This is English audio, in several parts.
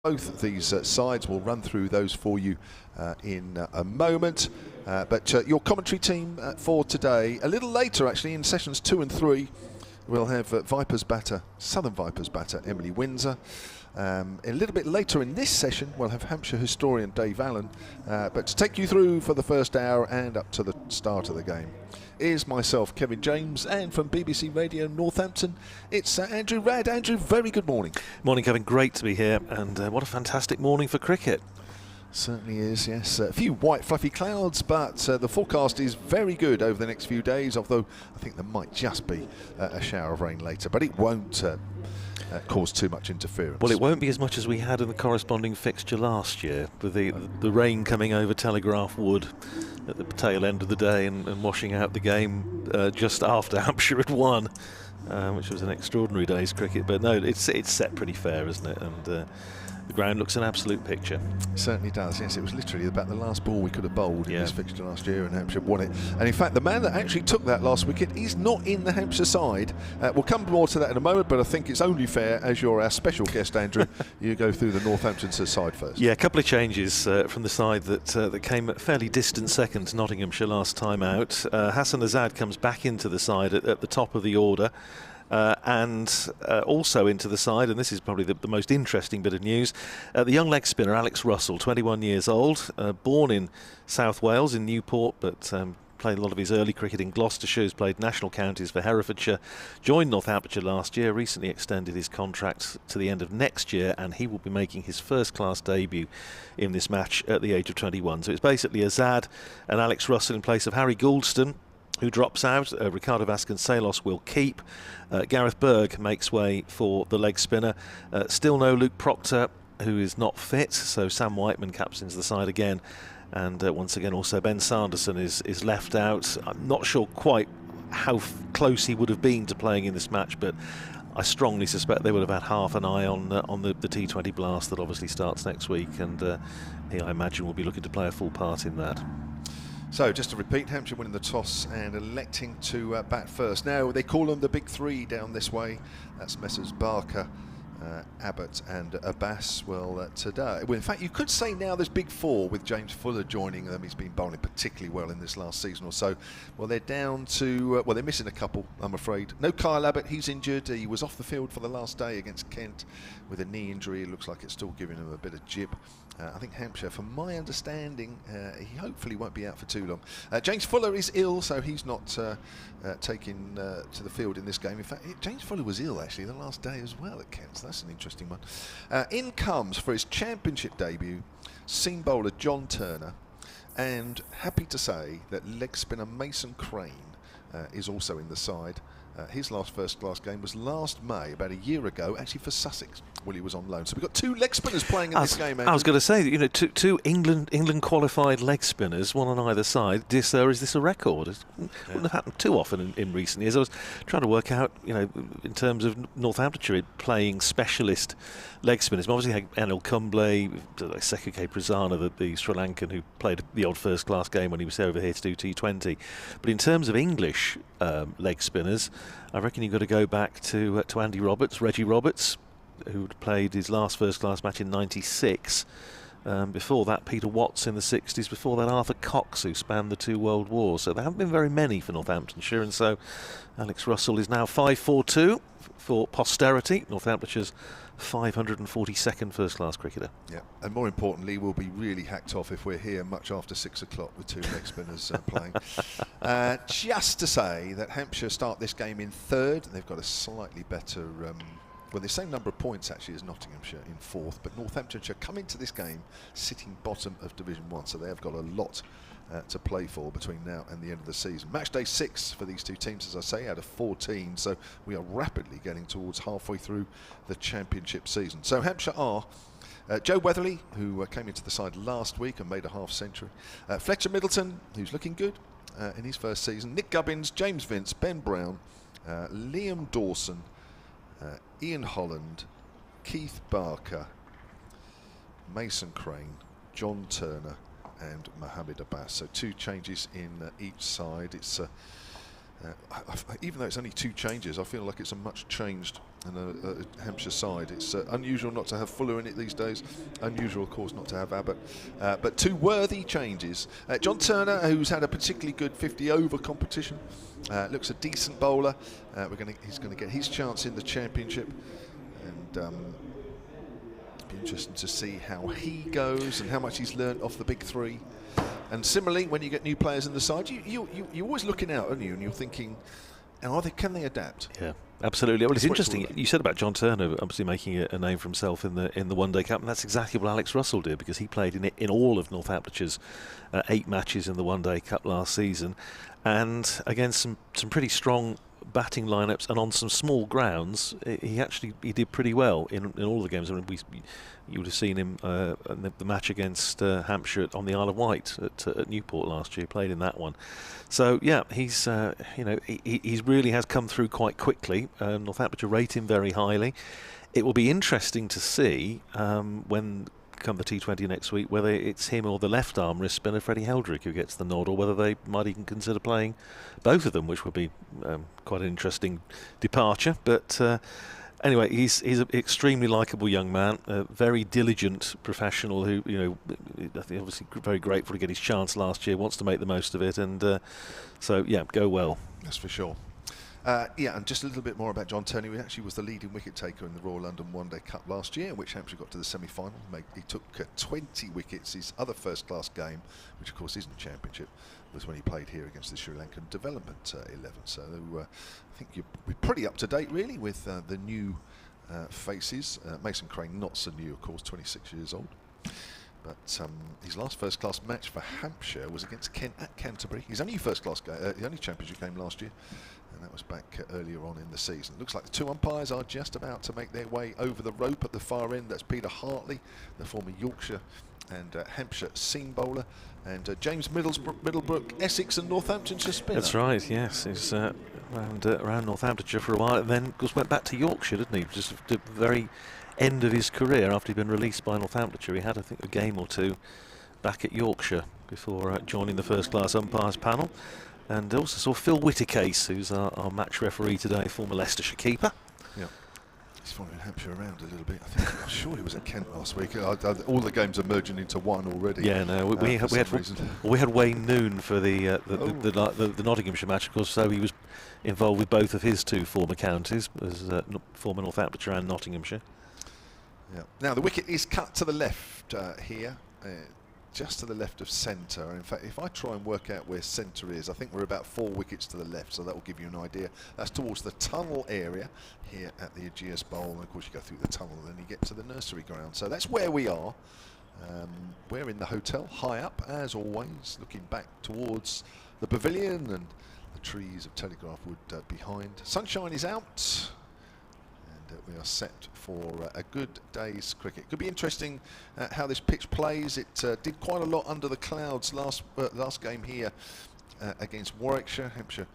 Both of these sides, will run through those for you in a moment. But your commentary team for today, a little later actually, in sessions 2 and 3, we'll have Vipers batter, Southern Vipers batter Emily Windsor. A little bit later in this session, we'll have Hampshire historian Dave Allen. But to take you through for the first hour and up to the start of the game is myself, Kevin James, and from BBC Radio Northampton, it's Andrew Radd. Andrew, very good morning. Morning, Kevin. Great to be here, and what a fantastic morning for cricket. Certainly is, yes. A few white fluffy clouds, but the forecast is very good over the next few days, although I think there might just be a shower of rain later, but it won't cause too much interference. Well, it won't be as much as we had in the corresponding fixture last year, with the rain coming over Telegraph Wood at the tail end of the day and washing out the game just after Hampshire had won, which was an extraordinary day's cricket. But no, it's set pretty fair, isn't it? And the ground looks an absolute picture. It certainly does, yes. It was literally about the last ball we could have bowled in this fixture last year, and Hampshire won it. And in fact, the man that actually took that last wicket is not in the Hampshire side. We'll come more to that in a moment, but I think it's only fair, as you're our special guest, Andrew, you go through the Northamptonshire side first. Yeah, a couple of changes from the side that came at fairly distant second to Nottinghamshire last time out. Hassan Azad comes back into the side at the top of the order. And also into the side, and this is probably the most interesting bit of news, the young leg spinner Alex Russell, 21 years old, born in South Wales in Newport, but played a lot of his early cricket in Gloucestershire, has played national counties for Herefordshire, joined Northamptonshire last year, recently extended his contract to the end of next year, and he will be making his first-class debut in this match at the age of 21. So it's basically Azad and Alex Russell in place of Harry Gouldston, who drops out. Ricardo Vasconcelos will keep. Gareth Berg makes way for the leg spinner. Still no Luke Proctor, who is not fit, so Sam Whiteman captains the side again. And once again also Ben Sanderson is left out. I'm not sure quite how close he would have been to playing in this match, but I strongly suspect they would have had half an eye on the T20 Blast that obviously starts next week, and he, I imagine, will be looking to play a full part in that. So, just to repeat, Hampshire winning the toss and electing to bat first. Now, they call them the big three down this way. That's Messrs Barker, Abbott and Abbas. Well, today, well, in fact, you could say now there's big four with James Fuller joining them. He's been bowling particularly well in this last season or so. Well, they're down to, well, they're missing a couple, I'm afraid. No Kyle Abbott, he's injured. He was off the field for the last day against Kent with a knee injury. It looks like it's still giving him a bit of jip. I think Hampshire, from my understanding, he hopefully won't be out for too long. James Fuller is ill, so he's not taken to the field in this game. In fact, James Fuller was ill actually the last day as well at Kent, so that's an interesting one. In comes for his championship debut, seam bowler John Turner, and happy to say that leg spinner Mason Crane is also in the side. His last first-class game was last May, about a year ago, actually for Sussex, when he was on loan. So we've got two leg spinners playing in this game, Andrew. I was going to say, you know, two England qualified leg spinners, one on either side. Dear sir, is this a record? It wouldn't have happened too often in recent years. I was trying to work out, you know, in terms of Northamptonshire playing specialist leg spinners. Obviously, had Anil Kumble, Sekhu K. Prasanna, the Sri Lankan who played the odd first-class game when he was over here to do T20. But in terms of English leg spinners, I reckon you've got to go back to Andy Roberts, Reggie Roberts, who played his last first-class match in '96. Before that, Peter Watts in the '60s. Before that, Arthur Cox, who spanned the two world wars. So there haven't been very many for Northamptonshire, and so Alex Russell is now 542 for posterity. Northamptonshire's 542nd first-class cricketer. Yeah, and more importantly, we'll be really hacked off if we're here much after 6 o'clock with two leg spinners playing. Just to say that Hampshire start this game in third. They've got a slightly better, well, the same number of points actually as Nottinghamshire in fourth, but Northamptonshire come into this game sitting bottom of Division 1, so they have got a lot to play for between now and the end of the season. Match day 6 for these two teams, as I say, out of 14, so we are rapidly getting towards halfway through the championship season. So Hampshire are Joe Weatherly, who came into the side last week and made a half-century. Fletcher Middleton, who's looking good in his first season. Nick Gubbins, James Vince, Ben Brown, Liam Dawson, Ian Holland, Keith Barker, Mason Crane, John Turner and Mohammed Abbas. So two changes in each side. It's Even though it's only 2 changes, I feel like it's a much changed Hampshire side. It's unusual not to have Fuller in it these days. Unusual, of course, not to have Abbott. But 2 worthy changes. John Turner, who's had a particularly good 50-over competition, looks a decent bowler. He's going to get his chance in the championship, and be interesting to see how he goes and how much he's learnt off the big 3. And similarly, when you get new players in the side, you're always looking out, aren't you? And you're thinking, can they adapt? Yeah, absolutely. Well, it's interesting. You said about John Turner obviously making a name for himself in the One Day Cup, and that's exactly what Alex Russell did, because he played in all of Northamptonshire's 8 matches in the One Day Cup last season, and against some pretty strong batting lineups and on some small grounds, he did pretty well in all the games. I mean, you would have seen him in the match against Hampshire on the Isle of Wight at Newport last year. Played in that one, so yeah, he's he really has come through quite quickly. Northamptonshire rate him very highly. It will be interesting to see when come the T20 next week whether it's him or the left arm wrist spinner Freddie Heldrick who gets the nod, or whether they might even consider playing both of them, which would be quite an interesting departure. But anyway, he's an extremely likeable young man, a very diligent professional who, I think obviously very grateful to get his chance last year, wants to make the most of it, and so yeah, go well. That's for sure. And just a little bit more about John Turner. He actually was the leading wicket taker in the Royal London One Day Cup last year, in which Hampshire got to the semi-final. He took 20 wickets. His other first-class game, which of course isn't a championship, was when he played here against the Sri Lankan Development 11. So I think we're pretty up to date, really, with the new faces. Mason Crane, not so new, of course, 26 years old. But his last first-class match for Hampshire was against Kent at Canterbury. His only first-class game, the only championship game last year, and that was back earlier on in the season. It looks like the 2 umpires are just about to make their way over the rope at the far end. That's Peter Hartley, the former Yorkshire and Hampshire seam bowler, and James Middlebrook, Essex and Northamptonshire spinner. That's right, yes. He's around Northamptonshire for a while, and then of course went back to Yorkshire, didn't he? Just at the very end of his career after he'd been released by Northamptonshire. He had, I think, a game or 2 back at Yorkshire before joining the first-class umpires panel. And also saw Phil Whittercase, who's our match referee today, former Leicestershire keeper. Yeah, he's following Hampshire around a little bit. I'm sure he was at Kent last week. All the games are merging into one already. Yeah, no, we had Wayne Noon for the Nottinghamshire match, of course. So he was involved with both of his 2 former counties, as former Northamptonshire and Nottinghamshire. Yeah. Now the wicket is cut to the left here. Just to the left of centre. In fact, if I try and work out where centre is, I think we're about 4 wickets to the left, so that will give you an idea. That's towards the tunnel area here at the Ageas Bowl, and of course you go through the tunnel and then you get to the nursery ground. So that's where we are. We're in the hotel, high up as always, looking back towards the pavilion and the trees of Telegraph Wood behind. Sunshine is out. We are set for a good day's cricket. Could be interesting how this pitch plays. It did quite a lot under the clouds last game here against Warwickshire. Hampshire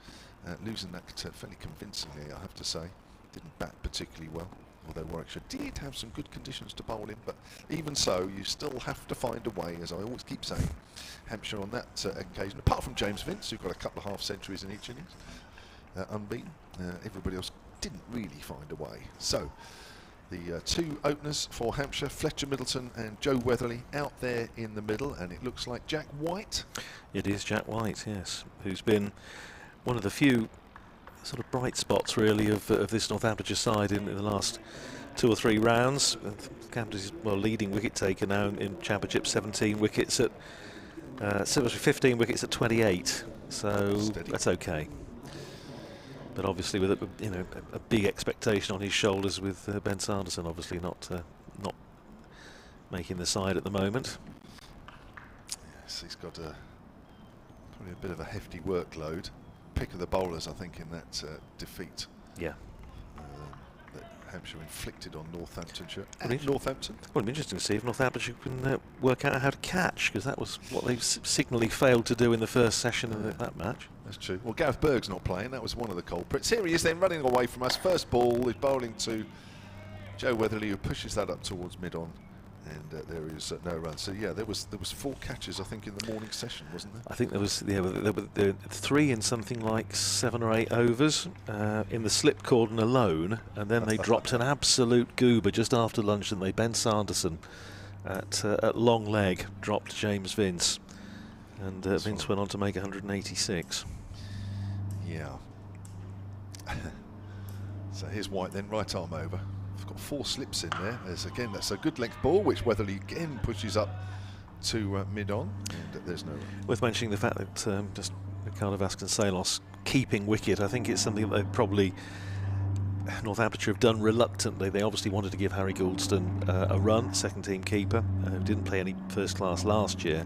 losing that fairly convincingly, I have to say. Didn't bat particularly well, although Warwickshire did have some good conditions to bowl in. But even so, you still have to find a way, as I always keep saying. Hampshire on that occasion, apart from James Vince, who got a couple of half centuries in each innings, unbeaten. Everybody else didn't really find a way. So the 2 openers for Hampshire, Fletcher Middleton and Joe Weatherly, out there in the middle, and it looks like Jack White. It is Jack White, yes, who's been one of the few sort of bright spots really of this Northamptonshire side in the last 2 or 3 rounds. Hampshire's leading wicket taker now in Championship, 17 wickets at 15 wickets at 28, so steady. That's okay. But obviously with a big expectation on his shoulders with Ben Sanderson obviously not making the side at the moment. Yes, he's got probably a bit of a hefty workload. Pick of the bowlers, I think, in that defeat. Yeah. That Hampshire inflicted on Northamptonshire and Northampton. Well, it'd be interesting to see if Northamptonshire can work out how to catch, because that was what they signally failed to do in the first session of that match. That's true. Well, Gareth Berg's not playing. That was one of the culprits. Here he is then, running away from us. First ball is bowling to Joe Weatherly, who pushes that up towards mid-on. And there is no run. So yeah, there was 4 catches, I think, in the morning session, wasn't there? I think there was, yeah, there were 3 in something like 7 or 8 overs in the slip cordon alone, and then they dropped an absolute goober just after lunch, and Ben Sanderson at long leg dropped James Vince, and Vince went on to make 186. Yeah. So here's White then, right arm over. We've got 4 slips in there. Again, that's a good length ball, which Weatherly again pushes up to mid-on, and there's no run. Worth mentioning the fact that just Ricardo Vasconcelos keeping wicket, I think it's something that they probably, Northamptonshire have done reluctantly. They obviously wanted to give Harry Gouldston a run, second team keeper, who didn't play any first class last year.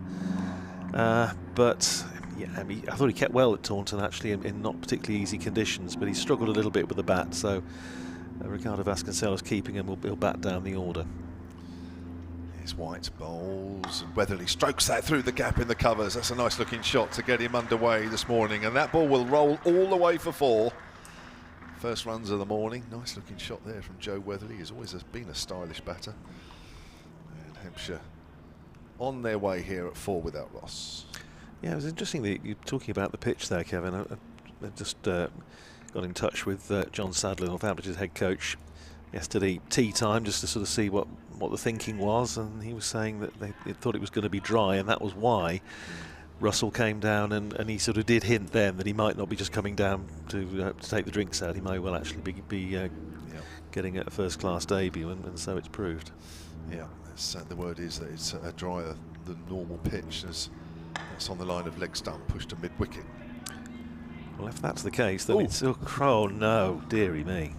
But yeah, I mean, I thought he kept well at Taunton actually in not particularly easy conditions, but he struggled a little bit with the bat, so Ricardo Vasconcelos keeping him will bat down the order. Here's White bowls, and Weatherly strokes that through the gap in the covers. That's a nice looking shot to get him underway this morning, and that ball will roll all the way for 4. First runs of the morning. Nice looking shot there from Joe Weatherly. He's always been a stylish batter. And Hampshire on their way here at 4 without loss. Yeah, it was interesting that you're talking about the pitch there, Kevin. I just got in touch with John Sadler, Northampton's head coach, yesterday tea time, just to sort of see what the thinking was, and he was saying that they thought it was going to be dry, and that was why Russell came down, and he sort of did hint then that he might not be just coming down to take the drinks out. He may well actually be getting a first class debut, and so it's proved. Yeah, the word is that it's a drier than normal pitch, as that's on the line of leg stump pushed to mid wicket. Well, if that's the case, then it's oh no, dearie me,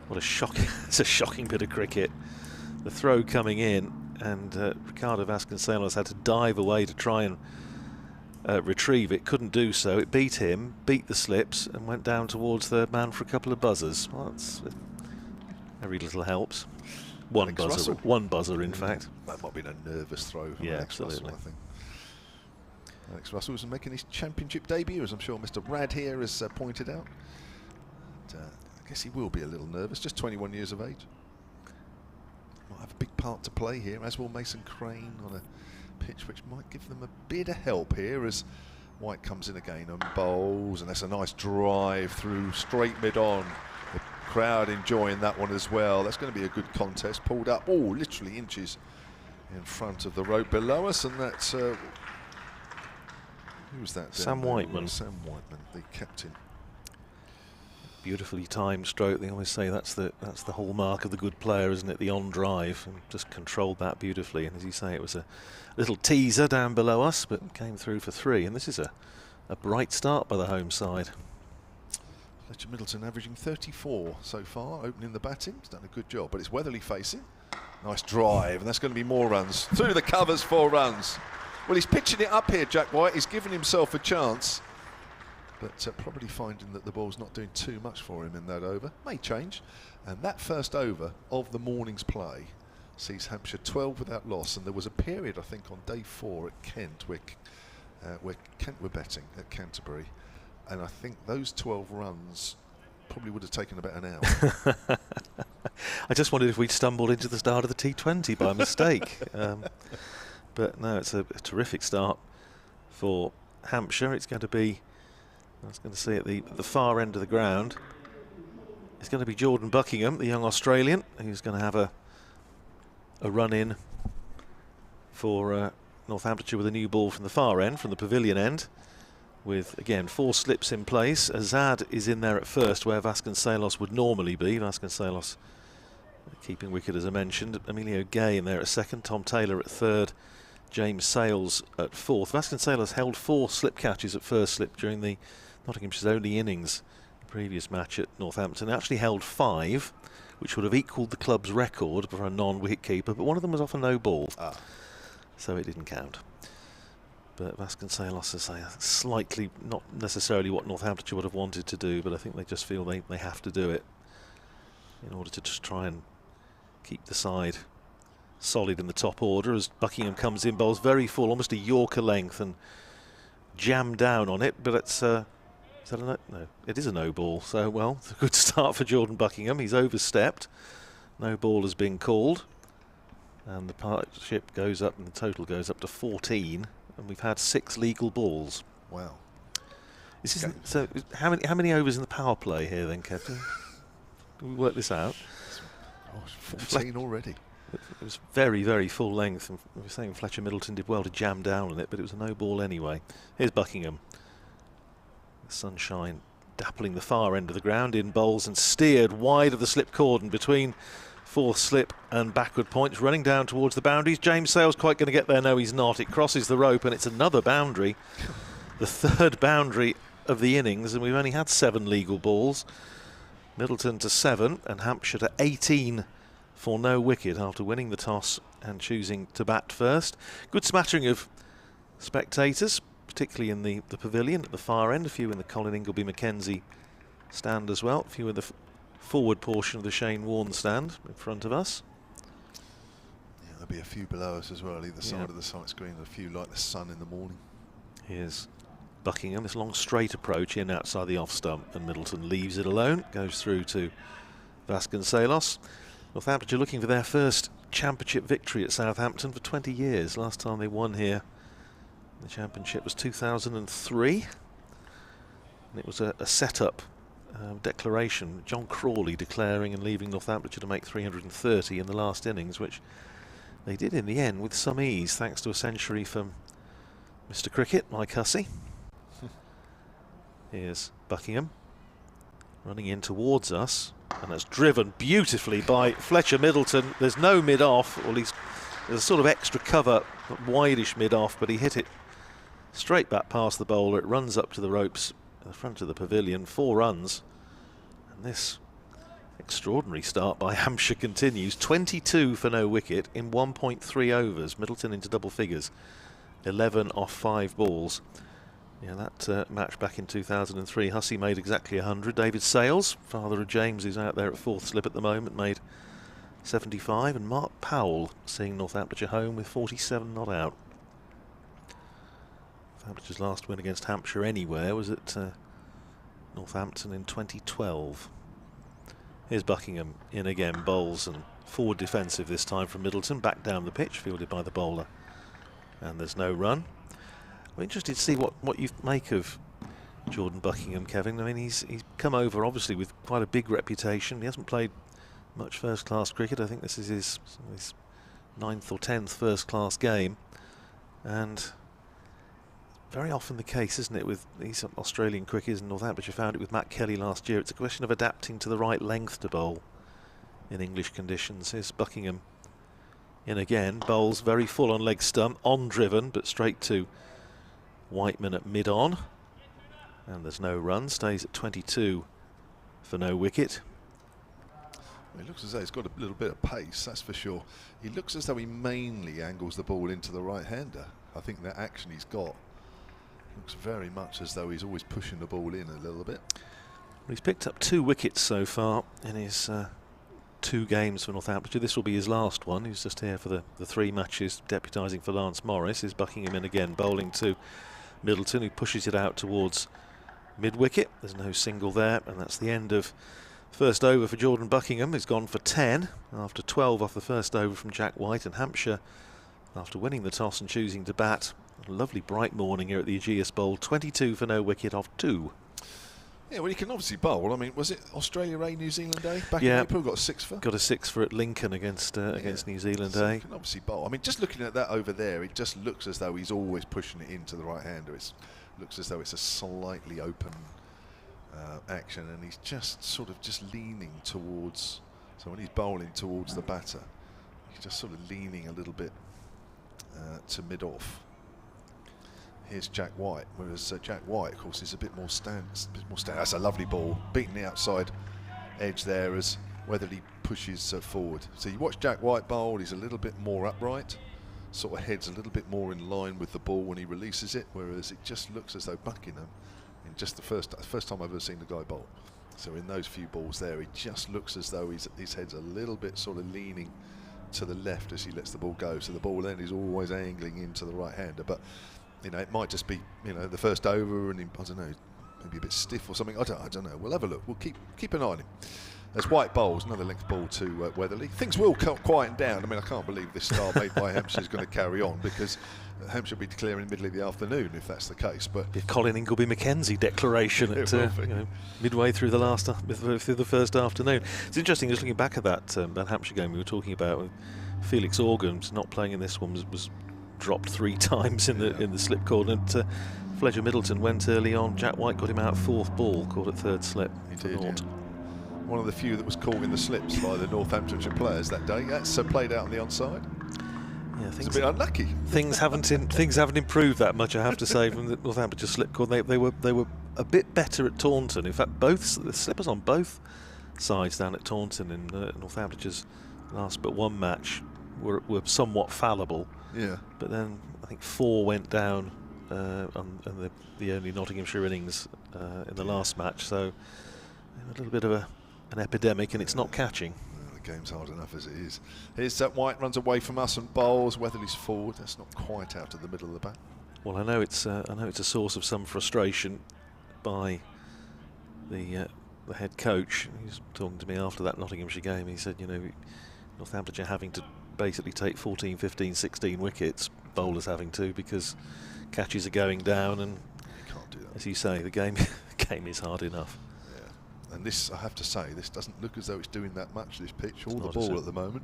what a shocking! It's a shocking bit of cricket. The throw coming in, and Ricardo Vasconcelos had to dive away to try and retrieve it. Couldn't do so. It beat him, beat the slips, and went down towards the man for a couple of buzzers. Well, that's very little helps. One buzzer, in fact. That might have been a nervous throw from Alex Russell, I think. Alex Russell was making his championship debut, as I'm sure Mr. Rad here has pointed out. I guess he will be a little nervous, just 21 years of age. Might have a big part to play here, as will Mason Crane on a pitch which might give them a bit of help here, as White comes in again and bowls, and that's a nice drive through straight mid-on. The crowd enjoying that one as well. That's going to be a good contest. Pulled up, literally inches in front of the rope below us, and that's who was that? Sam Whiteman. Sam Whiteman, the captain. Beautifully timed stroke. They always say that's the hallmark of the good player, isn't it? The on drive, and just controlled that beautifully. And as you say, it was a little teaser down below us, but came through for 3. And this is a bright start by the home side. Fletcher Middleton averaging 34 so far, opening the batting. He's done a good job, but it's Weatherly facing. Nice drive, and that's going to be more runs. Through the covers, 4 runs. Well, he's pitching it up here, Jack White. He's given himself a chance, but probably finding that the ball's not doing too much for him in that over. May change. And that first over of the morning's play sees Hampshire 12 without loss. And there was a period, I think, on day 4 at Kent where Kent were betting at Canterbury. And I think those 12 runs probably would have taken about an hour. I just wondered if we'd stumbled into the start of the T20 by mistake. But no, it's a terrific start for Hampshire. It's going to be, I was going to say, at the far end of the ground, it's going to be Jordan Buckingham, the young Australian, who's going to have a run in for Northamptonshire with a new ball from the far end, from the pavilion end, with, again, 4 slips in place. Azad is in there at first, where Vasconcelos would normally be. Vasconcelos keeping wicket, as I mentioned. Emilio Gay in there at second, Tom Taylor at third, James Sales at 4th. Vasconcelos held 4 slip catches at first slip during the Nottinghamshire's only innings, the previous match at Northampton. Actually held 5, which would have equalled the club's record for a non-wicket keeper, but one of them was off a no ball, so it didn't count. But Vasconcelos is slightly, not necessarily what Northamptonshire would have wanted to do, but I think they just feel they have to do it in order to just try and keep the side solid in the top order, as Buckingham comes in, bowls very full, almost a Yorker length, and jammed down on it. But it's is that a no? No, it is a no ball. So, well, it's a good start for Jordan Buckingham. He's overstepped. No ball has been called. And the partnership goes up, and the total goes up to 14, and we've had 6 legal balls. Wow. So how many overs in the power play here then, Captain? Can we work this out? Gosh, 14 already. It was very, very full length, and we were saying Fletcher Middleton did well to jam down on it, but it was a no ball anyway. Here's Buckingham. The sunshine dappling the far end of the ground, in bowls and steered wide of the slip cordon between fourth slip and backward points, running down towards the boundaries. James Sale's quite going to get there. No, he's not. It crosses the rope, and it's another boundary. The third boundary of the innings, and we've only had 7 legal balls. Middleton to 7 and Hampshire to 18 for no wicket after winning the toss and choosing to bat first. Good smattering of spectators, particularly in the pavilion at the far end. A few in the Colin Ingleby Mackenzie stand as well. A few in the forward portion of the Shane Warne stand in front of us. Yeah, there'll be a few below us as well, either side of the sight screen. A few like the sun in the morning. Here's Buckingham, this long straight approach in outside the off stump, and Middleton leaves it alone, goes through to Vasconcelos. Northamptonshire looking for their first championship victory at Southampton for 20 years. Last time they won here, the championship was 2003, and it was a set-up declaration. John Crawley declaring and leaving Northamptonshire to make 330 in the last innings, which they did in the end with some ease, thanks to a century from Mr. Cricket, Mike Hussey. Here's Buckingham running in towards us, and that's driven beautifully by Fletcher Middleton. There's no mid-off, or at least there's a sort of extra cover, wideish mid-off, but he hit it straight back past the bowler. It runs up to the ropes at the front of the pavilion. 4 runs, and this extraordinary start by Hampshire continues. 22 for no wicket in 1.3 overs. Middleton into double figures, 11 off 5 balls. Yeah, that match back in 2003, Hussey made exactly 100. David Sales, father of James, who's out there at 4th slip at the moment, made 75. And Mark Powell seeing Northamptonshire home with 47 not out. Northampton's last win against Hampshire anywhere was at Northampton in 2012. Here's Buckingham in again, bowls, and forward defensive this time from Middleton, back down the pitch, fielded by the bowler. And there's no run. I'm interested to see what you make of Jordan Buckingham, Kevin. I mean, he's come over obviously with quite a big reputation. He hasn't played much first-class cricket. I think this is his 9th or 10th first-class game, and very often the case, isn't it, with these Australian cricketers, and Northamptonshire found it with Matt Kelly last year. It's a question of adapting to the right length to bowl in English conditions. Here's Buckingham in again, bowls very full on leg stump, on driven, but straight to Whiteman at mid-on, and there's no run. Stays at 22 for no wicket. Well, it looks as though he's got a little bit of pace, that's for sure. He looks as though he mainly angles the ball into the right-hander. I think that action he's got looks very much as though he's always pushing the ball in a little bit. Well, he's picked up 2 wickets so far in his 2 games for Northamptonshire. This will be his last one. He's just here for the 3 matches, deputising for Lance Morris. Is Buckingham in again, bowling to Middleton, who pushes it out towards mid-wicket. There's no single there, and that's the end of first over for Jordan Buckingham. He's gone for 10 after 12 off the first over from Jack White. And Hampshire, after winning the toss and choosing to bat, a lovely bright morning here at the Ageas Bowl. 22 for no wicket off 2. Yeah, well, you can obviously bowl. I mean, was it Australia A, New Zealand A? Back in April, got a 6 for? Got a 6 for at Lincoln against New Zealand so A. You can obviously bowl. I mean, just looking at that over there, it just looks as though he's always pushing it into the right-hander. It looks as though it's a slightly open action, and he's just sort of just leaning towards. So when he's bowling towards the batter, he's just sort of leaning a little bit to mid-off. Here's Jack White, whereas Jack White, of course, is a bit more stand. That's a lovely ball, beating the outside edge there as Weatherly pushes forward. So you watch Jack White bowl, he's a little bit more upright, sort of heads a little bit more in line with the ball when he releases it, whereas it just looks as though Buckingham, in just the first time I've ever seen the guy bowl. So in those few balls there, it just looks as though his head's a little bit sort of leaning to the left as he lets the ball go. So the ball then is always angling into the right-hander, but you know, it might just be, you know, the first over and I don't know, maybe a bit stiff or something. I don't know. We'll have a look. We'll keep an eye on him. As White bowls, another length ball to Weatherly. Things will quieten down. I mean, I can't believe this start made by Hampshire is going to carry on, because Hampshire will be declaring in the middle of the afternoon if that's the case. But the Colin Ingleby-Mackenzie declaration at midway through through the first afternoon. It's interesting just looking back at that Hampshire game we were talking about. Felix Organs not playing in this one was dropped 3 times in the slip corner. And Fletcher Middleton went early on. Jack White got him out 4th ball, caught at 3rd slip. He did. Yeah. One of the few that was caught in the slips by the Northamptonshire players that day. That's played out on the onside. Yeah, it's a bit unlucky. Things haven't improved that much, I have to say, from the Northamptonshire slip corner. They were a bit better at Taunton. In fact, the slippers on both sides down at Taunton in Northamptonshire's last but one match were somewhat fallible. Yeah. But then I think 4 went down on the only Nottinghamshire innings in the last match. So a little bit of an epidemic, and it's not catching. The game's hard enough as it is. Here's White runs away from us and bowls. Weatherly's forward. That's not quite out of the middle of the bat. Well, I know it's a source of some frustration by the head coach. He was talking to me after that Nottinghamshire game. He said, Northamptonshire having to basically take 14, 15, 16 wickets, bowlers having to, because catches are going down, and you can't do that. As you say, the game is hard enough. And this, I have to say, this doesn't look as though it's doing that much, this pitch, or the ball at the moment.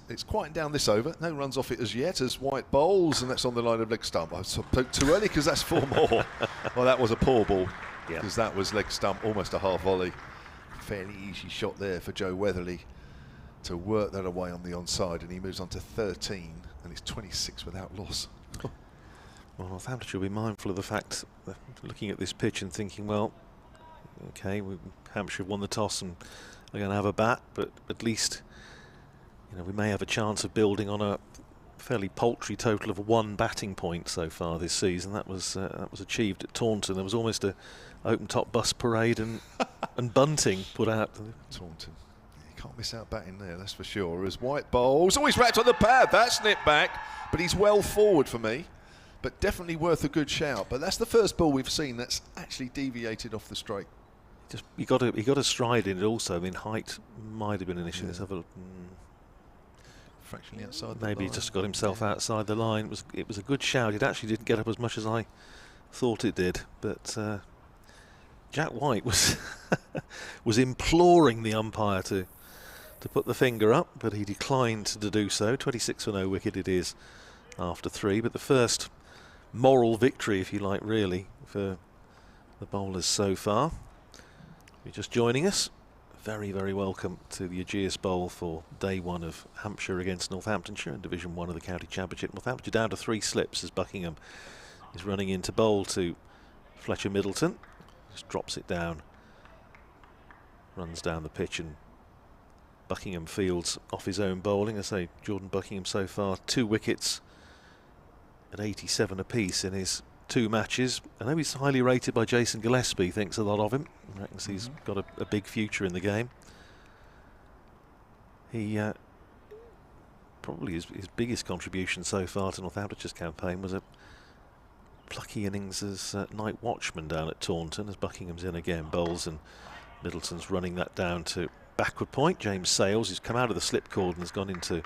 It's quieting down this over. No runs off it as yet, as White bowls, and that's on the line of leg stump. I spoke too early because that's 4 more. Well, that was a poor ball, because that was leg stump, almost a half volley. Fairly easy shot there for Joe Weatherly to work that away on the onside, and he moves on to 13, and it's 26 without loss. Well, Northamptonshire will be mindful of the fact that looking at this pitch and thinking, well, okay, Hampshire have won the toss and are going to have a bat, but at least we may have a chance of building on a fairly paltry total of 1 batting point so far this season. That was achieved at Taunton. There was almost a open-top bus parade and bunting put out. Taunton, you can't miss out batting there, that's for sure. As White bowls, he's wrapped on the pad. That's nipped back, but he's well forward for me. But definitely worth a good shout. But that's the first ball we've seen that's actually deviated off the straight. He got a stride in it also. I mean, height might have been an issue. Let's have a fractionally outside. Maybe he just got himself outside the line. It was a good shout. It actually didn't get up as much as I thought it did. But Jack White was imploring the umpire to put the finger up, but he declined to do so. 26 for no wicket it is after 3. But the first moral victory, if you like, really, for the bowlers so far. If you're just joining us, very, very welcome to the Ageas Bowl for day 1 of Hampshire against Northamptonshire in Division 1 of the County Championship. Northamptonshire down to 3 slips as Buckingham is running into bowl to Fletcher Middleton. Just drops it down, runs down the pitch, and Buckingham fields off his own bowling. I say Jordan Buckingham so far 2 wickets at 87 apiece in his 2 matches. I know he's highly rated by Jason Gillespie, thinks a lot of him. He reckons he's got a big future in the game. He probably his biggest contribution so far to Northamptonshire's campaign was a plucky innings as night watchman down at Taunton, as Buckingham's in again, bowls, and Middleton's running that down to backward point. James Sales, who's come out of the slip cord and has gone into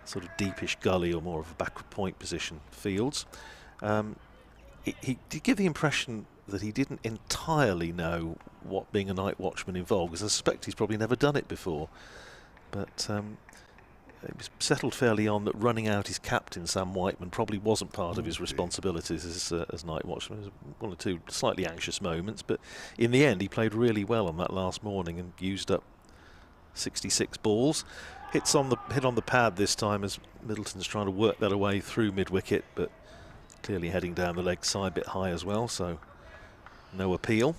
sort of deepish gully or more of a backward point position, fields. He did give the impression that he didn't entirely know what being a night watchman involved, because I suspect he's probably never done it before. But it was settled fairly on that running out his captain, Sam Whiteman, probably wasn't part of his responsibilities as night watchman. There was 1 or 2 slightly anxious moments, but in the end he played really well on that last morning and used up 66 balls. Hit on the pad this time as Middleton's trying to work that away through mid-wicket, but clearly heading down the leg side, a bit high as well, so no appeal.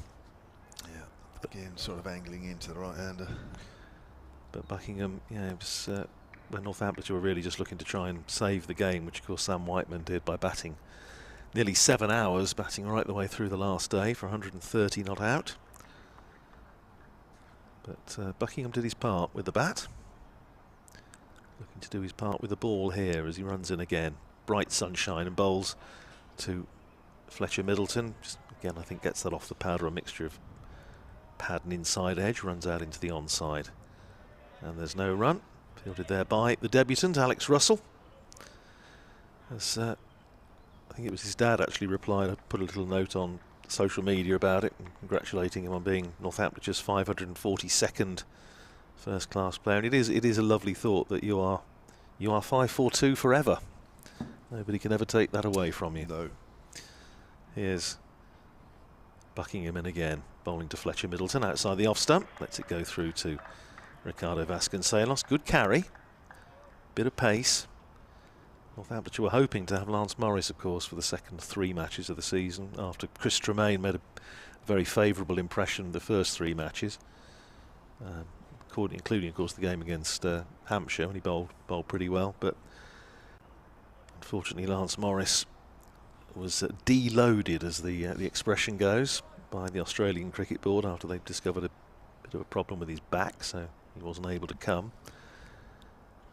Yeah, again, sort of angling into the right-hander. But Buckingham, it was when Northamptonshire were really just looking to try and save the game, which of course Sam Whiteman did by batting nearly 7 hours, batting right the way through the last day for 130 not out. But Buckingham did his part with the bat. Looking to do his part with the ball here as he runs in again. Bright sunshine and bowls to Fletcher Middleton. Just again, I think gets that off the pad, or a mixture of pad and inside edge, runs out into the onside. And there's no run. Fielded there by the debutant, Alex Russell. As, I think it was his dad actually replied, I put a little note on social media about it, congratulating him on being Northamptonshire's 542nd first-class player. And it is a lovely thought that you are 542 forever. Nobody can ever take that away from you. No. Here's Buckingham in again, bowling to Fletcher Middleton outside the off stump. Lets it go through to Ricardo Vasconcelos. Good carry, bit of pace. Northamptonshire were hoping to have Lance Morris, of course, for the second 3 matches of the season, after Chris Tremaine made a very favourable impression the first 3 matches, including, of course, the game against Hampshire, when he bowled pretty well. But unfortunately, Lance Morris was deloaded, as the expression goes, by the Australian Cricket Board after they discovered a bit of a problem with his back, so he wasn't able to come.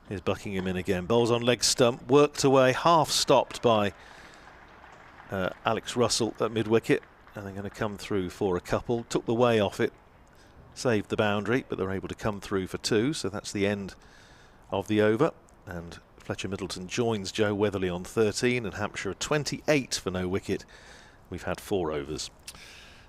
Here's Buckingham in again, bowls on leg stump, worked away, half stopped by Alex Russell at mid-wicket, and they're going to come through for a couple. Took the way off it, saved the boundary, but they're able to come through for 2, so that's the end of the over. And Fletcher Middleton joins Joe Weatherly on 13, and Hampshire 28 for no wicket. We've had 4 overs.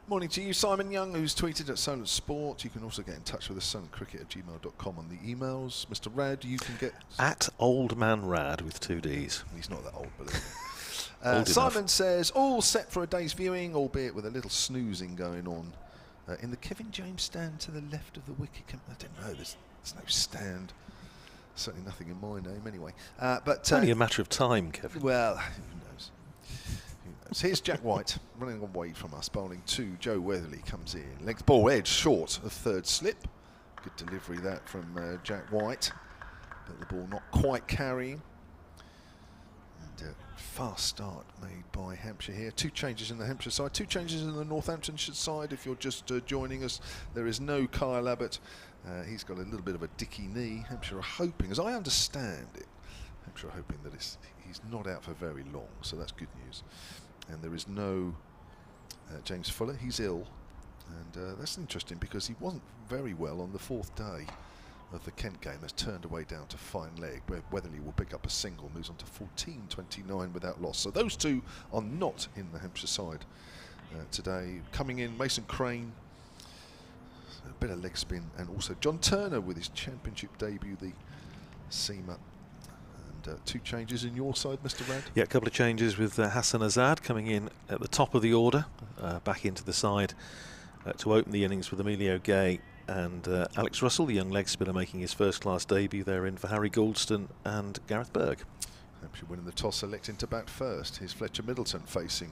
Morning to you, Simon Young, who's tweeted at Solent Sport. You can also get in touch with us, solentcricket@gmail.com on the emails. Mr. Rad, you can get... At Old Man Rad with 2 Ds. He's not that old, believe me. Simon says, all set for a day's viewing, albeit with a little snoozing going on. In the Kevin James stand to the left of the wicket. I don't know, there's no stand. Certainly nothing in my name anyway. But only a matter of time, Kevin. Well, who knows? So here's Jack White running away from us, bowling 2. Joe Weatherly comes in. Length ball edge short of 3rd slip. Good delivery that from Jack White. But the ball not quite carrying. And fast start made by Hampshire here. 2 changes in the Hampshire side, 2 changes in the Northamptonshire side. If you're just joining us, there is no Kyle Abbott. He's got a little bit of a dicky knee. Hampshire are hoping, as I understand it, Hampshire are hoping that he's not out for very long, so that's good news. And there is no James Fuller. He's ill, and that's interesting because he wasn't very well on the 4th day of the Kent game. Has turned away down to fine leg, where Weatherly will pick up a single, moves on to 14.29 without loss. So those 2 are not in the Hampshire side today. Coming in, Mason Crane, a bit of leg spin, and also John Turner with his championship debut, the seamer. And 2 changes in your side, Mr. Rad? Yeah, a couple of changes with Hassan Azad coming in at the top of the order, back into the side to open the innings with Emilio Gay and Alex Russell, the young leg spinner, making his first-class debut. They're in for Harry Gouldston and Gareth Berg. Hampshire winning the toss, electing to bat first. Here's Fletcher Middleton facing.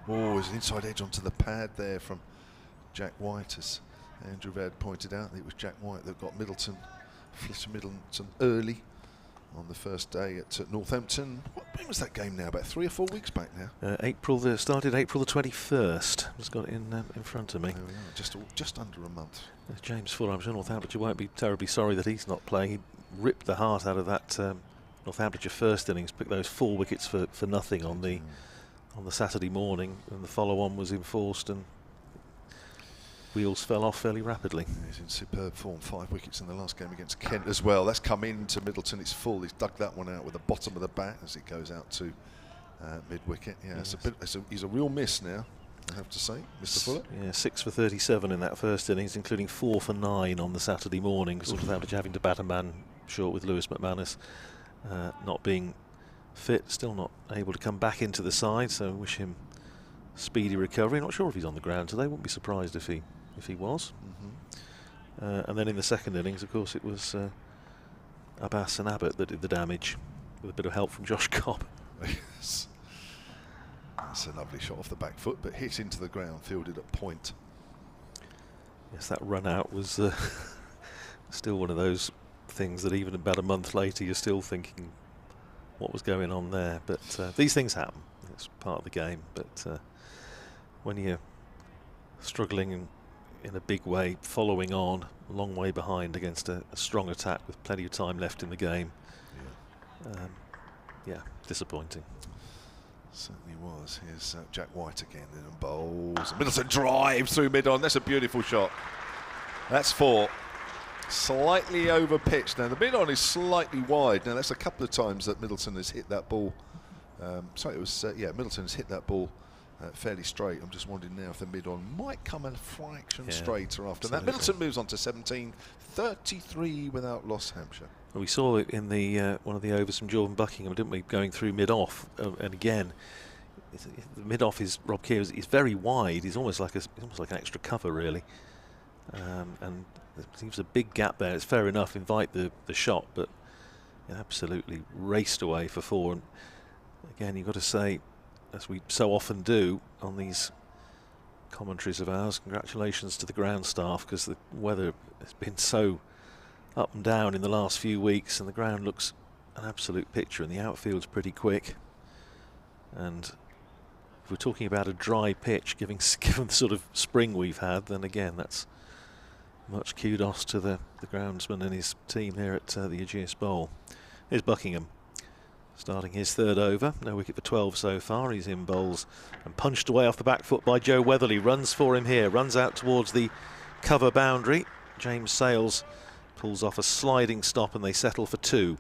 Oh, there's an inside edge onto the pad there from Jack White, as Andrew Rad pointed out. It was Jack White that got Fletcher Middleton early on the first day at Northampton. When was that game now? About 3 or 4 weeks back now. Started April the 21st. Just got it in front of me. There we are, just under a month. James Fuller, I'm sure Northamptonshire won't be terribly sorry that he's not playing. He ripped the heart out of that Northamptonshire first innings, picked those 4 wickets for nothing on the Saturday morning, and the follow-on was enforced and wheels fell off fairly rapidly. He's in superb form, 5 wickets in the last game against Kent as well. That's come into Middleton, it's full. He's dug that one out with the bottom of the bat as it goes out to mid-wicket. Yeah, yes. He's a real miss now, I have to say, Mr. Fuller. Yeah, 6 for 37 in that first innings, including 4 for 9 on the Saturday morning, because Northamptonshire having to bat a man short with Lewis McManus not being fit, still not able to come back into the side, so wish him speedy recovery. Not sure if he's on the ground today, wouldn't be surprised if he was. And then in the second innings, of course, it was Abbas and Abbott that did the damage, with a bit of help from Josh Cobb. Yes. That's a lovely shot off the back foot, but hit into the ground, fielded at point. Yes, that run out was still one of those things that even about a month later you're still thinking what was going on there. But these things happen. It's part of the game. But when you're struggling in a big way, following on a long way behind against a strong attack with plenty of time left in the game, yeah, disappointing. Certainly was. Here's Jack White again and bowls. Middleton drives through mid-on. That's a beautiful shot. That's 4. Slightly over pitch. Now the mid-on is slightly wide. Now that's a couple of times that Middleton has hit that ball. Sorry, it was Middleton has hit that ball fairly straight. I'm just wondering now if the mid-on might come a fraction straighter after that. Middleton moves on to 17, 33 without loss, Hampshire. We saw it in the one of the overs from Jordan Buckingham, didn't we? Going through mid-off, and again, the mid-off is Rob Keir is very wide. He's almost like an extra cover, really. And there seems a big gap there. It's fair enough, invite the shot, but it absolutely raced away for 4. And again, you've got to say, as we so often do on these commentaries of ours, congratulations to the ground staff, because the weather has been so up and down in the last few weeks, and the ground looks an absolute picture, and the outfield's pretty quick. And if we're talking about a dry pitch, given the sort of spring we've had, then again, that's much kudos to the groundsman and his team here at the Ageas Bowl. Here's Buckingham, starting his 3rd over. No wicket for 12 so far. He's in bowls and punched away off the back foot by Joe Weatherly. Runs for him here, runs out towards the cover boundary. James Sales pulls off a sliding stop and they settle for 2.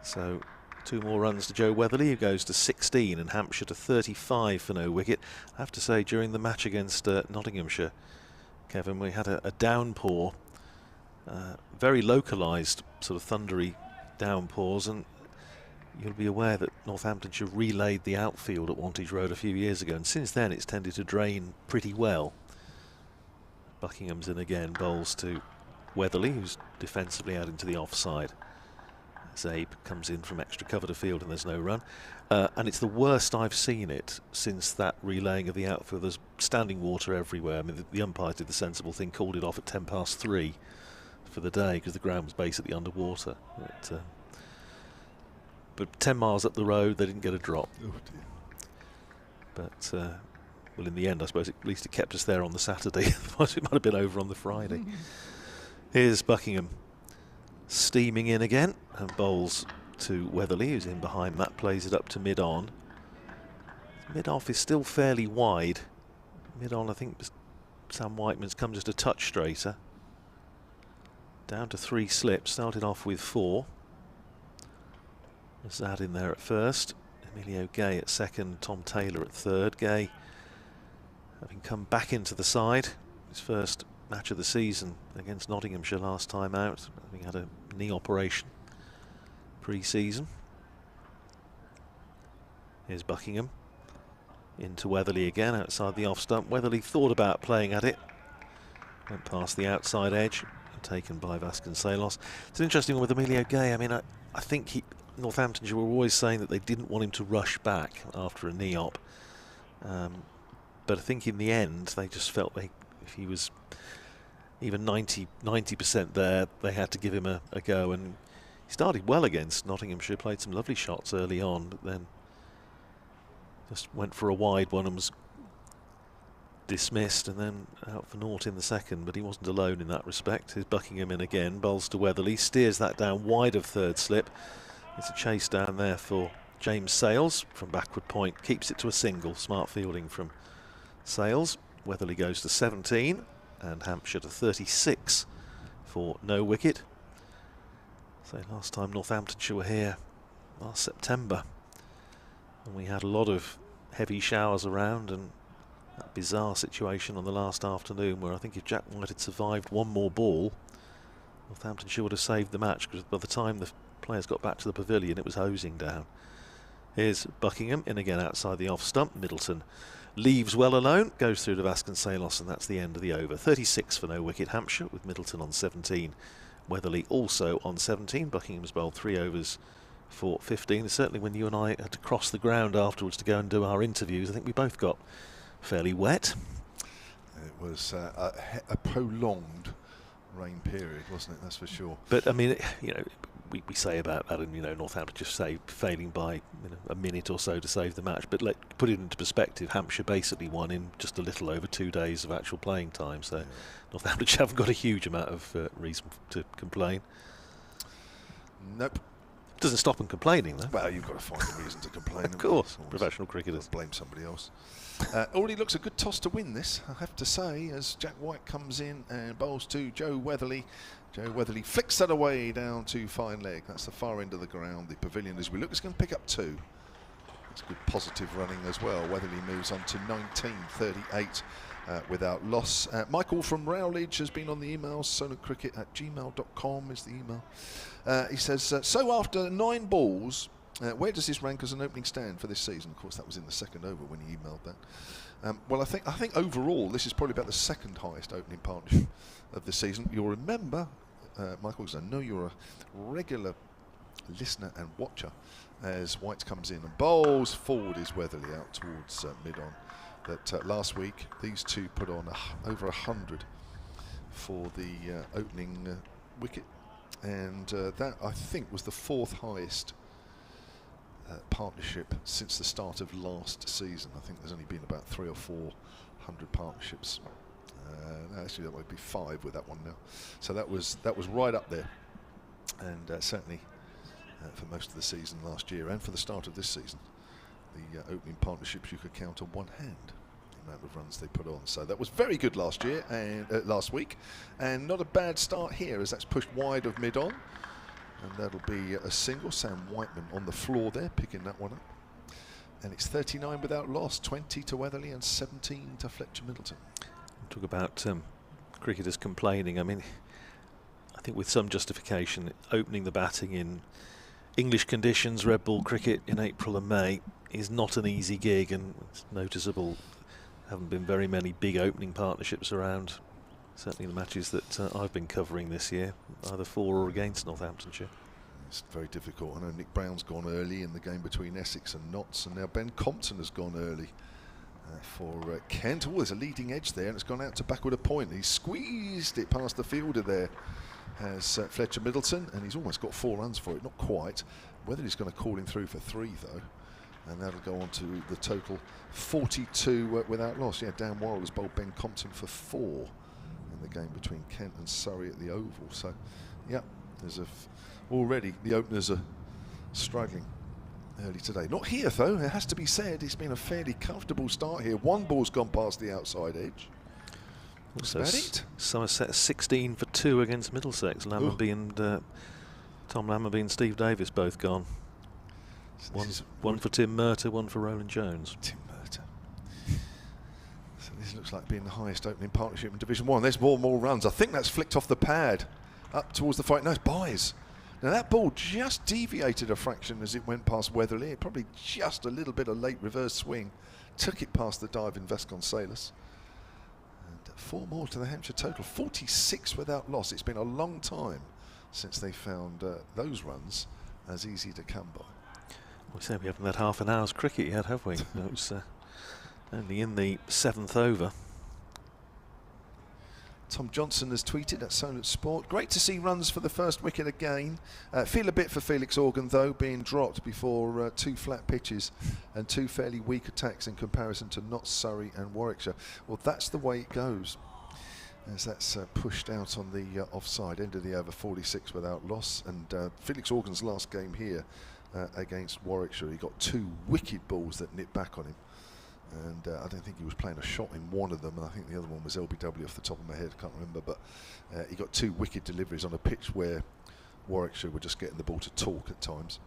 So 2 more runs to Joe Weatherly, who goes to 16, and Hampshire to 35 for no wicket. I have to say, during the match against Nottinghamshire, Kevin, we had a downpour, very localised sort of thundery downpours, and you'll be aware that Northamptonshire relayed the outfield at Wantage Road a few years ago, and since then it's tended to drain pretty well. Buckingham's in again, bowls to Weatherly, who's defensively out into the offside. Zabe comes in from extra cover to field and there's no run. And it's the worst I've seen it since that relaying of the outfield. There's standing water everywhere. I mean, the umpires did the sensible thing, called it off at 3:10 for the day because the ground was basically underwater. But 10 miles up the road, they didn't get a drop. Oh dear. But, well, in the end, I suppose at least it kept us there on the Saturday. Otherwise, it might have been over on the Friday. Here's Buckingham steaming in again and bowls to Weatherly, who's in behind that, plays it up to mid-on. Mid-off is still fairly wide. Mid-on, I think Sam Whiteman's come just a touch straighter. Down to 3 slips, started off with 4. Zad in there at first, Emilio Gay at 2nd, Tom Taylor at 3rd. Gay having come back into the side, his first match of the season against Nottinghamshire last time out, having had a knee operation pre-season. Here's Buckingham into Weatherly again outside the off stump. Weatherly thought about playing at it, went past the outside edge and taken by Vasconcelos. It's an interesting one with Emilio Gay. I mean, I think Northamptonshire were always saying that they didn't want him to rush back after a knee op, but I think in the end they just felt if he was even 90% there, they had to give him a go. And he started well against Nottinghamshire, played some lovely shots early on, but then just went for a wide one and was dismissed, and then out for naught in the second. But he wasn't alone in that respect. Here's Buckingham in again, bowls to Weatherly, steers that down wide of 3rd slip. It's a chase down there for James Sales from backward point, keeps it to a single. Smart fielding from Sales. Weatherly goes to 17 and Hampshire to 36 for no wicket. So last time Northamptonshire were here last September, and we had a lot of heavy showers around, and that bizarre situation on the last afternoon where I think if Jack White had survived one more ball, Northamptonshire would have saved the match, because by the time the players got back to the pavilion it was hosing down. Here's Buckingham in again outside the off stump. Middleton leaves well alone, goes through to Vasconcelos, and that's the end of the over. 36 for no wicket Hampshire, with Middleton on 17. Weatherly also on 17. Buckingham's bowled 3 overs for 15. And certainly when you and I had to cross the ground afterwards to go and do our interviews, I think we both got fairly wet. It was a prolonged rain period, wasn't it? That's for sure. But I mean, you know, we say about that, and you know, Northampton just say failing by a minute or so to save the match. But put it into perspective, Hampshire basically won in just a little over 2 days of actual playing time. So Northamptonshire haven't got a huge amount of reason to complain. Nope. Doesn't stop them complaining, though. Well, you've got to find a reason to complain. Of course, professional cricketers. Blame somebody else. Already looks a good toss to win this, I have to say, as Jack White comes in and bowls to Joe Weatherly. Joe Weatherly flicks that away down to fine leg. That's the far end of the ground. The pavilion, as we look, is going to pick up 2. It's good positive running as well. Weatherly moves on to 1938 without loss. Michael from Rowledge has been on the emails. solentcricket@gmail.com is the email. He says, so after 9 balls, where does this rank as an opening stand for this season? Of course, that was in the second over when he emailed that. Well, I think overall, this is probably about the second highest opening partnership of the season. You'll remember, Michael, because I know you're a regular listener and watcher, as White comes in and bowls forward is Weatherly out towards mid-on. That last week, these two put on over 100 for the opening wicket. And that, I think, was the 4th highest partnership since the start of last season. I think there's only been about 300 or 400 partnerships. Actually, that might be 5 with that one now. So that was right up there, and certainly for most of the season last year and for the start of this season, the opening partnerships you could count on one hand. The amount of runs they put on. So that was very good last year and last week, and not a bad start here as that's pushed wide of mid-on. And that'll be a single. Sam Whiteman on the floor there, picking that one up. And it's 39 without loss, 20 to Weatherly and 17 to Fletcher Middleton. Talk about cricketers complaining. I mean, I think with some justification, opening the batting in English conditions, red ball cricket in April and May, is not an easy gig, and it's noticeable. Haven't been very many big opening partnerships around. Certainly the matches that I've been covering this year, either for or against Northamptonshire. It's very difficult. I know Nick Brown's gone early in the game between Essex and Notts, and now Ben Compton has gone early for Kent. Oh, there's a leading edge there, and it's gone out to backward a point. He's squeezed it past the fielder there, has Fletcher Middleton, and he's almost got 4 runs for it, not quite. Whether he's going to call him through for 3 though, and that'll go on to the total 42 without loss. Yeah, Dan Worrell has bowled Ben Compton for 4 in the game between Kent and Surrey at the Oval. So, yeah, there's already the openers are struggling early today. Not here though, it has to be said. It's been a fairly comfortable start here. 1 ball's gone past the outside edge. Also, Somerset 16 for 2 against Middlesex. Lammerby and Tom Lammerby and Steve Davis both gone. So one for Tim Murtagh, 1 for Roland Jones. Tim Murtagh. So this looks like being the highest opening partnership in Division 1. There's more runs. I think that's flicked off the pad up towards the fight. No, it's buys. Now that ball just deviated a fraction as it went past Weatherly. Probably just a little bit of late reverse swing. Took it past the dive in Vasconcelos. And 4 more to the Hampshire total. 46 without loss. It's been a long time since they found those runs as easy to come by. We said we haven't had half an hour's cricket yet, have we? It was only in the 7th over. Tom Johnson has tweeted at Solent Sport. Great to see runs for the first wicket again. Feel a bit for Felix Organ though, being dropped before 2 flat pitches and 2 fairly weak attacks in comparison to Notts, Surrey and Warwickshire. Well, that's the way it goes, as that's pushed out on the offside end of the over, 46 without loss. And Felix Organ's last game here against Warwickshire, he got 2 wicked balls that nipped back on him. And I don't think he was playing a shot in one of them, and I think the other one was LBW off the top of my head, I can't remember, but he got 2 wicked deliveries on a pitch where Warwickshire were just getting the ball to talk at times.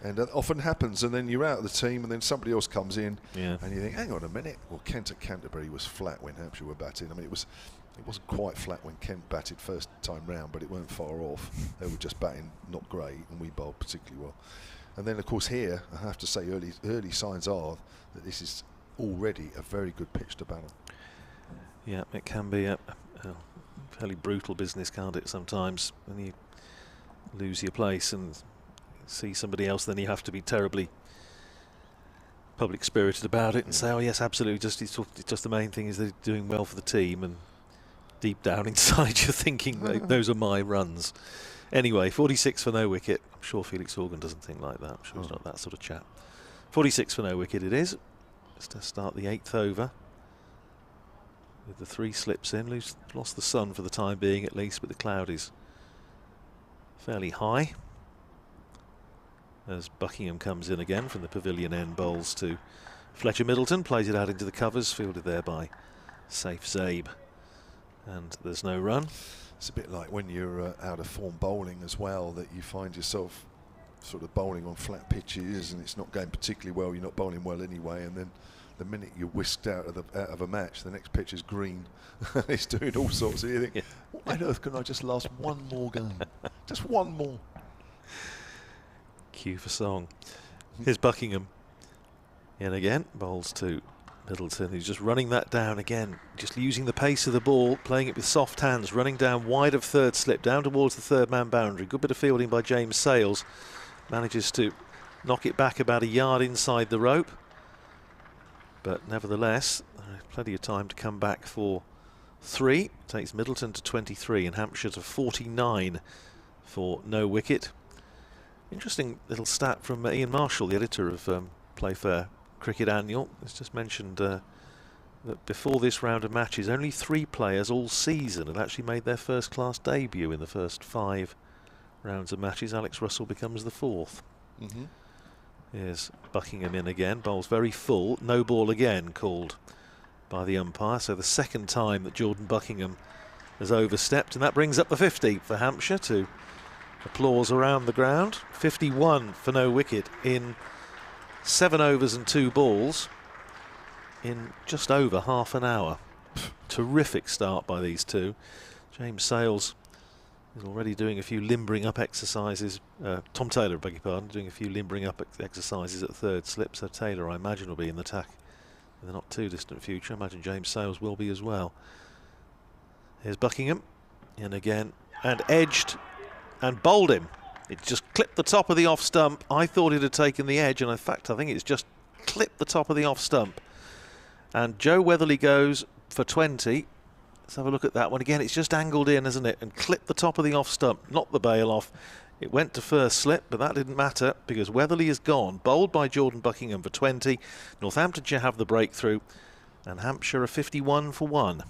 And that often happens, and then you're out of the team and then somebody else comes in, and you think, hang on a minute. Well, Kent at Canterbury was flat when Hampshire were batting. I mean, it wasn't quite flat when Kent batted first time round, but it weren't far off. They were just batting not great, and we bowled particularly well. And then, of course, here, I have to say, early signs are that this is already a very good pitch to battle. Yeah, it can be a fairly brutal business, can't it, sometimes, when you lose your place and see somebody else. Then you have to be terribly public spirited about it and say, oh yes, absolutely, just the main thing is they're doing well for the team, and deep down inside you're thinking those are my runs. Anyway, 46 for no wicket. I'm sure Felix Organ doesn't think like that. I'm sure he's not that sort of chap. 46 for no wicket it is. Just to start the 8th over with the 3 slips in. Lost the sun for the time being at least, but the cloud is fairly high. as Buckingham comes in again from the pavilion end, bowls to Fletcher Middleton, plays it out into the covers, fielded there by Safe Zabe, and there's no run. It's a bit like when you're out of form bowling as well, that you find yourself sort of bowling on flat pitches and it's not going particularly well, you're not bowling well anyway, and then the minute you're whisked out of a match, the next pitch is green. It's doing all sorts of, you think, what on earth can I just last one more game? Just one more. Cue for song. Here's Buckingham in again, bowls to Middleton, who's just running that down again, just using the pace of the ball, playing it with soft hands, running down wide of third slip, down towards the third man boundary. Good bit of fielding by James Sales. Manages to knock it back about a yard inside the rope. But nevertheless, plenty of time to come back for 3. Takes Middleton to 23 and Hampshire to 49 for no wicket. Interesting little stat from Ian Marshall, the editor of Playfair Cricket Annual. It's just mentioned that before this round of matches, only 3 players all season have actually made their first class debut in the first 5 rounds of matches. Alex Russell becomes the 4th. Here's Buckingham in again, bowls very full, no ball again called by the umpire, so the second time that Jordan Buckingham has overstepped, and that brings up the 50 for Hampshire to applause around the ground. 51 for no wicket in 7 overs and 2 balls in just over half an hour. Terrific start by these two. James Sales is already doing a few limbering up exercises. Tom Taylor, beg your pardon, doing a few limbering up exercises at third slip. So Taylor, I imagine, will be in the tack in the not too distant future. I imagine James Sales will be as well. Here's Buckingham in again and edged and bowled him. It just clipped the top of the off stump. I thought it had taken the edge, and in fact I think it's just clipped the top of the off stump. And Joe Weatherly goes for 20. Let's have a look at that one again. It's just angled in, isn't it, and clipped the top of the off stump, not the bail off. It went to first slip, but that didn't matter because Weatherly is gone. Bowled by Jordan Buckingham for 20. Northamptonshire have the breakthrough, and Hampshire are 51 for 1.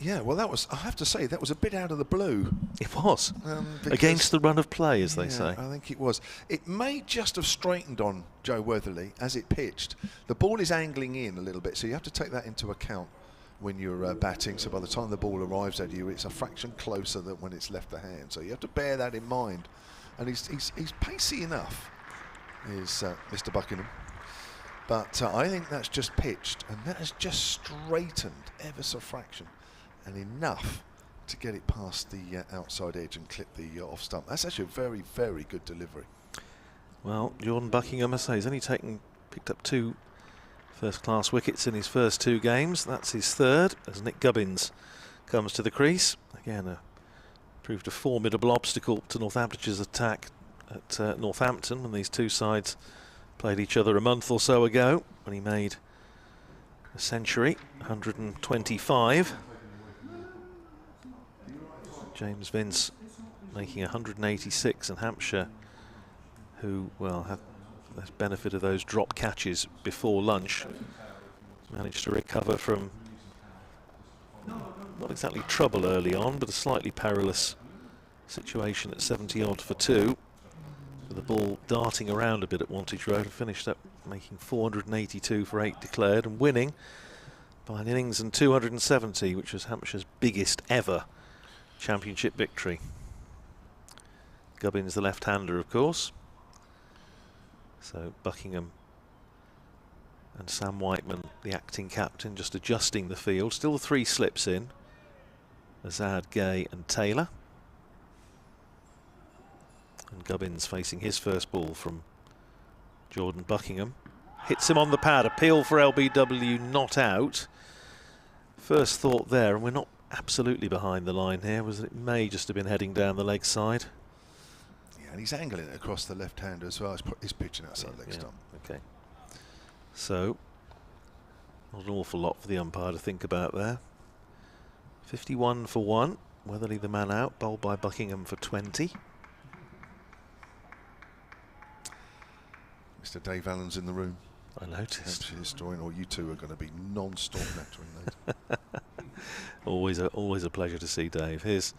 Yeah, well, that was, I have to say, that was a bit out of the blue. It was. Against the run of play, as they say. I think it was. It may just have straightened on Joe Weatherly as it pitched. The ball is angling in a little bit, so you have to take that into account when you're batting. So by the time the ball arrives at you, it's a fraction closer than when it's left the hand. So you have to bear that in mind. And he's pacey enough, is Mr. Buckingham. But I think that's just pitched, and that has just straightened ever so fraction. And enough to get it past the outside edge and clip the off stump. That's actually a very, very good delivery. Well, Jordan Buckingham, I say, he's only picked up 2 first-class wickets in his first 2 games. That's his 3rd as Nick Gubbins comes to the crease. Again, proved a formidable obstacle to Northamptonshire's attack at Northampton when these two sides played each other a month or so ago, when he made a century, 125. James Vince making 186, and Hampshire, who, well, had the benefit of those drop catches before lunch, managed to recover from not exactly trouble early on, but a slightly perilous situation at 70 odd for 2, with the ball darting around a bit at Wantage Road, and finished up making 482 for 8 declared and winning by an innings and 270, which was Hampshire's biggest ever championship victory. Gubbins the left-hander, of course. So Buckingham and Sam Whiteman, the acting captain, just adjusting the field. Still 3 slips in. Azad, Gay and Taylor. And Gubbins facing his first ball from Jordan Buckingham. Hits him on the pad. Appeal for LBW, not out. First thought there, and we're not absolutely behind the line here, was that it may just have been heading down the leg side. Yeah, and he's angling it across the left hander as well. He's pitching outside leg stump. Okay. So, not an awful lot for the umpire to think about there. 51 for 1. Weatherly the man out, bowled by Buckingham for 20. Mr. Dave Allen's in the room. I noticed. Historian, or you two are going to be non-stop nattering later. Always a pleasure to see Dave. Here's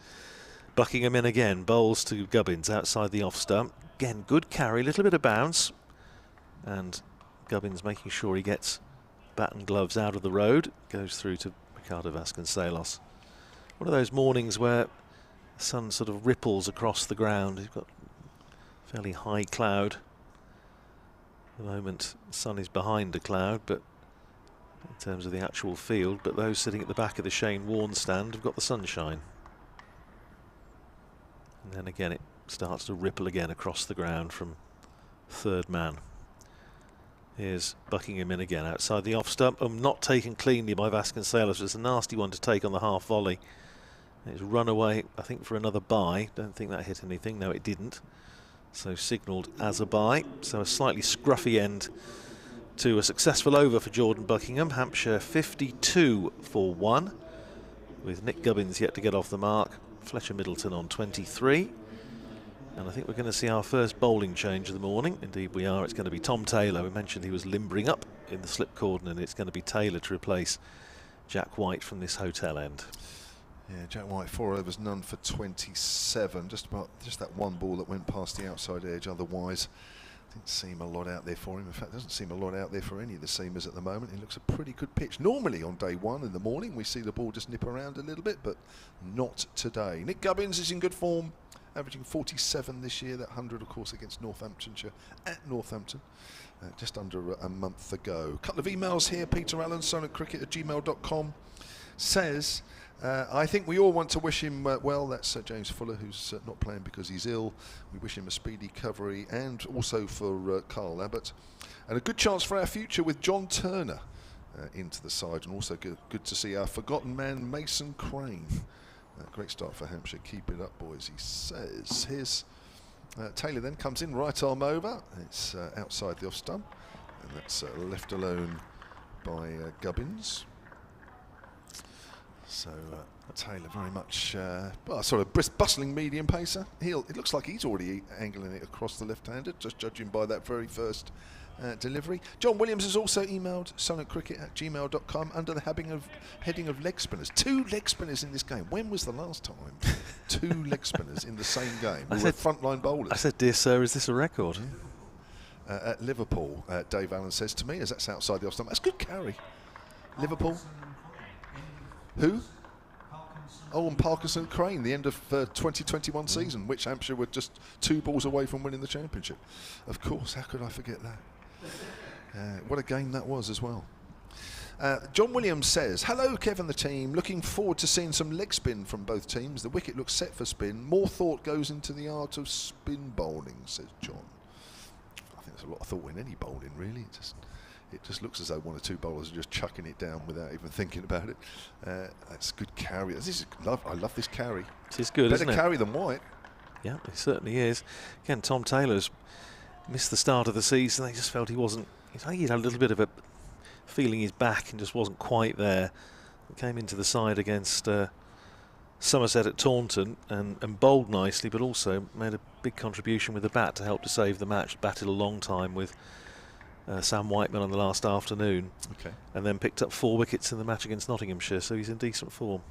Buckingham in again, bowls to Gubbins outside the off stump. Again, good carry, little bit of bounce. And Gubbins making sure he gets bat and gloves out of the road. Goes through to Ricardo Vasconcelos. One of those mornings where the sun sort of ripples across the ground. You've got fairly high cloud. At the moment, the sun is behind a cloud, but in terms of the actual field, but those sitting at the back of the Shane Warne stand have got the sunshine. And then again, it starts to ripple again across the ground from third man. Here's Buckingham in again outside the off stump. Not taken cleanly by Vasconcelos. It's a nasty one to take on the half volley. It's run away, I think, for another bye. Don't think that hit anything. No, it didn't. So signalled as a bye. So a slightly scruffy end to a successful over for Jordan Buckingham. Hampshire 52 for 1, with Nick Gubbins yet to get off the mark. Fletcher Middleton on 23. And I think we're going to see our first bowling change of the morning. Indeed we are. It's going to be Tom Taylor. We mentioned he was limbering up in the slip cordon, and it's going to be Taylor to replace Jack White from this hotel end. Yeah, Jack White 4 overs, none for 27. Just that one ball that went past the outside edge. Otherwise, didn't seem a lot out there for him. In fact, doesn't seem a lot out there for any of the seamers at the moment. It looks a pretty good pitch. Normally on day one in the morning, we see the ball just nip around a little bit, but not today. Nick Gubbins is in good form, averaging 47 this year. That 100, of course, against Northamptonshire at Northampton, just under a month ago. A couple of emails here. Peter Allen, sonatcricket@gmail.com, says, I think we all want to wish him well. That's James Fuller, who's not playing because he's ill. We wish him a speedy recovery, and also for Carl Abbott. And a good chance for our future with John Turner into the side, and also good to see our forgotten man, Mason Crane. Great start for Hampshire. Keep it up, boys, he says. Here's Taylor then, comes in, right arm over. It's outside the off stump, and that's left alone by Gubbins. So Taylor very much sort of bustling medium pacer. It looks like he's already angling it across the left-hander, just judging by that very first delivery. John Williams has also emailed sonatcricket@gmail.com under the heading of leg spinners. 2 leg spinners in this game. When was the last time 2 leg spinners in the same game? We were frontline bowlers. I said, dear sir, is this a record? At Liverpool, Dave Allen says to me, as that's outside the off stump. That's good carry. Liverpool. Who? Oh, and Parkinson Crane, the end of 2021 season, which Hampshire were just 2 balls away from winning the championship. Of course, how could I forget that? What a game that was as well. John Williams says, hello Kevin, the team. Looking forward to seeing some leg spin from both teams. The wicket looks set for spin. More thought goes into the art of spin bowling, says John. I think there's a lot of thought in any bowling, really. It just looks as though 1 or 2 bowlers are just chucking it down without even thinking about it. That's good carry. I love this carry. It is good, isn't it? Better carry than White. Yeah, it certainly is. Again, Tom Taylor's missed the start of the season. They just felt he wasn't. I think he had a little bit of a feeling his back and just wasn't quite there. He came into the side against Somerset at Taunton and bowled nicely, but also made a big contribution with the bat to help to save the match. Batted a long time with Sam Whiteman on the last afternoon, and then picked up 4 wickets in the match against Nottinghamshire, so he's in decent form.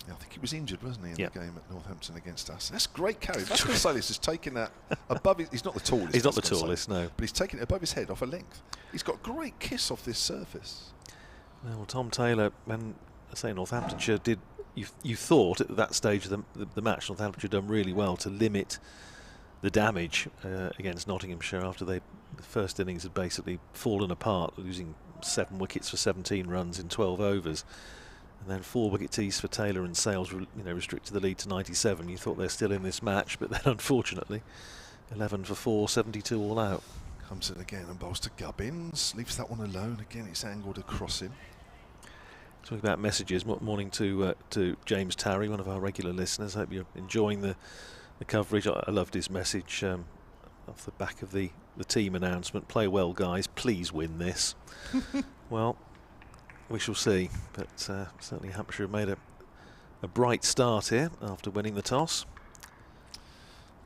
Yeah, I think he was injured, wasn't he, in the game at Northampton against us. That's great carry. Vasconcelos has taken that above his... He's not the tallest. He's not the tallest, no. But he's taken it above his head off a length. He's got great kiss off this surface. Well, Tom Taylor, when I say Northamptonshire did... You thought at that stage of the match, Northamptonshire done really well to limit the damage against Nottinghamshire after the first innings had basically fallen apart, losing 7 wickets for 17 runs in 12 overs. And then 4 wicket teas for Taylor and Sales, restricted the lead to 97. You thought they're still in this match, but then unfortunately, 11 for 4, 72 all out. Comes in again and bowls to Gubbins. Leaves that one alone. Again, it's angled across him. Talking about messages, morning to James Tarry, one of our regular listeners. Hope you're enjoying the coverage. I loved his message off the back of the team announcement. Play well, guys. Please win this. Well, we shall see. But certainly Hampshire have made a bright start here after winning the toss.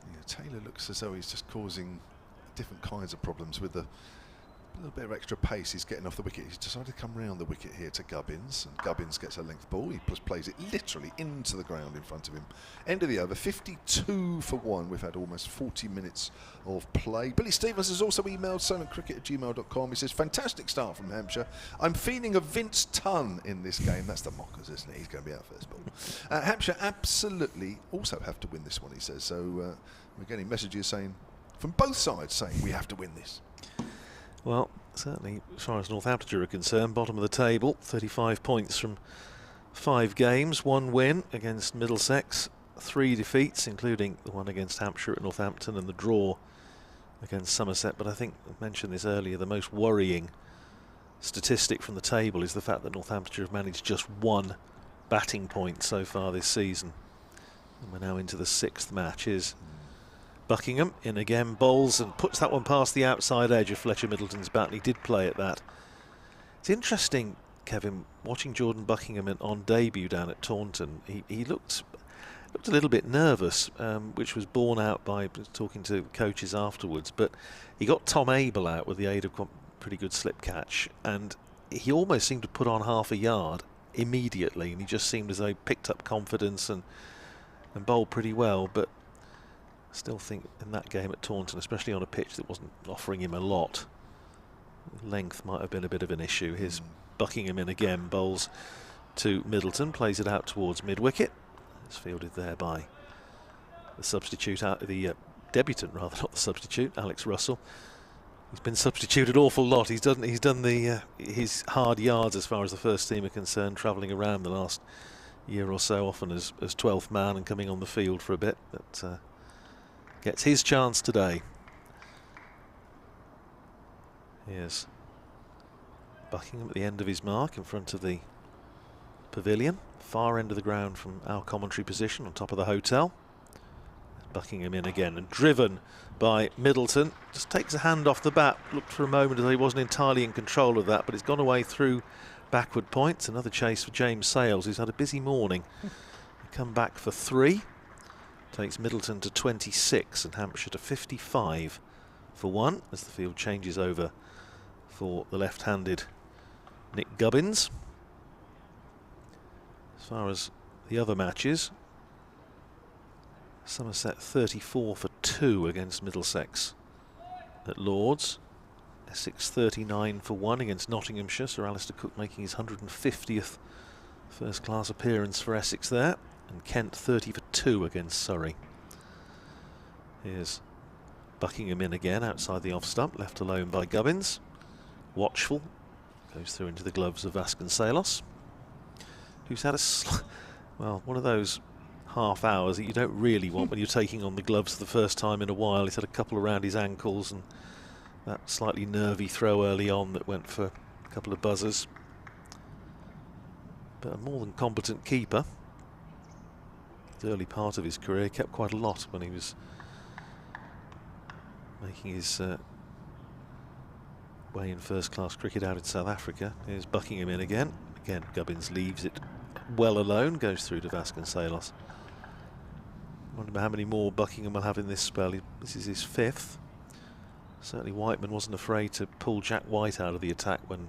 Yeah, Taylor looks as though he's just causing different kinds of problems with the A little bit of extra pace he's getting off the wicket. He's decided to come round the wicket here to Gubbins, and Gubbins gets a length ball. He just plays it literally into the ground in front of him. End of the over, 52 for 1. We've had almost 40 minutes of play. Billy Stevens has also emailed silentcricket@gmail.com. He says, fantastic start from Hampshire. I'm feeling a Vince Tunn in this game. That's the Mockers, isn't it? He's going to be out first ball. Hampshire absolutely also have to win this one, he says. So we're getting messages saying, from both sides, saying we have to win this. Well, certainly as far as Northamptonshire are concerned, bottom of the table, 35 points from 5 games, 1 win against Middlesex, 3 defeats, including the one against Hampshire at Northampton and the draw against Somerset. But I think I mentioned this earlier, the most worrying statistic from the table is the fact that Northamptonshire have managed just 1 batting point so far this season. And we're now into the 6th match. Is Buckingham in again, bowls and puts that one past the outside edge of Fletcher Middleton's bat, and he did play at that. It's interesting, Kevin, watching Jordan Buckingham on debut down at Taunton. He looked a little bit nervous, which was borne out by talking to coaches afterwards, but he got Tom Abel out with the aid of a pretty good slip catch, and he almost seemed to put on half a yard immediately, and he just seemed as though he picked up confidence and bowled pretty well. But I still think in that game at Taunton, especially on a pitch that wasn't offering him a lot, length might have been a bit of an issue. Here's Buckingham in again, bowls to Middleton, plays it out towards mid-wicket. It's fielded there by the substitute, the debutant rather, not the substitute, Alex Russell. He's been substituted an awful lot. He's done his hard yards as far as the first team are concerned, travelling around the last year or so, often as 12th man and coming on the field for a bit. But gets his chance today. Here's Buckingham at the end of his mark in front of the pavilion, far end of the ground from our commentary position on top of the hotel. Buckingham in again and driven by Middleton. Just takes a hand off the bat. Looked for a moment as though he wasn't entirely in control of that, but it's gone away through backward points. Another chase for James Sales, who's had a busy morning. Come back for 3. Takes Middleton to 26 and Hampshire to 55 for 1 as the field changes over for the left-handed Nick Gubbins. As far as the other matches, Somerset 34 for 2 against Middlesex at Lord's. Essex 39 for 1 against Nottinghamshire. Sir Alistair Cook making his 150th first-class appearance for Essex there. And Kent 30 for 2 against Surrey. Here's Buckingham in again outside the off stump, left alone by Gubbins. Watchful goes through into the gloves of Vasconcelos, who's had one of those half hours that you don't really want when you're taking on the gloves for the first time in a while. He's had a couple around his ankles and that slightly nervy throw early on that went for a couple of buzzers. But a more than competent keeper. The early part of his career kept quite a lot when he was making his way in first-class cricket out in South Africa. Here's Buckingham in again. Again, Gubbins leaves it well alone, goes through to Vasconcelos. Wonder how many more Buckingham will have in this spell. This is his 5th. Certainly Whiteman wasn't afraid to pull Jack White out of the attack when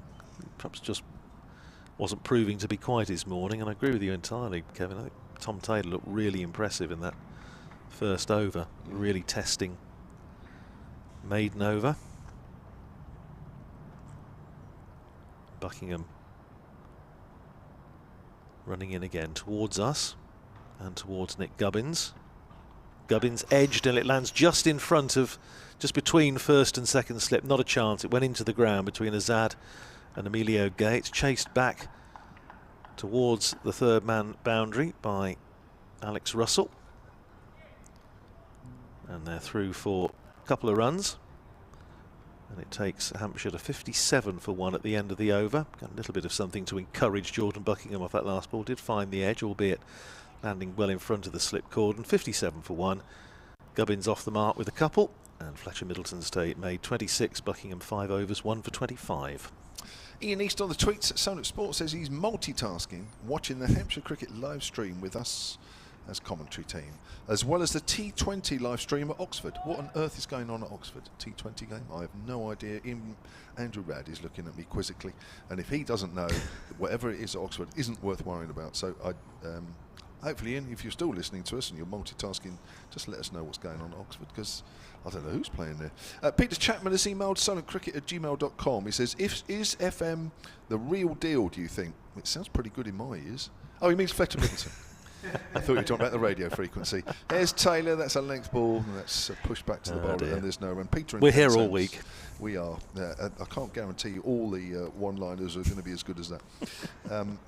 perhaps just wasn't proving to be quite his morning. And I agree with you entirely, Kevin. I think Tom Taylor looked really impressive in that first over, really testing maiden over. Buckingham running in again towards us and towards Nick Gubbins. Gubbins edged and it lands just in front of, just between first and second slip. Not a chance. It went into the ground between Azad and Emilio Gay. It's chased back towards the third man boundary by Alex Russell. And they're through for a couple of runs. And it takes Hampshire to 57 for 1 at the end of the over. Got a little bit of something to encourage Jordan Buckingham off that last ball. Did find the edge, albeit landing well in front of the slip cordon. 57 for 1. Gubbins off the mark with a couple. And Fletcher Middleton's made 26. Buckingham 5 overs, 1 for 25. Ian East on the tweets at Sonnet Sports says he's multitasking, watching the Hampshire Cricket live stream with us as commentary team, as well as the T20 live stream at Oxford. What on earth is going on at Oxford? T20 game? I have no idea. Andrew Radd is looking at me quizzically, and if he doesn't know, whatever it is at Oxford isn't worth worrying about. So hopefully, Ian, if you're still listening to us and you're multitasking, just let us know what's going on at Oxford, because I don't know who's playing there. Peter Chapman has emailed silentcricket@gmail.com. He says, is FM the real deal, do you think? It sounds pretty good in my ears. Oh, he means Fletcher Middleton. I thought you were talking about the radio frequency. There's Taylor, that's a length ball, and that's pushed back to the bowler, and there's no run. Peter, we're here all week. We are. I can't guarantee you all the one-liners are going to be as good as that.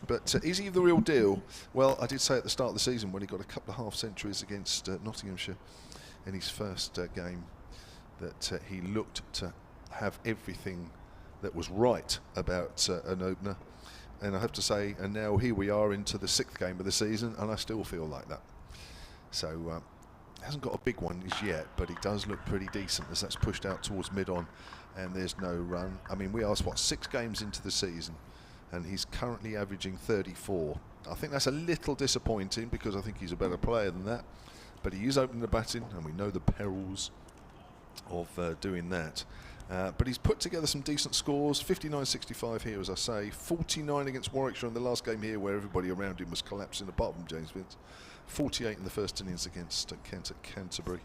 But is he the real deal? Well, I did say at the start of the season when he got a couple of half-centuries against Nottinghamshire in his first game that he looked to have everything that was right about an opener. And I have to say, and now here we are into the 6th game of the season, and I still feel like that. So, hasn't got a big one as yet, but he does look pretty decent as that's pushed out towards mid-on, and there's no run. I mean, we are, 6 games into the season, and he's currently averaging 34. I think that's a little disappointing because I think he's a better player than that, but he is opening the batting, and we know the perils of doing that. But he's put together some decent scores, 59-65 here, as I say, 49 against Warwickshire in the last game here where everybody around him was collapsing apart from James Vince, 48 in the first innings against Kent at Canterbury.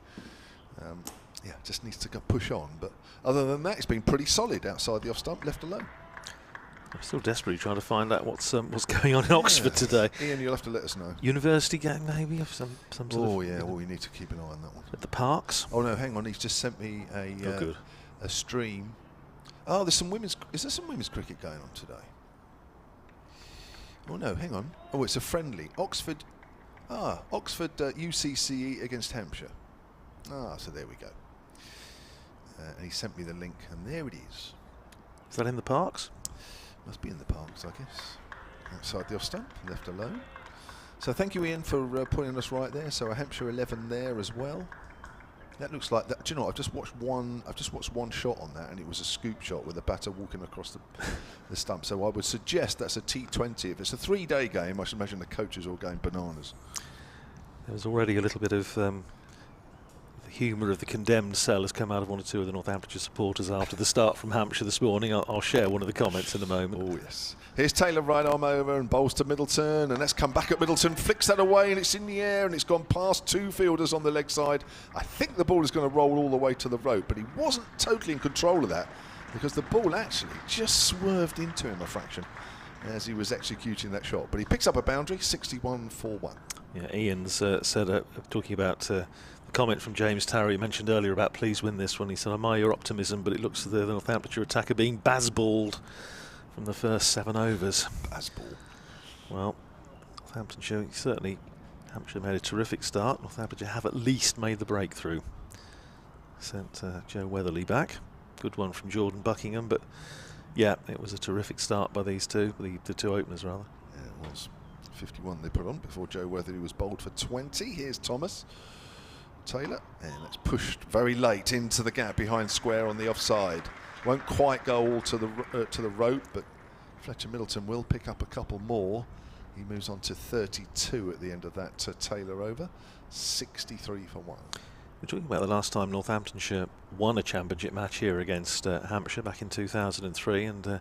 Yeah, just needs to go push on, but other than that, it's been pretty solid outside the off-stump, left alone. I'm still desperately trying to find out what's going on in Oxford today. Ian, you'll have to let us know. University game, maybe, of some sort of... Oh, yeah, well, we need to keep an eye on that one. At the Parks? Oh, no, hang on, he's just sent me a stream. Oh, there's some women's... Is there some women's cricket going on today? Oh, no, hang on. Oh, it's a friendly. Oxford UCCE against Hampshire. So there we go. And he sent me the link, and there it is. Is that in the Parks? Must be in the Parks, I guess. Outside the off-stump, left alone. So thank you, Ian, for putting us right there. So a Hampshire 11 there as well. That looks like that. Do you know? I've just watched one shot on that, and it was a scoop shot with a batter walking across the stump. So I would suggest that's a T20. If it's a 3-day game, I should imagine the coaches are all going bananas. There was already a little bit of the humour of the condemned cell has come out of one or two of the Northamptonshire supporters after the start from Hampshire this morning. I'll share one of the comments in a moment. Oh yes. Here's Taylor, right arm over and bowls to Middleton, and let's come back at Middleton, flicks that away, and it's in the air, and it's gone past 2 fielders on the leg side. I think the ball is going to roll all the way to the rope, but he wasn't totally in control of that because the ball actually just swerved into him a fraction as he was executing that shot. But he picks up a boundary, 61-4-1. Yeah, Ian's said, talking about the comment from James Tarry, you mentioned earlier about please win this one. He said, I admire your optimism, but it looks as though the Northamptonshire attacker being basballed from the first 7 overs. Basball. Well, Northamptonshire, certainly, Hampshire made a terrific start. Northamptonshire have at least made the breakthrough. Sent Joe Weatherly back. Good one from Jordan Buckingham, but yeah, it was a terrific start by these two, the 2 openers rather. Yeah, it was. 51 they put on before Joe Weatherly was bowled for 20. Here's Thomas Taylor, and that's pushed very late into the gap behind square on the offside. Won't quite go all to the rope, but Fletcher Middleton will pick up a couple more. He moves on to 32 at the end of that Taylor over, 63 for 1. We're talking about the last time Northamptonshire won a championship match here against Hampshire back in 2003, and it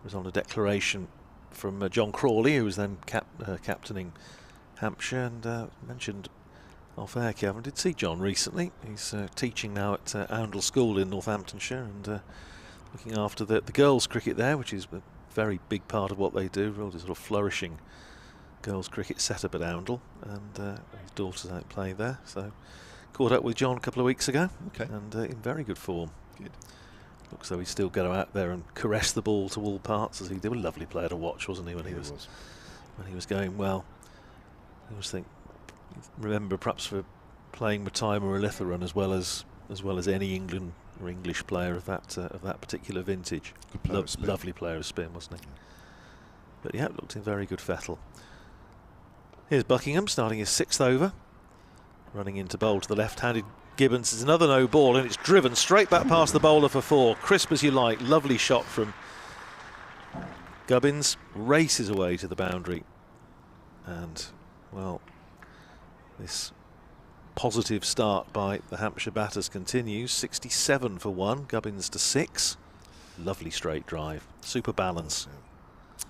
was on a declaration from John Crawley, who was then captaining Hampshire, and mentioned off-air, Kevin, did see John recently. He's teaching now at Oundle School in Northamptonshire and looking after the girls' cricket there, which is a very big part of what they do, really sort of flourishing girls' cricket setup at Oundle, and his daughter's out playing there. So caught up with John a couple of weeks ago, and in very good form. Good. Looks though he still go out there and caress the ball to all parts as he did. A lovely player to watch, wasn't he, when he was going well. I was remember perhaps for playing Matthias Muratharan as well as any England or English player of that particular vintage. Lovely player of spin, wasn't he? But yeah, looked in very good fettle. Here's Buckingham starting his 6th over, running into bowl to the left-handed Gibbons. It's another no ball, and it's driven straight back past the bowler for 4. Crisp as you like. Lovely shot from Gubbins. Races away to the boundary, and well, This positive start by the Hampshire batters continues. 67 for 1, Gubbins to 6. Lovely straight drive, super balance.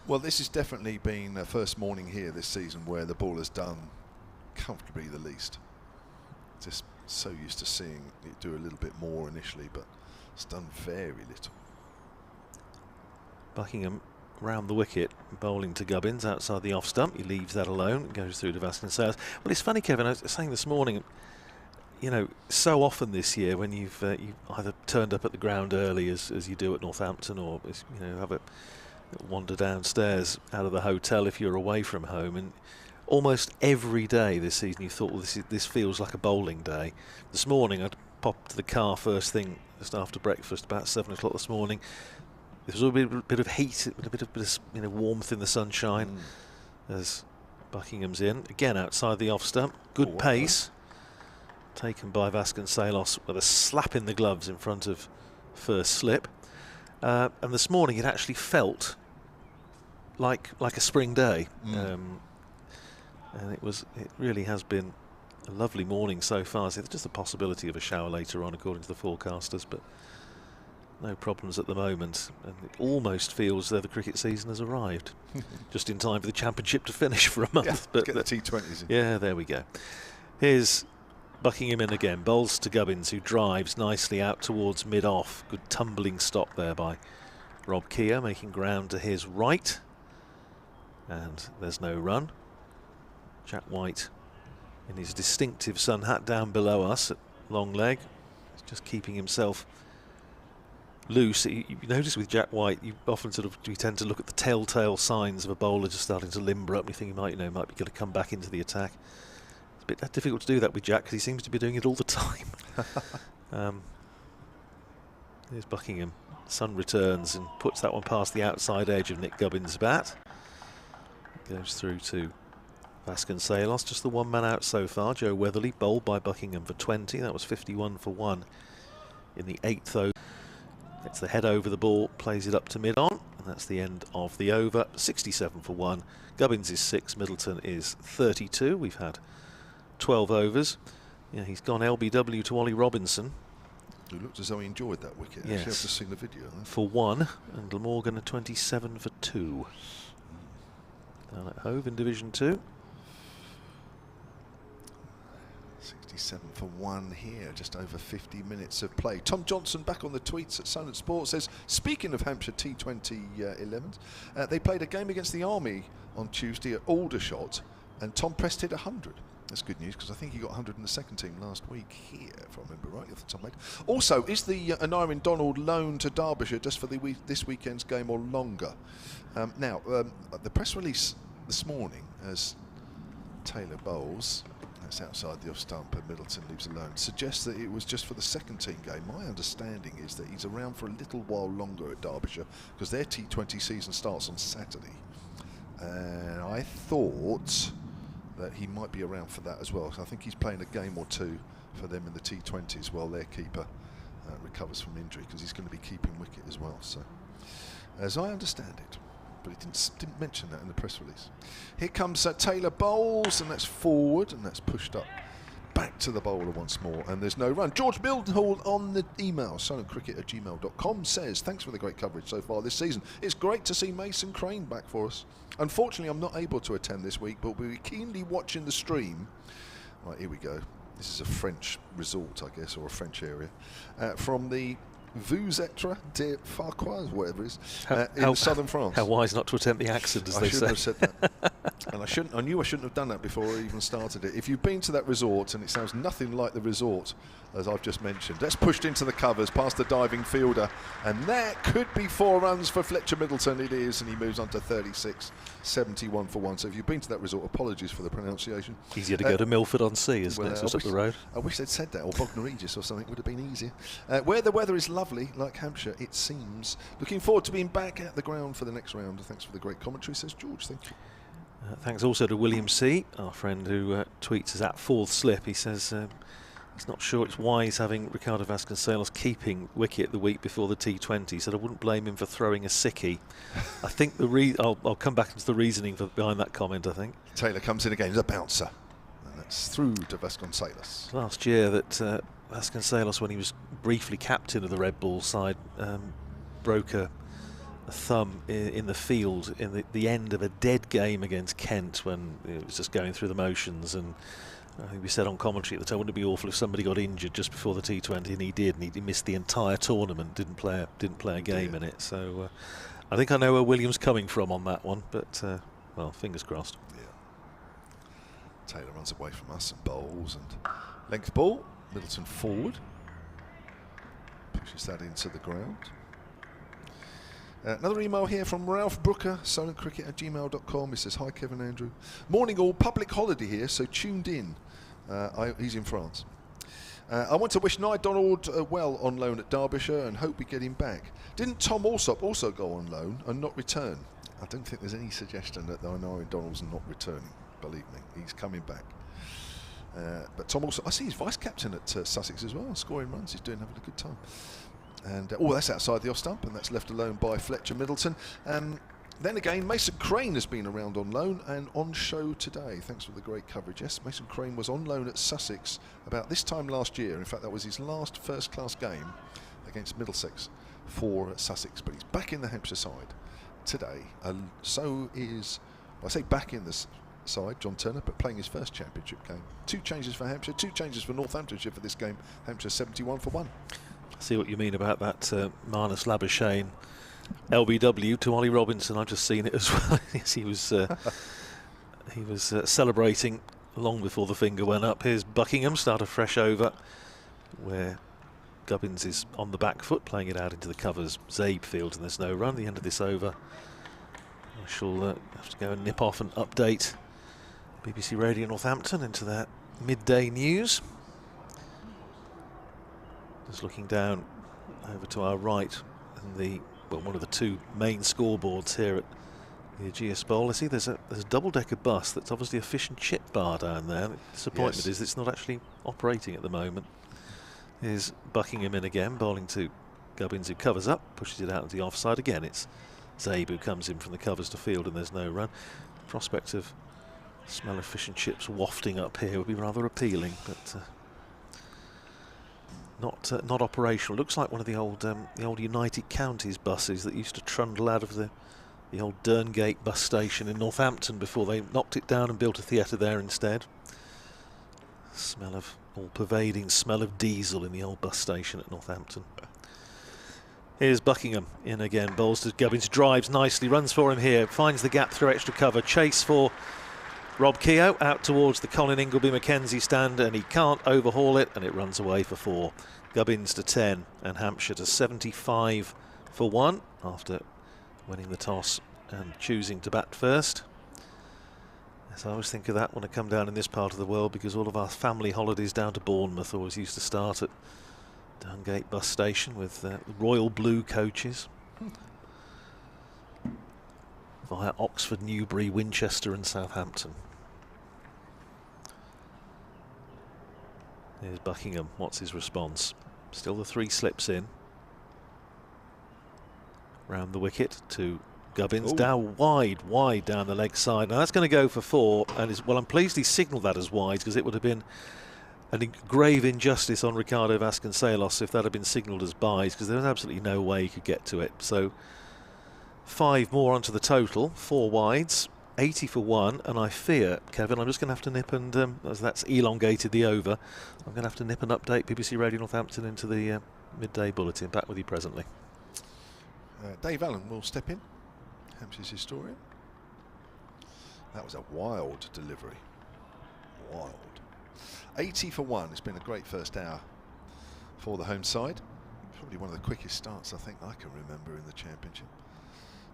Well, this has definitely been a first morning here this season where the ball has done comfortably the least. Just so used to seeing it do a little bit more initially, but it's done very little. Buckingham round the wicket, bowling to Gubbins outside the off stump. He leaves that alone, goes through to Vasconcelos. Well, it's funny, Kevin, I was saying this morning, you know, so often this year when you've either turned up at the ground early as you do at Northampton, or you know, have a wander downstairs out of the hotel if you're away from home, and almost every day this season you thought, well, this feels like a bowling day. This morning I'd popped to the car first thing just after breakfast about 7 o'clock this morning. There was a bit of heat, a bit of you know, warmth in the sunshine as Buckingham's in again outside the off stump. Good pace. Taken by Vasconcelos with a slap in the gloves in front of first slip. And this morning it actually felt like a spring day. And it really has been a lovely morning so far. So there's just a possibility of a shower later on according to the forecasters, but no problems at the moment. And it almost feels though the cricket season has arrived. Just in time for the championship to finish for a month. Yeah, but get the T20s in. Yeah, there we go. Here's Buckingham in again, bowls to Gubbins, who drives nicely out towards mid-off. Good tumbling stop there by Rob Keir, making ground to his right. And there's no run. Jack White in his distinctive sun hat down below us at long leg. He's just keeping himself loose. You notice with Jack White, you often we tend to look at the telltale signs of a bowler just starting to limber up. You think he might be going to come back into the attack. A bit difficult to do that with Jack because he seems to be doing it all the time. Here's Buckingham. Sun returns and puts that one past the outside edge of Nick Gubbins' bat. Goes through to Vasconcelos. Just the one man out so far. Joe Weatherly bowled by Buckingham for 20. That was 51 for 1 in the 8th over. Gets the head over the ball, plays it up to mid-on, and that's the end of the over. 67 for 1. Gubbins is 6, Middleton is 32. We've had 12 overs. Yeah, he's gone LBW to Ollie Robinson. Who looked as though he enjoyed that wicket. Yes. Actually, I've just seen the video. For 1, and Glamorgan at 27 for 2. Down at Hove in Division 2. 67 for 1 here, just over 50 minutes of play. Tom Johnson back on the tweets at Sun and Sport says, speaking of Hampshire T20 11s, they played a game against the Army on Tuesday at Aldershot, and Tom Prest hit 100. That's good news because I think he got 100 in the second team last week here, if I remember right, off the top of my head. Also, is the Aneirin Donald loan to Derbyshire just for this weekend's game or longer? Now, the press release this morning as Taylor bowls, that's outside the off stump and Middleton leaves alone, suggests that it was just for the second team game. My understanding is that he's around for a little while longer at Derbyshire because their T20 season starts on Saturday. And I thought that he might be around for that as well. So I think he's playing a game or two for them in the T20s while their keeper recovers from injury, because he's going to be keeping wicket as well. So, as I understand it, but he didn't mention that in the press release. Here comes Taylor bowls, and that's forward, and that's pushed up back to the bowler once more, and there's no run. George Mildenhall on the email, sunandcricket@gmail.com, says, thanks for the great coverage so far this season. It's great to see Mason Crane back for us. Unfortunately, I'm not able to attend this week, but we'll be keenly watching the stream. Right, here we go. This is a French resort, I guess, or a French area. From the Vous êtes de Farquois, whatever it is, in southern France. How wise not to attempt the accent, as they say. I shouldn't have said that. And I knew I shouldn't have done that before I even started it. If you've been to that resort, and it sounds nothing like the resort as I've just mentioned, that's pushed into the covers past the diving fielder, and that could be 4 runs for Fletcher Middleton. It is, and he moves on to 36, 71 for 1. So if you've been to that resort, apologies for the pronunciation. Easier to go to Milford-on-Sea, isn't it? It's just up the road. I wish they'd said that, or Bognor Regis or something would have been easier. Where the weather is lovely, like Hampshire, it seems. Looking forward to being back at the ground for the next round. Thanks for the great commentary, says George. Thank you. Thanks also to William C., our friend who tweets us at 4th slip. He says he's not sure it's wise having Ricardo Vasconcelos keeping wicket the week before the T20. He said I wouldn't blame him for throwing a sickie. I think I'll come back into the reasoning behind that comment, I think. Taylor comes in again, he's a bouncer. And That's through to Vasconcelos. Last year that Vasconcelos, when he was briefly captain of the Red Bull side, broke a thumb in the field in the end of a dead game against Kent when it was just going through the motions. And I think we said on commentary at the time, wouldn't it be awful if somebody got injured just before the T20, and he did, and he missed the entire tournament, didn't play a game in it. So I think I know where Williams coming from on that one, but well, fingers crossed. Yeah. Taylor runs away from us and bowls, and length ball, Middleton forward, pushes that into the ground. Another email here from Ralph Brooker, silentcricket@gmail.com. He says, hi Kevin, Andrew. Morning all, public holiday here, so tuned in. He's in France. I want to wish Nye Donald well on loan at Derbyshire and hope we get him back. Didn't Tom Alsop also go on loan and not return? I don't think there's any suggestion that Nye Donald's not returning, believe me. He's coming back. But Tom Alsop, I see he's vice-captain at Sussex as well, scoring runs. He's having a good time. And that's outside the off stump, and that's left alone by Fletcher Middleton. Then again, Mason Crane has been around on loan and on show today. Thanks for the great coverage. Yes, Mason Crane was on loan at Sussex about this time last year. In fact, that was his last first-class game against Middlesex for Sussex. But he's back in the Hampshire side today. So is, I say back in the side, John Turner, but playing his first championship game. 2 changes for Hampshire, 2 changes for Northamptonshire for this game. Hampshire 71 for 1. See what you mean about that Marnus Labuschagne LBW to Ollie Robinson. I've just seen it as well. Yes, he was celebrating long before the finger went up. Here's Buckingham, start a fresh over where Gubbins is on the back foot, playing it out into the covers. Zabe fields and there's no run. The end of this over. I shall have to go and nip off and update BBC Radio Northampton into their midday news. Just looking down over to our right, and one of the 2 main scoreboards here at the Ageas Bowl. I see there's a double-decker bus that's obviously a fish and chip bar down there. The disappointment is it's not actually operating at the moment. Here's Buckingham in again, bowling to Gubbins, who covers up, pushes it out into the offside. Again, it's Zabe who comes in from the covers to field, and there's no run. Prospect of smell of fish and chips wafting up here would be rather appealing, but not operational. Looks like one of the old United Counties buses that used to trundle out of the old Derngate bus station in Northampton before they knocked it down and built a theatre there instead. All-pervading smell of diesel in the old bus station at Northampton. Here's Buckingham in again, bowls to Gubbins, drives nicely, runs for him here, finds the gap through extra cover, chase for Rob Keogh out towards the Colin Ingleby Mackenzie stand, and he can't overhaul it, and it runs away for 4. Gubbins to 10 and Hampshire to 75 for 1 after winning the toss and choosing to bat first. As I always think of that when I come down in this part of the world, because all of our family holidays down to Bournemouth always used to start at Derngate bus station with royal blue coaches via Oxford, Newbury, Winchester and Southampton. Here's Buckingham. What's his response? Still the 3 slips in. Round the wicket to Gubbins. Ooh. Down wide down the leg side. Now that's going to go for 4. And well, I'm pleased he signalled that as wide, because it would have been an grave injustice on Ricardo Vasconcelos if that had been signalled as byes, because there was absolutely no way he could get to it. So 5 more onto the total, 4 wides, 80 for 1, and I fear, Kevin, I'm just going to have to nip and, as that's elongated the over, I'm going to have to nip and update BBC Radio Northampton into the midday bulletin. Back with you presently. Dave Allen will step in, Hampshire's historian. That was a wild delivery. Wild. 80 for 1. It's been a great first hour for the home side. Probably one of the quickest starts I think I can remember in the championship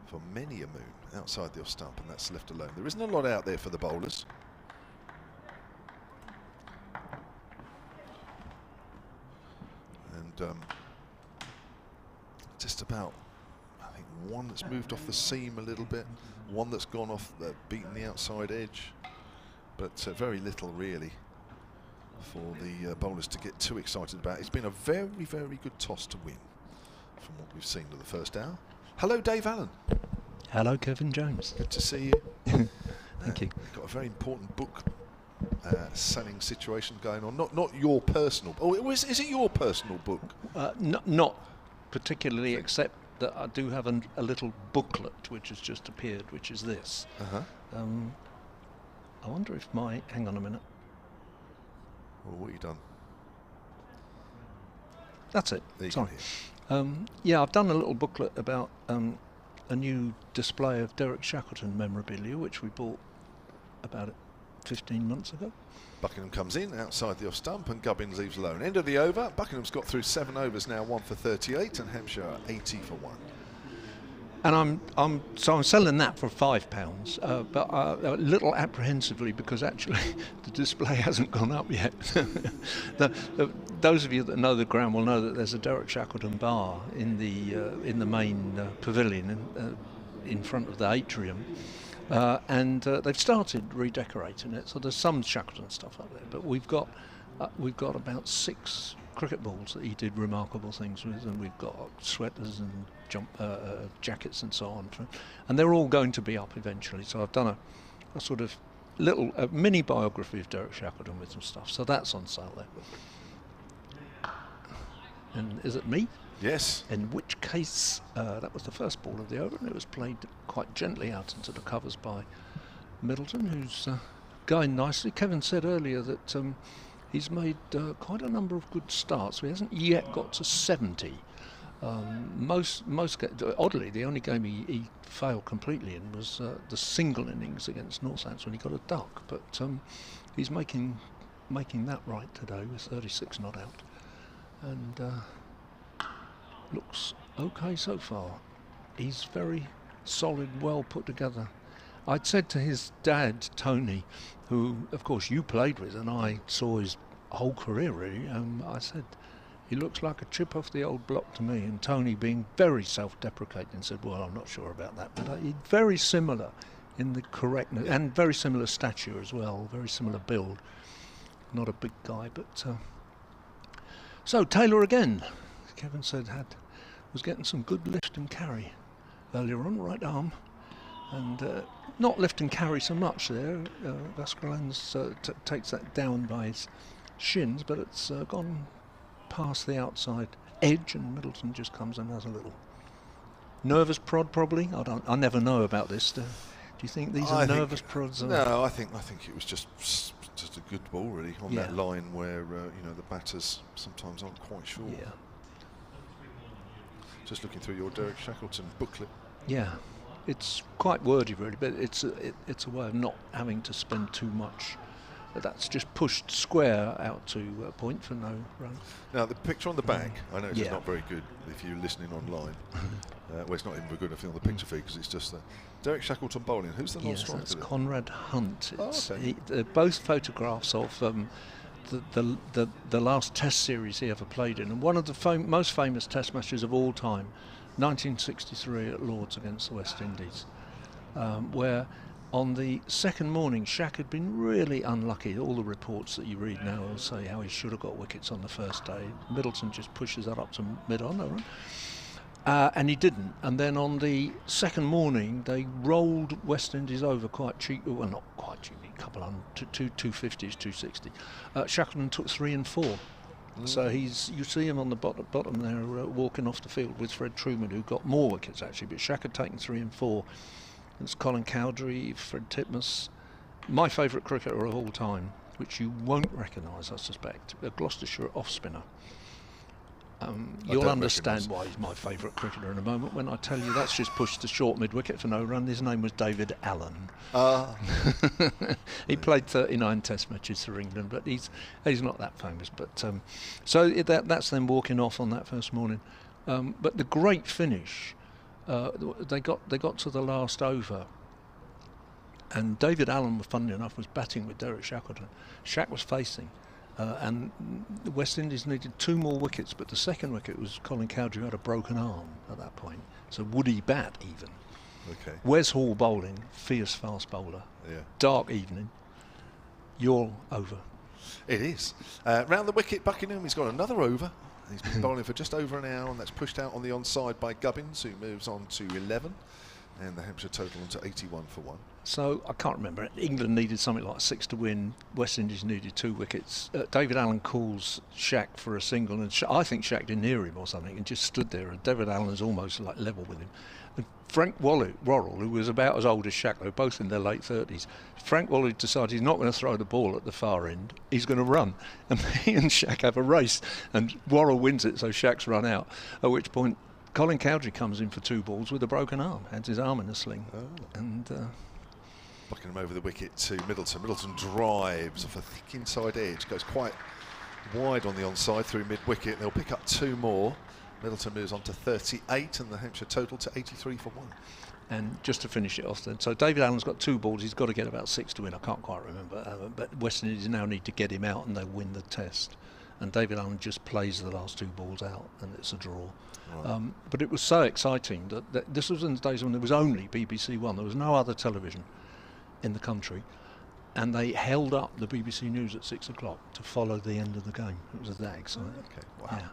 for many a moon outside the off stump, and that's left alone. There isn't a lot out there for the bowlers. And just about, I think, one that's moved off the seam a little bit, one that's gone off, beaten the outside edge, but very little really for the bowlers to get too excited about. It's been a very, very good toss to win from what we've seen in the first hour. Hello, Dave Allen. Hello, Kevin Jones. Good to see you. Thank you. We've got a very important book selling situation going on. Not your personal. Oh, is it your personal book? Not particularly, except that I do have a little booklet which has just appeared, which is this. I wonder if hang on a minute. Well, what have you done? That's it. There you Sorry. go. Yeah, I've done a little booklet about a new display of Derek Shackleton memorabilia, which we bought about 15 months ago. Buckingham comes in outside the off stump and Gubbins leaves alone. End of the over. Buckingham's got through 7 overs now, 1 for 38, and Hampshire are 80 for 1. And I'm selling that for £5, but a little apprehensively, because actually the display hasn't gone up yet. Those of you that know the ground will know that there's a Derek Shackleton bar in the main pavilion in front of the atrium, and they've started redecorating it. So there's some Shackleton stuff up there, but we've got about 6 cricket balls that he did remarkable things with, and we've got sweaters and jackets and so on, and they're all going to be up eventually. So I've done a sort of little mini biography of Derek Shackleton with some stuff, so that's on sale there. And is it me? Yes. In which case, that was the first ball of the over, and it was played quite gently out into the covers by Middleton, who's going nicely. Kevin said earlier that he's made quite a number of good starts. He hasn't yet got to 70. Oddly, the only game he failed completely in was the single innings against Northamptonshire when he got a duck. But he's making that right today with 36 not out, and looks okay so far. He's very solid, well put together. I'd said to his dad, Tony, who of course you played with, and I saw his whole career really, I said, he looks like a chip off the old block to me. And Tony, being very self-deprecating, said, well, I'm not sure about that, but very similar in the correctness, and very similar stature as well, very similar build. Not a big guy, but so Taylor again, Kevin said, was getting some good lift and carry earlier on, right arm, and not lift and carry so much there. Vasquez takes that down by his shins, but it's gone past the outside edge, and Middleton just comes and has a little nervous prod, probably. I never know about this. Do you think these are nervous prods? No, I think it was just a good ball really on that line where the batters sometimes aren't quite sure. Yeah. Just looking through your Derek Shackleton booklet. Yeah, it's quite wordy really, but it's a way of not having to spend too much. That's just pushed square out to point for no run. Now the picture on the back, I know it's not very good if you're listening online. Well, it's not even very good if you're on the picture feed, because it's just Derek Shackleton bowling. Who's the non-striker? That's Conrad Hunt. Okay. Both photographs of the last Test series he ever played in, and one of the most famous Test matches of all time, 1963 at Lord's against the West Indies, where on the second morning Shaq had been really unlucky. All the reports that you read now will say how he should have got wickets on the first day. Middleton just pushes that up to mid-on, no run. And he didn't. And then on the second morning they rolled West Indies over quite cheap. Well, not quite cheap, a couple on 250s, 260. Shackleton took 3 and 4. So you see him on the bottom there walking off the field with Fred Truman, who got more wickets actually, but Shaq had taken 3 and 4. It's Colin Cowdery, Fred Titmus, my favourite cricketer of all time, which you won't recognise, I suspect, a Gloucestershire off-spinner. You'll understand why he's my favourite cricketer in a moment when I tell you that's just pushed the short mid-wicket for no run. His name was David Allen. He played 39 Test matches for England, but he's not that famous. But so that's them walking off on that first morning. But the great finish. They got to the last over, and David Allen, funnily enough, was batting with Derek Shackleton. Shaq was facing, and the West Indies needed 2 more wickets, but the second wicket was Colin Cowdery, who had a broken arm at that point. So would he bat even? Okay. Wes Hall bowling, fierce fast bowler. Yeah. Dark evening. You're over. It is. Round the wicket, Buckingham, he's got another over. He's been bowling for just over an hour, and that's pushed out on the onside by Gubbins, who moves on to 11, and the Hampshire total onto 81 for 1. So I can't remember. England needed something like 6 to win. West Indies needed 2 wickets. David Allen calls Shaq for a single, and I think Shaq didn't hear him or something, and just stood there. And David Allen is almost like level with him. And Frank Worrell, who was about as old as Shaq, they were both in their late 30s. Frank Worrell decided he's not going to throw the ball at the far end. He's going to run, and he and Shaq have a race, and Worrell wins it, so Shaq's run out. At which point, Colin Cowdrey comes in for 2 balls with a broken arm, had his arm in a sling, and. Bucking him over the wicket to Middleton. Middleton drives off a thick inside edge, goes quite wide on the onside through mid-wicket. They'll pick up 2 more. Middleton moves on to 38 and the Hampshire total to 83 for 1. And just to finish it off then, so David Allen's got 2 balls, he's got to get about 6 to win, I can't quite remember, but West Indies now need to get him out and they win the test. And David Allen just plays the last 2 balls out and it's a draw. Right. But it was so exciting that this was in the days when there was only BBC One, there was no other television in the country, and they held up the BBC News at 6 o'clock to follow the end of the game. It was that exciting. Okay, wow. Yeah.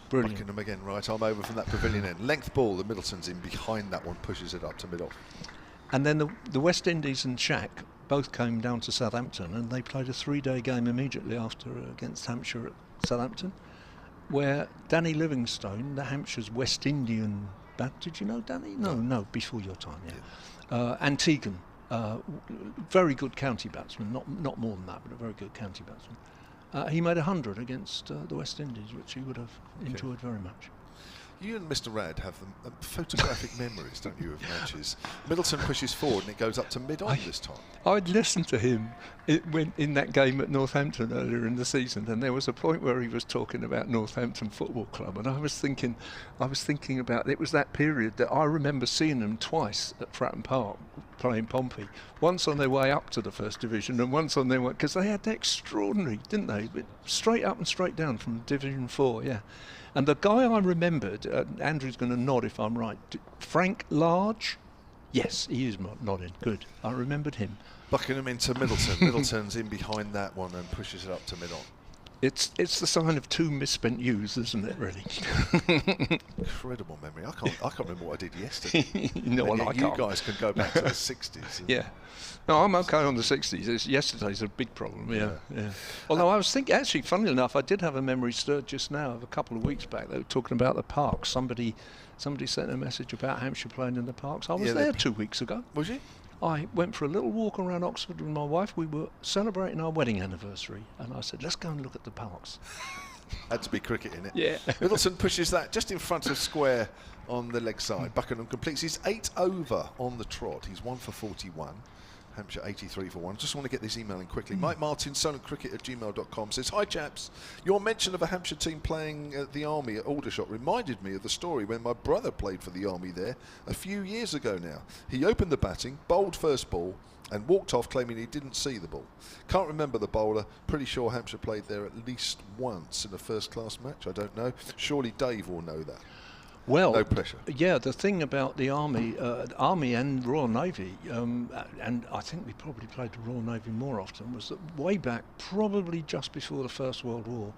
Brilliant. Buckingham again, right arm over from that pavilion end. Length ball, the Middleton's in behind that one, pushes it up to mid-off. And then the West Indies and Shaq both came down to Southampton, and they played a 3-day game immediately after against Hampshire at Southampton, where Danny Livingstone, the Hampshire's West Indian did you know Danny? No, before your time, yeah. Antiguan. Very good county batsman, not more than that, but a very good county batsman. He made 100 against the West Indies, which he would have enjoyed very much. You and Mr. Rad have photographic memories, don't you, of matches? Middleton pushes forward and it goes up to mid-on this time. I'd listened to him when in that game at Northampton earlier in the season, and there was a point where he was talking about Northampton Football Club, and I was thinking about it was that period that I remember seeing them twice at Fratton Park playing Pompey, once on their way up to the First Division and once on their way, because they had that extraordinary, didn't they? Straight up and straight down from Division 4, yeah. And the guy I remembered, Andrew's going to nod if I'm right, Frank Large? Yes, he is nodding. Good. I remembered him. Buckingham into Middleton. Middleton's in behind that one and pushes it up to mid-on. It's the sign of 2 misspent youths, isn't it, really? Incredible memory. I can't remember what I did yesterday. No, well, I you can't. guys can go back to the 60s. Yeah. No, I'm okay on the 60s. Yesterday's a big problem, yeah. Although I was thinking, actually, funnily enough, I did have a memory stirred just now of a couple of weeks back. They were talking about the parks. Somebody sent a message about Hampshire playing in the parks. I was there 2 weeks ago. Was you? I went for a little walk around Oxford with my wife. We were celebrating our wedding anniversary, and I said, let's go and look at the parks. Had to be cricket in it. Yeah. Middleton pushes that just in front of square on the leg side. Buckingham completes his 8 over on the trot. He's 1 for 41. Hampshire 83 for 1. Just want to get this email in quickly. Mike Martin, solentcricket@gmail.com says, hi chaps, your mention of a Hampshire team playing the Army at Aldershot reminded me of the story when my brother played for the Army there a few years ago now. He opened the batting, bowled first ball and walked off claiming he didn't see the ball. Can't remember the bowler. Pretty sure Hampshire played there at least once in a first class match. I don't know. Surely Dave will know that. Well, no pressure. Yeah, the thing about the Army and Royal Navy, and I think we probably played the Royal Navy more often, was that way back, probably just before the First World War,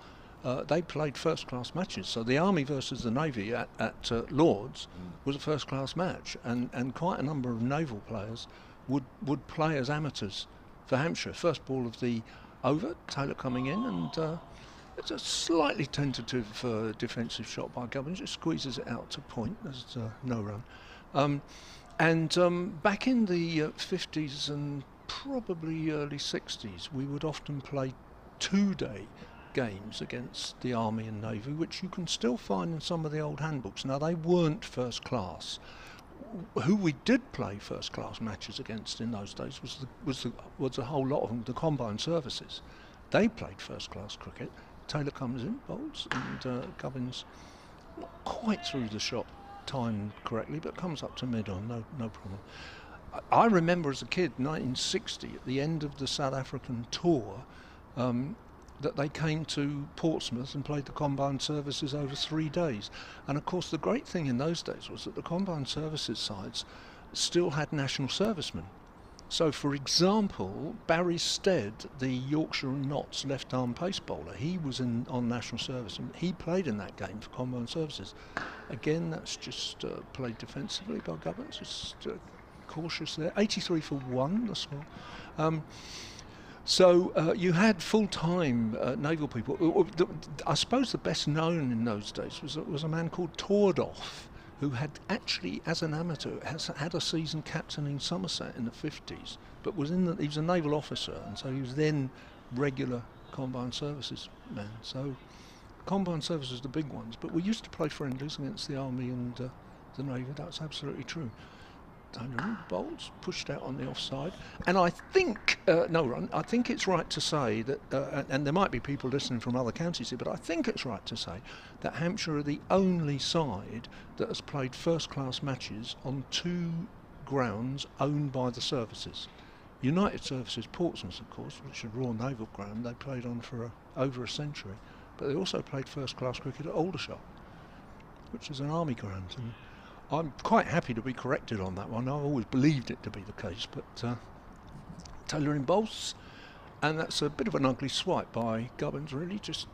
they played first-class matches. So the Army versus the Navy at Lord's was a first-class match, and quite a number of naval players would play as amateurs for Hampshire. First ball of the over, Taylor coming in, and it's a slightly tentative defensive shot by Gubbins. Just squeezes it out to point. There's no run. Back in the 50s and probably early 60s, we would often play 2-day games against the Army and Navy, which you can still find in some of the old handbooks. Now, they weren't first class. Who we did play first class matches against in those days was a whole lot of them, the combined services. They played first class cricket. Taylor comes in, bowls, and Gubbins not quite through the shot, timed correctly, but comes up to mid-on, no problem. I remember as a kid, 1960, at the end of the South African tour, that they came to Portsmouth and played the combined services over 3 days. And of course, the great thing in those days was that the combined services sides still had national servicemen. So, for example, Barry Stead, the Yorkshire and Notts left-arm pace bowler, he was on national service and he played in that game for combined services. Again, that's just played defensively by Gubbins. Just cautious there. 83 for 1, the score. So you had full-time naval people. I suppose the best known in those days was a man called Tordoff, who had actually, as an amateur, had a season captaining Somerset in the 50s, but he was a naval officer, and so he was then regular combined services man. So combined services, the big ones, but we used to play friendlies against the Army and the Navy. That's absolutely true. Bowles pushed out on the offside, and I think I think it's right to say that, and there might be people listening from other counties here, but I think it's right to say that Hampshire are the only side that has played first-class matches on 2 grounds owned by the services. United Services Portsmouth, of course, which is a Royal Naval ground, they played on for over a century, but they also played first-class cricket at Aldershot, which is an Army ground. And I'm quite happy to be corrected on that one. I've always believed it to be the case, but Taylor in bowls, and that's a bit of an ugly swipe by Gubbins, really, just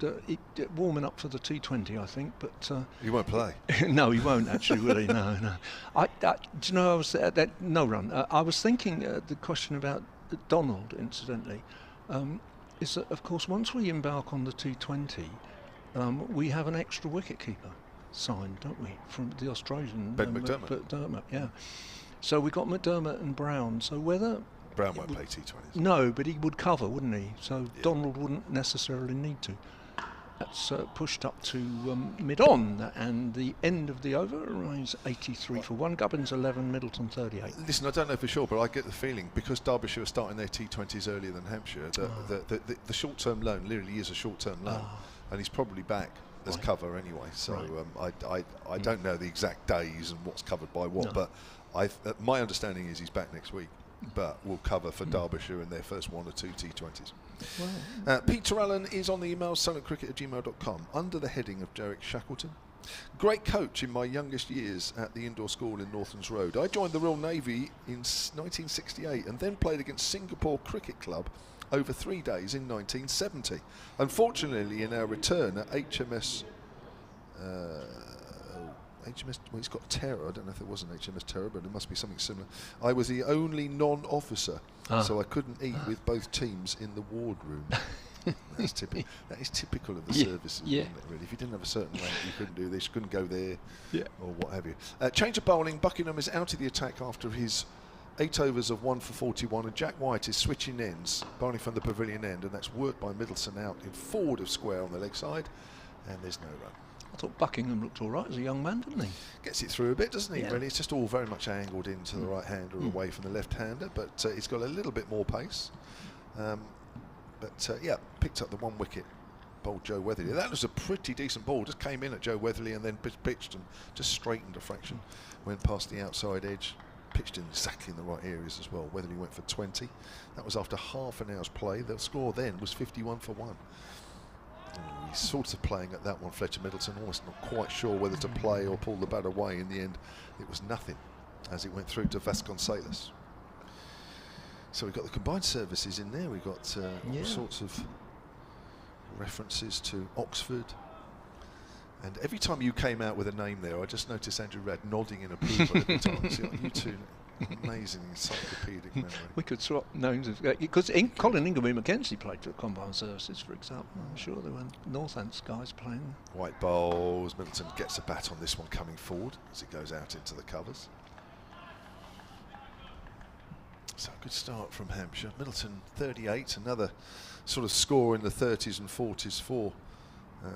warming up for the T20, I think. But he won't play. No, he won't actually, will he? No. Do you know, I was no run. I was thinking the question about Donald, incidentally, is that, of course, once we embark on the T20, we have an extra wicket keeper signed, don't we, from the Australian Ben McDermott. Yeah. So we got McDermott and Brown. So whether Brown won't play T20s. No, but he would cover, wouldn't he? So yeah. Donald wouldn't necessarily need to. That's pushed up to mid-on, and the end of the over is 83 for 1. Gubbins 11, Middleton 38. Listen, I don't know for sure, but I get the feeling, because Derbyshire are starting their T20s earlier than Hampshire, that the short-term loan literally is a short-term loan, and he's probably back as cover anyway. So I don't know the exact days and what's covered by what, but my understanding is he's back next week, but will cover for Derbyshire in their first 1 or 2 T20s. Wow. Peter Allen is on the email silentcricket@gmail.com under the heading of Derek Shackleton. Great coach in my youngest years at the indoor school in Northlands Road. I joined the Royal Navy in 1968 and then played against Singapore Cricket Club over 3 days in 1970. Unfortunately, in our return at HMS, well, it's got Terror. I don't know if it was an HMS Terror, but it must be something similar. I was the only non-officer, so I couldn't eat with both teams in the wardroom. That's typical. That is typical of the services, isn't it, really? If you didn't have a certain rank, you couldn't do this, you couldn't go there, or what have you. Change of bowling. Buckingham is out of the attack after his 8 overs of 1 for 41, and Jack White is switching ends, bowling from the pavilion end, and that's worked by Middleton out in forward of square on the leg side, and there's no run. I thought Buckingham looked all right as a young man, didn't he? Gets it through a bit, doesn't he, really? It's just all very much angled into the right-hander away from the left-hander, but he's got a little bit more pace. Picked up the 1 wicket, bowled Joe Weatherly. That was a pretty decent ball, just came in at Joe Weatherly and then pitched and just straightened a fraction, went past the outside edge, pitched in exactly in the right areas as well. Weatherly went for 20. That was after half an hour's play. The score then was 51 for 1. He's sort of playing at that one, Fletcher Middleton, almost not quite sure whether to play or pull the bat away. In the end, it was nothing as it went through to Vasconcelos. So we've got the combined services in there. We've got all sorts of references to Oxford. And every time you came out with a name there, I just noticed Andrew Radd nodding in approval every time. So you two, amazing encyclopedic memory. We could swap names because Colin Ingleby Mackenzie played for the combined services, for example. I'm sure there were Northants guys playing. White bowls. Middleton gets a bat on this one coming forward as it goes out into the covers. So a good start from Hampshire. Middleton 38, another sort of score in the 30s and 40s for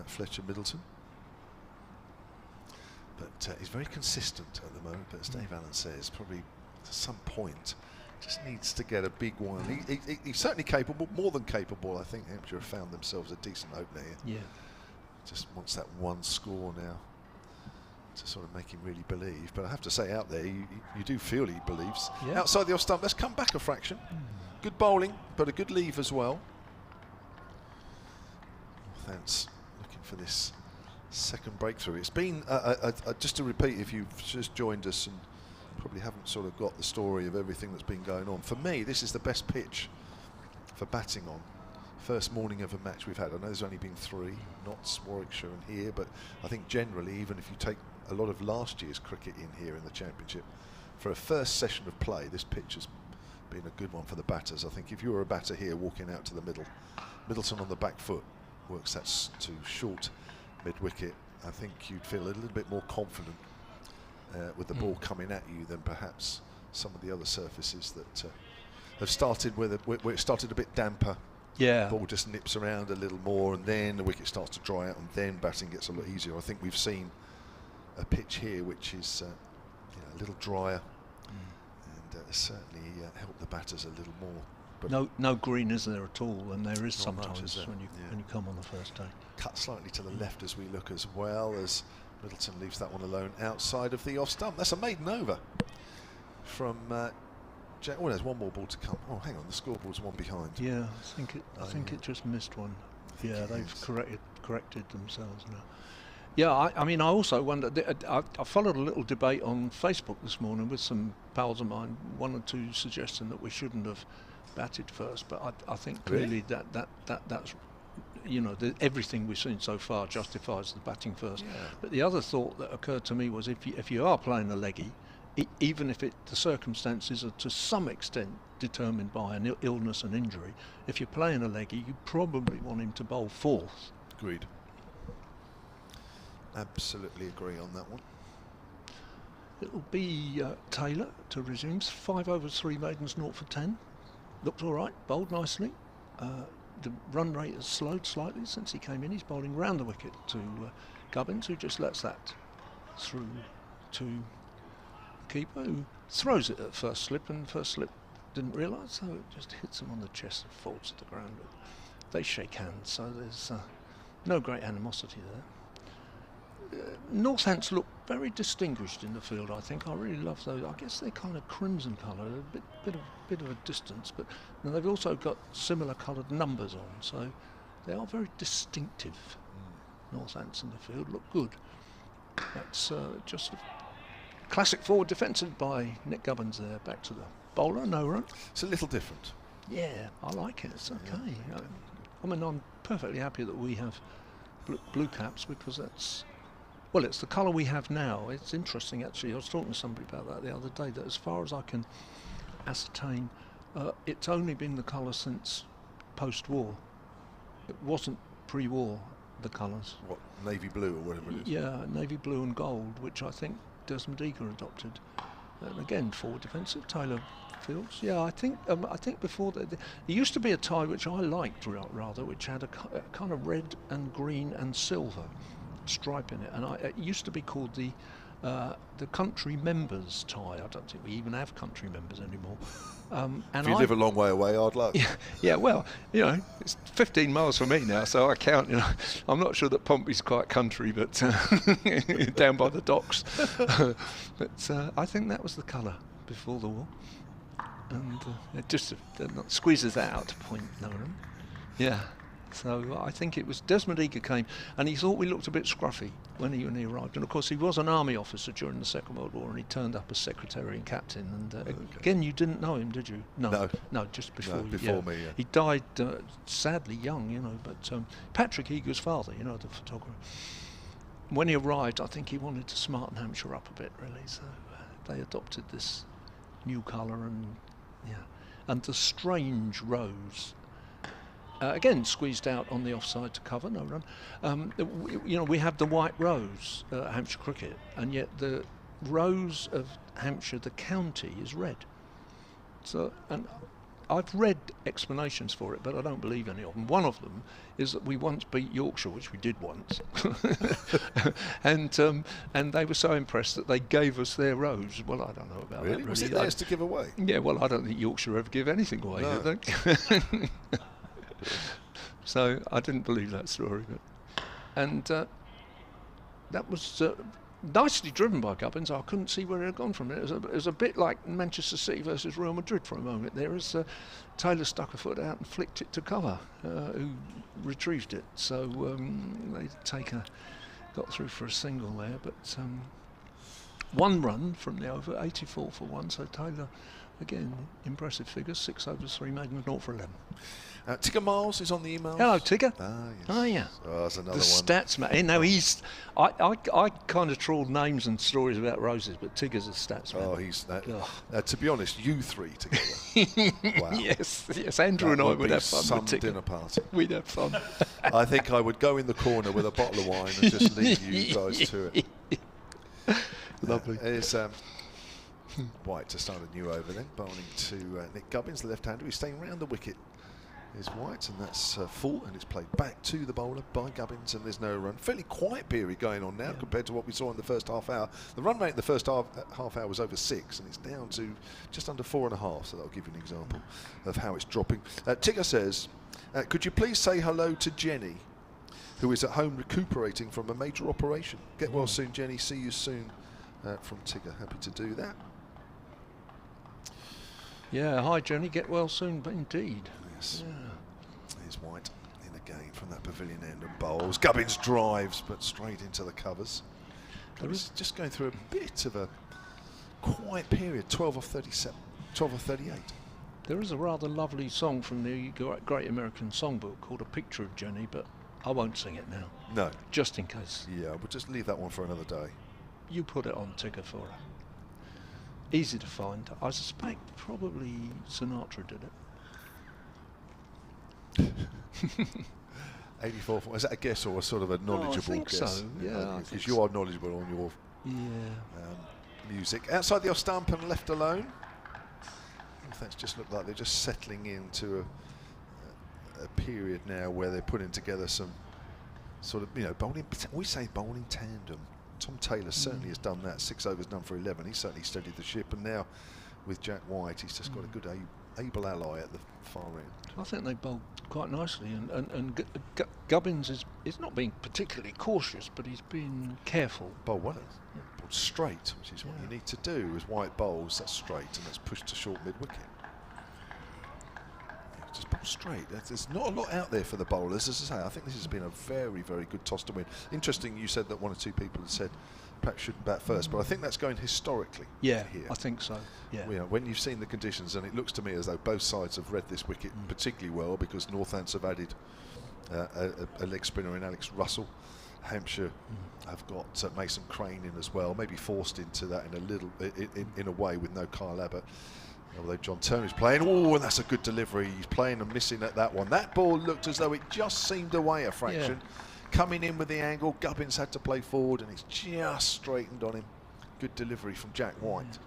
Fletcher Middleton. But he's very consistent at the moment, but as Dave Allen says, probably to some point just needs to get a big one. He's certainly capable, more than capable. I think Hampshire have found themselves a decent opener here. Yeah. Just wants that 1 score now to sort of make him really believe. But I have to say, out there, you do feel he believes. Yeah. Outside the off stump, let's come back a fraction. Good bowling, but a good leave as well. Thanks. Looking for this second breakthrough. It's been, just to repeat, if you've just joined us and probably haven't sort of got the story of everything that's been going on, for me, this is the best pitch for batting on. First morning of a match we've had. I know there's only been 3, Notts, Warwickshire and here, but I think generally, even if you take a lot of last year's cricket in here in the Championship, for a first session of play, this pitch has been a good one for the batters. I think if you were a batter here walking out to the middle, Middleton on the back foot works that to short mid-wicket. I think you'd feel a little bit more confident with the ball coming at you than perhaps some of the other surfaces that have started where it started a bit damper. Yeah. The ball just nips around a little more, and then the wicket starts to dry out, and then batting gets a lot easier. I think we've seen a pitch here which is a little drier, and certainly helped the batters a little more. But no green is there at all, and there is sometimes much, when you come on the first day. Cut slightly to the left as we look, as well as Middleton leaves that one alone outside of the off stump. That's a maiden over from there's one more ball to come. Oh, hang on, the scoreboard's one behind. Yeah, I think it just missed one. Yeah, they've corrected themselves now. Yeah, I mean, I also wonder. I followed a little debate on Facebook this morning with some pals of mine. One or two suggesting that we shouldn't have batted first, but I think clearly that's everything we've seen so far justifies the batting first. Yeah. But the other thought that occurred to me was if you are playing a leggy, even if the circumstances are to some extent determined by an illness and injury, if you're playing a leggy, you probably want him to bowl fourth. Agreed. Absolutely agree on that one. It'll be Taylor to resume. 5 overs, 3 maidens, 0 for 10. Looked all right, bowled nicely. The run rate has slowed slightly since he came in. He's bowling round the wicket to Gubbins, who just lets that through to keeper, who throws it at first slip, and first slip didn't realise, so it just hits him on the chest and falls to the ground. They shake hands, so there's no great animosity there. Northants look very distinguished in the field, I think. I really love those. I guess they're kind of crimson colour, a bit of a distance, but they've also got similar coloured numbers on, so they are very distinctive. Northants in the field look good. That's just a classic forward defensive by Nick Gubbins there. Back to the bowler, no run. It's a little different. Yeah, I like it. It's okay. Yeah. I mean, I'm perfectly happy that we have blue caps, because that's... Well, it's the colour we have now. It's interesting, actually. I was talking to somebody about that the other day, that as far as I can ascertain, it's only been the colour since post-war. It wasn't pre-war, the colours. What, navy blue or whatever it is? Yeah, navy blue and gold, which I think Desmond Eager adopted. And again, forward defensive, Taylor Fields. Yeah, I think before there used to be a tie which I liked rather, which had a kind of red and green and silver stripe in it, and it used to be called the country members tie. I don't think we even have country members anymore. And if you live a long way away, hard luck. Yeah, well, it's 15 miles from me now, so I count. I'm not sure that Pompey's quite country, but down by the docks. But I think that was the colour before the war, and it just squeezes that out to point Nolan. Yeah. So I think it was Desmond Eager came, and he thought we looked a bit scruffy when he arrived. And of course, he was an army officer during the Second World War, and he turned up as secretary and captain. And again, you didn't know him, did you? No, just before. No, before me. Yeah. He died sadly young, But Patrick Eager's father, the photographer. When he arrived, I think he wanted to smarten Hampshire up a bit, really. So they adopted this new colour, and the strange rose. Again, squeezed out on the offside to cover, no run. We have the white rose at Hampshire Cricket, and yet the rose of Hampshire, the county, is red. So, and I've read explanations for it, but I don't believe any of them. One of them is that we once beat Yorkshire, which we did once, and they were so impressed that they gave us their rose. Well, I don't know about that. Really? Was it theirs to give away? Yeah, well, I don't think Yorkshire ever give anything away, do they? So I didn't believe that story, and that was nicely driven by Gubbins. I couldn't see where it had gone from it. It was a bit like Manchester City versus Real Madrid for a moment there, as Taylor stuck a foot out and flicked it to cover, who retrieved it. So got through for a single there, but one run from the over, 84 for 1. So Taylor, again, impressive figures, 6 overs, 3 maidens, 0 for 11. Tigger Miles is on the emails. Hello, Tigger. Ah, yes. Oh, yeah. Oh, that's another The one. stats man. No, he's. I kind of trawled names and stories about roses, but Tigger's a stats man. Oh, he's to be honest, you three together. Wow. Yes. Andrew and I would have fun some with Tigger. dinner party. We'd have fun. I think I would go in the corner with a bottle of wine and just leave you guys to it. Lovely. It's White to start a new over then, bowling to Nick Gubbins, the left-hander. He's staying round the wicket. Is White, and that's full, and it's played back to the bowler by Gubbins, and there's no run. Fairly quiet period going on now compared to what we saw in the first half hour. The run rate in the first half hour was over 6, and it's down to just under 4.5, so that'll give you an example of how it's dropping. Tigger says, could you please say hello to Jenny, who is at home recuperating from a major operation? Get well soon, Jenny. See you soon. From Tigger. Happy to do that. Yeah, hi Jenny, get well soon, but indeed. Yes. Yeah. Here's White in again from that pavilion end and bowls. Gubbins drives, but straight into the covers. Gubbins just going through a bit of a quiet period, 12 of 37, 12 of 38. There is a rather lovely song from the Great American Songbook called A Picture of Jenny, but I won't sing it now. No. Just in case. Yeah, we'll just leave that one for another day. You put it on Tigger for her. Easy to find. I suspect probably Sinatra did it. 84. Is that a guess or a sort of a knowledgeable I think guess? So. Yeah, because you are knowledgeable on your music. Outside the off stump and left alone. That's just looked like they're just settling into a period now where they're putting together some sort of bowling. We say bowling tandem. Tom Taylor certainly has done that. 6 overs done for 11. He certainly steadied the ship, and now with Jack White, he's just got a good able ally at the far end. I think they bowled quite nicely, and Gubbins is not being particularly cautious, but he's been careful. Bowl well, bowled straight, which is what you need to do as White bowls. That's straight, and that's pushed to short mid wicket. Just bowl straight. There's not a lot out there for the bowlers, as I say. I think this has been a very, very good toss to win. Interesting, you said that 1 or 2 people had said perhaps shouldn't bat first, but I think that's going historically. Yeah, here. I think so. Yeah. When you've seen the conditions, and it looks to me as though both sides have read this wicket particularly well, because Northants have added a leg spinner in Alex Russell. Hampshire have got Mason Crane in as well, maybe forced into that in a way with no Kyle Abbott. Although John Turner's playing, and that's a good delivery. He's playing and missing at that one. That ball looked as though it just seemed away a fraction. Yeah. Coming in with the angle, Gubbins had to play forward, and it's just straightened on him. Good delivery from Jack White.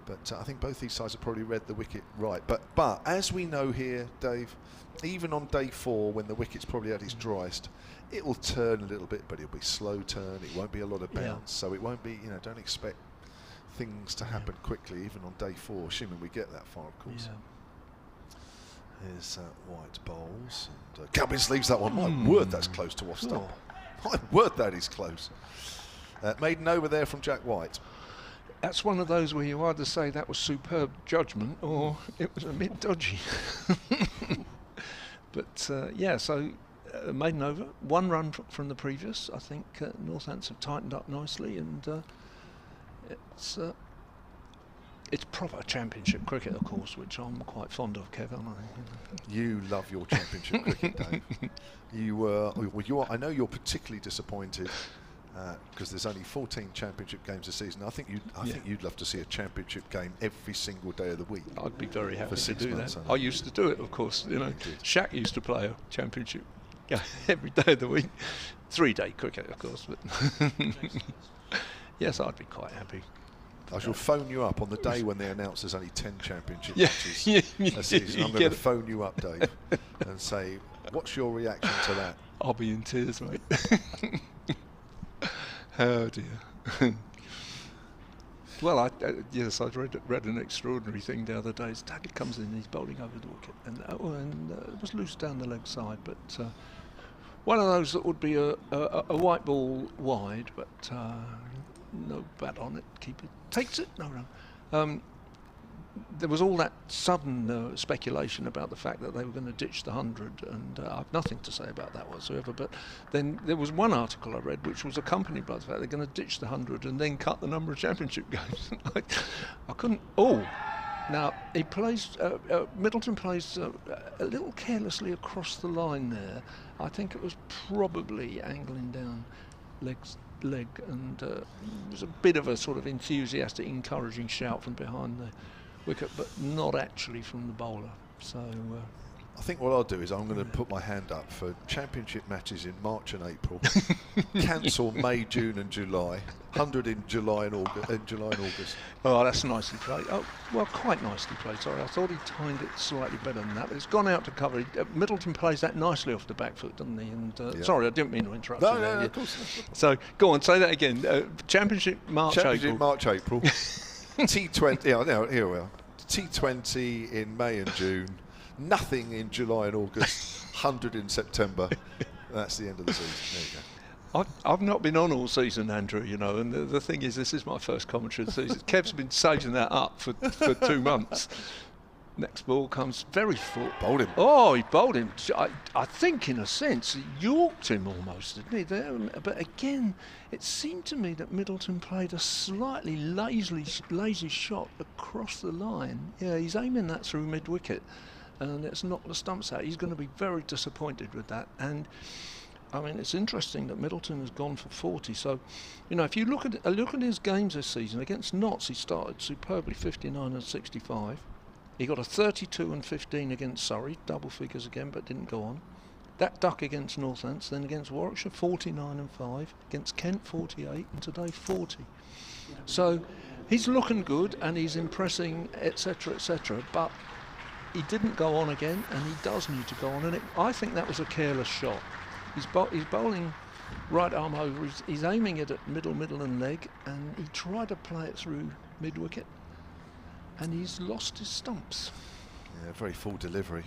But I think both these sides have probably read the wicket right. But as we know here, Dave, even on day 4, when the wicket's probably at its driest, it will turn a little bit, but it'll be slow turn. It won't be a lot of bounce, so it won't be. Don't expect things to happen quickly, even on day 4, assuming we get that far, of course. Here's White bowls, and Gubbins leaves that one. My word, that's close to off stump. My word, that is close. Maiden over there from Jack White. That's one of those where you either say that was superb judgment or it was a bit dodgy. But so maiden over, 1 run from the previous. I think Northants have tightened up nicely, and it's proper championship cricket, of course, which I'm quite fond of, Kev, aren't I? You love your championship cricket, Dave. I know you're particularly disappointed because there's only 14 championship games a season. I think you'd love to see a championship game every single day of the week. I'd be very happy to do that. I used to do it, of course. Shaq used to play a championship every day of the week. 3-day cricket, of course, but yes, I'd be quite happy. I shall phone you up on the day when they announce there's only 10 championship matches a season. I'm going to phone you up, Dave, and say, what's your reaction to that? I'll be in tears, mate. Oh dear. Well, I read an extraordinary thing the other day. Taggart comes in, he's bowling over the wicket, and it was loose down the leg side, but one of those that would be a white ball wide, but no bat on it. Keeper takes it, no run. There was all that sudden speculation about the fact that they were going to ditch the 100, and I've nothing to say about that whatsoever. But then there was one article I read which was accompanied by the fact they're going to ditch the 100 and then cut the number of championship games. I couldn't. Now he plays. Middleton plays a little carelessly across the line there. I think it was probably angling down leg, and it was a bit of a sort of enthusiastic, encouraging shout from behind the wicket, but not actually from the bowler. So I think what I'll do is I'm going to put my hand up for championship matches in March and April, cancel May, June and July, 100 in July and August. Oh, that's nicely played. Oh, well, quite nicely played. Sorry, I thought he timed it slightly better than that. But it's gone out to cover. Middleton plays that nicely off the back foot, doesn't he? And sorry, I didn't mean to interrupt. No, of course. So go on, say that again. Championship March, April. T20. Yeah, now here we are. T20 in May and June. Nothing in July and August. 100 in September. That's the end of the season. There you go. I've not been on all season, Andrew, you know, and the thing is, this is my first commentary of the season. Kev's been saving that up for 2 months. Next ball comes very full. Bowled him. Oh, he bowled him. I think, in a sense, he yorked him almost, didn't he? But again, it seemed to me that Middleton played a slightly lazy shot across the line. Yeah, he's aiming that through mid-wicket, and it's knocked the stumps out. He's going to be very disappointed with that. And I mean, it's interesting that Middleton has gone for 40. So, you know, if you look at his games this season against Notts, he started superbly, 59 and 65. He got a 32 and 15 against Surrey, double figures again, but didn't go on. That duck against Northampton, then against Warwickshire, 49 and 5, against Kent, 48, and today 40. So he's looking good and he's impressing, etc., etc. But he didn't go on again, and he does need to go on. And I think that was a careless shot. He's bowling right arm over. He's aiming it at middle and leg, and he tried to play it through mid-wicket, and he's lost his stumps. Yeah, very full delivery.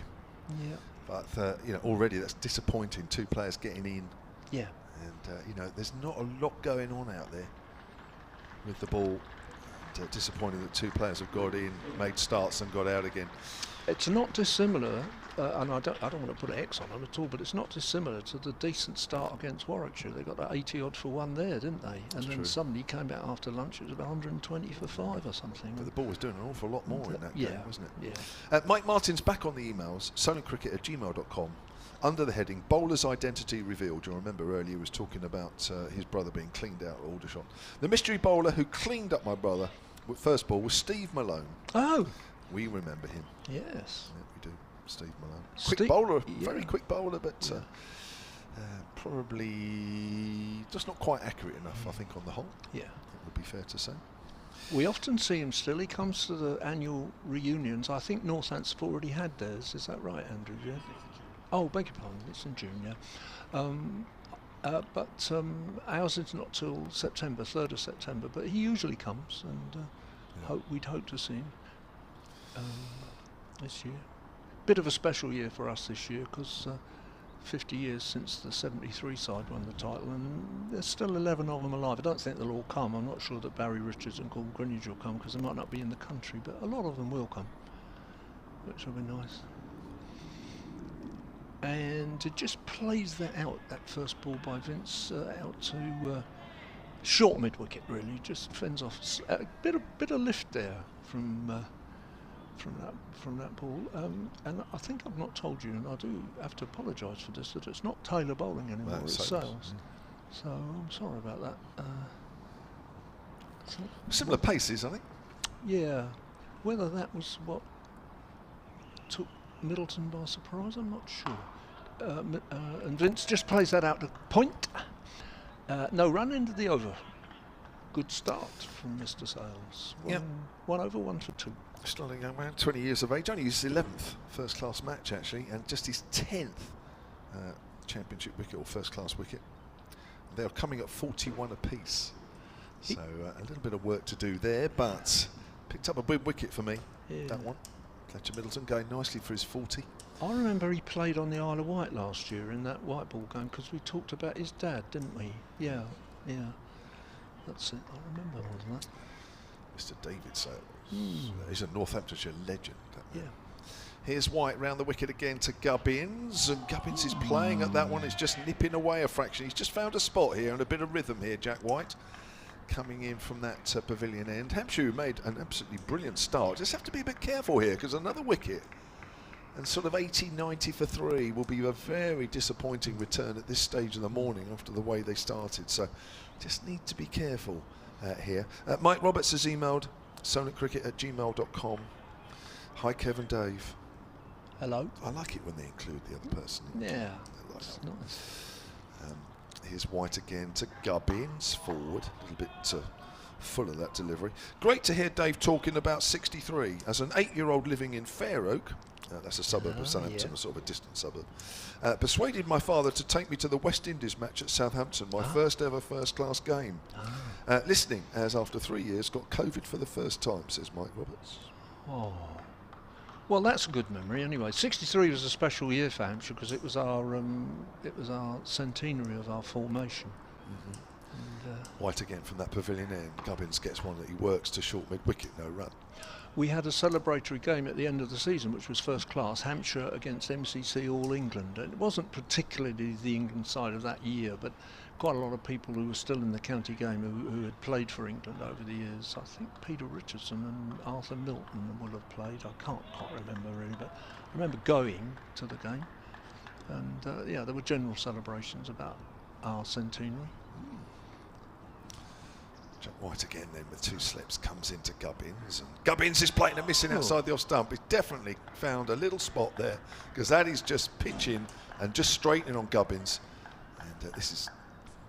Yeah. But you know, already that's disappointing. 2 players getting in. Yeah. And you know, there's not a lot going on out there with the ball. And, disappointing that 2 players have got in, made starts, and got out again. It's not dissimilar, and I don't want to put an X on them at all, but it's not dissimilar to the decent start against Warwickshire. They got that 80 odd for 1 there, didn't they? And then somebody came out after lunch. It was about 120 for 5 or something. But the ball was doing an awful lot more in that game, wasn't it? Yeah. Mike Martin's back on the emails. solentcricket@gmail.com. Under the heading "Bowler's Identity Revealed." You'll remember earlier he was talking about his brother being cleaned out at Aldershot. The mystery bowler who cleaned up my brother with first ball was Steve Malone. Oh. We remember him. Yes. Yeah, we do. Steve Malone. Quick bowler, very quick bowler, but probably just not quite accurate enough, I think, on the whole. Yeah. That would be fair to say. We often see him still. He comes to the annual reunions. I think Northampton have already had theirs. Is that right, Andrew? Yeah. Oh, beg your pardon. It's in June, yeah. But ours is not till September, 3rd of September. But he usually comes, and we'd hope to see him this year. Bit of a special year for us this year, because 50 years since the 73 side won the title, and there's still 11 of them alive. I don't think they'll all come. I'm not sure that Barry Richards and Gordon Greenidge will come, because they might not be in the country, but a lot of them will come, which will be nice. And it just plays that out, that first ball by Vince, out to short mid-wicket, really. Just fends off a bit of lift there from that ball, and I think I've not told you, and I do have to apologise for this, that it's not Taylor bowling anymore, it's Sales. So I'm sorry about that. Similar paces, I think. Yeah, whether that was what took Middleton by surprise, I'm not sure. And Vince just plays that out to point. No run into the over. Good start from Mr. Sales. One over, 1 for 2. Still a young man, 20 years of age, only his 11th first-class match actually, and just his 10th championship wicket or first-class wicket. They're coming at 41 apiece, so a little bit of work to do there, but picked up a big wicket for me, that one. Fletcher Middleton going nicely for his 40. I remember he played on the Isle of Wight last year in that white ball game, because we talked about his dad, didn't we? Yeah, that's it, I remember all that. Mr. David Sales. He's a Northamptonshire legend. Yeah. Here's White round the wicket again to Gubbins, and Gubbins is playing at that one. It's just nipping away a fraction. He's just found a spot here and a bit of rhythm here, Jack White. coming in from that pavilion end. Hampshire made an absolutely brilliant start. Just have to be a bit careful here because another wicket and sort of 80-90 for 3 will be a very disappointing return at this stage of the morning after the way they started. So just need to be careful here. Mike Roberts has emailed sonatcricket@gmail.com. Hi, Kevin, Dave. Hello. I like it when they include the other person. Yeah, Like it's that. nice. Here's White again to Gubbins, forward. A little bit full of that delivery. Great to hear Dave talking about 63. As an 8-year-old living in Fair Oak, that's a suburb of Southampton, yeah. a sort of a distant suburb, persuaded my father to take me to the West Indies match at Southampton, my first ever first-class game. Listening, as after 3 years, got COVID for the first time, says Mike Roberts. Oh. Well, that's a good memory. Anyway, 63 was a special year for Hampshire because it was our centenary of our formation. And, White again from that pavilion end. Gubbins gets one that he works to short mid-wicket, no run. we had a celebratory game at the end of the season, which was first class, Hampshire against MCC All England. And it wasn't particularly the England side of that year, but quite a lot of people who were still in the county game who had played for England over the years. I think Peter Richardson and Arthur Milton will have played. I can't quite remember really, but I remember going to the game. And yeah, there were general celebrations about our centenary. Jack White again then with two slips comes into Gubbins, and Gubbins is playing and missing outside the off stump. He's definitely found a little spot there because that is just pitching and just straightening on Gubbins, and this is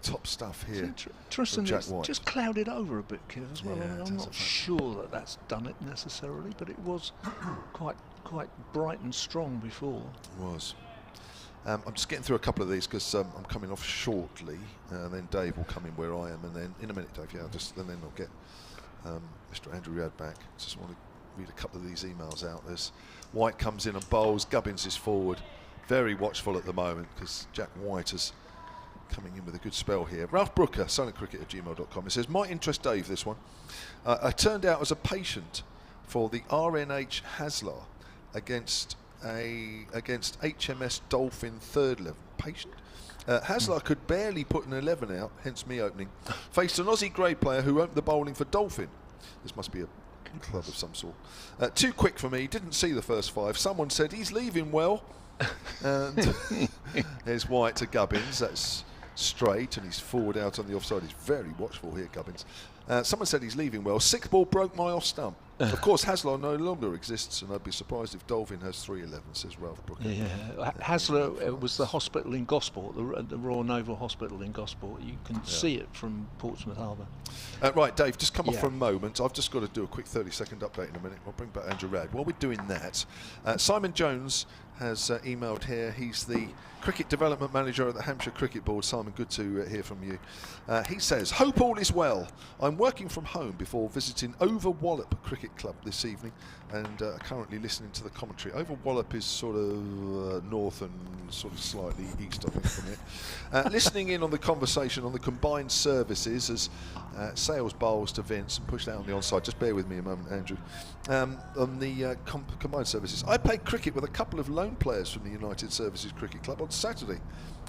top stuff here. Tristan, Jack it's White. just clouded over a bit, Kev, as well. Yeah, I mean, it I'm does not affect sure that that's done it necessarily, but it was quite bright and strong before. It was. I'm just getting through a couple of these because I'm coming off shortly, and then Dave will come in where I am, and then in a minute, Dave, yeah, and then I'll get Mr. Andrew Rudd back. Just want to read a couple of these emails out. There's White comes in and bowls, Gubbins is forward. Very watchful at the moment because Jack White is coming in with a good spell here. Ralph Brooker, silentcricket@gmail.com. It says, might interest Dave, this one. I turned out as a patient for the RNH Haslar against HMS Dolphin third level. Patient? Haslar could barely put an 11 out, hence me opening. Faced an Aussie grade player who opened the bowling for Dolphin. This must be a club of some sort. Too quick for me, didn't see the first 5. Someone said he's leaving well. And there's White to Gubbins, that's straight, and he's forward out on the offside. He's very watchful here, Gubbins. Someone said he's leaving well. 6th ball broke my off stump. Of course, Haslar no longer exists, and I'd be surprised if Dolphin has 311, says Ralph Brooker. Yeah, Haslar was the hospital in Gosport, the Royal Naval Hospital in Gosport. You can see it from Portsmouth Harbour. Right, Dave, just come off for a moment. I've just got to do a quick 30-second update in a minute. I'll bring back Andrew Rudd. While we're doing that, Simon Jones has emailed here. He's the Cricket Development Manager at the Hampshire Cricket Board. Simon, good to hear from you. He says, hope all is well. I'm working from home before visiting Over Wallop Cricket Club this evening and currently listening to the commentary. Over Wallop is sort of north and sort of slightly east, I think, from it. Listening in on the conversation on the combined services as Sales bowls to Vince and pushed out on the onside. Just bear with me a moment, Andrew. On the combined services. I played cricket with a couple of loan players from the United Services Cricket Club on Saturday,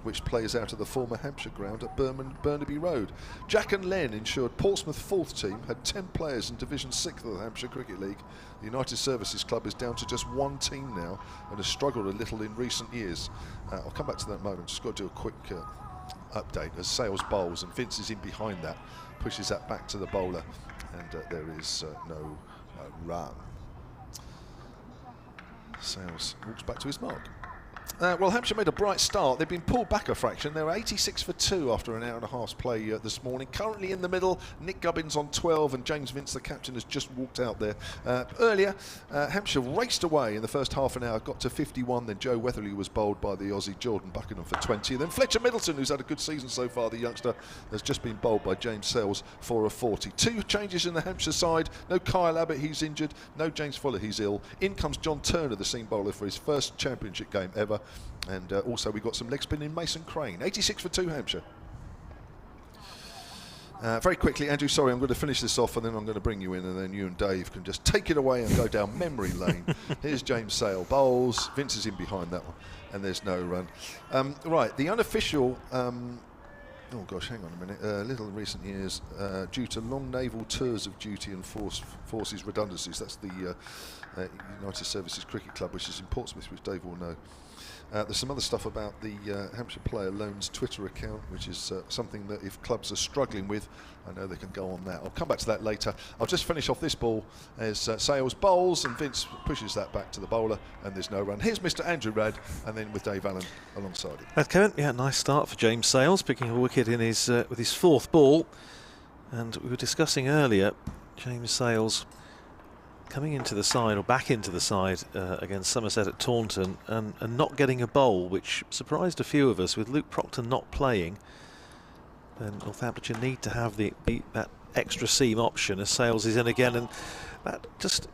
which plays out of the former Hampshire ground at Burnaby Road. Jack and Len ensured Portsmouth 4th team had 10 players in Division 6 of the Hampshire Cricket League. The United Services Club is down to just 1 team now and has struggled a little in recent years. I'll come back to that in a moment. Just got to do a quick update as Sales bowls, and Vince is in behind that, pushes that back to the bowler, and there is no run. Sales walks back to his mark. Well, Hampshire made a bright start. They've been pulled back a fraction. They were 86 for 2 after an hour and a half's play this morning. Currently in the middle, Nick Gubbins on 12, and James Vince, the captain, has just walked out there. Earlier, Hampshire raced away in the first half an hour, got to 51. Then Joe Weatherly was bowled by the Aussie Jordan Buckingham for 20. Then Fletcher Middleton, who's had a good season so far, the youngster, has just been bowled by James Sells for a 40. 2 changes in the Hampshire side. No Kyle Abbott, he's injured. No James Fuller, he's ill. In comes John Turner, the seam bowler, for his first championship game ever. And also we got some leg spin in Mason Crane. 86 for 2 Hampshire. Very quickly, Andrew, sorry, I'm going to finish this off and then I'm going to bring you in, and then you and Dave can just take it away and go down memory lane. Here's James Sale bowls. Vince is in behind that one, and there's no run. Right, the unofficial oh gosh, hang on a minute, little in recent years, due to long naval tours of duty and forces redundancies. That's the United Services Cricket Club, which is in Portsmouth, which Dave will know. There's some other stuff about the Hampshire Player Loans Twitter account, which is something that if clubs are struggling with, I know they can go on that. I'll come back to that later. I'll just finish off this ball as Sales bowls and Vince pushes that back to the bowler, and there's no run. Here's Mr. Andrew Radd, and then with Dave Allen alongside him. Kevin, yeah, nice start for James Sales, picking a wicket in his with his 4th ball. And we were discussing earlier, James Sales coming into the side, or back into the side against Somerset at Taunton, and not getting a bowl, which surprised a few of us. With Luke Proctor not playing, then Northamptonshire need to have that extra seam option as Sales is in again, and that just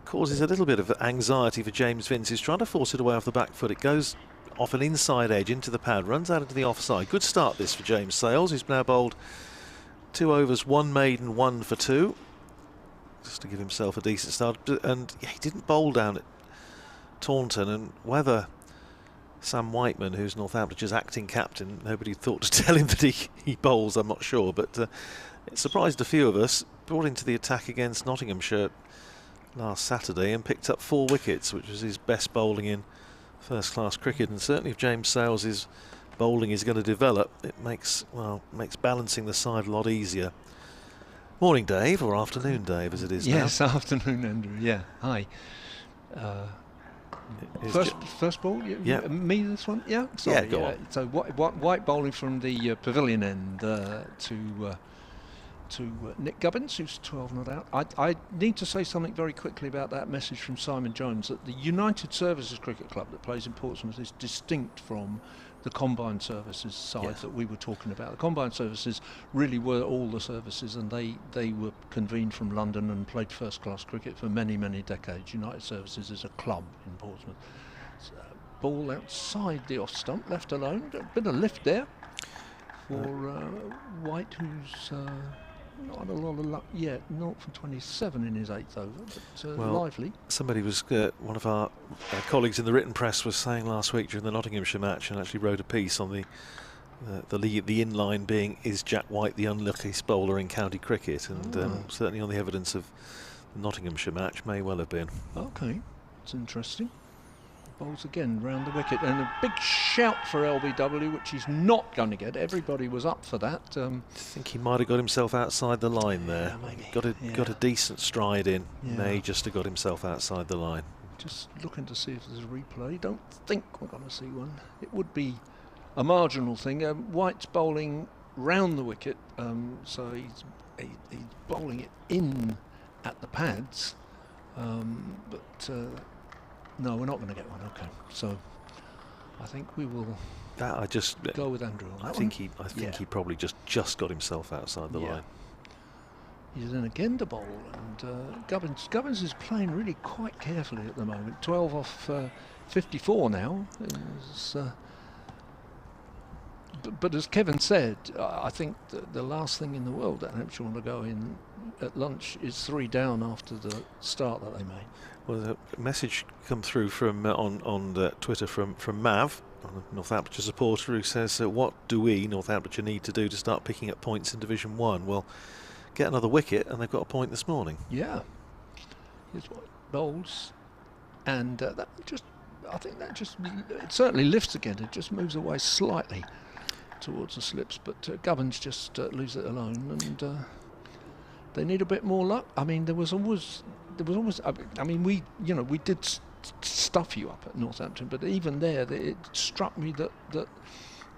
causes a little bit of anxiety for James Vince, who's trying to force it away off the back foot. It goes off an inside edge into the pad, runs out into the offside. Good start this for James Sales, who's now bowled 2 overs, 1 maiden, 1 for 2. Just to give himself a decent start, and yeah, he didn't bowl down at Taunton, and whether Sam Whiteman, who's Northamptonshires acting captain, nobody thought to tell him that he bowls, I'm not sure, but it surprised a few of us. Brought into the attack against Nottinghamshire last Saturday and picked up 4 wickets, which was his best bowling in first-class cricket, and certainly if James Sales' bowling is going to develop, it makes balancing the side a lot easier. Morning, Dave, or afternoon, Dave, as it is now. Yes, afternoon, Andrew. Yeah, hi. First ball? Yeah. Me, this one? Yeah? Sorry, yeah, go on. So white bowling from the pavilion end to Nick Gubbins, who's 12 not out. I need to say something very quickly about that message from Simon Jones, that the United Services Cricket Club that plays in Portsmouth is distinct from the combined services side that we were talking about. The combined services really were all the services, and they were convened from London and played first-class cricket for many, many decades. United Services is a club in Portsmouth. Ball outside the off stump, left alone. A bit of lift there for White, who's not had a lot of luck yet. 0 for 27 in his 8th over, but lively. Somebody was, one of our colleagues in the written press was saying last week during the Nottinghamshire match, and actually wrote a piece on the in-line being, is Jack White the unluckiest bowler in county cricket? And certainly on the evidence of the Nottinghamshire match, may well have been. Okay, it's interesting. Bowls again round the wicket, and a big shout for LBW, which he's not going to get. Everybody was up for that. I think he might have got himself outside the line there. Maybe. Got a decent stride in. May just have got himself outside the line. Just looking to see if there's a replay. Don't think we're going to see one. It would be a marginal thing. White's bowling round the wicket, so he's bowling it in at the pads, but. No, we're not going to get one. Okay, so I think we will go with Andrew on that. I think he probably just got himself outside the line. He's in again to bowl, and Gubbins is playing really quite carefully at the moment. 12 off 54 now. But as Kevin said, I think the last thing in the world that Hampshire want to go in at lunch is 3 down after the start that they made. Well, a message come through from on Twitter from Mav, a Northamptonshire supporter, who says, what do we, Northamptonshire, need to do to start picking up points in Division 1? Well, get another wicket, and they've got a point this morning. Yeah. Here's what bowls, and I think that it certainly lifts again. It just moves away slightly towards the slips, but Gubbins just leaves it alone, and they need a bit more luck. I mean, there was always. I mean, we did stuff you up at Northampton, but even there, it struck me that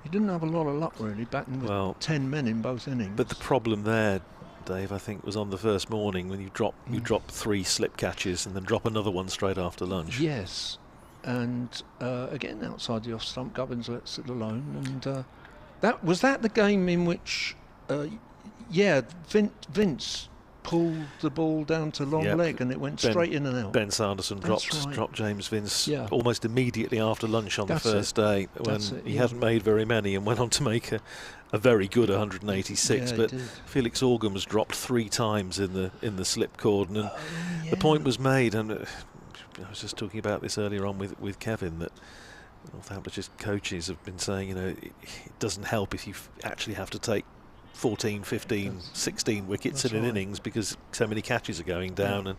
he didn't have a lot of luck really, batting with 10 men in both innings. But the problem there, Dave, I think, was on the first morning when you drop 3 slip catches and then drop another one straight after lunch. Yes, and again outside the off stump, Gubbins lets it alone, and that was the game in which, Vince pulled the ball down to long leg, and it went straight in and out. Ben Sanderson dropped James Vince almost immediately after lunch on the first day, when he hadn't made very many, and went on to make a very good 186. But Felix Organ was dropped 3 times in the slip cordon, and the point was made. And I was just talking about this earlier on with Kevin, that Northamptonshire's coaches have been saying, you know, it doesn't help if you actually have to take 14, 15, 16 wickets in an innings because so many catches are going down, and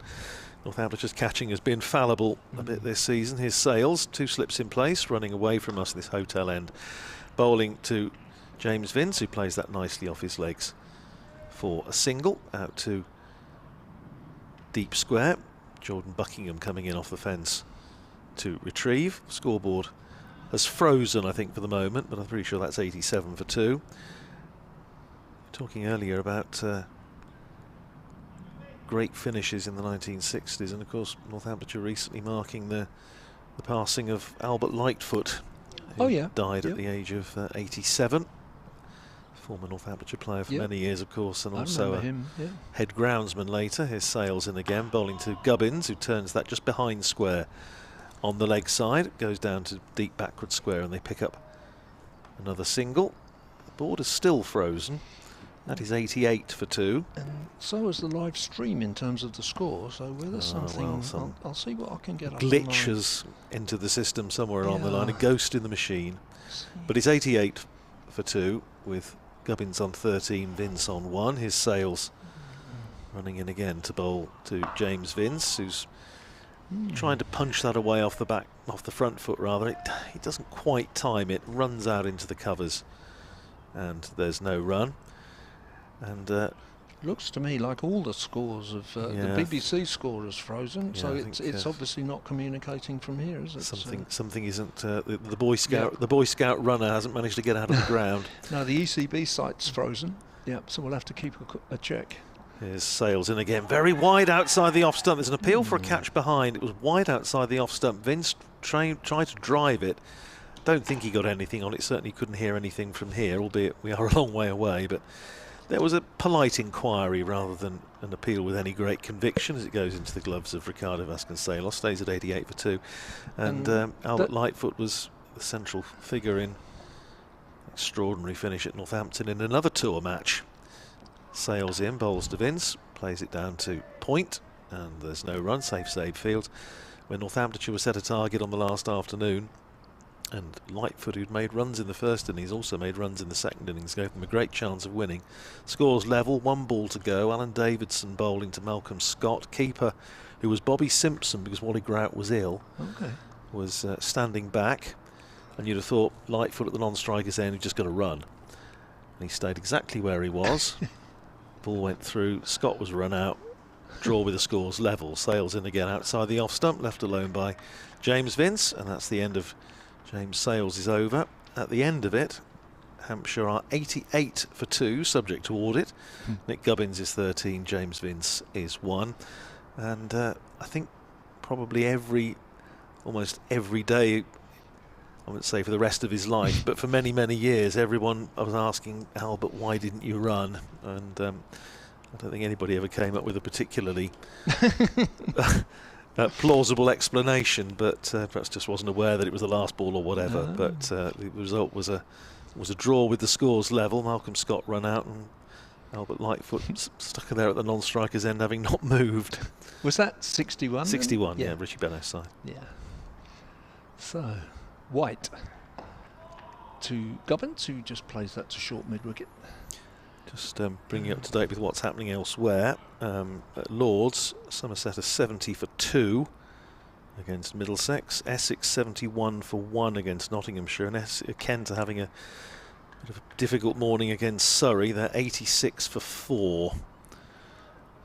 Northamptonshire's catching has been fallible a bit this season. Here's Sales, 2 slips in place, running away from us this hotel end. Bowling to James Vince, who plays that nicely off his legs for a single, out to deep square. Jordan Buckingham coming in off the fence to retrieve. Scoreboard has frozen, I think, for the moment, but I'm pretty sure that's 87 for 2. Talking earlier about great finishes in the 1960s, and of course Northamptonshire recently marking the passing of Albert Lightfoot, who died at the age of 87. Former Northamptonshire player for many years, of course, and also a head groundsman later. His Sales in again, bowling to Gubbins, who turns that just behind square on the leg side. It goes down to deep backward square, and they pick up another single. The board is still frozen. That is 88 for 2. And so is the live stream in terms of the score. So whether something, well, I'll see what I can get. Glitch has entered the system somewhere along the line. A ghost in the machine. But it's 88 for 2 with Gubbins on 13, Vince on 1. His Sales running in again to bowl to James Vince, who's trying to punch that away off the front foot rather. He doesn't quite time it. Runs out into the covers, and there's no run. And looks to me like all the scores of the BBC score is frozen, so it's obviously not communicating from here, is it? Something isn't. The Boy Scout runner hasn't managed to get out of the ground. No, the ECB site's frozen. Yep, so we'll have to keep a check. Here's Sales in again, very wide outside the off stump. There's an appeal for a catch behind. It was wide outside the off stump. Vince tried to drive it. Don't think he got anything on it. Certainly couldn't hear anything from here, albeit we are a long way away. But there was a polite inquiry rather than an appeal with any great conviction as it goes into the gloves of Ricardo Vasconcelos. Stays at 88 for 2. And Albert Lightfoot was the central figure in extraordinary finish at Northampton in another tour match. Sales in, bowls to Vince, plays it down to point, and there's no run. Safe save field. When Northamptonshire was set a target on the last afternoon, and Lightfoot, who'd made runs in the first innings, also made runs in the second innings, gave them a great chance of winning. Scores level, 1 ball to go. Alan Davidson bowling to Malcolm Scott. Keeper, who was Bobby Simpson because Wally Grout was ill, was standing back, and you'd have thought Lightfoot at the non-striker's end had just got to run. And he stayed exactly where he was. Ball went through, Scott was run out, draw with the scores level. Sales in again outside the off stump, left alone by James Vince, and that's the end of James Sales is over. At the end of it, Hampshire are 88 for 2, subject to audit. Nick Gubbins is 13, James Vince is 1. And I think probably almost every day, I wouldn't say for the rest of his life, but for many, many years, everyone was asking Albert, why didn't you run? And I don't think anybody ever came up with a particularly plausible explanation, but perhaps just wasn't aware that it was the last ball or whatever. But the result was a draw with the scores level. Malcolm Scott run out, and Albert Lightfoot stuck there at the non-striker's end, having not moved. Was that 61? 61, yeah, Richie Benno's side. Yeah. So, White to Gubbins, who just plays that to short mid-wicket. Just bringing you up to date with what's happening elsewhere. At Lords, Somerset are 70 for 2 against Middlesex. Essex 71 for 1 against Nottinghamshire. And Kent are having a bit of a difficult morning against Surrey. They're 86 for 4.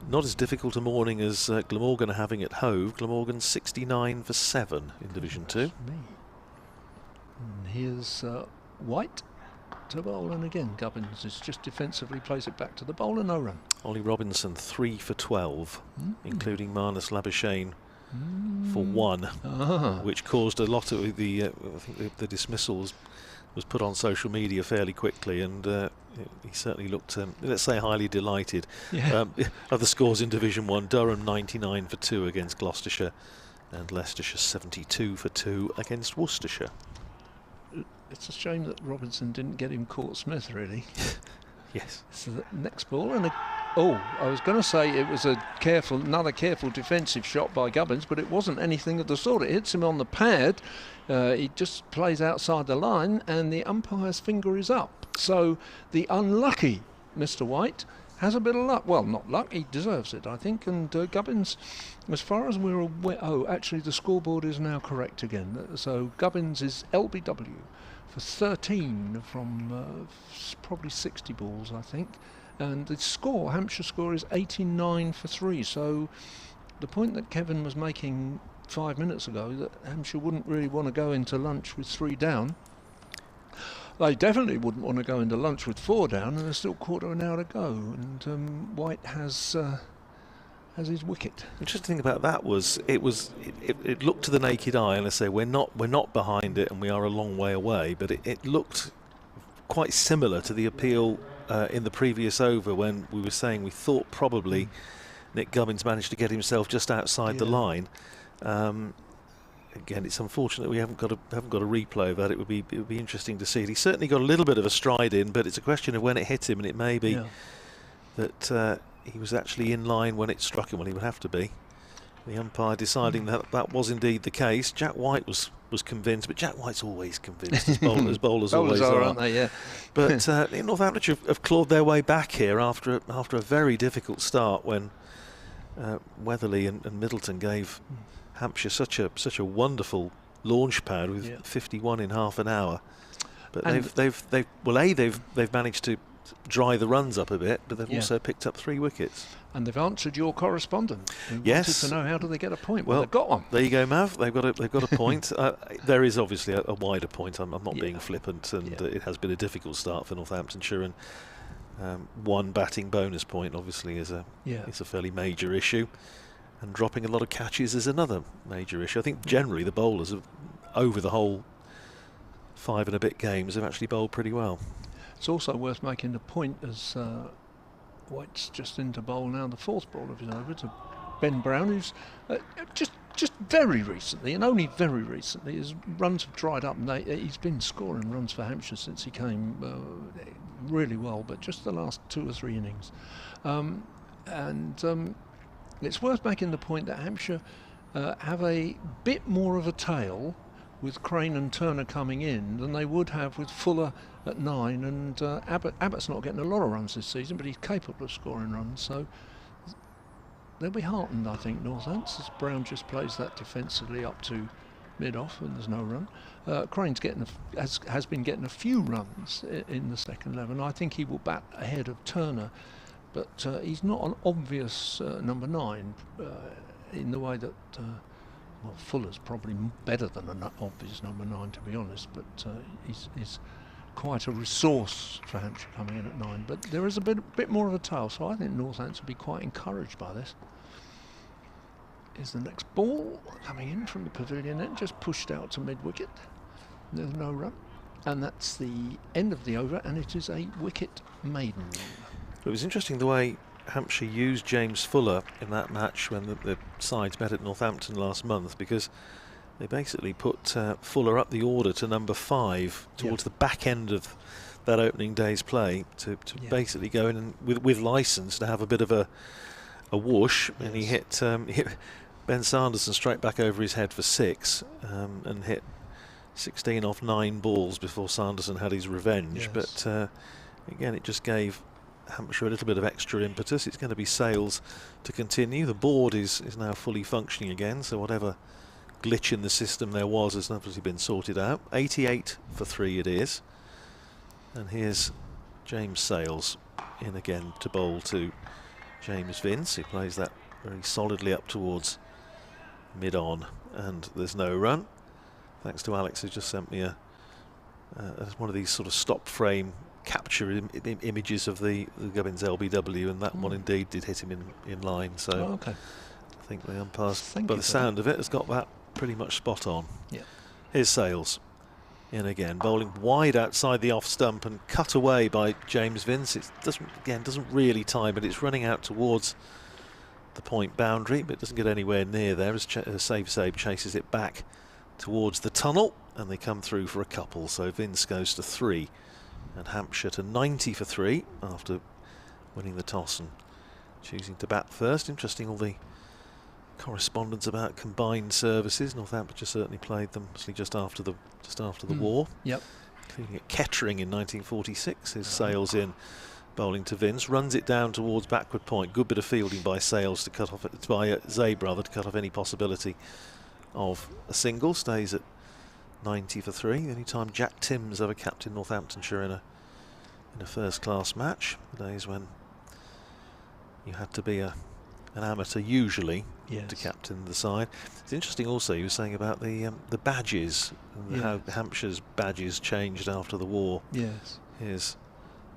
Not as difficult a morning as Glamorgan are having at Hove. Glamorgan 69 for 7 in Division 2. And here's White to bowl, and again Gubbins is just defensively plays it back to the bowler, no run. Ollie Robinson 3 for 12, including Marnus Labuschagne for 1, which caused a lot of the I think the dismissals was put on social media fairly quickly, and he certainly looked, let's say, highly delighted. Other scores in Division 1, Durham 99 for 2 against Gloucestershire, and Leicestershire 72 for 2 against Worcestershire. It's a shame that Robinson didn't get him Court Smith, really. Yes. So the next ball, and Oh, I was going to say it was another careful defensive shot by Gubbins, but it wasn't anything of the sort. It hits him on the pad. He just plays outside the line, and the umpire's finger is up. So the unlucky Mr. White has a bit of luck. Well, not luck, he deserves it, I think. And Gubbins, as far as we're aware, oh, actually the scoreboard is now correct again. So Gubbins is LBW for 13 from probably 60 balls, I think. And the score, Hampshire score, is 89 for 3. So the point that Kevin was making 5 minutes ago, that Hampshire wouldn't really want to go into lunch with 3 down. They definitely wouldn't want to go into lunch with 4 down, and there's still quarter of an hour to go. And White has his wicket. Interesting thing about that was it looked to the naked eye, and I say we're not behind it, and we are a long way away, but it looked quite similar to the appeal in the previous over, when we were saying we thought probably Nick Gubbins managed to get himself just outside the line. Again, it's unfortunate we haven't got a replay of that. It would be interesting to see it. He certainly got a little bit of a stride in, but it's a question of when it hit him, and it may be that he was actually in line when it struck him. Well, he would have to be. The umpire deciding that was indeed the case. Jack White was convinced, but Jack White's always convinced, as bowlers always are, aren't they? Yeah. But Northamptonshire have clawed their way back here after a very difficult start, when Weatherly and Middleton gave Hampshire such a wonderful launch pad with 51 in half an hour. But they've managed to dry the runs up a bit, but they've also picked up 3 wickets. And they've answered your correspondent who wanted to know, how do they get a point? Well, they've got one. There you go, Mav. They've got a point. There is obviously a wider point. I'm not being flippant, and it has been a difficult start for Northamptonshire, and one batting bonus point obviously is a fairly major issue, and dropping a lot of catches is another major issue. I think generally the bowlers have, over the whole 5 and a bit games, have actually bowled pretty well. It's also worth making the point, as White's just into bowl now, the 4th ball of his over to Ben Brown, who's just very recently, and only very recently, his runs have dried up, and he's been scoring runs for Hampshire since he came really well, but just the last 2 or 3 innings. It's worth making the point that Hampshire have a bit more of a tail with Crane and Turner coming in than they would have with Fuller at 9, and Abbott's not getting a lot of runs this season, but he's capable of scoring runs, so they'll be heartened, I think, Northants, as Brown just plays that defensively up to mid-off and there's no run. Crane's has been getting a few runs in the second 11. I think he will bat ahead of Turner, but he's not an obvious number 9 in the way that well, Fuller's probably better than an obvious number 9, to be honest, but he's quite a resource for Hampshire coming in at 9. But there is a bit more of a tail, so I think Northants will be quite encouraged by this. Is the next ball coming in from the pavilion end, just pushed out to mid-wicket. There's no run, and that's the end of the over, and it is a wicket maiden. It was interesting the way Hampshire used James Fuller in that match when the sides met at Northampton last month, because they basically put Fuller up the order to number 5 towards the back end of that opening day's play to basically go in and with licence to have a bit of a whoosh, and he hit Ben Sanderson straight back over his head for 6 and hit 16 off 9 balls before Sanderson had his revenge. But again, it just gave Hampshire a little bit of extra impetus. It's going to be Sales to continue. The board is now fully functioning again, so whatever glitch in the system there was has obviously been sorted out. 88 for 3 it is, and here's James Sales in again to bowl to James Vince, who plays that very solidly up towards mid-on, and there's no run. Thanks to Alex, who just sent me one of these sort of stop frame capture images of the Gubbins LBW, and that one indeed did hit him in line. So I think the umpires, by the sound of it, has got that pretty much spot on. Here's Sales in again, bowling wide outside the off stump and cut away by James Vince. It doesn't really time, but it's running out towards the point boundary, but it doesn't get anywhere near there as Save chases it back towards the tunnel, and they come through for a couple. So Vince goes to 3 and Hampshire to 90 for 3 after winning the toss and choosing to bat first. Interesting, all the correspondence about combined services. Northamptonshire certainly played them just after the war. Yep. Including at Kettering in 1946. His Sales in, bowling to Vince, runs it down towards backward point. Good bit of fielding by Sales to cut off, by Zabe rather, to cut off any possibility of a single. Stays at 90 for 3. The only time Jack Timms ever captained Northamptonshire in a first-class match. The days when you had to be an amateur usually to captain the side. It's interesting also, you were saying about the badges, and how Hampshire's badges changed after the war. Yes. Here's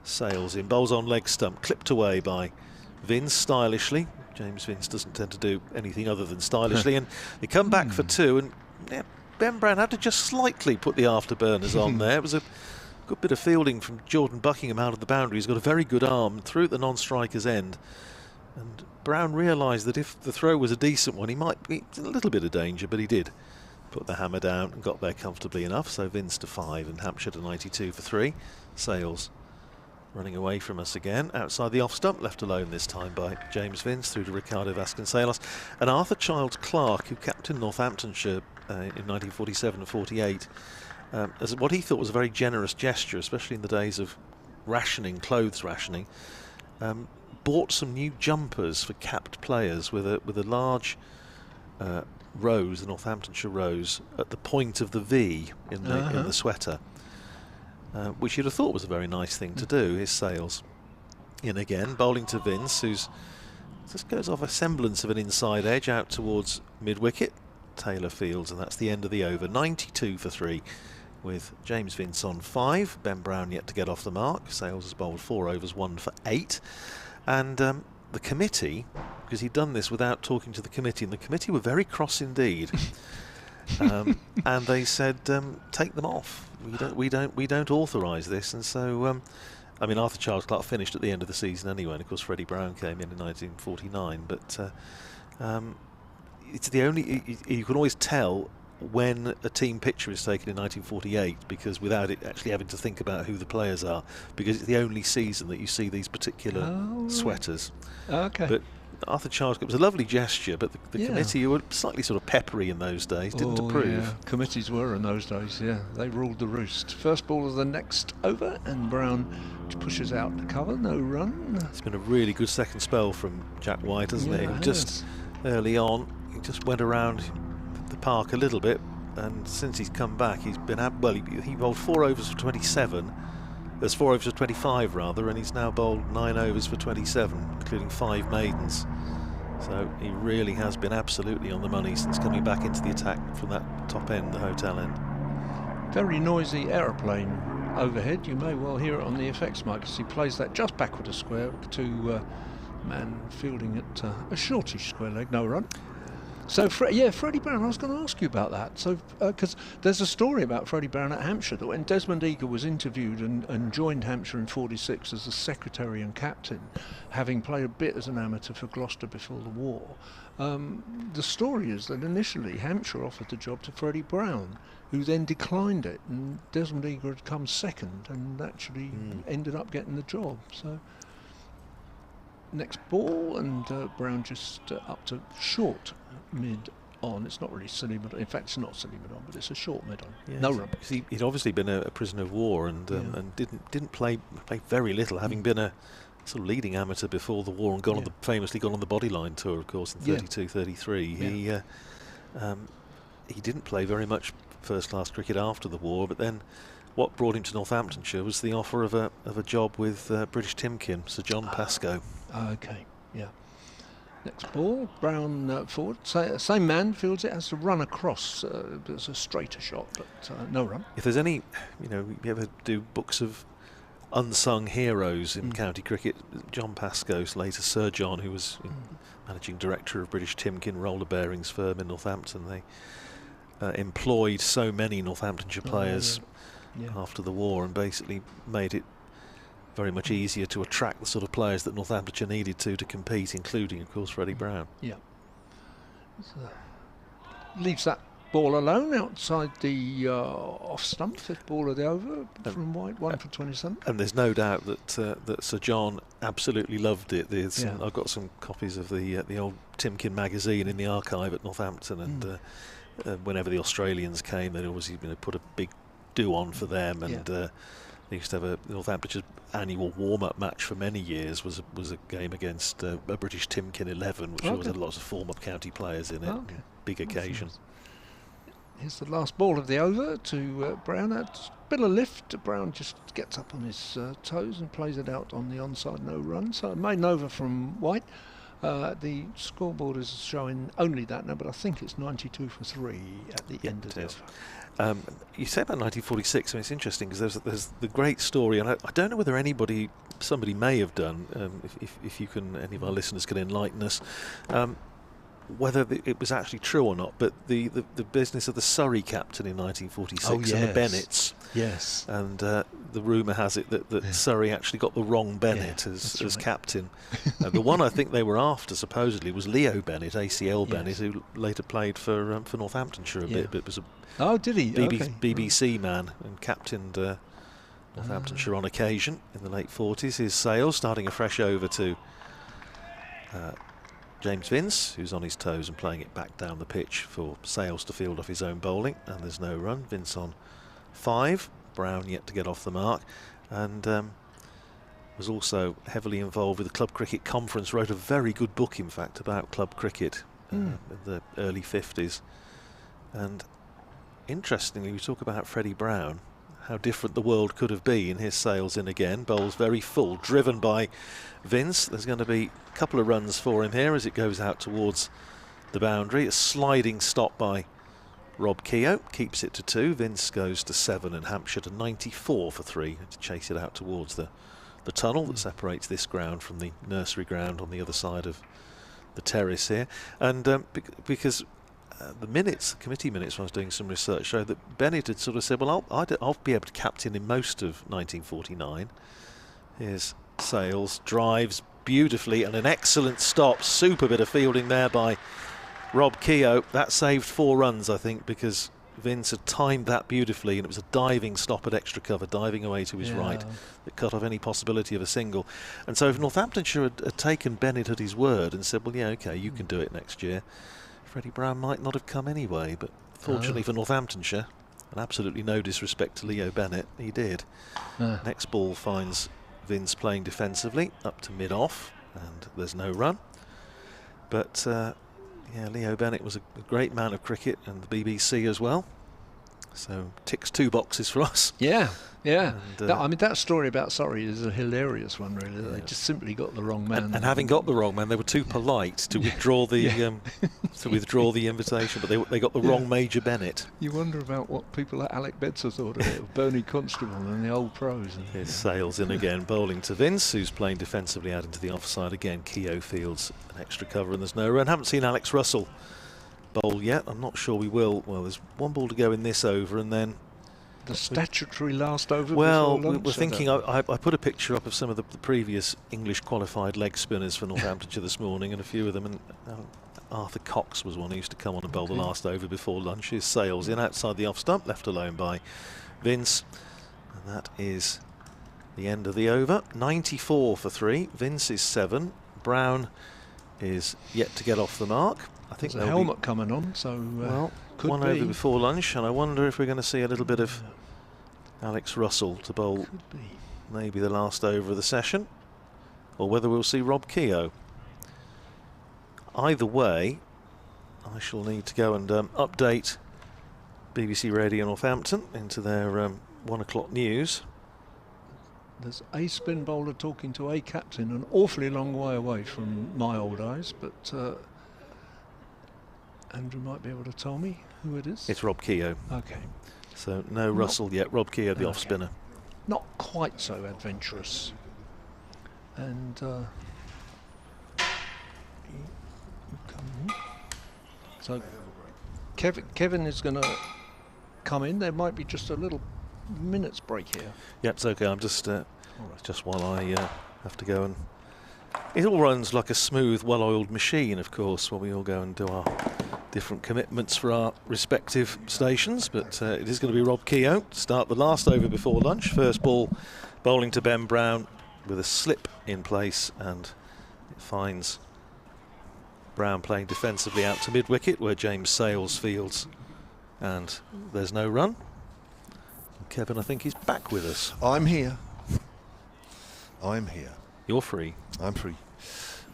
Sales in, bowls on leg stump, clipped away by Vince stylishly. James Vince doesn't tend to do anything other than stylishly, and they come back for 2, and Ben Brown had to just slightly put the afterburners on there. It was a good bit of fielding from Jordan Buckingham out of the boundary. He's got a very good arm, through at the non-striker's end, and Brown realised that if the throw was a decent one, he might be in a little bit of danger, but he did put the hammer down and got there comfortably enough. So Vince to 5 and Hampshire to 92 for 3. Sales running away from us again, outside the off stump, left alone this time by James Vince, through to Ricardo Vasconcelos. And Arthur Childs Clark, who captained Northamptonshire in 1947 and 48, as what he thought was a very generous gesture, especially in the days of rationing, clothes rationing, bought some new jumpers for capped players with a large rose, the Northamptonshire rose, at the point of the V in the sweater. Which you'd have thought was a very nice thing to do. His Sales in again, bowling to Vince, who's just goes off a semblance of an inside edge out towards mid-wicket. Taylor fields, and that's the end of the over. 92 for 3 with James Vince on 5. Ben Brown yet to get off the mark. Sales has bowled 4 overs, 1 for 8. And the committee, because he'd done this without talking to the committee, and the committee were very cross indeed. And they said, take them off. We don't authorise this. And so, I mean, Arthur Childs Clark finished at the end of the season anyway, and of course Freddie Brown came in 1949. But it's the only, you can always tell when a team picture is taken in 1948, because without it actually having to think about who the players are, because it's the only season that you see these particular sweaters. Okay. But Arthur Childs, it was a lovely gesture, but the committee were slightly sort of peppery in those days, didn't approve. Yeah. Committees were in those days, they ruled the roost. First ball of the next over, and Brown pushes out to cover, no run. It's been a really good second spell from Jack White, hasn't it? Just early on, he just went around the park a little bit, and since he's come back, he's been he bowled 4 overs for 27. There's 4 overs for 25 rather, and he's now bowled 9 overs for 27, including 5 maidens. So he really has been absolutely on the money since coming back into the attack from that top end, the hotel end. Very noisy aeroplane overhead. You may well hear it on the effects mic as he plays that just backward a square to man fielding at a shortish square leg, no run. So, Freddie Brown, I was going to ask you about that. So, because there's a story about Freddie Brown at Hampshire, that when Desmond Eager was interviewed and joined Hampshire in 46 as the secretary and captain, having played a bit as an amateur for Gloucester before the war, the story is that initially Hampshire offered the job to Freddie Brown, who then declined it, and Desmond Eager had come second and actually ended up getting the job. So, next ball, and Brown just up to short mid on. It's not really silly mid on. In fact, it's not silly mid on, but it's a short mid on. Yeah, no run. He'd obviously been a prisoner of war and didn't play very little, having been a sort of leading amateur before the war and famously gone on the Bodyline tour, of course, in 32, 33. He didn't play very much first-class cricket after the war, but then what brought him to Northamptonshire was the offer of a job with British Timkin, Sir John Pascoe. Okay, yeah. Next ball, Brown forward. Same man fields it, has to run across. It's a straighter shot, but no run. If there's any, you ever do books of unsung heroes in county cricket, John Pascoe, later Sir John, who was managing director of British Timkin roller bearings firm in Northampton, they employed so many Northamptonshire players after the war and basically made it very much easier to attract the sort of players that Northamptonshire needed to compete, including, of course, Freddie Brown. Yeah. Leaves that ball alone outside the off stump, 5th ball of the over from White, 1 for 27. And there's no doubt that Sir John absolutely loved it. Yeah. I've got some copies of the old Timkin magazine in the archive at Northampton, and whenever the Australians came, they'd always put a big do on for them, and they used to have Northamptonshire annual warm-up match for many years was a game against a British Timkin 11, which always had lots of former county players in it. Big occasion. Here's the last ball of the over to Brown. A bit of lift. Brown just gets up on his toes and plays it out on the onside, no run. So a maiden over from White. The scoreboard is showing only that now, but I think it's 92 for 3 at the end of the over. You say about 1946, and it's interesting because there's the great story, and I don't know whether somebody may have done, if you can, any of our listeners can enlighten us, whether it was actually true or not, but the business of the Surrey captain in 1946 and the Bennetts. Yes. And the rumour has it that Surrey actually got the wrong Bennett as captain. The one I think they were after, supposedly, was Leo Bennett, ACL Bennett, who later played for Northamptonshire a bit, but was a did he? BBC man and captained Northamptonshire on occasion in the late 40s. His Sales starting a fresh over to James Vince, who's on his toes and playing it back down the pitch for Sales to field off his own bowling, and there's no run. Vince on 5, Brown yet to get off the mark, and was also heavily involved with the club cricket conference, wrote a very good book in fact about club cricket in the early 50s. And interestingly, we talk about Freddie Brown, how different the world could have been. His Sales in again, bowls very full, driven by Vince. There's going to be a couple of runs for him here as it goes out towards the boundary. A sliding stop by Rob Keogh keeps it to 2. Vince goes to 7 and Hampshire to 94 for 3 to chase it out towards the tunnel that separates this ground from the nursery ground on the other side of the terrace here. And because the committee minutes, when I was doing some research, showed that Bennett had sort of said, well, I'll be able to captain in most of 1949. Here's Sales, drives beautifully, and an excellent stop. Super bit of fielding there by Rob Keogh. That saved 4 runs, I think, because Vince had timed that beautifully, and it was a diving stop at extra cover, diving away to his right, that cut off any possibility of a single. And so if Northamptonshire had taken Bennett at his word and said, well, yeah, OK, you can do it next year, Freddie Brown might not have come anyway, but fortunately for Northamptonshire, and absolutely no disrespect to Leo Bennett, he did. Next ball finds Vince playing defensively up to mid-off, and there's no run. But Leo Bennett was a great man of cricket and the BBC as well. So ticks 2 boxes for us. Yeah. And, I mean, that story about Surrey is a hilarious one, really. They just simply got the wrong man. And having got the wrong man, they were too polite to withdraw the the invitation, but they got the wrong Major Bennett. You wonder about what people like Alec Bedser thought of it, Bernie Constable and the old pros. His Sales in again, bowling to Vince, who's playing defensively out into the offside again. Keogh fields an extra cover and there's no run. Haven't seen Alex Russell bowl yet. I'm not sure we will. Well, there's 1 ball to go in this over, and then the statutory last over. Well, we're thinking. I put a picture up of some of the previous English qualified leg spinners for Northamptonshire this morning, and a few of them. And Arthur Cox was one who used to come on and bowl the last over before lunch. His Sales in outside the off stump, left alone by Vince, and that is the end of the over. 94 for 3. Vince is 7. Brown is yet to get off the mark. I think there's a helmet coming on, so could 1 over before lunch, and I wonder if we're going to see a little bit of Alex Russell to bowl maybe the last over of the session, or whether we'll see Rob Keogh. Either way, I shall need to go and update BBC Radio Northampton into their 1 o'clock news. There's a spin bowler talking to a captain, an awfully long way away from my old eyes, but Andrew might be able to tell me who it is. It's Rob Keogh. Okay. So no Russell yet. Rob Keogh, the off spinner. Not quite so adventurous. And so Kevin is going to come in. There might be just a little minute's break here. Yeah, it's okay. I'm just just while I have to go, and it all runs like a smooth, well-oiled machine, of course, when we all go and do different commitments for our respective stations, but it is going to be Rob Keogh to start the last over before lunch. First ball bowling to Ben Brown with a slip in place, and it finds Brown playing defensively out to mid-wicket where James Sales fields, and there's no run. Kevin, I think he's back with us. I'm here. I'm here. You're free. I'm free.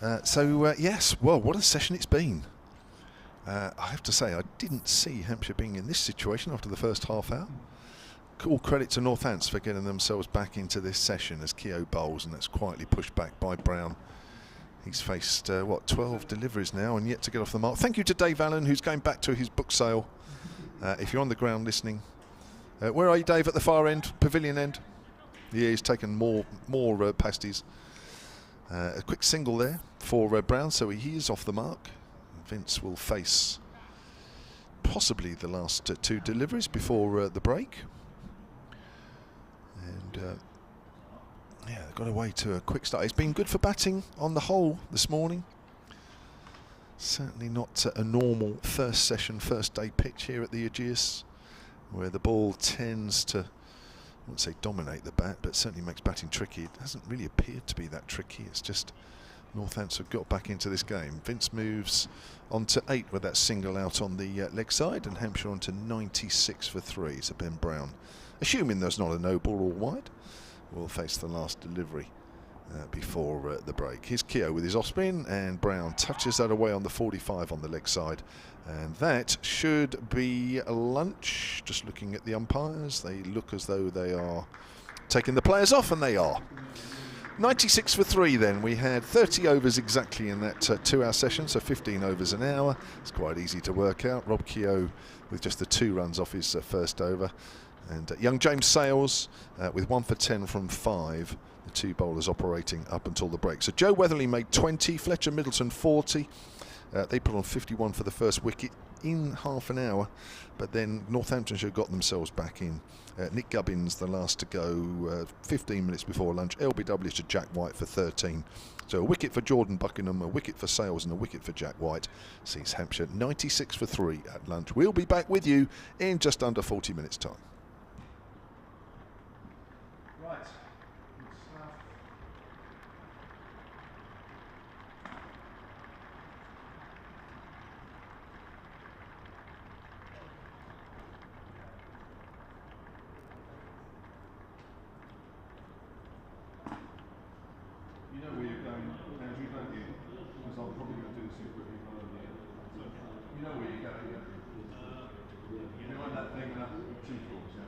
Yes, well, what a session it's been. I have to say, I didn't see Hampshire being in this situation after the first half hour. All credit to Northants for getting themselves back into this session as Keogh bowls, and that's quietly pushed back by Brown. He's faced, 12 deliveries now and yet to get off the mark. Thank you to Dave Allen, who's going back to his book sale. If you're on the ground listening, where are you, Dave? At the far end, pavilion end? Yeah, he's taken more pasties. A quick single there for Brown, so he is off the mark. Vince will face possibly the last two deliveries before the break. And yeah, got away to a quick start. It's been good for batting on the whole this morning. Certainly not a normal first session, first day pitch here at the Ageas, where the ball tends to, I wouldn't say dominate the bat, but certainly makes batting tricky. It hasn't really appeared to be that tricky. It's just Northants have got back into this game. Vince moves on to 8 with that single out on the leg side, and Hampshire on to 96 for 3. So Ben Brown, assuming there's not a no ball all wide, will face the last delivery before the break. Here's Keogh with his off spin, and Brown touches that away on the 45 on the leg side. And that should be a lunch. Just looking at the umpires, they look as though they are taking the players off, and they are. 96 for 3 then. We had 30 overs exactly in that 2-hour session, so 15 overs an hour. It's quite easy to work out. Rob Keogh with just the 2 runs off his first over. And young James Sales with 1 for 10 from 5. The 2 bowlers operating up until the break. So Joe Weatherly made 20, Fletcher Middleton 40. They put on 51 for the first wicket in half an hour, but then Northamptonshire got themselves back in. Nick Gubbins, the last to go, 15 minutes before lunch. LBW to Jack White for 13. So a wicket for Jordan Buckingham, a wicket for Sales, and a wicket for Jack White sees Hampshire 96 for 3 at lunch. We'll be back with you in just under 40 minutes' time. Right. You know where you're going, Andrew, don't you? Because I'm probably going to do this in quickly. You know where you're going, yeah? Behind that thing, 2 floors, yeah?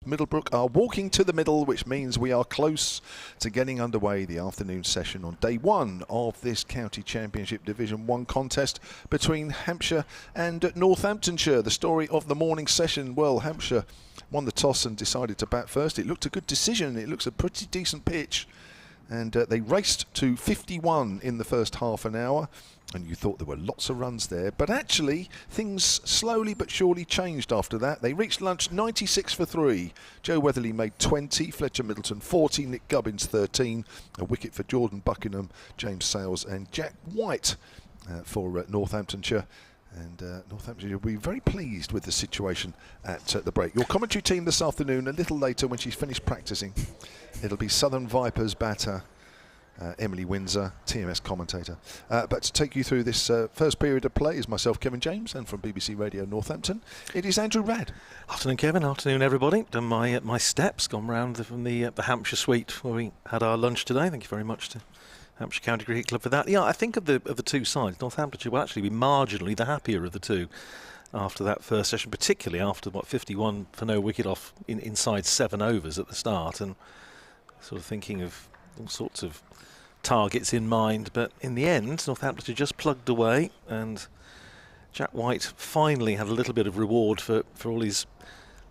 Middlebrook are walking to the middle, which means we are close to getting underway the afternoon session on day one of this County Championship Division 1 contest between Hampshire and Northamptonshire. The story of the morning session, well, Hampshire won the toss and decided to bat first. It looked a good decision. It looks a pretty decent pitch. And they raced to 51 in the first half an hour. And you thought there were lots of runs there. But actually, things slowly but surely changed after that. They reached lunch 96 for 3. Joe Weatherly made 20, Fletcher Middleton 40, Nick Gubbins 13. A wicket for Jordan Buckingham, James Sales and Jack White for Northamptonshire. And Northamptonshire will be very pleased with the situation at the break. Your commentary team this afternoon, a little later when she's finished practising. It'll be Southern Vipers batter Emily Windsor, TMS commentator. But to take you through this first period of play is myself, Kevin James, and from BBC Radio Northampton, it is Andrew Radd. Afternoon, Kevin. Afternoon, everybody. Done my steps, gone round from the Hampshire suite where we had our lunch today. Thank you very much to Hampshire County Cricket Club for that. Yeah, I think of the two sides, Northamptonshire will actually be marginally the happier of the two after that first session, particularly after 51 for no wicket off inside 7 overs at the start, and sort of thinking of all sorts of targets in mind. But in the end, Northamptonshire just plugged away, and Jack White finally had a little bit of reward for all his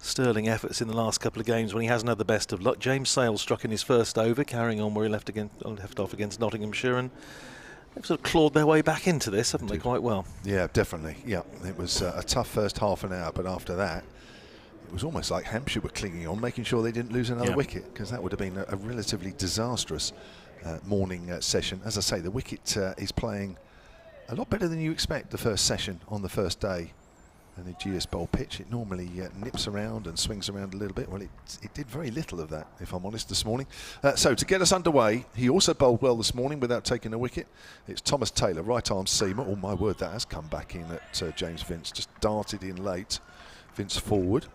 sterling efforts in the last couple of games when he hasn't had the best of luck. James Sales struck in his first over, carrying on where he left off against Nottinghamshire, and they've sort of clawed their way back into this, haven't they, quite well? Yeah, definitely. Yeah, it was a tough first half an hour, but after that, it was almost like Hampshire were clinging on, making sure they didn't lose another wicket, because that would have been a relatively disastrous morning session. As I say, the wicket is playing a lot better than you expect the first session on the first day. An Ageas Bowl pitch, it normally nips around and swings around a little bit. Well, it did very little of that, if I'm honest, this morning. So to get us underway, he also bowled well this morning without taking a wicket. It's Thomas Taylor, right arm seamer. Oh my word, that has come back in at James Vince. Just darted in late. Vince forward,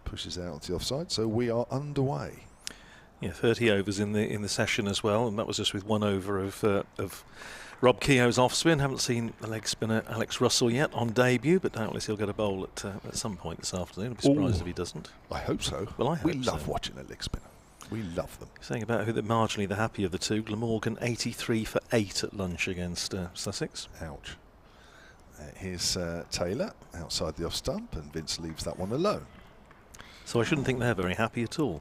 pushes out onto the offside. So we are underway. Yeah, 30 overs in the session as well, and that was just with 1 over of Rob Keogh's off spin. Haven't seen the leg spinner Alex Russell yet on debut, but doubtless he'll get a bowl at some point this afternoon. I'd be surprised if he doesn't. I hope so. Well, I hope we love watching a leg spinner. We love them. Saying about who they're marginally the happier of the two, Glamorgan 83 for 8 at lunch against Sussex. Ouch. Here's Taylor outside the off stump, and Vince leaves that one alone. So I shouldn't think they're very happy at all.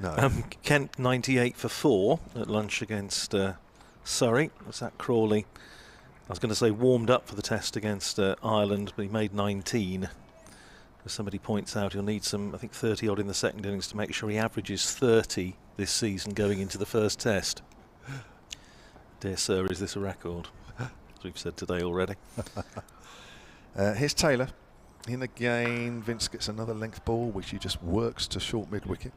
No. Kent 98 for 4 at lunch against Surrey. Was that Crawley? I was going to say warmed up for the test against Ireland, but he made 19. As somebody points out, he'll need some, I think, 30 odd in the second innings to make sure he averages 30 this season going into the first test. Dear sir, is this a record? As we've said today already. Here's Taylor in again. Vince gets another length ball, which he just works to short mid-wicket.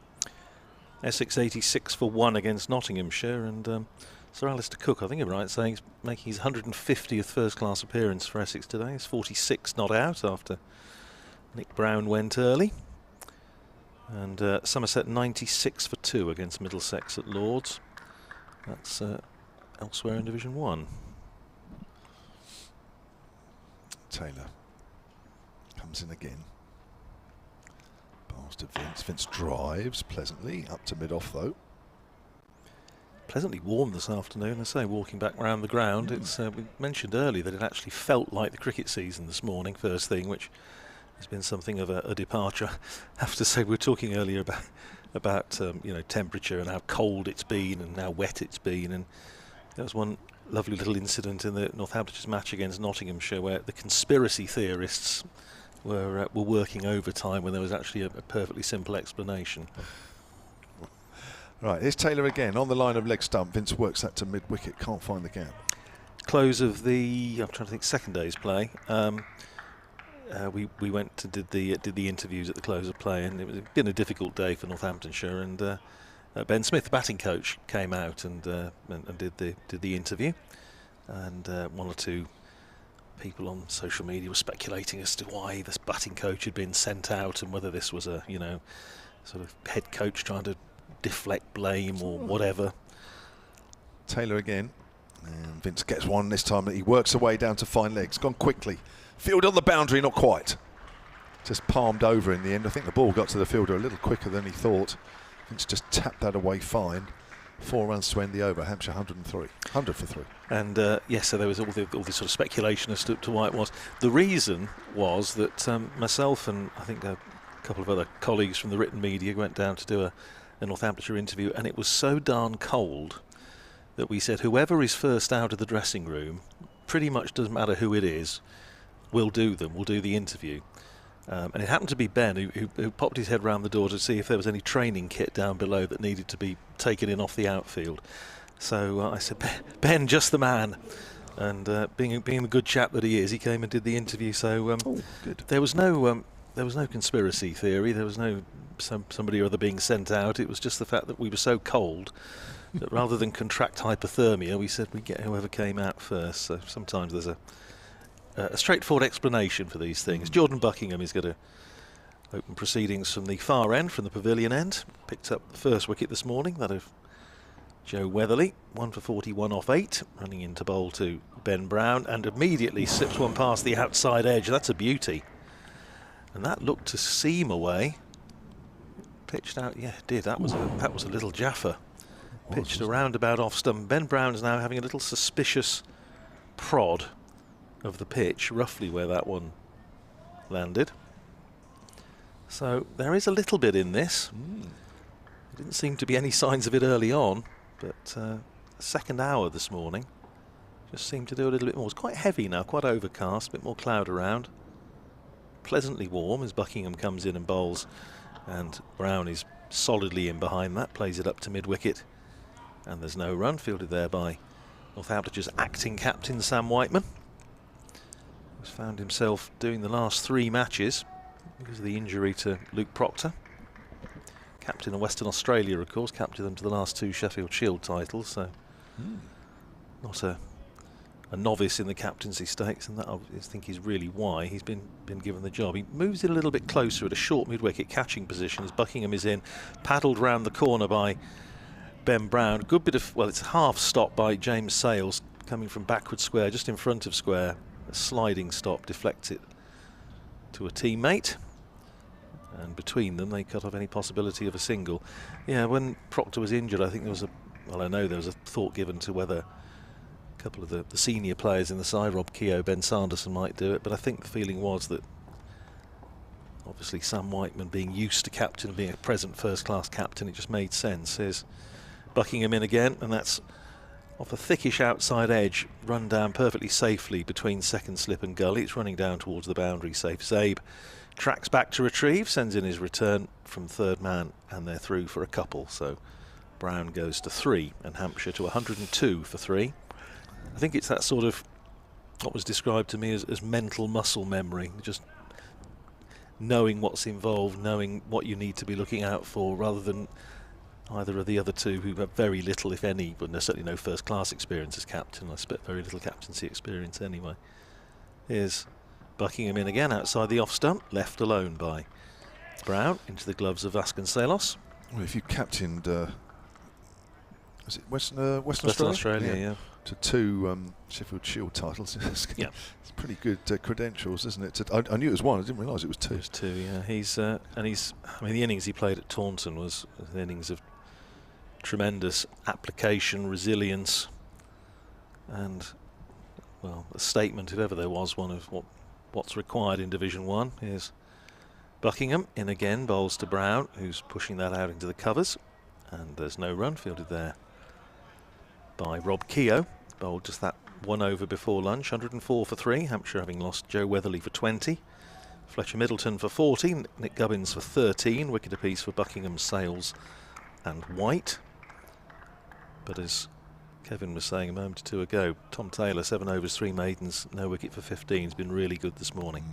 Essex 86 for 1 against Nottinghamshire, and Sir Alistair Cook, I think I'm right, saying he's making his 150th first-class appearance for Essex today. He's 46 not out after Nick Brown went early. And Somerset 96 for 2 against Middlesex at Lords. That's elsewhere in Division 1. Taylor comes in again. Pass to Vince. Vince drives pleasantly up to mid-off though. Pleasantly warm this afternoon. I say, walking back around the ground, it's we mentioned earlier that it actually felt like the cricket season this morning, first thing, which has been something of a departure. I have to say, we were talking earlier about you know, temperature and how cold it's been and how wet it's been, and there was one lovely little incident in the Northamptonshire's match against Nottinghamshire where the conspiracy theorists were working overtime when there was actually a perfectly simple explanation. Right, here's Taylor again on the line of leg stump. Vince works that to mid-wicket, can't find the gap. Close of the, I'm trying to think, second day's play. We went to did the interviews at the close of play, and it was been a difficult day for Northamptonshire. And Ben Smith, the batting coach, came out and did the interview, and one or two people on social media were speculating as to why this batting coach had been sent out and whether this was a, you know, sort of head coach trying to deflect blame or whatever. Taylor again, and Vince gets one this time. He works away down to fine legs. Gone quickly. Field on the boundary, not quite. just palmed over in the end. I think the ball got to the fielder a little quicker than he thought. Vince just tapped that away fine. 4 runs to end the over. Hampshire 100 for 3. And yes, so there was all this sort of speculation as to why it was. The reason was that myself and I think a couple of other colleagues from the written media went down to do a Northamptonshire interview, and it was so darn cold that we said whoever is first out of the dressing room, pretty much doesn't matter who it is, we'll do the interview. And it happened to be Ben who popped his head round the door to see if there was any training kit down below that needed to be taken in off the outfield. So I said, Ben, just the man. And being the good chap that he is, he came and did the interview. So good. There was no conspiracy theory. There was no somebody or other being sent out. It was just the fact that we were so cold that rather than contract hypothermia, we said we'd get whoever came out first. So sometimes there's a straightforward explanation for these things. Jordan Buckingham is going to open proceedings from the far end, from the pavilion end. Picked up the first wicket this morning, that of Joe Weatherly, 1 for 41 off 8, running into bowl to Ben Brown, and immediately slips one past the outside edge. That's a beauty. And that looked to seam away. Pitched out, yeah, it did. That was a little jaffer. Pitched around about off stump. Ben Brown is now having a little suspicious prod of the pitch, roughly where that one landed. So there is a little bit in this. There didn't seem to be any signs of it early on, but the second hour this morning just seemed to do a little bit more. It's quite heavy now, quite overcast, a bit more cloud around. Pleasantly warm as Buckingham comes in and bowls, and Brown is solidly in behind that, plays it up to mid-wicket, and there's no run, fielded there by Northamptonshire's acting captain Sam Whiteman, who's found himself doing the last 3 matches because of the injury to Luke Proctor. Captain of Western Australia, of course, captured them to the last 2 Sheffield Shield titles, so not a novice in the captaincy stakes, and that I think is really why he's been given the job. He moves it a little bit closer at a short mid-wicket catching position as Buckingham is in, paddled round the corner by Ben Brown. Good bit of, well, it's half stop by James Sales coming from backward square, just in front of square. A sliding stop, deflects it to a teammate, and between them they cut off any possibility of a single. Yeah, when Proctor was injured, I think there was a thought given to whether a couple of the senior players in the side, Rob Keogh, Ben Sanderson, might do it, but I think the feeling was that obviously Sam Whiteman, being used to captain, being a present first-class captain, it just made sense. Here's Buckingham in again, and that's off a thickish outside edge, run down perfectly safely between second slip and gully. It's running down towards the boundary, safe. Zabe tracks back to retrieve, sends in his return from third man, and they're through for a couple. So Brown goes to 3 and Hampshire to 102 for 3. I think it's that sort of what was described to me as mental muscle memory, just knowing what's involved, knowing what you need to be looking out for, rather than either of the other two who have very little, if any, but certainly no first-class experience as captain. I expect very little captaincy experience anyway. Here's Buckingham in again outside the off-stump, left alone by Brown into the gloves of Vasconcelos. Well, if you captained, was it Western Australia, yeah. To 2 Sheffield Shield titles. It's pretty good credentials, isn't it? I knew it was 1, I didn't realise it was 2. It was 2, yeah. I mean, the innings he played at Taunton was an innings of tremendous application, resilience, and, well, a statement, if ever there was one, of what's required in Division 1. Here's Buckingham in again, bowls to Brown, who's pushing that out into the covers, and there's no run, fielded there by Rob Keogh. Bowled just that 1 over before lunch, 104 for 3, Hampshire having lost Joe Weatherly for 20, Fletcher Middleton for 14, Nick Gubbins for 13, wicket apiece for Buckingham, Sales and White. But as Kevin was saying a moment or 2 ago, Tom Taylor, 7 overs, 3 maidens, no wicket for 15, has been really good this morning.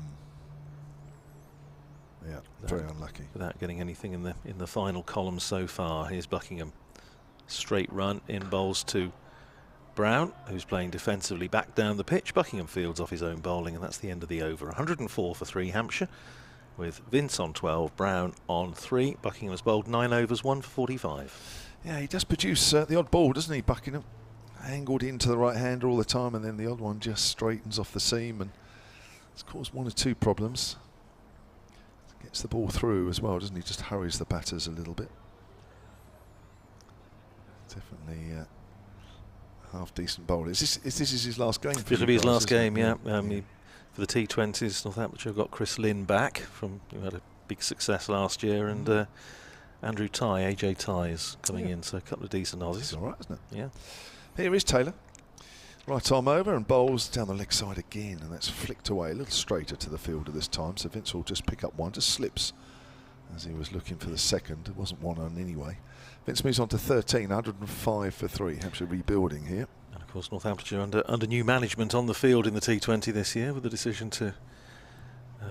Yeah, very unlucky. Without getting anything in the final column so far. Here's Buckingham. Straight run in bowls to Brown, who's playing defensively back down the pitch. Buckingham fields off his own bowling, and that's the end of the over. 104 for 3 Hampshire, with Vince on 12, Brown on 3. Buckingham has bowled 9 overs, 1 for 45. Yeah, he does produce the odd ball, doesn't he, Buckingham? Angled into the right hander all the time, and then the odd one just straightens off the seam, and it's caused 1 or 2 problems. Gets the ball through as well, doesn't he? Just hurries the batters a little bit. Definitely half decent bowler. This is his last game? This will be his last game, yeah. For the T20s, Northamptonshire got Chris Lynn back from, who had a big success last year, and Andrew Tye, AJ Tye, is coming in, so a couple of decent Aussies. It's all right, isn't it? Yeah. Here is Taylor. Right arm over and bowls down the leg side again, and that's flicked away a little straighter to the fielder this time, so Vince will just pick up one, just slips as he was looking for the second. It wasn't one on anyway. Vince moves on to 13, 105 for 3. Hampshire rebuilding here. And of course Northamptonshire under new management on the field in the T20 this year, with the decision to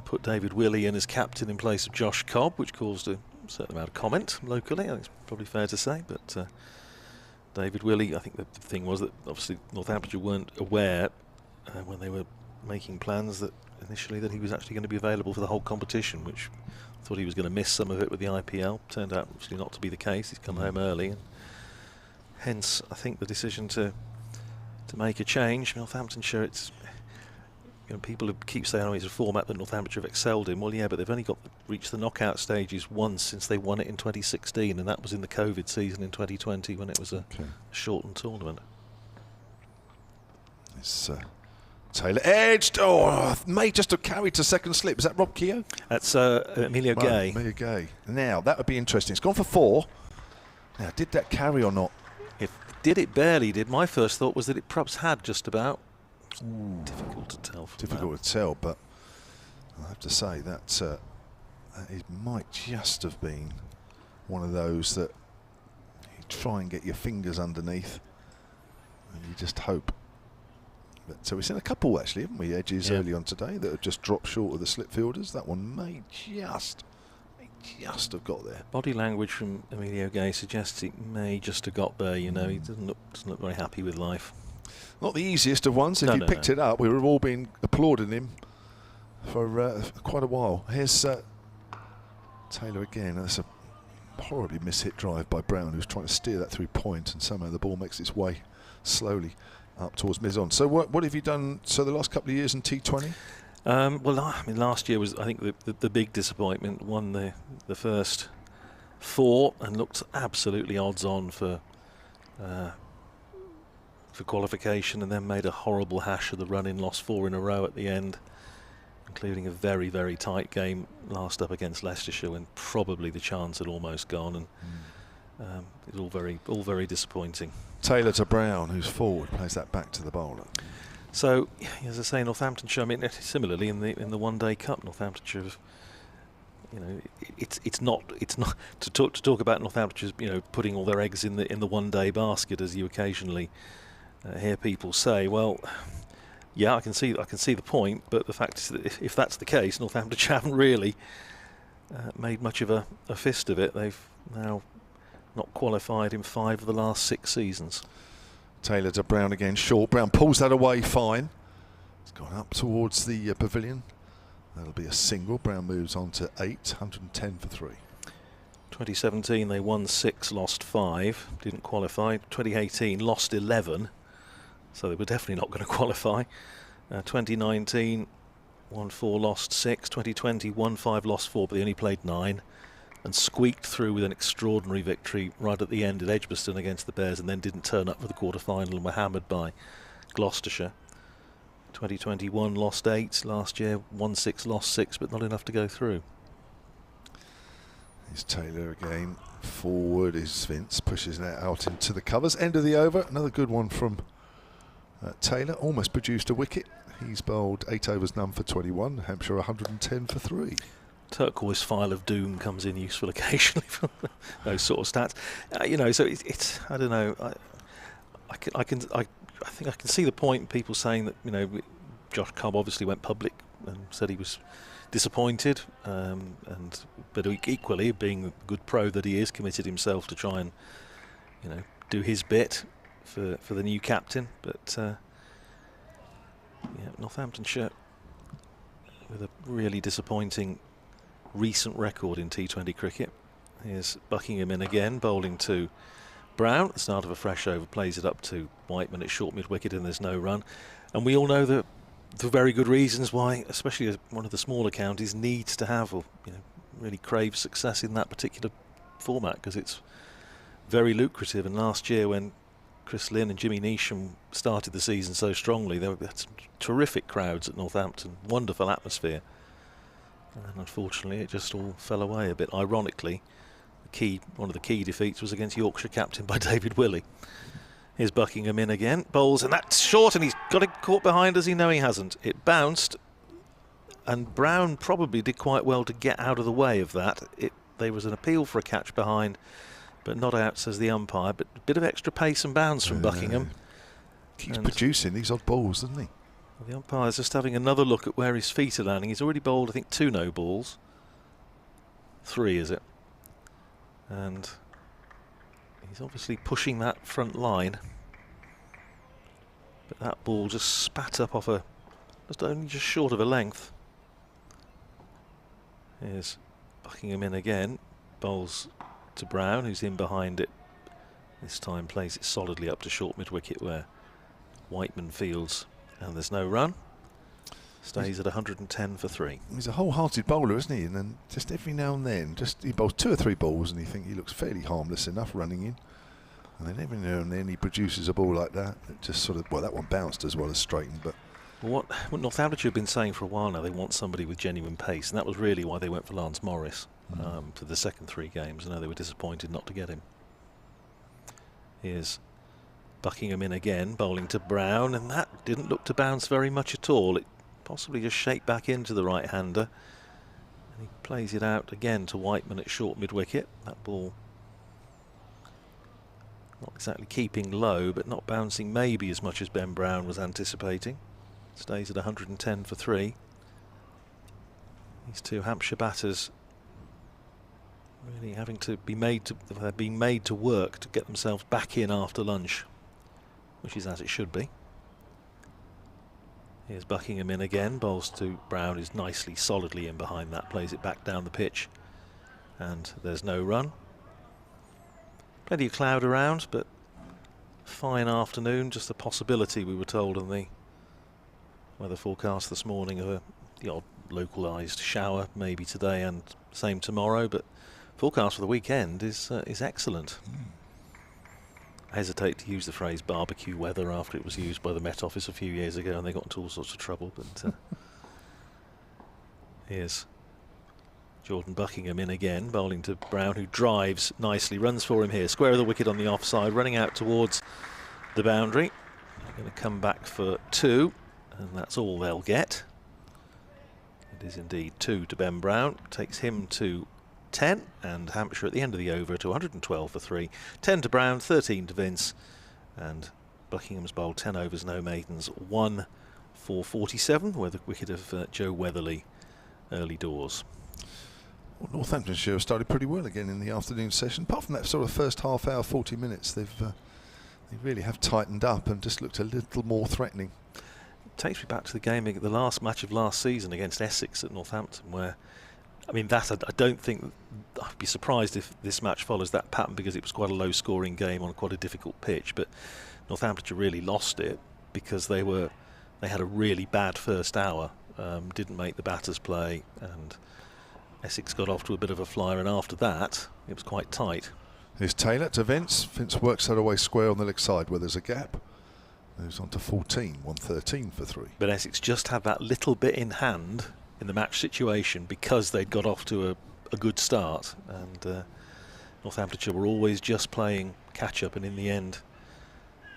put David Willey in as captain in place of Josh Cobb, which caused a certain amount of comment locally, I think it's probably fair to say, but David Willey, I think the thing was that obviously Northamptonshire weren't aware when they were making plans that initially that he was actually going to be available for the whole competition, which I thought he was going to miss some of it with the IPL. Turned out obviously not to be the case. He's come home early, and hence I think the decision to make a change. Northamptonshire, it's, you know, people keep saying, oh, it's a format that Northamptonshire have excelled in. Well, yeah, but they've only reached the knockout stages once since they won it in 2016, and that was in the COVID season in 2020 when it was a shortened tournament. It's Taylor edged. Oh, may just have carried to second slip. Is that Rob Keogh? That's Emilio Gay. Emilio Gay. Now, that would be interesting. It's gone for 4. Now, did that carry or not? It barely did. My first thought was that it perhaps had just about. Difficult to tell. Difficult to tell, but I have to say that it might just have been one of those that you try and get your fingers underneath and you just hope. But, so we've seen a couple actually, haven't we, edges early on today that have just dropped short of the slip fielders. That one may just have got there. Body language from Emilio Gay suggests it may just have got there. You know, he doesn't look very happy with life. Not the easiest of ones. If he picked it up, we would have all been applauding him for quite a while. Here's Taylor again. That's a horribly mishit drive by Brown, who's trying to steer that through point, and somehow the ball makes its way slowly up towards mid-on. So what have you done? So the last couple of years in T20? Well, I mean, last year was, I think, the big disappointment. Won the first 4 and looked absolutely odds-on for qualification, and then made a horrible hash of the run-in, lost 4 in a row at the end, including a very, very tight game last up against Leicestershire when probably the chance had almost gone, and it's all very disappointing. Taylor to Brown, who's forward, plays that back to the bowler. So, as I say, Northamptonshire, I mean, similarly in the One Day Cup, Northamptonshire, you know, it's not to talk about Northamptonshire, you know, putting all their eggs in the one day basket, as you occasionally hear people say. Well, yeah, I can see the point, but the fact is that if that's the case, Northamptonshire haven't really made much of a fist of it. They've now not qualified in 5 of the last 6 seasons. Taylor to Brown again, short. Brown pulls that away fine. It's gone up towards the pavilion. That'll be a single. Brown moves on to 8, 110 for 3. 2017 they won 6, lost 5, didn't qualify. 2018 lost 11, so they were definitely not going to qualify. 2019 won 4, lost 6. 2020 won 5, lost 4, but they only played 9. And squeaked through with an extraordinary victory right at the end at Edgbaston against the Bears, and then didn't turn up for the quarter-final and were hammered by Gloucestershire. 2021 lost 8 last year, won 6, lost 6, but not enough to go through. Here's Taylor again, forward is Vince, pushes that out into the covers. End of the over, another good one from Taylor, almost produced a wicket. He's bowled 8 overs, none for 21, Hampshire 110 for 3. Turquoise file of doom comes in useful occasionally from those sort of stats. You know, so it's I don't know. I think I can see the point. People saying that, you know, Josh Cobb obviously went public and said he was disappointed, but equally, being the good pro that he is, committed himself to try and, you know, do his bit for the new captain. But yeah, Northamptonshire with a really disappointing recent record in T20 cricket. Here's Buckingham in again, bowling to Brown at the start of a fresh over, plays it up to Whiteman at short mid-wicket, and there's no run. And we all know that the very good reasons why, especially one of the smaller counties, needs to have, or, you know, really crave success in that particular format because it's very lucrative. And last year when Chris Lynn and Jimmy Neesham started the season so strongly, they had some terrific crowds at Northampton, wonderful atmosphere. And unfortunately it just all fell away a bit. Ironically, one of the key defeats was against Yorkshire, captained by David Willey. Here's Buckingham in again, bowls, and that's short, and he's got it caught behind. Does he? No, he hasn't. It bounced, and Brown probably did quite well to get out of the way of that. There was an appeal for a catch behind, but not out, says the umpire. But a bit of extra pace and bounce from Buckingham. Keeps producing these odd balls, doesn't he? The umpire's just having another look at where his feet are landing. He's already bowled, I think, 2 no balls. 3, is it? And he's obviously pushing that front line. But that ball just spat up off only just short of a length. Here's Buckingham in again. Bowls to Brown, who's in behind it. This time plays it solidly up to short mid-wicket where Whiteman fields. And there's no run. Stays at 110 for 3. He's a wholehearted bowler, isn't he? And then just every now and then, he bowls 2 or 3 balls and you think he looks fairly harmless enough running in. And then every now and then he produces a ball like that. It just sort of, well, that one bounced as well as straightened. But what Northamptonshire have been saying for a while now, they want somebody with genuine pace. And that was really why they went for Lance Morris for the second 3 games. I know they were disappointed not to get him. Here's Buckingham in again, bowling to Brown. And that didn't look to bounce very much at all. It possibly just shaped back into the right-hander. And he plays it out again to Whiteman at short mid-wicket. That ball not exactly keeping low, but not bouncing maybe as much as Ben Brown was anticipating. Stays at 110 for 3. These 2 Hampshire batters really having to be being made to work to get themselves back in after lunch, which is as it should be. Here's Buckingham in again, bowls to Brown, who's nicely, solidly in behind that, plays it back down the pitch, and there's no run. Plenty of cloud around, but fine afternoon, just a possibility, we were told in the weather forecast this morning, of the odd localised shower maybe today and same tomorrow, but forecast for the weekend is excellent. I hesitate to use the phrase barbecue weather after it was used by the Met Office a few years ago and they got into all sorts of trouble, but here's Jordan Buckingham in again, bowling to Brown, who drives nicely, runs for him here, square of the wicket on the offside, running out towards the boundary. Going to come back for 2, and that's all they'll get. It is indeed 2 to Ben Brown, takes him to 10, and Hampshire at the end of the over to 112 for 3. 10 to Brown, 13 to Vince, and Buckingham's bowled 10 overs, no maidens, 1 for 47, with the wicket of Joe Weatherly early doors. Well, Northamptonshire started pretty well again in the afternoon session. Apart from that sort of first half hour, 40 minutes, they really have tightened up and just looked a little more threatening. It takes me back to the game, the last match of last season against Essex at Northampton, where, I mean, I don't think, I'd be surprised if this match follows that pattern because it was quite a low-scoring game on quite a difficult pitch. But Northamptonshire really lost it because they had a really bad first hour, didn't make the batters play, and Essex got off to a bit of a flyer, and after that it was quite tight. Here's Taylor to Vince. Vince works that away square on the leg side where there's a gap. Moves on to 14, 113 for 3. But Essex just had that little bit in hand in the match situation because they'd got off to a good start, and Northamptonshire were always just playing catch up, and in the end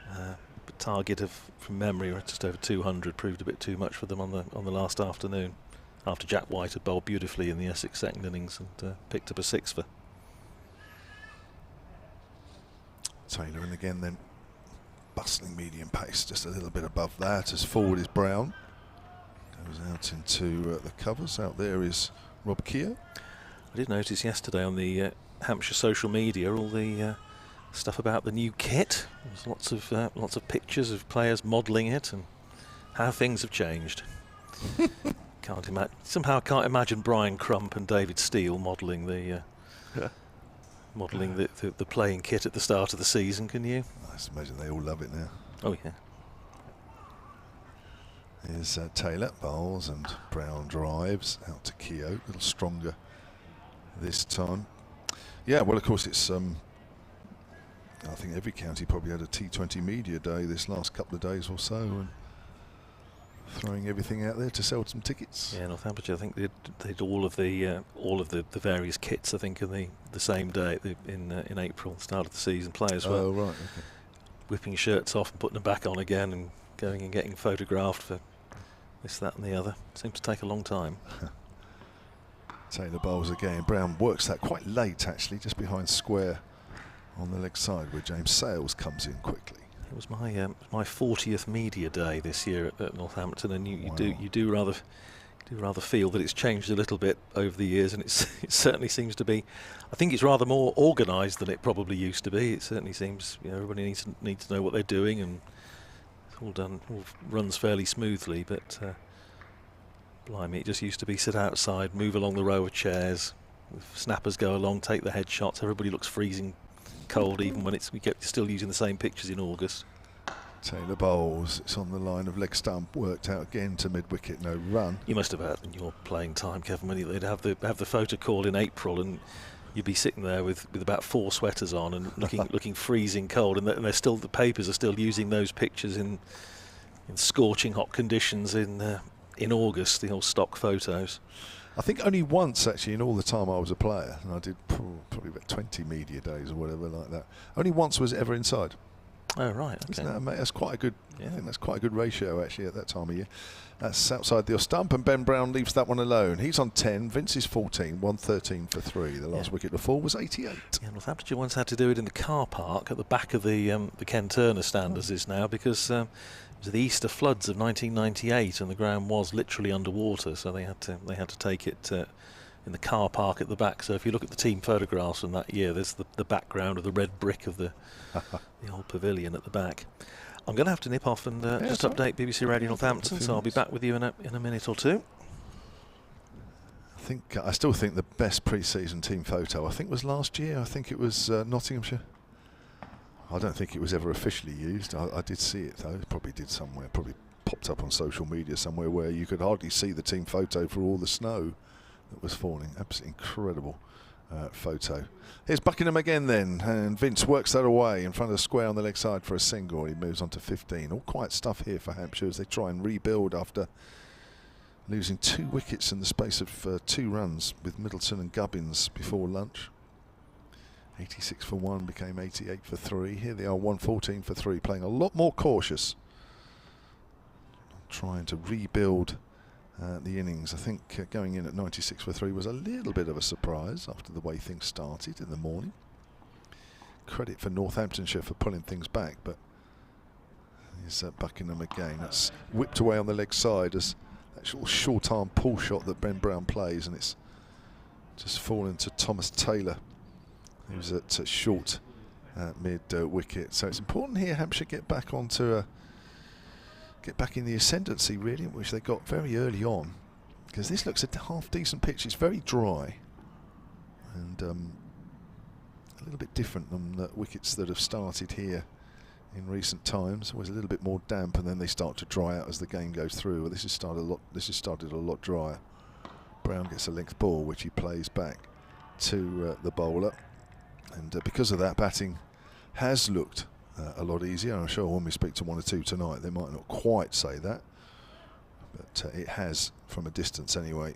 the target of, from memory, just over 200 proved a bit too much for them on the last afternoon, after Jack White had bowled beautifully in the Essex second innings and picked up a 6 for. Taylor in again then, bustling medium pace, just a little bit above that, as forward is Brown. Goes out into the covers. Out there is Rob Keogh. I did notice yesterday on the Hampshire social media all the stuff about the new kit. There's lots of pictures of players modelling it and how things have changed. Somehow can't imagine Brian Crump and David Steele modelling the playing kit at the start of the season. Can you? I just imagine they all love it now. Oh yeah. Here's Taylor bowls and Brown drives out to Keogh, a little stronger this time. Yeah, well, of course, it's I think every county probably had a T20 media day this last couple of days or so, and throwing everything out there to sell some tickets. Yeah, Northamptonshire, I think they did all of the various kits, I think, in the same day in April, start of the season. Players were right, okay. whipping shirts off and putting them back on again, and going and getting photographed for this, that and the other. Seems to take a long time. Taylor bowls again. Brown works that quite late, actually, just behind square on the leg side, where James Sales comes in quickly. It was my 40th media day this year at Northampton, and you do rather feel that it's changed a little bit over the years, and it certainly seems to be. I think it's rather more organised than it probably used to be. It certainly seems everybody needs to know what they're doing, and it's all runs fairly smoothly. But blimey, it just used to be sit outside, move along the row of chairs, snappers go along, take the headshots. Everybody looks freezing cold, even when we get still using the same pictures in August. Taylor bowls. It's on the line of leg stump, worked out again to mid wicket, no run. You must have had in your playing time, Kevin, when they'd have the photo call in April, and you'd be sitting there with about 4 sweaters on and looking freezing cold, and they're still, the papers are still using those pictures in scorching hot conditions in August, the old stock photos. I think only once, actually, in all the time I was a player, and I did probably about 20 media days or whatever like that. Only once was it ever inside. Oh right, okay. That's quite a good. Yeah. I think that's quite a good ratio actually at that time of year. That's outside the off stump, and Ben Brown leaves that one alone. He's on 10. Vince is 14. 113 for 3. The last wicket to fall was 88. Yeah, Northamptonshire once had to do it in the car park at the back of the Ken Turner stand, as is now, because it was the Easter floods of 1998, and the ground was literally underwater, so they had to take it in the car park at the back. So if you look at the team photographs from that year, there's the background of the red brick of the old pavilion at the back. I'm going to have to nip off and just update BBC Radio Northampton, so I'll be back with you in a minute or two. I still think the best pre-season team photo, I think, was last year. I think it was Nottinghamshire. I don't think it was ever officially used. I did see it though. It probably did somewhere. Probably popped up on social media somewhere where you could hardly see the team photo for all the snow that was falling. Absolutely incredible photo. Here's Buckingham again then, and Vince works that away in front of the square on the leg side for a single. He moves on to 15. All quiet stuff here for Hampshire as they try and rebuild after losing 2 wickets in the space of 2 runs with Middleton and Gubbins before lunch. 86 for 1 became 88 for 3. Here they are, 114 for 3, playing a lot more cautious, trying to rebuild the innings. I think going in at 96 for 3 was a little bit of a surprise after the way things started in the morning. Credit for Northamptonshire for pulling things back, but here's Buckingham again. That's whipped away on the leg side as that little short arm pull shot that Ben Brown plays, and it's just fallen to Thomas Taylor, who's at short mid wicket. So it's important here Hampshire get back onto get back in the ascendancy, really, which they got very early on, because this looks a half decent pitch. It's very dry and a little bit different than the wickets that have started here in recent times. Always a little bit more damp, and then they start to dry out as the game goes through. Well, this has started a lot drier. Brown gets a length ball which he plays back to the bowler, and because of that, batting has looked a lot easier. I'm sure when we speak to 1 or 2 tonight, they might not quite say that, but it has, from a distance anyway,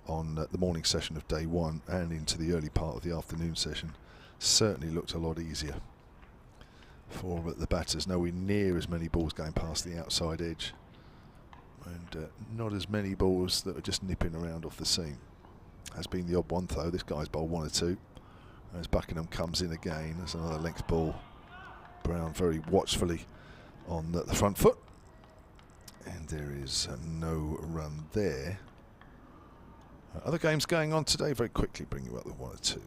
on the morning session of day 1 and into the early part of the afternoon session, certainly looked a lot easier for the batters. Nowhere near as many balls going past the outside edge, and not as many balls that are just nipping around off the seam. Has been the odd one though. This guy's bowled 1 or 2. As Buckingham comes in again, there's another length ball. Brown very watchfully on the front foot, and there is no run there. Other games going on today, very quickly bring you up with 1 or 2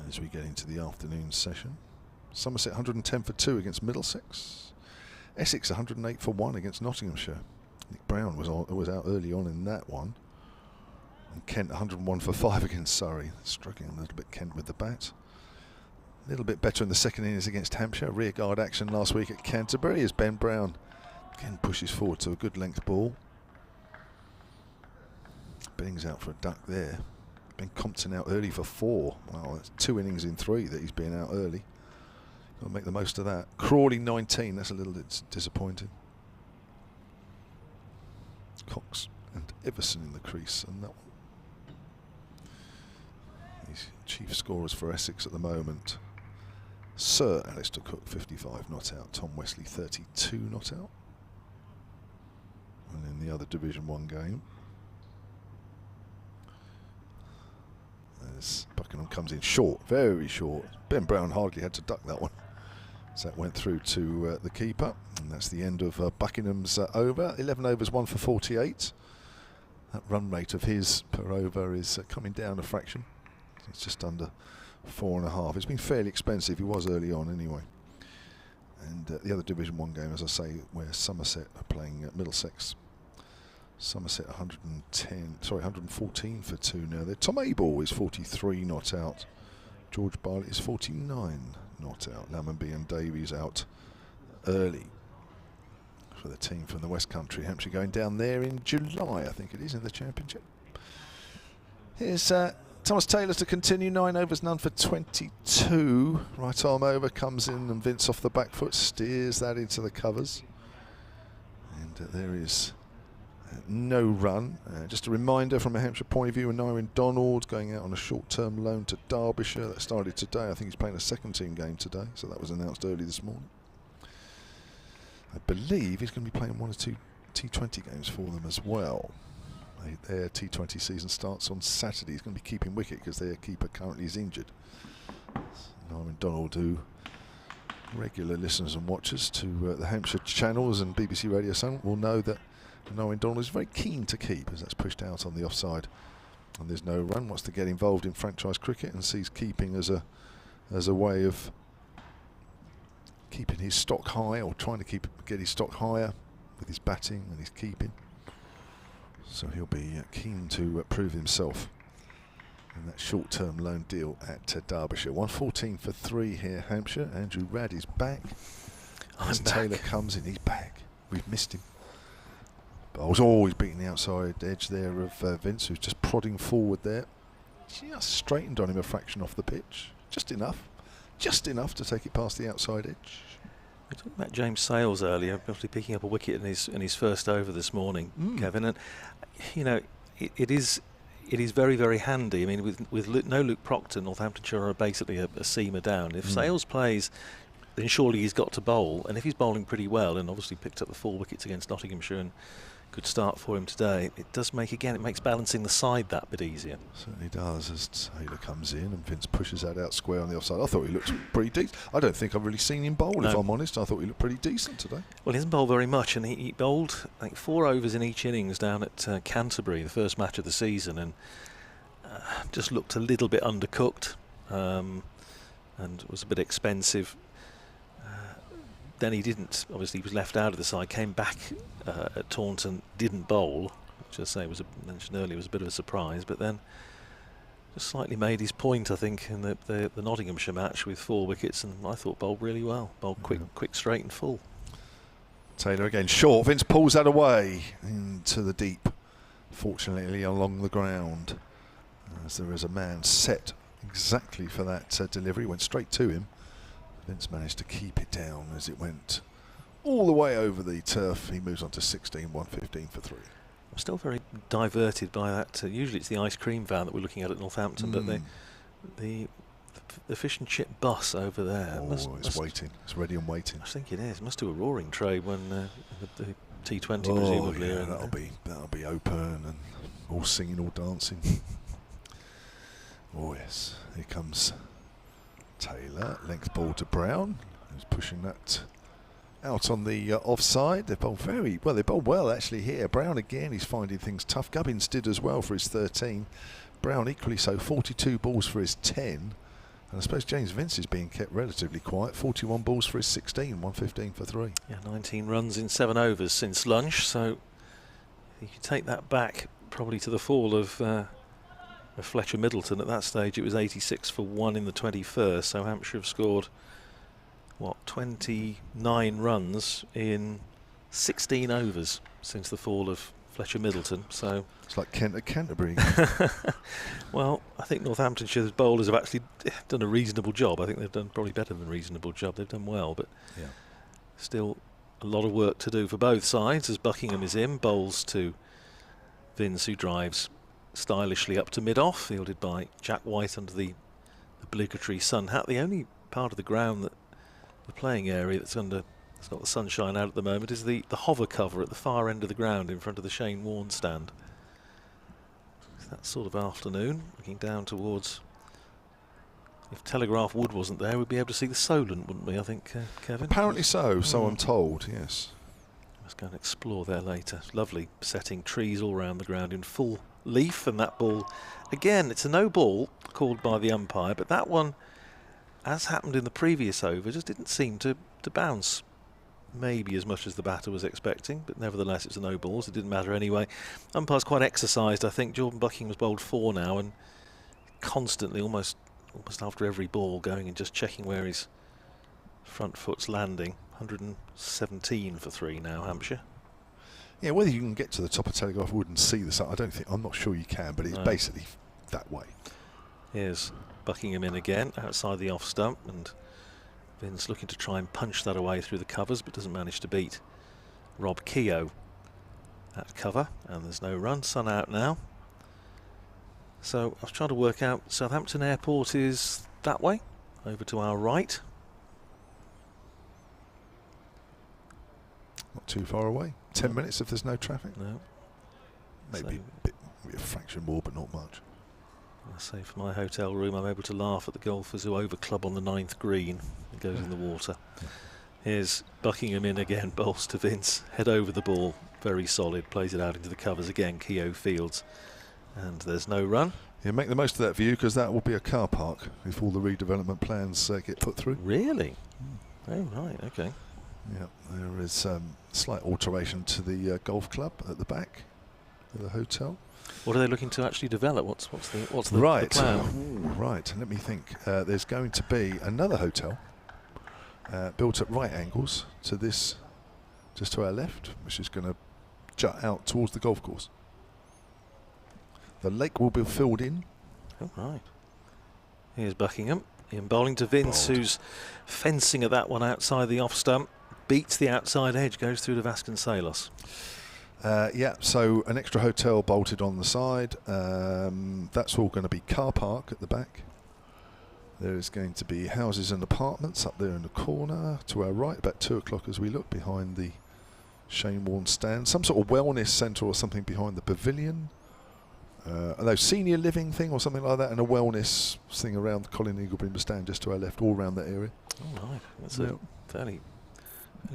as we get into the afternoon session. Somerset 110 for 2 against Middlesex. Essex 108 for 1 against Nottinghamshire. Nick Brown was out early on in that one. And Kent 101 for 5 against Surrey. Struggling a little bit, Kent, with the bat. A little bit better in the second innings against Hampshire. Rearguard action last week at Canterbury as Ben Brown again pushes forward to a good length ball. Bennings out for a duck there. Ben Compton out early for 4. Wow, that's 2 innings in 3 that he's been out early. Got to make the most of that. Crawley 19, that's a little disappointing. Cox and Everson in the crease, and that one. He's chief scorers for Essex at the moment. Sir Alistair Cook 55 not out. Tom Wesley 32 not out. And in the other Division 1 game, as Buckingham comes in short, very short. Ben Brown hardly had to duck that one. So that went through to the keeper, and that's the end of Buckingham's over. 11 overs, 1 for 48. That run rate of his per over is coming down a fraction. It's just under 4.5. It's been fairly expensive. He was early on anyway. And the other Division 1 game, as I say, where Somerset are playing Middlesex. Somerset 114 for 2 now. There. Tom Abel is 43 not out. George Barlett is 49 not out. Lammonby and Davies out early for the team from the West Country. Hampshire going down there in July, I think it is, in the Championship. Here's Thomas Taylor to continue. 9 overs, none for 22. Right arm over, comes in, and Vince off the back foot steers that into the covers. And there is no run. Just a reminder from a Hampshire point of view, Nyrin Donald going out on a short-term loan to Derbyshire. That started today. I think he's playing a second-team game today, so that was announced early this morning. I believe he's going to be playing 1 or 2 T20 games for them as well. Their T20 season starts on Saturday. He's going to be keeping wicket because their keeper currently is injured. Nyrin Donald, who regular listeners and watchers to the Hampshire channels and BBC Radio Sun will know that Nyrin Donald is very keen to keep, as that's pushed out on the offside and there's no run. Wants to get involved in franchise cricket and sees keeping as a way of keeping his stock high, or trying to get his stock higher with his batting and his keeping. So he'll be keen to prove himself in that short-term loan deal at Derbyshire. 114 for 3 here, Hampshire. Andrew Radd is back. As Taylor comes in, he's back. We've missed him. But I was always beating the outside edge there of Vince, who's just prodding forward there. Just straightened on him a fraction off the pitch. Just enough to take it past the outside edge. We talked about James Sales earlier, obviously picking up a wicket in his first over this morning, Kevin. And you know, it is very, very handy. I mean, with no Luke Proctor, Northamptonshire are basically a seamer down. If Sales plays, then surely he's got to bowl. And if he's bowling pretty well, and obviously picked up the 4 wickets against Nottinghamshire, and good start for him today, it does make, again, it makes balancing the side that bit easier. Certainly does, as Taylor comes in and Vince pushes that out square on the offside. I thought he looked pretty decent. I don't think I've really seen him bowl, if I'm honest. I thought he looked pretty decent today. Well, he hasn't bowled very much, and he bowled, I think, 4 overs in each innings down at Canterbury, the first match of the season, and just looked a little bit undercooked, and was a bit expensive. Then he didn't, obviously he was left out of the side, came back at Taunton, didn't bowl, which I say was mentioned earlier was a bit of a surprise, but then just slightly made his point, I think, in the Nottinghamshire match with 4 wickets, and I thought bowled really well, bowled quick, straight and full. Taylor again short, Vince pulls that away into the deep, fortunately along the ground, as there is a man set exactly for that delivery, went straight to him. Vince managed to keep it down as it went all the way over the turf. He moves on to 16, 115 for 3. I'm still very diverted by that. Usually it's the ice cream van that we're looking at Northampton, but the fish and chip bus over there. It's waiting. It's ready and waiting. I think it is. It must do a roaring trade when the T20 presumably. Yeah, that'll be open and all singing, all dancing. Oh yes, here comes Taylor, length ball to Brown, who's pushing that out on the offside. They bowled very well. They bowled well actually here. Brown again, he's finding things tough. Gubbins did as well for his 13. Brown equally so, 42 balls for his 10. And I suppose James Vince is being kept relatively quiet. 41 balls for his 16, 115 for 3. Yeah, 19 runs in 7 overs since lunch. So you could take that back probably to the fall of Fletcher Middleton. At that stage it was 86 for 1 in the 21st, so Hampshire have scored 29 runs in 16 overs since the fall of Fletcher Middleton. So it's like Kent at Canterbury. well, I think Northamptonshire's bowlers have actually done a reasonable job. I think they've done probably better than a reasonable job. They've done well, but still a lot of work to do for both sides as Buckingham is in, bowls to Vince, who drives stylishly up to mid-off, fielded by Jack White under the obligatory sun hat. The only part of the ground, that the playing area that's got the sunshine out at the moment, is the hover cover at the far end of the ground in front of the Shane Warne stand. It's that sort of afternoon, looking down towards, if Telegraph Wood wasn't there, we'd be able to see the Solent, wouldn't we, I think, Kevin? Apparently so, so I'm told, yes. Let's go and explore there later. Lovely setting, trees all around the ground in full leaf, and that ball, again, it's a no ball called by the umpire, but that one, as happened in the previous over, just didn't seem to bounce maybe as much as the batter was expecting, but nevertheless it's a no ball, so it didn't matter anyway. Umpire's quite exercised, I think. Jordan Buckingham's bowled 4 now, and constantly, almost after every ball, going and just checking where his front foot's landing. 117 for 3 now, Hampshire. Yeah, whether you can get to the top of Telegraph Wood and see the sun, I'm not sure you can, but it's basically that way. Here's Buckingham in again, outside the off stump, and Vince looking to try and punch that away through the covers, but doesn't manage to beat Rob Keogh at cover, and there's no run. Sun out now. So I was trying to work out, Southampton Airport is that way, over to our right. Not too far away. 10 minutes if there's no traffic. No. Maybe a fraction more, but not much. I say from my hotel room, I'm able to laugh at the golfers who overclub on the 9th green. It goes in the water. Here's Buckingham in again, bowls to Vince, head over the ball, very solid, plays it out into the covers again. Keogh fields, and there's no run. Yeah, make the most of that view, because that will be a car park if all the redevelopment plans get put through. Really? Oh, right, okay. Yeah, there is slight alteration to the golf club at the back of the hotel. What are they looking to actually develop? What's the right? The plan? Right. Let me think. There's going to be another hotel built at right angles to this, just to our left, which is going to jut out towards the golf course. The lake will be filled in. Oh, right. Here's Buckingham in bowling to Vince, who's fencing at that one outside the off stump. Beats the outside edge, goes through to Vasconcelos. Yeah, so an extra hotel bolted on the side. That's all going to be car park at the back. There is going to be houses and apartments up there in the corner to our right, about 2 o'clock as we look behind the Shane Warne stand. Some sort of wellness centre or something behind the pavilion. Although senior living thing or something like that, and a wellness thing around the Colin Eaglebeam stand just to our left, all around that area. Oh, right. That's a fairly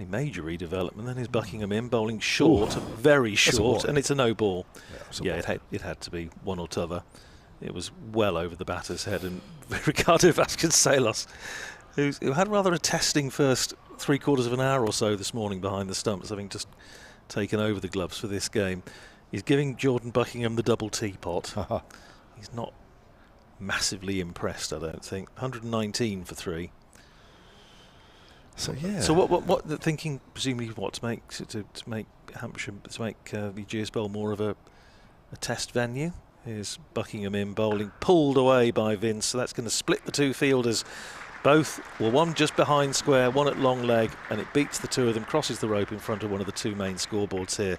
major redevelopment. Then here's Buckingham in, bowling short, very short, and it's a no ball. Yeah, it had to be one or t'other. It was well over the batter's head, and Ricardo Vasconcelos, who had rather a testing first 3/4 of an hour or so this morning behind the stumps, having just taken over the gloves for this game. He's giving Jordan Buckingham the double teapot. He's not massively impressed, I don't think. 119 for 3. So yeah. So what the thinking, presumably, to make Hampshire, to make the Ageas Bowl more of a test venue. Here's Buckingham in bowling, pulled away by Vince. So that's going to split the two fielders. Both, well, one just behind square, one at long leg, and it beats the two of them, crosses the rope in front of one of the two main scoreboards here,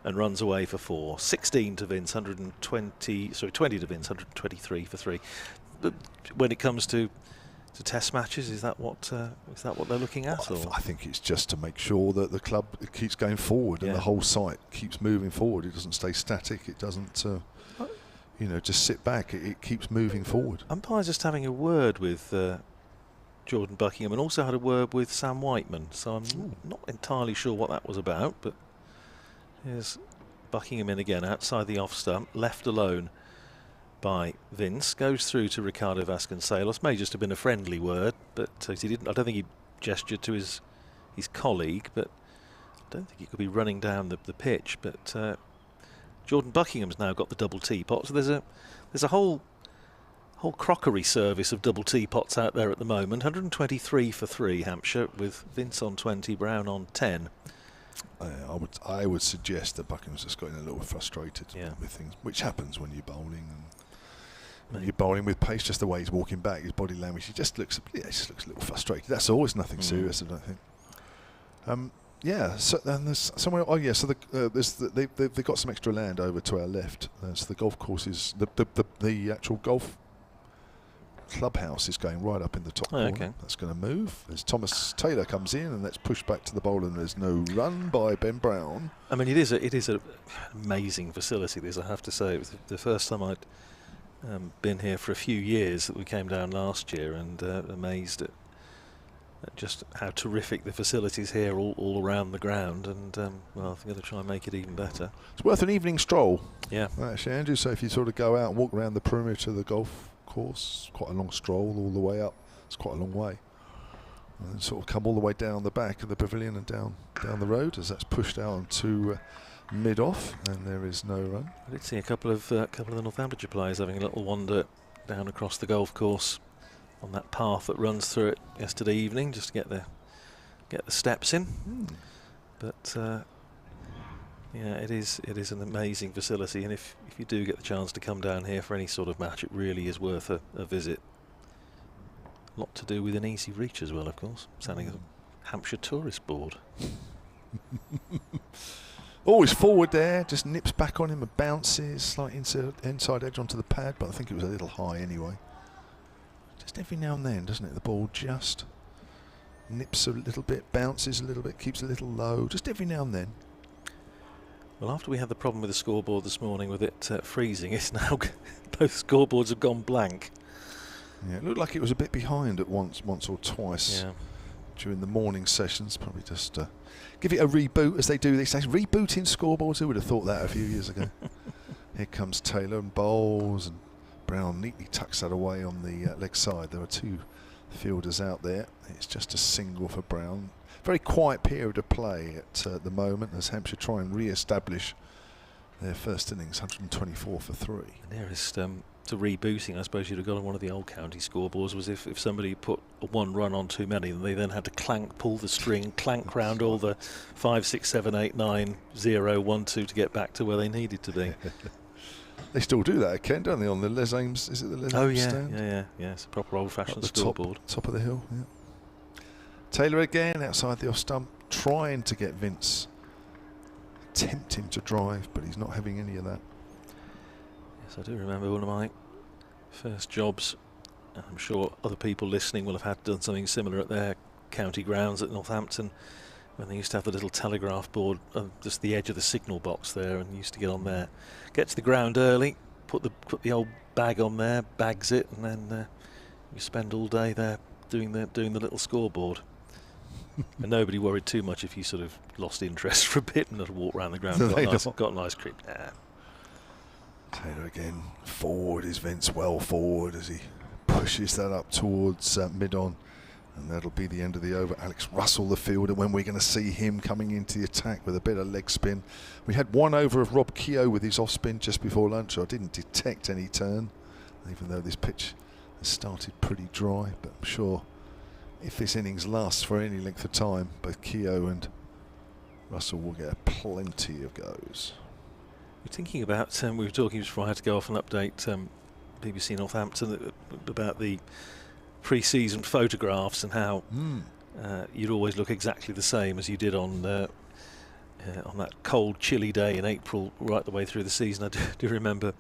and runs away for 4. 16 to Vince, 20 to Vince, 123 for 3. But when it comes to test matches, is that what they're looking at? Well, I think it's just to make sure that the club keeps going forward and the whole site keeps moving forward. It doesn't stay static. It doesn't, just sit back. It keeps moving forward. Umpire's just having a word with Jordan Buckingham, and also had a word with Sam Whiteman. So I'm not entirely sure what that was about. But here's Buckingham in again, outside the off stump, left alone by Vince, goes through to Ricardo Vasconcelos. May just have been a friendly word, but he didn't. I don't think he gestured to his colleague, but I don't think he could be running down the pitch. But Jordan Buckingham's now got the double teapot. So there's a whole crockery service of double teapots out there at the moment. 123 for 3 Hampshire, with Vince on 20, Brown on 10. I would suggest that Buckingham's just getting a little frustrated Yeah. with things, which happens when you're bowling. And when you're bowling with pace, just the way he's walking back, his body language, he just looks a little frustrated. That's always nothing serious, I don't think. So then there's somewhere. Oh yeah, so they've got some extra land over to our left. So the golf course is the actual golf clubhouse is going right up in the top corner. Okay. That's going to move as Thomas Taylor comes in, and that's pushed back to the bowl, and there's no run by Ben Brown. I mean, it is an amazing facility. This, I have to say, it was the first time I'd been here for a few years that we came down last year, and amazed at just how terrific the facilities here all around the ground. And well, I'm going to try and make it even better. It's worth an evening stroll. Yeah. Actually, Andrew, so if you sort of go out and walk around the perimeter of the golf course, quite a long stroll all the way up. It's quite a long way. And then sort of come all the way down the back of the pavilion and down the road as that's pushed out onto mid-off, and there is no run. I did see a couple of the Northamptonshire players having a little wander down across the golf course on that path that runs through it yesterday evening, just to get the steps in. But yeah, it is an amazing facility, and if you do get the chance to come down here for any sort of match, it really is worth a visit. A lot to do with an easy reach as well, of course. Sounding a Hampshire Tourist Board. Always forward there, just nips back on him and bounces, slight inside edge onto the pad, but I think it was a little high anyway. Just every now and then, doesn't it? The ball just nips a little bit, bounces a little bit, keeps a little low, just every now and then. Well, after we had the problem with the scoreboard this morning with it freezing, it's now both scoreboards have gone blank. Yeah, it looked like it was a bit behind at once or twice during the morning sessions. Probably just give it a reboot, as they do these days. Rebooting scoreboards, who would have thought that a few years ago? Here comes Taylor and bowls, and Brown neatly tucks that away on the leg side. There are two fielders out there. It's just a single for Brown. Very quiet period of play at the moment as Hampshire try and re-establish their first innings, 124 for 3. The nearest to rebooting, I suppose you'd have got on one of the old county scoreboards, was if somebody put one run on too many, and they then had to pull the string, clank round all the 5, 6, 7, 8, 9, 0, 1, 2 to get back to where they needed to be. They still do that, Ken, don't they? On the Les Ames, is it the Les Ames stand? Yeah. It's a proper old-fashioned the scoreboard. Top of the hill. Yeah. Taylor again outside the off stump, trying to get Vince, attempting to drive, but he's not having any of that. Yes, I do remember one of my first jobs. I'm sure other people listening will have done something similar at their county grounds at Northampton, when they used to have the little telegraph board on just the edge of the signal box there, and used to get on there, get to the ground early, put the old bag on there, bags it, and then you spend all day there doing the little scoreboard. And nobody worried too much if you sort of lost interest for a bit and had to walk around the ground. Got a nice creep. Taylor again, forward is Vince, well forward as he pushes that up towards mid-on, and that'll be the end of the over. Alex Russell, the fielder, when we're going to see him coming into the attack with a bit of leg spin. We had one over of Rob Keogh with his off spin just before lunch. I didn't detect any turn, even though this pitch has started pretty dry, but I'm sure if this innings lasts for any length of time, both Keogh and Russell will get plenty of goes. We're thinking about, we were talking before I had to go off and update BBC Northampton about the pre-season photographs and how you'd always look exactly the same as you did on that cold, chilly day in April right the way through the season. I do remember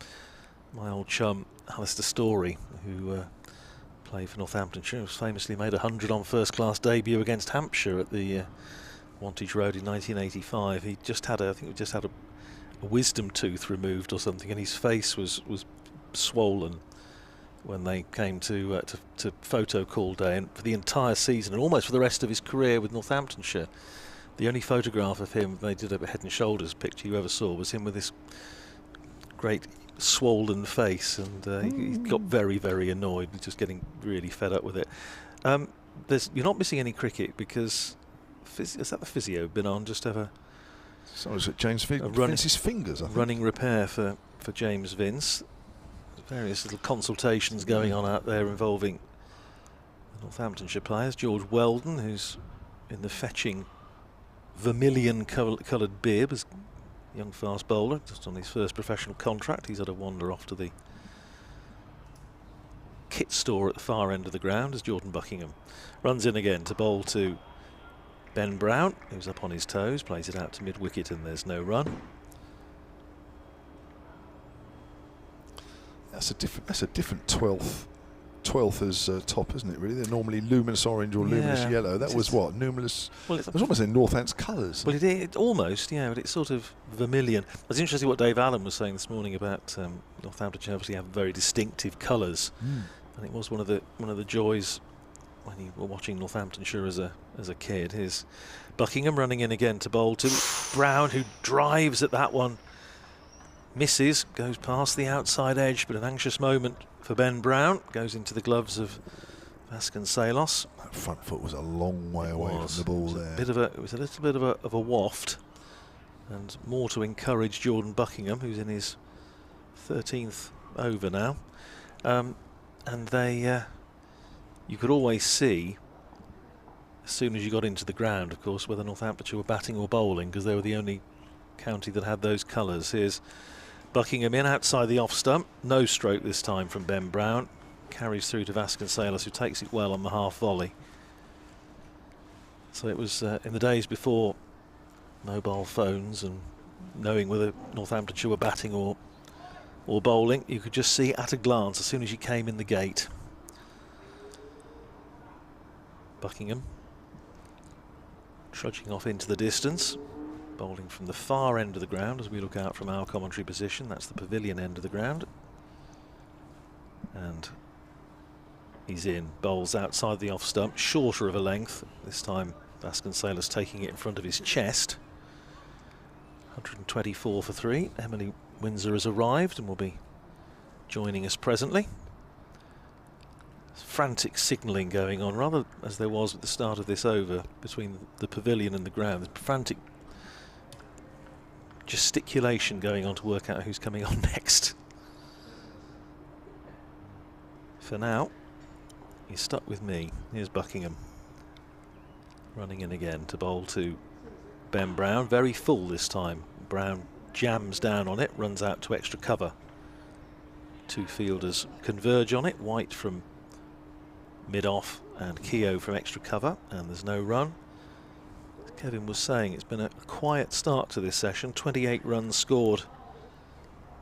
my old chum, Alistair Story, who played for Northamptonshire, was famously made 100 on first-class debut against Hampshire at the Wantage Road in 1985. He just had a wisdom tooth removed or something, and his face was swollen when they came to photo call day, and for the entire season and almost for the rest of his career with Northamptonshire, the only photograph of him they did a head and shoulders picture you ever saw was him with this great swollen face, and he got very, very annoyed, just getting really fed up with it. You're not missing any cricket because is that the physio been on just have a so is it James Vince's fingers, I think. Running repair for James Vince. Various little consultations going on out there involving the Northamptonshire players. George Weldon, who's in the fetching vermilion coloured bib as young fast bowler, just on his first professional contract. He's had a wander off to the kit store at the far end of the ground as Jordan Buckingham runs in again to bowl to Ben Brown, who's up on his toes, plays it out to mid-wicket, and there's no run. That's a different 12th as top, isn't it? Really, they're normally luminous orange or luminous yellow. That was what luminous. Well, it was almost in Northampton's colours. Well, it almost, yeah, but it's sort of vermilion. It's interesting what Dave Allen was saying this morning about Northamptonshire obviously have very distinctive colours, and it was one of the joys when you were watching Northamptonshire as a kid. Here's Buckingham running in again to bowl to Brown, who drives at that one. Misses, goes past the outside edge, but an anxious moment for Ben Brown. Goes into the gloves of Vasconcelos. That front foot was a long way away from the ball there. It was a little bit of a waft, and more to encourage Jordan Buckingham, who's in his 13th over now. And they, you could always see, as soon as you got into the ground, of course, whether Northamptonshire were batting or bowling, because they were the only county that had those colours. Here's Buckingham in outside the off stump, no stroke this time from Ben Brown, carries through to Vasconcelos, who takes it well on the half volley. So it was in the days before mobile phones and knowing whether Northamptonshire were batting or bowling, you could just see at a glance as soon as you came in the gate. Buckingham trudging off into the distance, bowling from the far end of the ground as we look out from our commentary position. That's the pavilion end of the ground. And he's in, bowls outside the off stump, shorter of a length. This time Vasconcelos taking it in front of his chest. 124 for 3. Emily Windsor has arrived and will be joining us presently. Frantic signalling going on, rather as there was at the start of this over between the pavilion and the ground. There's frantic gesticulation going on to work out who's coming on next. For now, he's stuck with me. Here's Buckingham running in again to bowl to Ben Brown. Very full this time. Brown jams down on it, runs out to extra cover. Two fielders converge on it. White from mid-off and Keogh from extra cover, and there's no run. Kevin was saying it's been a quiet start to this session, 28 runs scored,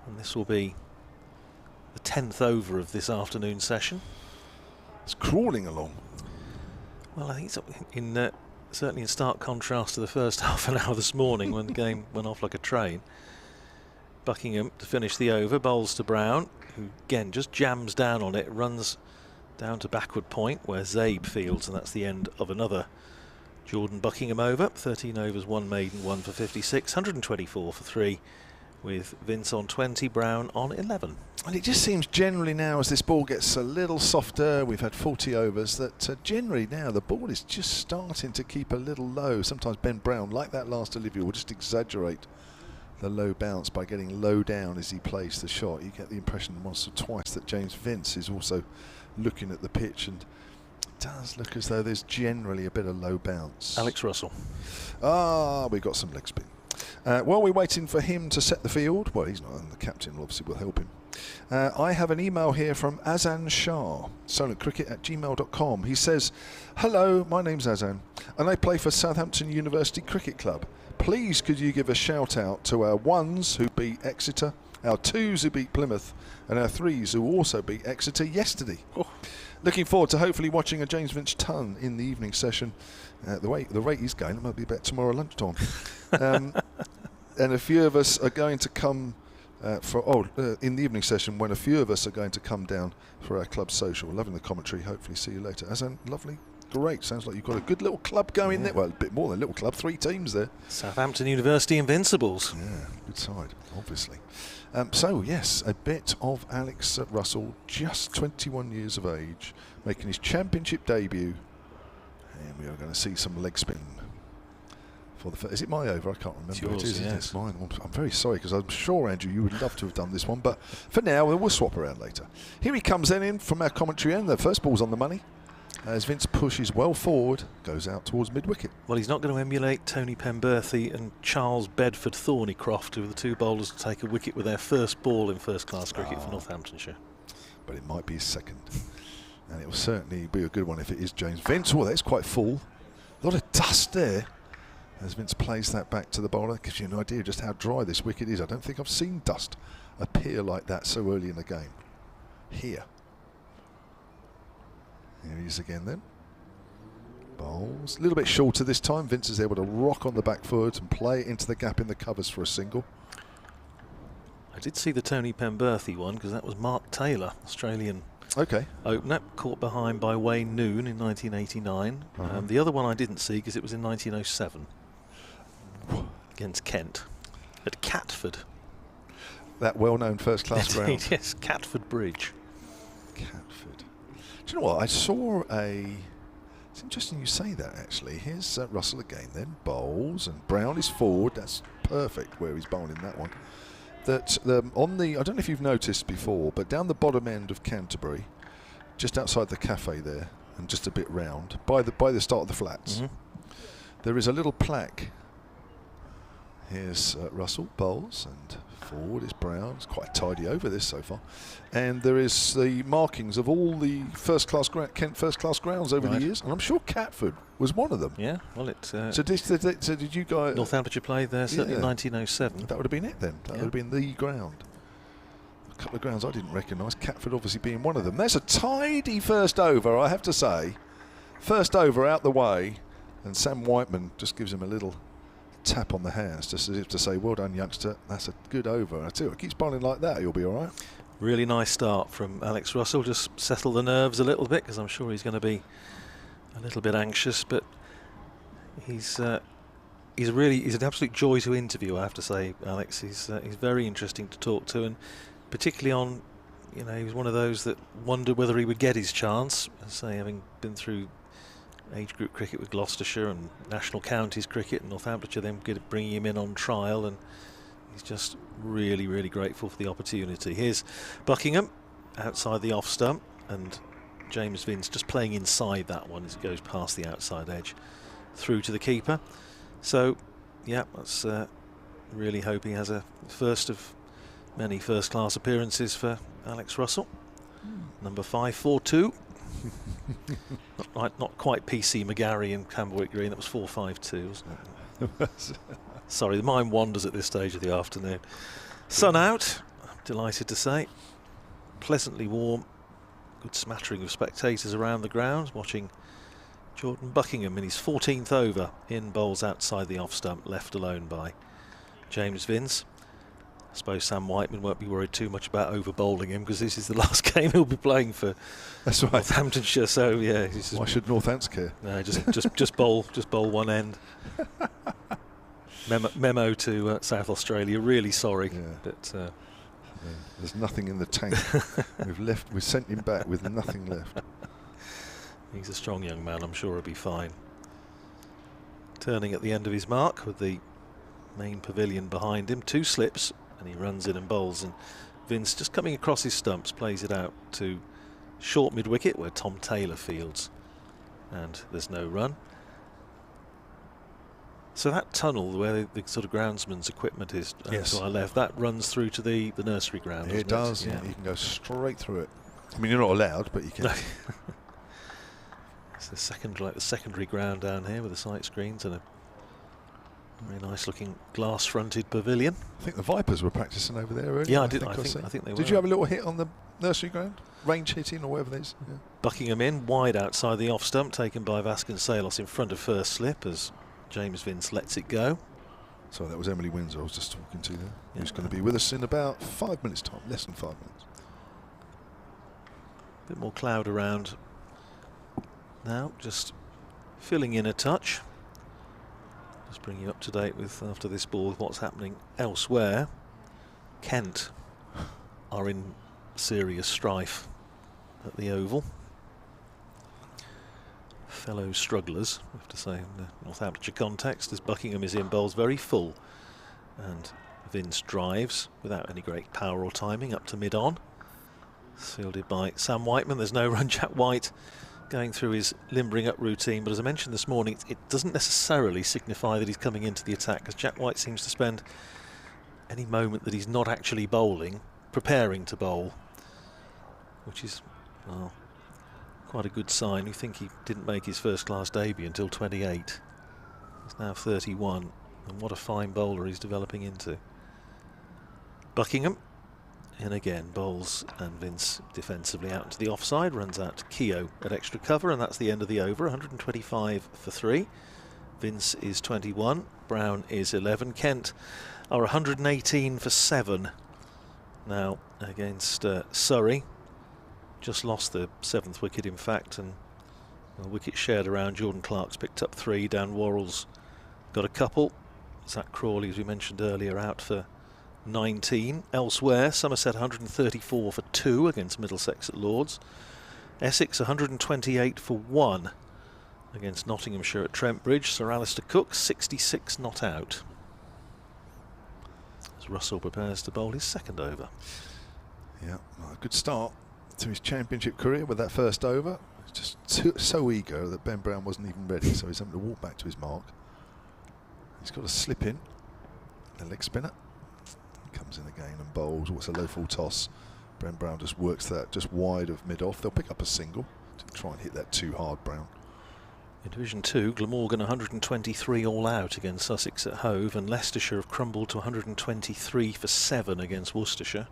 and this will be the 10th over of this afternoon session. It's crawling along. Well, I think it's certainly in stark contrast to the first half an hour this morning when the game went off like a train. Buckingham to finish the over, bowls to Brown, who again just jams down on it, runs down to backward point where Zabe fields, and that's the end of another Jordan Buckingham over. 13 overs, 1 maiden, 1 for 56, 124 for 3, with Vince on 20, Brown on 11. And it just seems generally now, as this ball gets a little softer, we've had 40 overs, that generally now the ball is just starting to keep a little low. Sometimes Ben Brown, like that last delivery, will just exaggerate the low bounce by getting low down as he plays the shot. You get the impression once or twice that James Vince is also looking at the pitch, and it does look as though there's generally a bit of low bounce. Alex Russell. We've got some leg spin. While we're waiting for him to set the field, well, he's not, and the captain obviously will help him. I have an email here from Azan Shah, solentcricket@gmail.com. He says, "Hello, my name's Azan, and I play for Southampton University Cricket Club. Please could you give a shout out to our ones who beat Exeter, our twos who beat Plymouth, and our threes who also beat Exeter yesterday. Looking forward to hopefully watching a James Finch ton in the evening session. The rate he's going, it might be about tomorrow lunchtime. And a few of us are going to come in the evening session when a few of us are going to come down for our club social. Loving the commentary. Hopefully see you later." Azan, lovely. Great. Sounds like you've got a good little club going there. Well, a bit more than a little club. 3 teams there. Southampton University Invincibles. Yeah, good side, obviously. So, yes, a bit of Alex Russell, just 21 years of age, making his championship debut. And we are going to see some leg spin. Is it my over? I can't remember. It's yours, it is, yes. It's mine. I'm very sorry, because I'm sure, Andrew, you would love to have done this one. But for now, we'll swap around later. Here he comes then in from our commentary end. The first ball's on the money. As Vince pushes well forward, goes out towards mid-wicket. Well, he's not going to emulate Tony Pemberthy and Charles Bedford Thornycroft, who are the two bowlers to take a wicket with their first ball in first-class cricket for Northamptonshire. But it might be his second. And it will certainly be a good one if it is James Vince. Oh, that's quite full. A lot of dust there. As Vince plays that back to the bowler, gives you an idea just how dry this wicket is. I don't think I've seen dust appear like that so early in the game. Here he is again then. Bowls. A little bit shorter this time. Vince is able to rock on the back foot and play it into the gap in the covers for a single. I did see the Tony Pemberthy one because that was Mark Taylor, Australian opener, caught behind by Wayne Noon in 1989. The other one I didn't see because it was in 1907 against Kent at Catford. That well-known first-class ground. Yes, Catford Bridge. Catford. Do you know what? I saw a... It's interesting you say that, actually. Here's Russell again then. Bowls, and Brown is forward. That's perfect where he's bowling that one. That on the... I don't know if you've noticed before, but down the bottom end of Canterbury, just outside the cafe there, and just a bit round, by the start of the flats, there is a little plaque. Here's Russell, bowls, and forward is Brown. It's quite tidy over this so far. And there is the markings of all the Kent first-class grounds over the years, and I'm sure Catford was one of them. Yeah, well, it... so did you guys... Northamptonshire played there, certainly in 1907. That would have been it then. That would have been the ground. A couple of grounds I didn't recognise, Catford obviously being one of them. That's a tidy first over, I have to say. First over out the way, and Sam Whiteman just gives him a little tap on the hands, just as if to say, well done, youngster, that's a good over. I tell you, it keeps bowling like that, you'll be all right. Really nice start from Alex Russell, just settle the nerves a little bit, because I'm sure he's going to be a little bit anxious, but he's an absolute joy to interview, I have to say, Alex. He's very interesting to talk to, and particularly on, he was one of those that wondered whether he would get his chance, say, having been through age group cricket with Gloucestershire and national counties cricket and Northamptonshire, then bringing him in on trial, and he's just really, really grateful for the opportunity. Here's Buckingham outside the off stump, and James Vince just playing inside that one as it goes past the outside edge through to the keeper. So yeah, let's really hope he has a first of many first-class appearances for Alex Russell. Number 542. Not quite PC McGarry and Camberwick Green. That was 452, wasn't it? Sorry, the mind wanders at this stage of the afternoon. Sun out, I'm delighted to say. Pleasantly warm. Good smattering of spectators around the grounds watching Jordan Buckingham in his 14th over in bowls outside the off stump, left alone by James Vince. I suppose Sam Whiteman won't be worried too much about over bowling him because this is the last game he'll be playing for Northamptonshire. So yeah, why should Northants care? No, just bowl one end. Memo to South Australia. Really sorry, but there's nothing in the tank. We've sent him back with nothing left. He's a strong young man. I'm sure he'll be fine. Turning at the end of his mark with the main pavilion behind him, 2 slips. And he runs in and bowls, and Vince just coming across his stumps plays it out to short mid-wicket where Tom Taylor fields, and there's no run. So that tunnel where the sort of groundsman's equipment is to our left, that runs through to the nursery ground. It does. Yeah. You can go straight through it. I mean, you're not allowed, but you can. It's the secondary ground down here with the sight screens and a very nice looking glass fronted pavilion. I think the Vipers were practicing over there earlier. Yeah, I think they were. Did you have a little hit on the nursery ground? Range hitting or whatever it is? Yeah. Buckingham in, wide outside the off stump, taken by Vasconcelos in front of first slip as James Vince lets it go. So that was Emily Windsor I was just talking to there. Who's going to be with us in about 5 minutes time, less than 5 minutes. A bit more cloud around now, just filling in a touch. Just bring you up to date with, after this ball, with what's happening elsewhere. Kent are in serious strife at the Oval. Fellow strugglers, I have to say, in the Northamptonshire context, as Buckingham is in bowls very full. And Vince drives without any great power or timing up to mid-on. Fielded by Sam Whiteman. There's no run. Jack White going through his limbering up routine, but as I mentioned this morning, it doesn't necessarily signify that he's coming into the attack, because Jack White seems to spend any moment that he's not actually bowling preparing to bowl, which is, well, quite a good sign. You think he didn't make his first class debut until 28. He's now 31, and what a fine bowler he's developing into. Buckingham in again, bowls, and Vince defensively out into the offside, runs out to Keogh at extra cover, and that's the end of the over. 125 for 3. Vince is 21, Brown is 11. Kent are 118 for 7 now against Surrey. Just lost the 7th wicket, in fact, and a wicket shared around. Jordan Clark's picked up 3. Dan Worrell's got a couple. Zach Crawley, as we mentioned earlier, out for 19. Elsewhere, Somerset 134 for 2 against Middlesex at Lords. Essex 128 for 1 against Nottinghamshire at Trent Bridge. Sir Alistair Cook 66 not out, as Russell prepares to bowl his second over. Yeah, well, a good start to his championship career with that first over. Just so eager that Ben Brown wasn't even ready, so he's having to walk back to his mark. He's got a slip in, the leg spinner. Comes in again and bowls. What's a low full toss? Ben Brown just works that just wide of mid-off. They'll pick up a single to try and hit that too hard, Brown. In Division 2, Glamorgan 123 all out against Sussex at Hove, and Leicestershire have crumbled to 123 for 7 against Worcestershire.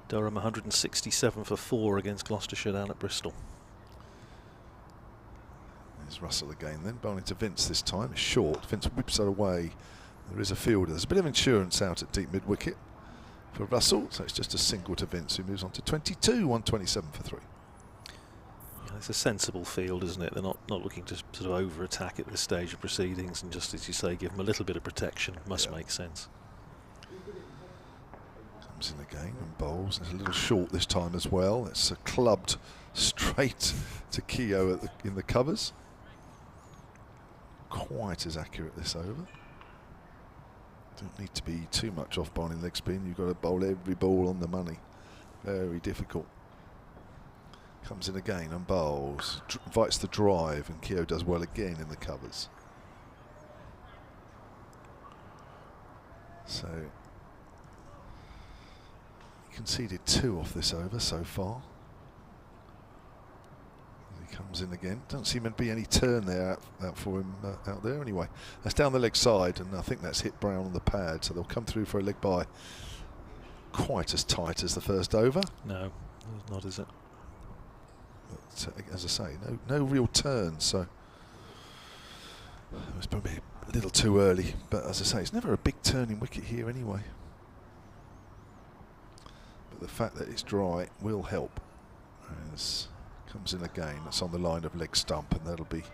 Durham 167 for 4 against Gloucestershire down at Bristol. There's Russell again then, bowling to Vince this time. It's short. Vince whips it away. There is a fielder. There's a bit of insurance out at deep mid-wicket for Russell, so it's just a single to Vince, who moves on to 22, 127 for 3. Yeah, it's a sensible field, isn't it? They're not looking to sort of over-attack at this stage of proceedings, and just as you say, give them a little bit of protection. Must make sense. Comes in again and bowls. It's a little short this time as well. It's clubbed straight to Keogh in the covers. Quite as accurate this over. Don't need to be too much off bowling leg spin. You've got to bowl every ball on the money. Very difficult. Comes in again and bowls. Invites the drive, and Keogh does well again in the covers. So he conceded 2 off this over so far. He comes in again. Don't seem to be any turn there out for him out there anyway. That's down the leg side, and I think that's hit Brown on the pad, so they'll come through for a leg bye. Quite as tight as the first over. No, not, is it? But as I say, no real turn, so it was probably a little too early. But as I say, it's never a big turning wicket here anyway. But the fact that it's dry will help. As comes in again, that's on the line of leg stump, and that'll be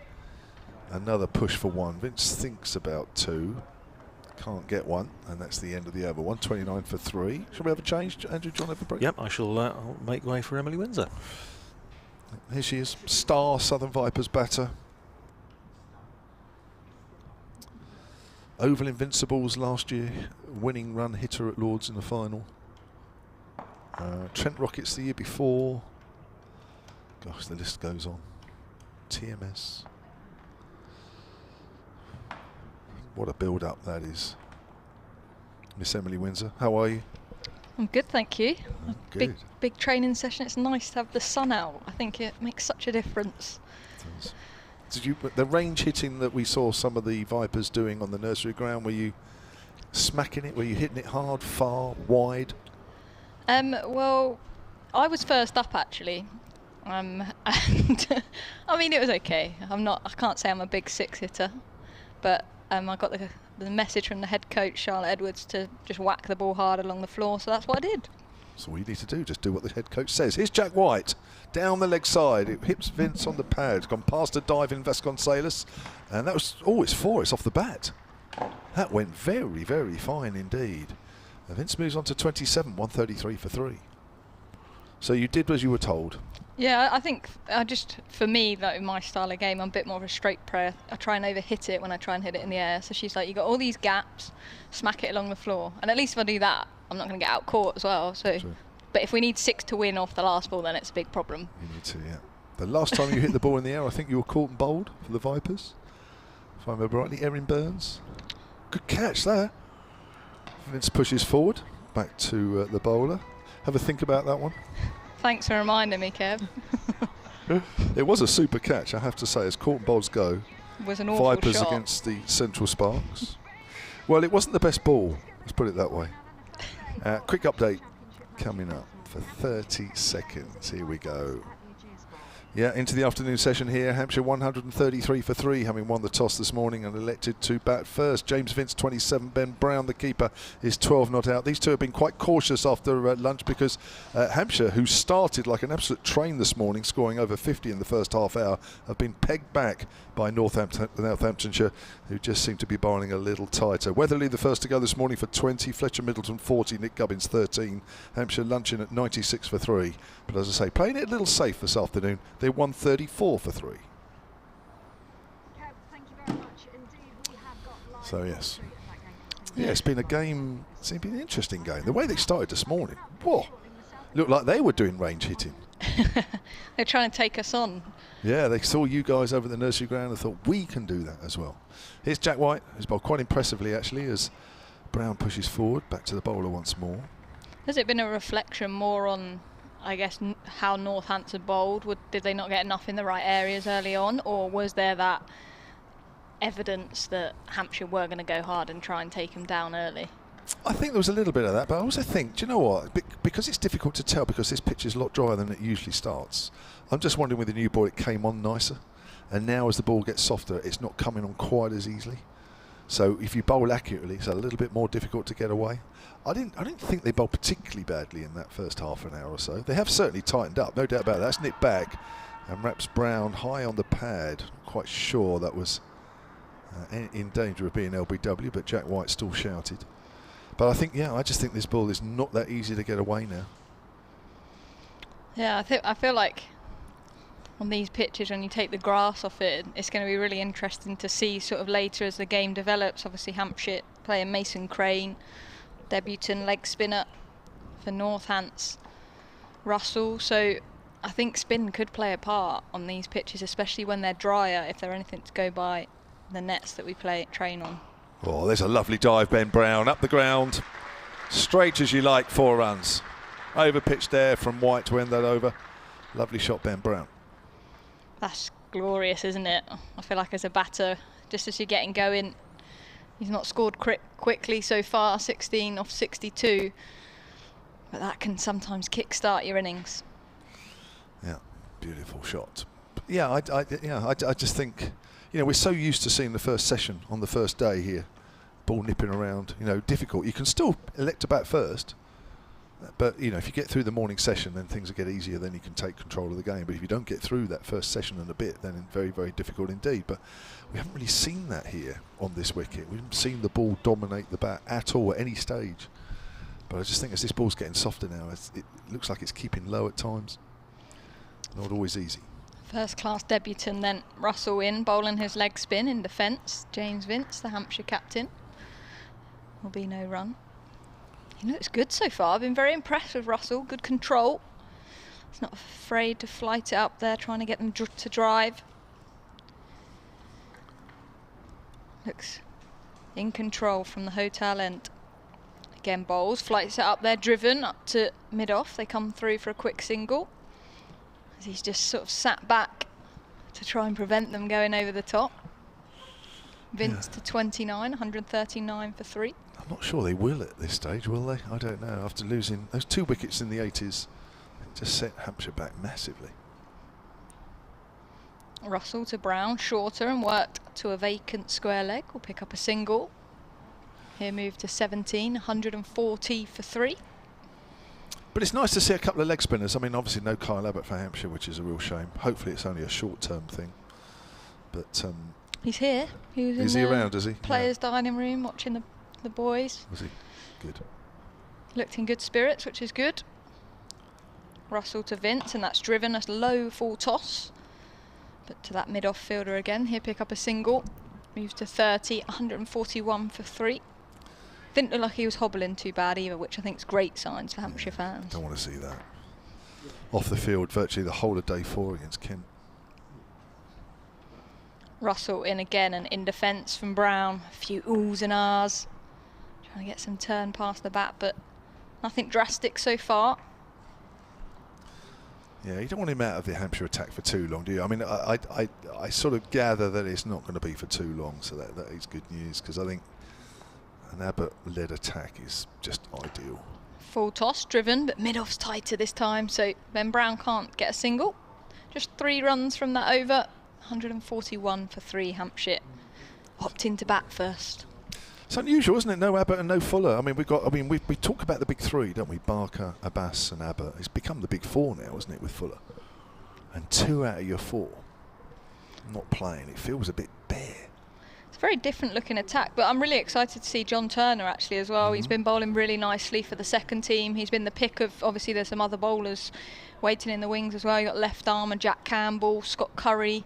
another push for 1. Vince thinks about 2, can't get 1, and that's the end of the over. 129 for 3. Shall we have a change, Andrew? Do you want to have a break? Yep, I shall I'll make way for Emily Windsor. Here she is, star Southern Vipers batter. Oval Invincibles last year, winning run hitter at Lords in the final. Trent Rockets the year before. Gosh, the list goes on. TMS. What a build-up that is. Miss Emily Windsor, how are you? I'm good, thank you. Good. Big training session. It's nice to have the sun out. I think it makes such a difference. It does. The range hitting that we saw some of the Vipers doing on the nursery ground, were you smacking it? Were you hitting it hard, far, wide? Well, I was first up actually. And I mean, it was okay. I can't say I'm a big 6 hitter, but I got the message from the head coach, Charlotte Edwards, to just whack the ball hard along the floor, so that's what I did. So all you need to do, just do what the head coach says. Here's Jack White, down the leg side. It hits Vince on the pad, gone past a dive in Vasconcelos, and that was, it's 4, it's off the bat. That went very, very fine indeed. And Vince moves on to 27, 133 for 3. So you did as you were told. Yeah, I think for me, like in my style of game, I'm a bit more of a straight player. I try and overhit it when I try and hit it in the air. So she's like, you got all these gaps, smack it along the floor. And at least if I do that, I'm not going to get out caught as well. So, True. But if we need 6 to win off the last ball, then it's a big problem. You need to, yeah. The last time you hit the ball in the air, I think you were caught and bowled for the Vipers. If I remember rightly, Erin Burns. Good catch there. Vince pushes forward, back to the bowler. Have a think about that one. Thanks for reminding me, Kev. It was a super catch, I have to say, as caught and bowls go. Was an awful Vipers shot. against the Central Sparks. Well, it wasn't the best ball, let's put it that way. Quick update coming up for 30 seconds. Here we go. Yeah, into the afternoon session here. Hampshire 133 for 3, having won the toss this morning and elected to bat first. James Vince 27, Ben Brown, the keeper, is 12 not out. These two have been quite cautious after lunch because Hampshire, who started like an absolute train this morning, scoring over 50 in the first half hour, have been pegged back by Northamptonshire, who just seem to be bowling a little tighter. Weatherly the first to go this morning for 20, Fletcher Middleton 40, Nick Gubbins 13. Hampshire lunching at 96 for 3. But as I say, playing it a little safe this afternoon. They won 34 for 3. So yes. Yeah, it's been a game, it's been an interesting game. The way they started this morning, whoa, looked like they were doing range hitting. They're trying to take us on. Yeah, they saw you guys over the nursery ground and thought, we can do that as well. Here's Jack White, who's bowled quite impressively actually, as Brown pushes forward, back to the bowler once more. Has it been a reflection more on, I guess, how Northampton bowled? Did they not get enough in the right areas early on, or was there that evidence that Hampshire were going to go hard and try and take them down early? I think there was a little bit of that, but I also think, do you know what? Because it's difficult to tell because this pitch is a lot drier than it usually starts. I'm just wondering with the new ball it came on nicer, and now as the ball gets softer, it's not coming on quite as easily. So if you bowl accurately, it's a little bit more difficult to get away. I didn't think they bowled particularly badly in that first half an hour or so. They have certainly tightened up, no doubt about that. That's nipped back, and Raps Brown high on the pad. Quite sure that was in danger of being LBW, but Jack White still shouted. But I think, yeah, I just think this ball is not that easy to get away now. Yeah, I feel like on these pitches, when you take the grass off it, it's going to be really interesting to see sort of later as the game develops. Obviously, Hampshire playing Mason Crane, debutant leg spinner for Northants, Russell. So I think spin could play a part on these pitches, especially when they're drier, if they're anything to go by the nets that we train on. Oh, there's a lovely dive, Ben Brown, up the ground, straight as you like, 4 runs. Over pitch there from White to end that over. Lovely shot, Ben Brown. That's glorious, isn't it? I feel like as a batter, just as you're getting going, he's not scored quickly so far, 16 off 62, but that can sometimes kick-start your innings. Yeah, beautiful shot. But yeah, I just think, you know, we're so used to seeing the first session on the first day here, ball nipping around, you know, difficult. You can still elect to bat first, but, you know, if you get through the morning session, then things will get easier, then you can take control of the game. But if you don't get through that first session and a bit, then it's very, very difficult indeed. But we haven't really seen that here on this wicket. We haven't seen the ball dominate the bat at all at any stage. But I just think as this ball's getting softer now, it looks like it's keeping low at times. Not always easy. First class debutant then, Russell in, bowling his leg spin in defence. James Vince, the Hampshire captain. Will be no run. He looks good so far. I've been very impressed with Russell. Good control. He's not afraid to flight it up there, trying to get them to drive. Looks in control from the hotel end. Again, bowls, flights it up there, driven up to mid-off. They come through for a quick single. As he's just sort of sat back to try and prevent them going over the top. Vince to 29, 139 for 3. I'm not sure they will at this stage, will they? I don't know. After losing those 2 wickets in the 80s, it just set Hampshire back massively. Russell to Brown, shorter and worked to a vacant square leg. Will pick up a single. Here moved to 17, 140 for 3. But it's nice to see a couple of leg spinners. I mean, obviously no Kyle Abbott for Hampshire, which is a real shame. Hopefully it's only a short-term thing. But he's here. Is he around, is he? Players' dining room watching the boys. Was he? Good. Looked in good spirits, which is good. Russell to Vince, and that's driven a low full toss. But to that mid-off fielder again. He'll pick up a single. Moves to 30, 141 for 3. Didn't look like he was hobbling too bad either, which I think is great signs for Hampshire fans. Don't want to see that. off the field virtually the whole of day 4 against Kent. Russell in again and in defence from Brown. A few oohs and ahs. Trying to get some turn past the bat, but nothing drastic so far. Yeah, you don't want him out of the Hampshire attack for too long, do you? I mean, I sort of gather that it's not going to be for too long, so that is good news, because I think an Abbott-led attack is just ideal. Full toss driven, but mid-off's tighter this time, so Ben Brown can't get a single. Just 3 runs from that over. 141 for 3 Hampshire. Opting to bat first. It's unusual, isn't it? No Abbott and no Fuller. I mean, we talk about the big 3, don't we? Barker, Abbas, and Abbott. It's become the big 4 now, isn't it, with Fuller? And 2 out of your 4 not playing. It feels a bit bare. It's a very different looking attack, but I'm really excited to see John Turner actually as well. He's been bowling really nicely for the second team. He's been the pick of, obviously there's some other bowlers waiting in the wings as well. You've got left armour Jack Campbell, Scott Curry,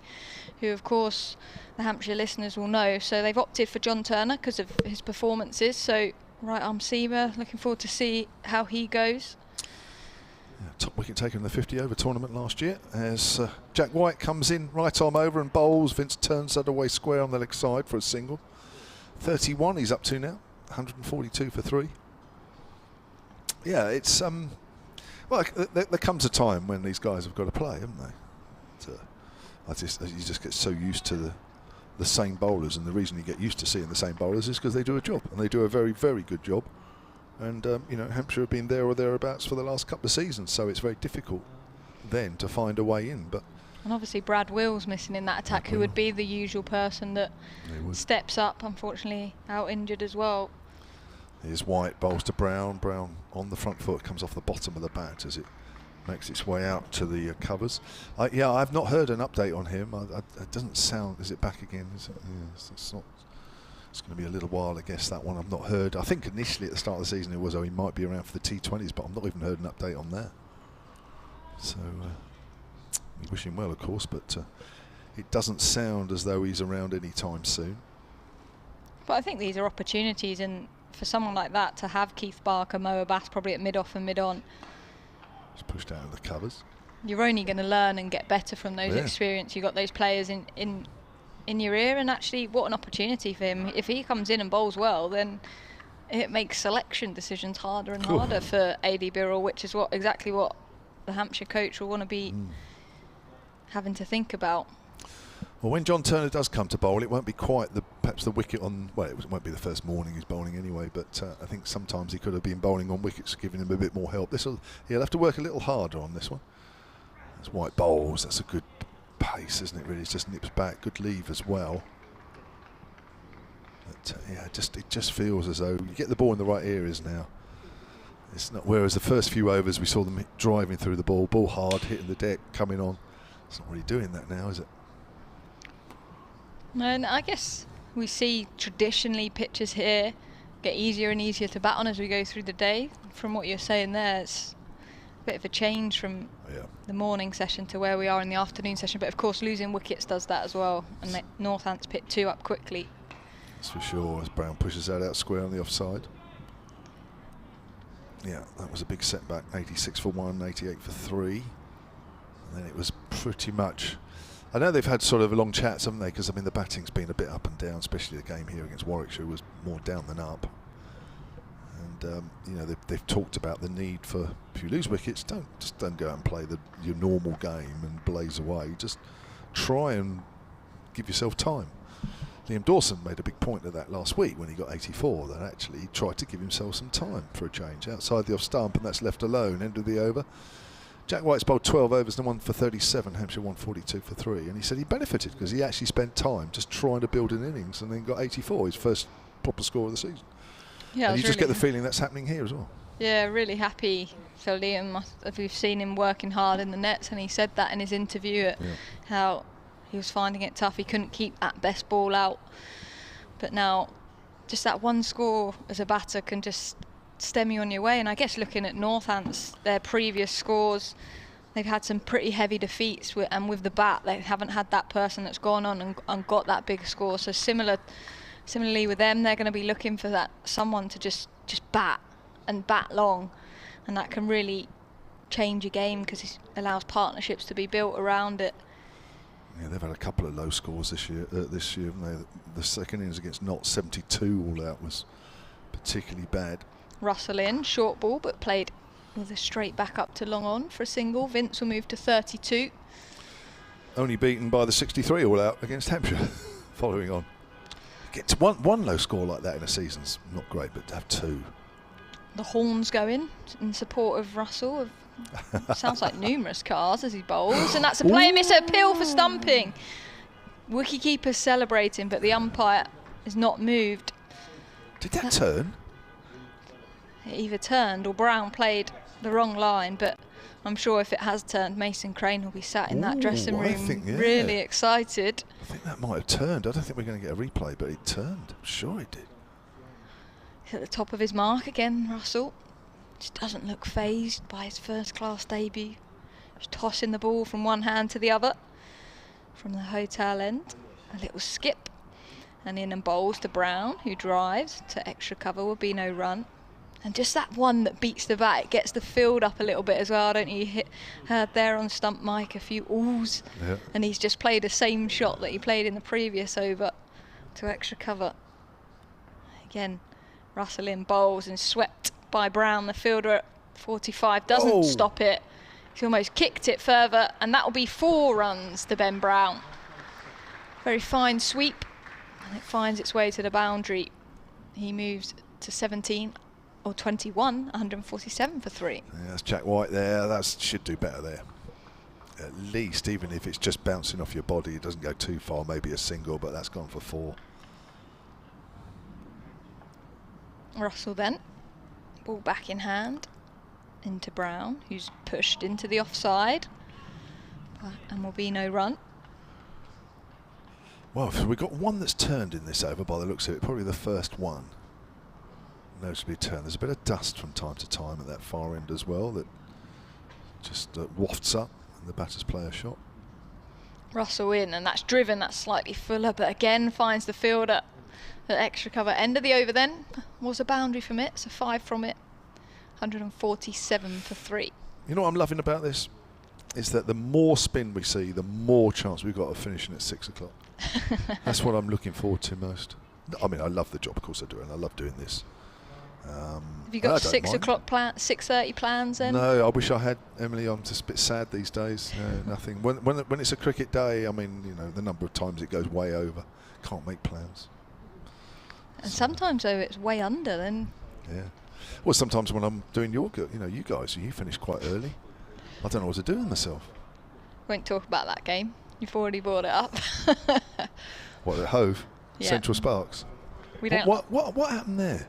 who of course the Hampshire listeners will know. So they've opted for John Turner because of his performances. So right arm seamer, looking forward to see how he goes. Yeah, top wicket taken in the 50 over tournament last year as Jack White comes in right arm over and bowls. Vince turns that away square on the leg side for a single. 31 he's up to now, 142 for 3. Yeah, it's well, there comes a time when these guys have got to play, haven't they? So you just get so used to the same bowlers, and the reason you get used to seeing the same bowlers is because they do a job, and they do a very, very good job. And you know, Hampshire have been there or thereabouts for the last couple of seasons, so it's very difficult then to find a way in. But and obviously Brad Wills missing in that attack, who would be the usual person that steps up, unfortunately out injured as well. Here's White, bowls to Brown. Brown on the front foot, comes off the bottom of the bat as it makes its way out to the covers. Yeah, I've not heard an update on him. It doesn't sound. Is it back again? Is it? Yeah, it's not. It's going to be a little while, I guess, that one. I've not heard. I think initially at the start of the season it was, he might be around for the T20s, but I've not even heard an update on that. So we wish him well, of course, but it doesn't sound as though he's around any time soon. But I think these are opportunities, and for someone like that to have Keith Barker, Mo Abbas probably at mid-off and mid-on. It's pushed out of the covers. You're only going to learn and get better from those experience. You've got those players in your ear, and actually what an opportunity for him. If he comes in and bowls well, then it makes selection decisions harder and harder for A.D. Birrell, which is exactly what the Hampshire coach will want to be having to think about. Well, when John Turner does come to bowl, it won't be quite perhaps the wicket on, well, it won't be the first morning he's bowling anyway, but I think sometimes he could have been bowling on wickets, giving him a bit more help. He'll have to work a little harder on this one. As White bowls, that's a good pace, isn't it, really? It just nips back, good leave as well. But yeah, it just feels as though you get the ball in the right areas now. It's not, whereas the first few overs we saw them driving through the ball hard, hitting the deck, coming on. It's not really doing that now, is it? And I guess we see traditionally pitches here get easier and easier to bat on as we go through the day. From what you're saying there, it's a bit of a change from the morning session to where we are in the afternoon session. But of course losing wickets does that as well, and Northants picked 2 up quickly. That's for sure, as Brown pushes that out square on the offside. Yeah, that was a big setback. 86 for 1, 88 for 3. And then it was pretty much, I know they've had sort of long chats, haven't they? Because I mean the batting's been a bit up and down, especially the game here against Warwickshire was more down than up. And you know, they've talked about the need for, if you lose wickets, don't go out and play your normal game and blaze away. Just try and give yourself time. Liam Dawson made a big point of that last week when he got 84, that actually he tried to give himself some time for a change outside the off stump, and that's left alone. End of the over. Jack White's bowled 12 overs and 1 for 37, Hampshire 142 for 3, and he said he benefited because he actually spent time just trying to build an innings and then got 84, his first proper score of the season. Yeah, and you just get the feeling that's happening here as well. Yeah, really happy for Liam. We've seen him working hard in the nets, and he said that in his interview how he was finding it tough. He couldn't keep that best ball out, but now just that one score as a batter can just stem you on your way. And I guess looking at Northants, their previous scores, they've had some pretty heavy defeats, and with the bat they haven't had that person that's gone on and got that big score. So similarly with them, they're going to be looking for that someone to just bat and bat long, and that can really change a game because it allows partnerships to be built around it. Yeah, they've had a couple of low scores this year. Haven't they? The second innings against Nott 72 all out was particularly bad. Russell in, short ball, but played with a straight back up to long on for a single. Vince will move to 32. Only beaten by the 63 all out against Hampshire. Following on. Get to one low score like that in a season's not great, but to have two. The horns going in support of Russell. Sounds like numerous cars as he bowls, and that's a player miss, appeal for stumping. Wicketkeeper's celebrating, but the umpire is not moved. Did that turn? It either turned or Brown played the wrong line, but I'm sure if it has turned, Mason Crane will be sat in that dressing room really excited. I think that might have turned. I don't think we're going to get a replay, but it turned. I'm sure it did. He's at the top of his mark again, Russell. Just doesn't look phased by his first-class debut. Just tossing the ball from one hand to the other. From the hotel end, a little skip. And in and bowls to Brown, who drives to extra cover. Will be no run. And just that one that beats the bat, it gets the field up a little bit as well, don't you? Heard there on stump mic a few oohs. Yeah. And he's just played the same shot that he played in the previous over to extra cover. Again, Russell in bowls and swept by Brown, the fielder at 45, doesn't stop it. He's almost kicked it further, and that will be 4 runs to Ben Brown. Very fine sweep, and it finds its way to the boundary. He moves to 17 or 21, 147 for 3. Yeah, that's Jack White there. That should do better there. At least, even if it's just bouncing off your body, it doesn't go too far. Maybe a single, but that's gone for 4. Russell then, ball back in hand into Brown, who's pushed into the offside, and will be no run. Well, so we've got one that's turned in this over by the looks of it, probably the first one. Noticeably turned. There's a bit of dust from time to time at that far end as well that just wafts up and the batters play a shot. Russell in, and that's driven, that's slightly fuller, but again finds the fielder. The extra cover end of the over then was a boundary from it, so 5 from it, 147 for 3. You know what I'm loving about this is that the more spin we see, the more chance we've got of finishing at 6 o'clock. That's what I'm looking forward to most. I mean, I love the job, of course I do, and I love doing this. Have you got 6 o'clock 6:30 plans then? No, I wish I had, Emily. I'm just a bit sad these days. Nothing. When it's a cricket day, I mean, you know, the number of times it goes way over. Can't make plans. And sometimes though it's way under then. Yeah. Well, sometimes when I'm doing you guys, you finish quite early. I don't know what to do with myself. Won't talk about that game. You've already brought it up. What, at Hove? Yeah. Central Sparks? We don't. What happened there?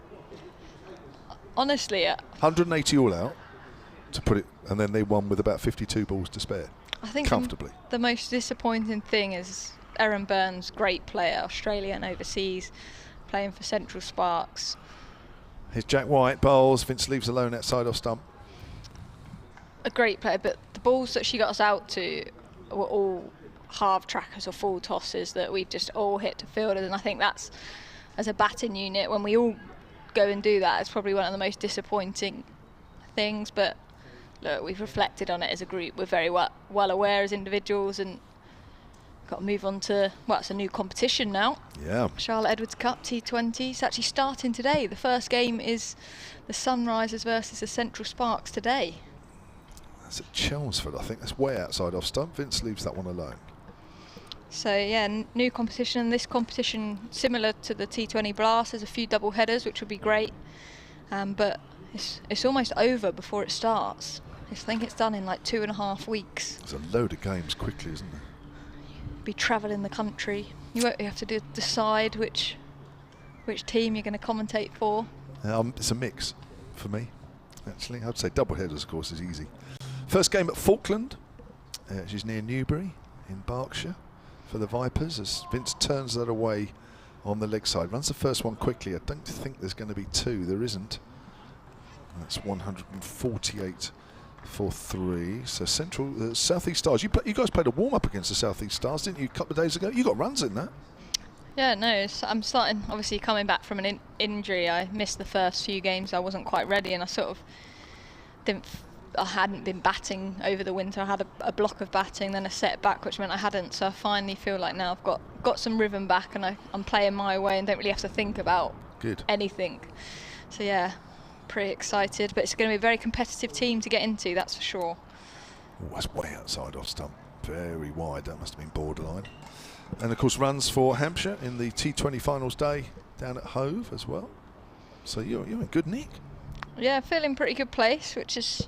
Honestly, 180 all out to put it, and then they won with about 52 balls to spare. I think comfortably. The most disappointing thing is Aaron Burns, great player, Australian overseas, playing for Central Sparks. Here's Jack White, bowls. Vince leaves alone outside off stump. A great player, but the balls that she got us out to were all half trackers or full tosses that we've just all hit to fielders, and I think that's, as a batting unit, when we all go and do that, it's probably one of the most disappointing things. But look, we've reflected on it as a group. We're very well aware as individuals, and got to move on to, well, it's a new competition now. Yeah. Charlotte Edwards Cup T20. It's actually starting today. The first game is the Sunrisers versus the Central Sparks today. That's at Chelmsford, I think. That's way outside off stump. Vince leaves that one alone. So yeah, new competition. This competition, similar to the T20 Blast, there's a few double headers, which would be great. But it's almost over before it starts. I think it's done in like 2.5 weeks. There's a load of games quickly, isn't there? Be travelling the country. You have to decide which team you're going to commentate for. It's a mix for me, actually. I'd say double headers, of course, is easy. First game at Falkland, which is near Newbury in Berkshire for the Vipers, as Vince turns that away on the leg side. Runs the first one quickly. I don't think there's going to be 2. There isn't. That's 148 for 3. So Central South East Stars. You guys played a warm-up against the South East Stars, didn't you, a couple of days ago? You got runs in that. Yeah, no, I'm starting, obviously coming back from an injury. I missed the first few games. I wasn't quite ready, and I sort of didn't I hadn't been batting over the winter. I had a block of batting, then a setback, which meant I hadn't. So I finally feel like now I've got some rhythm back, and I'm playing my way and don't really have to think about anything. So yeah, pretty excited. But it's going to be a very competitive team to get into, that's for sure. Oh, that's way outside off stump. Very wide. That must have been borderline. And of course, runs for Hampshire in the T20 finals day down at Hove as well. So you're in good nick. Yeah, feeling pretty good place, which is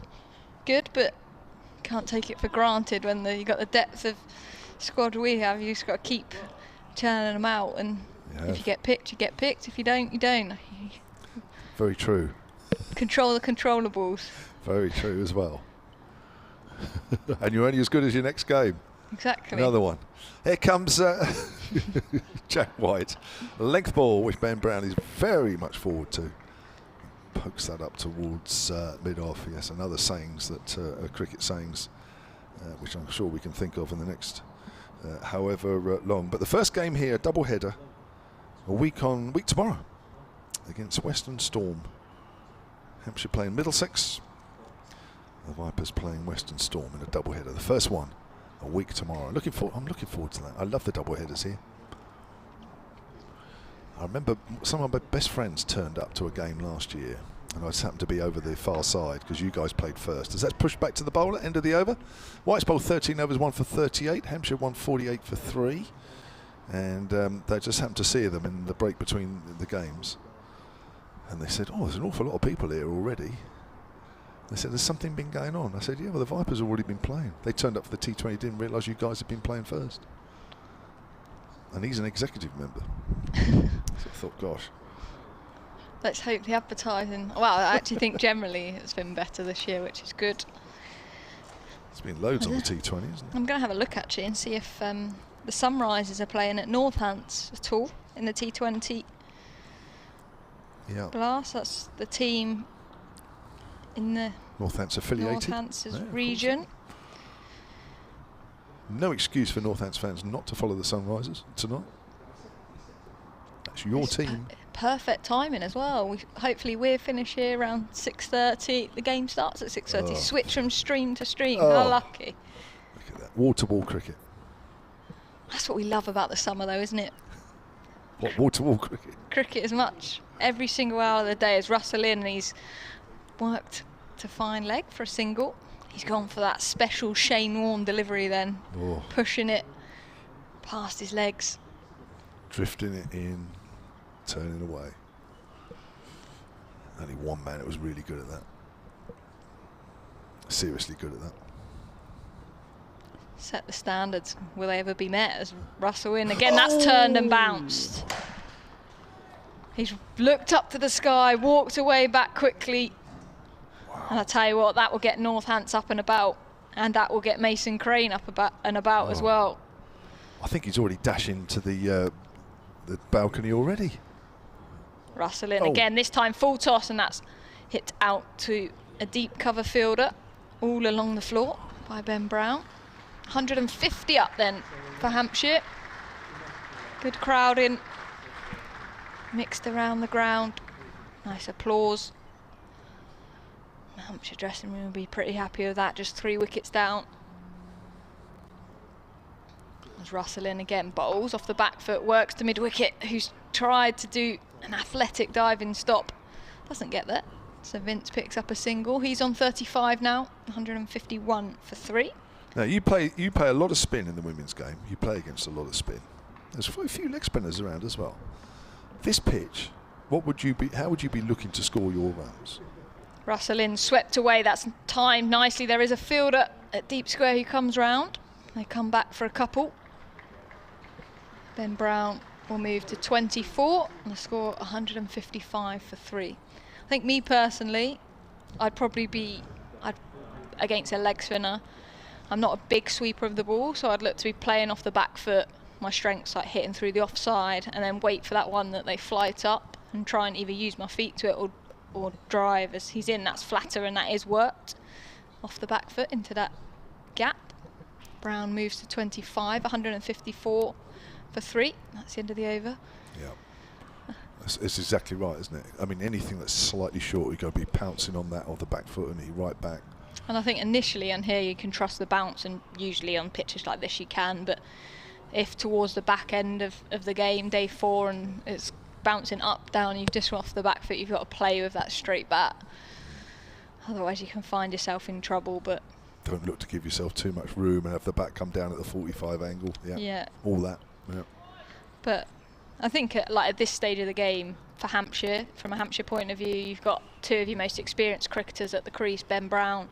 good, but can't take it for granted when you've got the depth of squad we have. You've just got to keep turning them out, and if you get picked, you get picked. If you don't, you don't. Very true. Control the controllables. Very true as well. And you're only as good as your next game. Exactly. Another one. Here comes Jack White. Length ball, which Ben Brown is very much forward to. Pokes that up towards mid-off. Yes, another sayings that are cricket sayings, which I'm sure we can think of in the next however long. But the first game here, double header, a week tomorrow against Western Storm. Hampshire playing Middlesex. The Vipers playing Western Storm in a double header. The first one a week tomorrow. I'm looking forward to that. I love the double headers here. I remember some of my best friends turned up to a game last year, and I just happened to be over the far side because you guys played first. As that's pushed back to the bowler, end of the over. White's bowled 13 overs, 1 for 38. Hampshire won 48 for 3. And they just happened to see them in the break between the games. And they said, oh, there's an awful lot of people here already. They said, there's something been going on. I said, yeah, well, the Vipers have already been playing. They turned up for the T20, didn't realise you guys had been playing first. And he's an executive member. So I thought, gosh. Let's hope the advertising... Well, I actually think generally it's been better this year, which is good. There's been loads on the T20, isn't it? I'm going to have a look, actually, and see if the Sunrisers are playing at Northamptonshire at all in the T20 Blast. That's the team in the Northamptonshire affiliated region. No excuse for Northampton fans not to follow the Sunrisers tonight. That's your team. Perfect timing as well. Hopefully we'll finish here around 6:30. The game starts at 6:30. Switch from stream to stream. How lucky. Look at that. Wall-to-wall cricket. That's what we love about the summer, though, isn't it? What, wall-to-wall cricket? Cricket as much. Every single hour of the day is Russell in, and he's worked to fine leg for a single. He's gone for that special Shane Warne delivery then. Pushing it past his legs. Drifting it in, turning away. Only one man that was really good at that. Seriously good at that. Set the standards. Will they ever be met as Russell in? Again, that's turned and bounced. He's looked up to the sky, walked away back quickly. Wow. And I tell you what, that will get Northants up and about. And that will get Mason Crane up and about as well. I think he's already dashing to the balcony already. Russell in again, this time full toss, and that's hit out to a deep cover fielder all along the floor by Ben Brown. 150 up then for Hampshire. Good crowding mixed around the ground. Nice applause. The Hampshire dressing room will be pretty happy with that, just 3 wickets down. As Russell in again, bowls off the back foot, works to mid-wicket, who's tried to do an athletic diving stop. Doesn't get that. So Vince picks up a single. He's on 35 now, 151 for 3. Now you play a lot of spin in the women's game. You play against a lot of spin. There's a few leg spinners around as well. This pitch, how would you be looking to score your runs? Russell in swept away. That's timed nicely. There is a fielder at deep square who comes round. They come back for a couple. Ben Brown will move to 24 and the score 155 for 3. I think me personally, I'd probably be against a leg spinner. I'm not a big sweeper of the ball, so I'd look to be playing off the back foot. My strength's like hitting through the offside, and then wait for that one that they flight up and try and either use my feet to it or drive as he's in. That's flatter, and that is worked off the back foot into that gap. Brown moves to 25, 154 for 3. That's the end of the over. Yeah, it's exactly right, isn't it? I mean, anything that's slightly short, you've got to be pouncing on that off the back foot, and he right back. And I think initially on here you can trust the bounce, and usually on pitches like this you can, but if towards the back end of the game, day 4, and it's bouncing up, down, you've just off the back foot, you've got to play with that straight bat. Otherwise you can find yourself in trouble. But don't look to give yourself too much room and have the bat come down at the 45 angle. Yeah. All that. Yeah. But I think at this stage of the game, for Hampshire, from a Hampshire point of view, you've got 2 of your most experienced cricketers at the crease, Ben Brown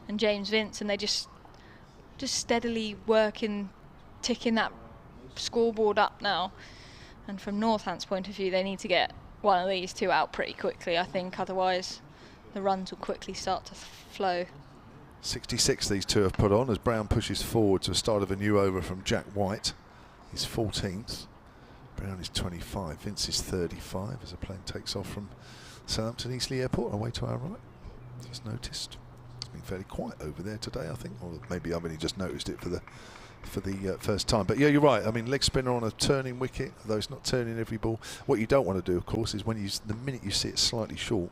and James Vince, and they just steadily working, ticking that scoreboard up now. And from Northampton's point of view, they need to get one of these 2 out pretty quickly, I think, otherwise the runs will quickly start to flow. 66 these 2 have put on as Brown pushes forward to a start of a new over from Jack White. He's 14th. Brown is 25. Vince is 35 as the plane takes off from Southampton Eastleigh Airport away to our right. Just noticed. It's been fairly quiet over there today, I think, or maybe I've only just noticed it for the first time. But yeah, you're right. I mean, leg spinner on a turning wicket, though it's not turning every ball. What you don't want to do, of course, is when the minute you see it slightly short,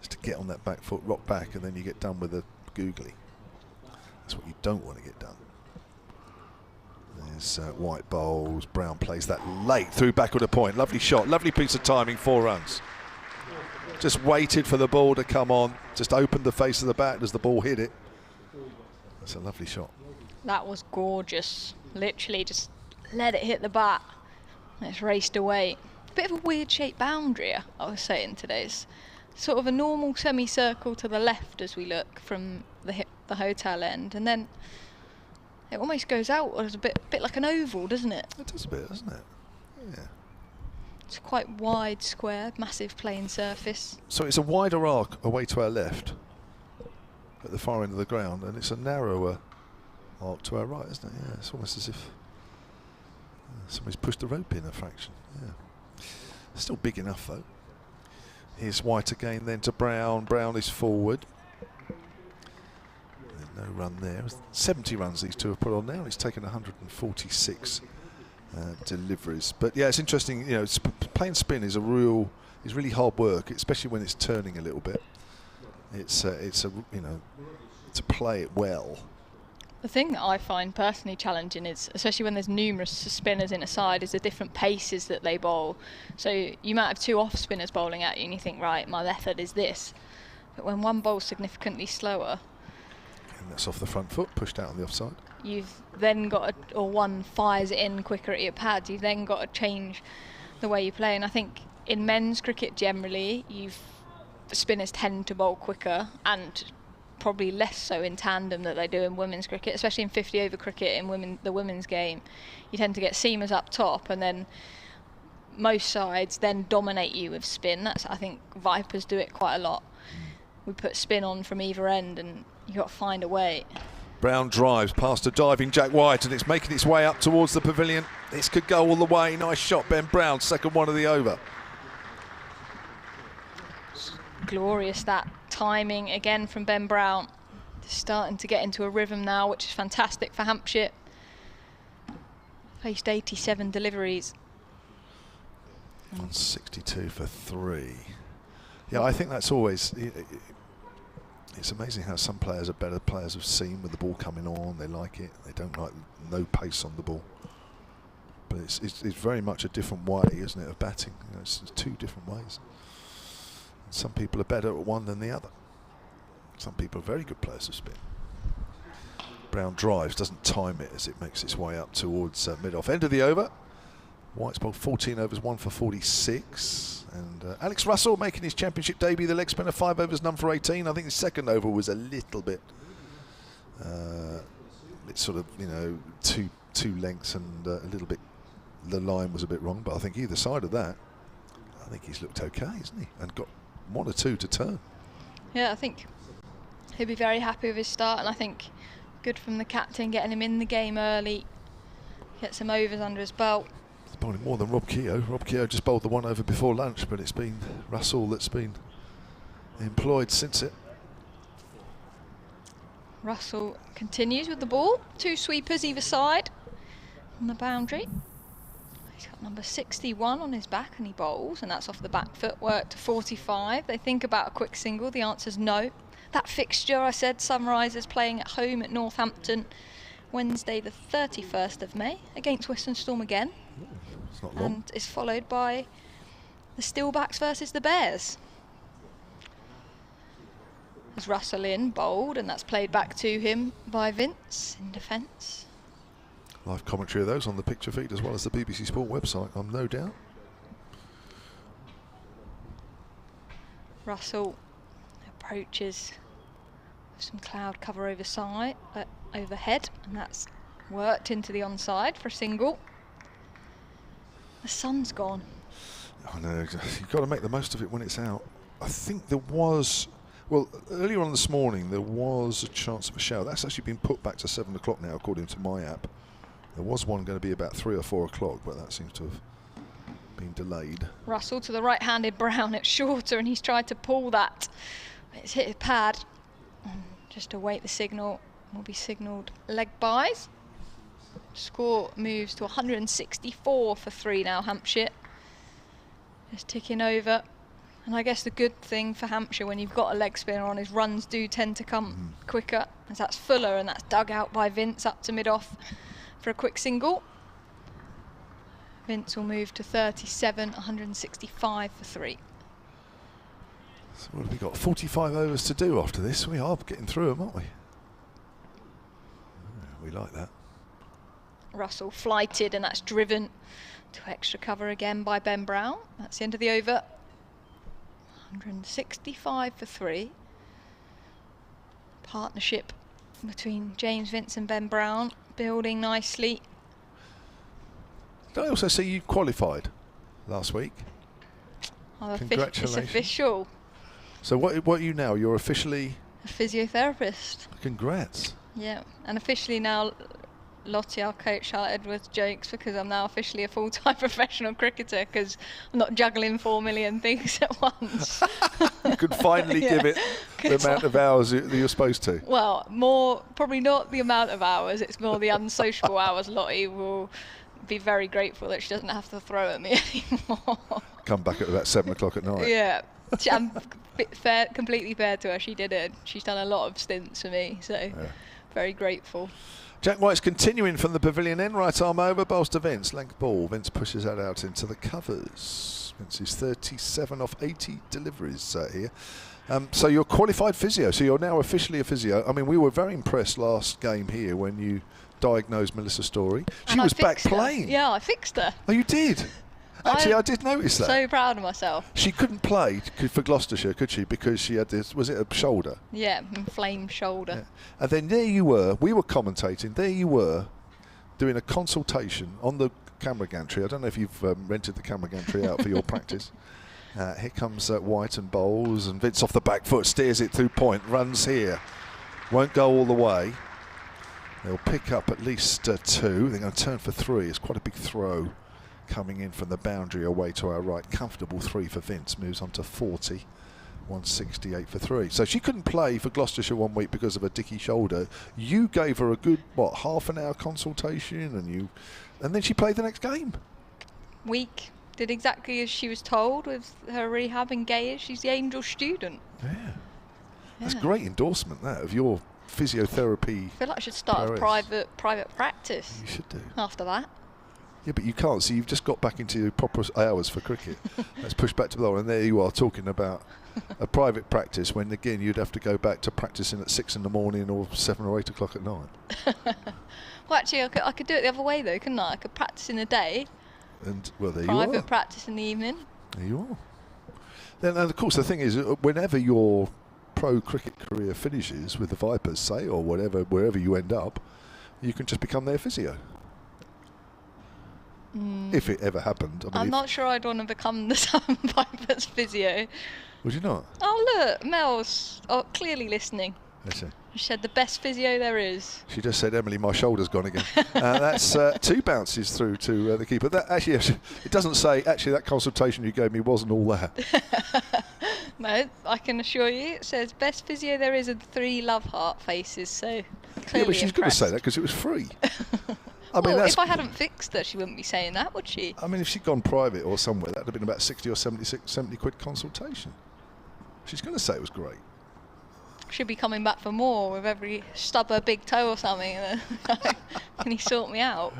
is to get on that back foot, rock back, and then you get done with a googly. That's what you don't want to get done. There's White bowls. Brown plays that late through back of the point. Lovely shot, lovely piece of timing, 4 runs. Just waited for the ball to come on, just opened the face of the bat as the ball hit it. That's a lovely shot. That was gorgeous. Literally just let it hit the bat and it's raced away. Bit of a weird shaped boundary, I was saying today. It's sort of a normal semicircle to the left as we look from the hotel end, and then it almost goes out as a bit like an oval, doesn't it? It does a bit, doesn't it? Yeah. It's quite wide, square, massive playing surface. So it's a wider arc away to our left at the far end of the ground, and it's a narrower arc to our right, isn't it? Yeah, it's almost as if somebody's pushed the rope in a fraction. Yeah. Still big enough though. Here's White again, then to Brown. Brown is forward. No run there. 70 runs these 2 have put on now. He's taken 146 deliveries. But yeah, it's interesting. You know, playing spin is really hard work, especially when it's turning a little bit. It's to play it well. The thing that I find personally challenging is, especially when there's numerous spinners in a side, is the different paces that they bowl. So you might have 2 off spinners bowling at you and you think, right, my method is this. But when one bowls significantly slower, and that's off the front foot, pushed out on the offside. You've then got or one fires it in quicker at your pads, you've then got to change the way you play. And I think in men's cricket generally, spinners tend to bowl quicker, and probably less so in tandem that they do in women's cricket, especially in 50 over cricket in the women's game. You tend to get seamers up top, and then most sides then dominate you with spin. I think Vipers do it quite a lot. We put spin on from either end, and you got to find a way. Brown drives past a diving Jack White, and it's making its way up towards the pavilion. This could go all the way. Nice shot, Ben Brown, second one of the over. Glorious, that timing again from Ben Brown. Starting to get into a rhythm now, which is fantastic for Hampshire. Faced 87 deliveries. 162 for 3. Yeah, I think that's always... It's amazing how some players are better players of seam with the ball coming on. They like it. They don't like no pace on the ball. But it's very much a different way, isn't it, of batting? You know, it's 2 different ways. And some people are better at one than the other. Some people are very good players of spin. Brown drives, doesn't time it as it makes its way up towards mid-off. End of the over. White's bowled 14 overs, 1 for 46. And Alex Russell making his championship debut, the leg spinner, 5 overs, none for 18. I think the second over was a little bit, sort of, you know, two lengths and a little bit, the line was a bit wrong. But I think either side of that, I think he's looked okay, isn't he? And got 1 or 2 to turn. Yeah, I think he'll be very happy with his start, and I think good from the captain getting him in the game early, get some overs under his belt. Bowling more than Rob Keogh. Rob Keogh just bowled the 1 over before lunch, but it's been Russell that's been employed since it. Russell continues with the ball. 2 sweepers either side on the boundary. He's got number 61 on his back and he bowls, and that's off the back foot, work to 45. They think about a quick single. The answer's no. that fixture I said, Sunrisers playing at home at Northampton Wednesday the 31st of May against Western Storm again. It's not long. And is followed by the Steelbacks versus the Bears. There's Russell in, bowled, and that's played back to him by Vince in defence. Live commentary of those on the picture feed as well as the BBC Sport website, I'm no doubt. Russell approaches with some cloud cover overhead, and that's worked into the onside for a single. The sun's gone. I know, you've got to make the most of it when it's out. I think there was, well, earlier on this morning there was a chance of a shower. That's actually been put back to 7 o'clock now according to my app. There was one going to be about 3 or 4 o'clock, but that seems to have been delayed. Russell to the right-handed Brown. It's shorter, and he's tried to pull that. It's hit his pad. And just await the signal. Will be signalled leg byes. Score moves to 164 for 3 now, Hampshire. Just ticking over. And I guess the good thing for Hampshire when you've got a leg spinner on is runs do tend to come quicker. As that's Fuller, and that's dug out by Vince up to mid-off for a quick single. Vince will move to 37, 165 for 3. So what have we got? 45 overs to do after this. We are getting through them, aren't we? We like that. Russell flighted, and that's driven to extra cover again by Ben Brown. That's the end of the over. 165 for 3. Partnership between James Vince and Ben Brown building nicely. Did I also see you qualified last week? It's Congratulations. official. So what are you now? You're officially A physiotherapist. Congrats. Yeah, and officially now Lottie, our coach, Charlotte Edwards, jokes because I'm now officially a full-time professional cricketer because I'm not juggling 4 million things at once. You could finally give it the amount of hours that you're supposed to. Well, probably not the amount of hours, it's more the unsociable hours. Lottie will be very grateful that she doesn't have to throw at me anymore. Come back at about 7 o'clock at night. Yeah, I'm completely fair to her. She did it. She's done a lot of stints for me, so very grateful. Jack White's continuing from the pavilion end, right arm over, bowls to Vince, length ball. Vince pushes that out into the covers. Vince is 37 off 80 deliveries here. So you're qualified physio, so you're now officially a physio. I mean, we were very impressed last game here when you diagnosed Melissa Story. She was back playing. Yeah, I fixed her. Oh, you did? Actually, I did notice that. So proud of myself. She couldn't play for Gloucestershire, could she? Because she had this, was it a shoulder? Yeah, inflamed shoulder. Yeah. And then there you were, we were commentating, there you were doing a consultation on the camera gantry. I don't know if you've rented the camera gantry out for your practice. Here comes White and bowls, and Vince off the back foot, steers it through point, runs here. Won't go all the way. They'll pick up at least 2. They're going to turn for 3. It's quite a big throw coming in from the boundary away to our right. Comfortable 3 for Vince. Moves on to 40. 168 for 3. So she couldn't play for Gloucestershire one week because of a dicky shoulder. You gave her a good, half an hour consultation, and then she played the next game. Week. Did exactly as she was told with her rehab in Ageas. She's the angel student. Yeah. That's great endorsement, that, of your physiotherapy. I feel like I should start a private practice. You should do. After that. Yeah, but you can't. So you've just got back into proper hours for cricket. Let's push back to the ball, and there you are talking about a private practice when, again, you'd have to go back to practicing at 6 in the morning or 7 or 8 o'clock at night. Well, actually, I could do it the other way, though, couldn't I? I could practice in the day. And, well, there you are. Private practice in the evening. There you are. Then, and of course, the thing is, whenever your pro cricket career finishes with the Vipers, say, or whatever, wherever you end up, you can just become their physio. If it ever happened. I mean, I'm not sure I'd want to become the Sun Vipers physio. Would you not? Oh, look, Mel's clearly listening. Let's see. She said the best physio there is. She just said, Emily, my shoulder's gone again. That's 2 bounces through to the keeper. That actually, it doesn't say, actually, that consultation you gave me wasn't all that. No, I can assure you, it says best physio there is and 3 love heart faces, so clearly yeah, but she's going to impressed. say that because it was free. Well, if I hadn't fixed her, she wouldn't be saying that, would she? I mean, if she'd gone private or somewhere, that would have been about 60 or 70 quid consultation. She's going to say it was great. should be coming back for more with every stub her big toe or something. Can he sort me out?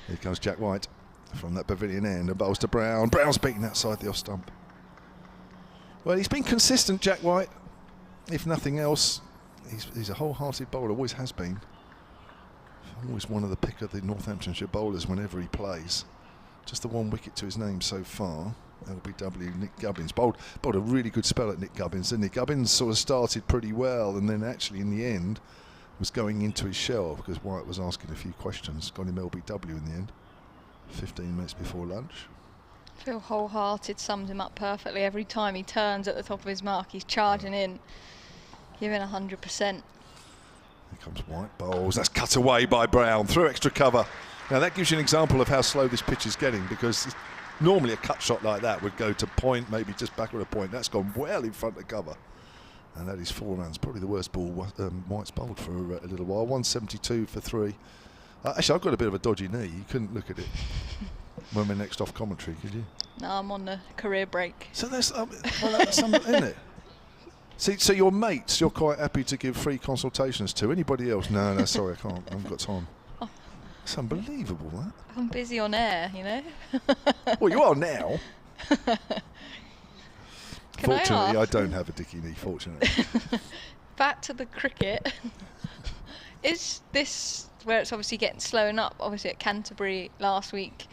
Here comes Jack White from that pavilion end and bowls to Brown. Brown's beaten outside the off stump. Well, he's been consistent, Jack White. If nothing else, he's a wholehearted bowler, always has been. Always one of the pick of the Northamptonshire bowlers whenever he plays. Just the 1 wicket to his name so far. LBW, Nick Gubbins. Bowled a really good spell at Nick Gubbins, didn't he? Gubbins sort of started pretty well and then actually in the end was going into his shell because White was asking a few questions. Got him LBW in the end. 15 minutes before lunch. I feel wholehearted sums him up perfectly. Every time he turns at the top of his mark, he's charging in, giving 100%. Here comes White, bowls. That's cut away by Brown through extra cover. Now that gives you an example of how slow this pitch is getting, because normally a cut shot like that would go to point, maybe just backward a point. That's gone well in front of cover. And that is 4 runs. Probably the worst ball White's bowled for a little while. 172 for 3. Actually, I've got a bit of a dodgy knee. You couldn't look at it when we're next off commentary, could you? No, I'm on the career break. So there's some in it. See, so your mates, you're quite happy to give free consultations to. Anybody else? No, sorry, I can't. I haven't got time. Oh. It's unbelievable, that. I'm busy on air, you know. Well, you are now. Fortunately, I ask? don't have a dicky knee, fortunately. Back to the cricket. Is this where it's obviously getting slowing up? Obviously at Canterbury last week,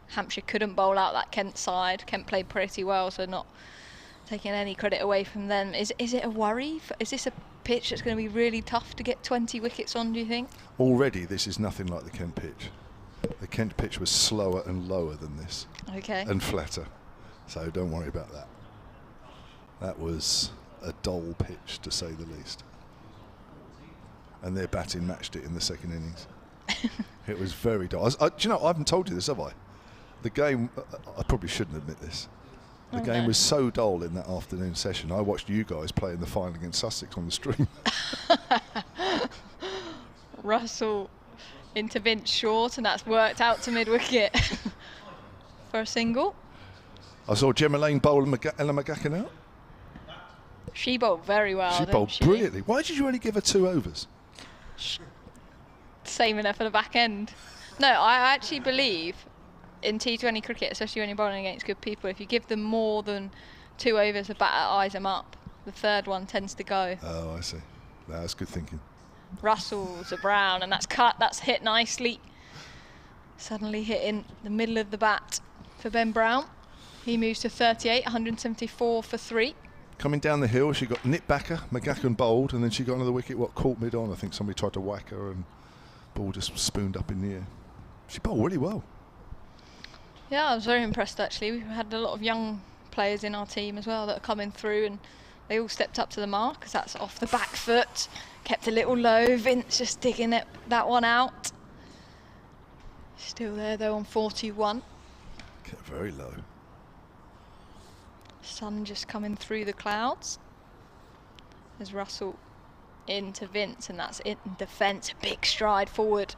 Hampshire couldn't bowl out that Kent side. Kent played pretty well, so not taking any credit away from them. Is it a worry? Is this a pitch that's going to be really tough to get 20 wickets on, do you think? Already, this is nothing like the Kent pitch. The Kent pitch was slower and lower than this. Okay. And flatter. So don't worry about that. That was a dull pitch, to say the least. And their batting matched it in the second innings. It was very dull. Do you know, I haven't told you this, have I? The game, I probably shouldn't admit this. The game was so dull in that afternoon session. I watched you guys play in the final against Sussex on the stream. Russell into Vince short, and that's worked out to mid-wicket for a single. I saw Gemma Lane bowl Ella McGackin out. She bowled very well. She bowled brilliantly. Why did you only give her 2 overs? Saving her for the back end. No, I actually believe in T20 cricket, especially when you're bowling against good people, if you give them more than 2 overs, the batter eyes them up. The third one tends to go. Oh, I see. That's good thinking. Russell to Brown, and that's cut. That's hit nicely. Suddenly hitting the middle of the bat for Ben Brown. He moves to 38, 174 for 3. Coming down the hill, she got nipped back her, McGackin bowled, and then she got another wicket, caught mid-on. I think somebody tried to whack her and ball just spooned up in the air. She bowled really well. Yeah, I was very impressed actually. We've had a lot of young players in our team as well that are coming through, and they all stepped up to the mark because that's off the back foot. Kept a little low. Vince just digging that one out. Still there though on 41. Kept very low. Sun just coming through the clouds. There's Russell into Vince, and that's it in defence. A big stride forward.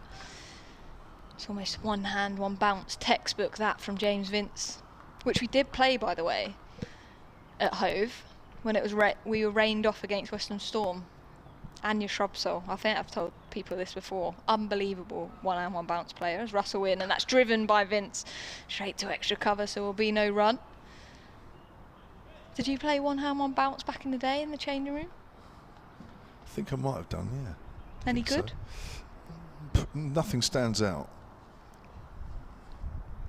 It's almost one hand, one bounce. Textbook that from James Vince, which we did play, by the way, at Hove when it was we were rained off against Western Storm. And your Shrubsole. I think I've told people this before. Unbelievable one hand, one bounce player as Russell in, and that's driven by Vince straight to extra cover, so will be no run. Did you play one hand, one bounce back in the day in the changing room? I think I might have done, yeah. Any good? So. Nothing stands out.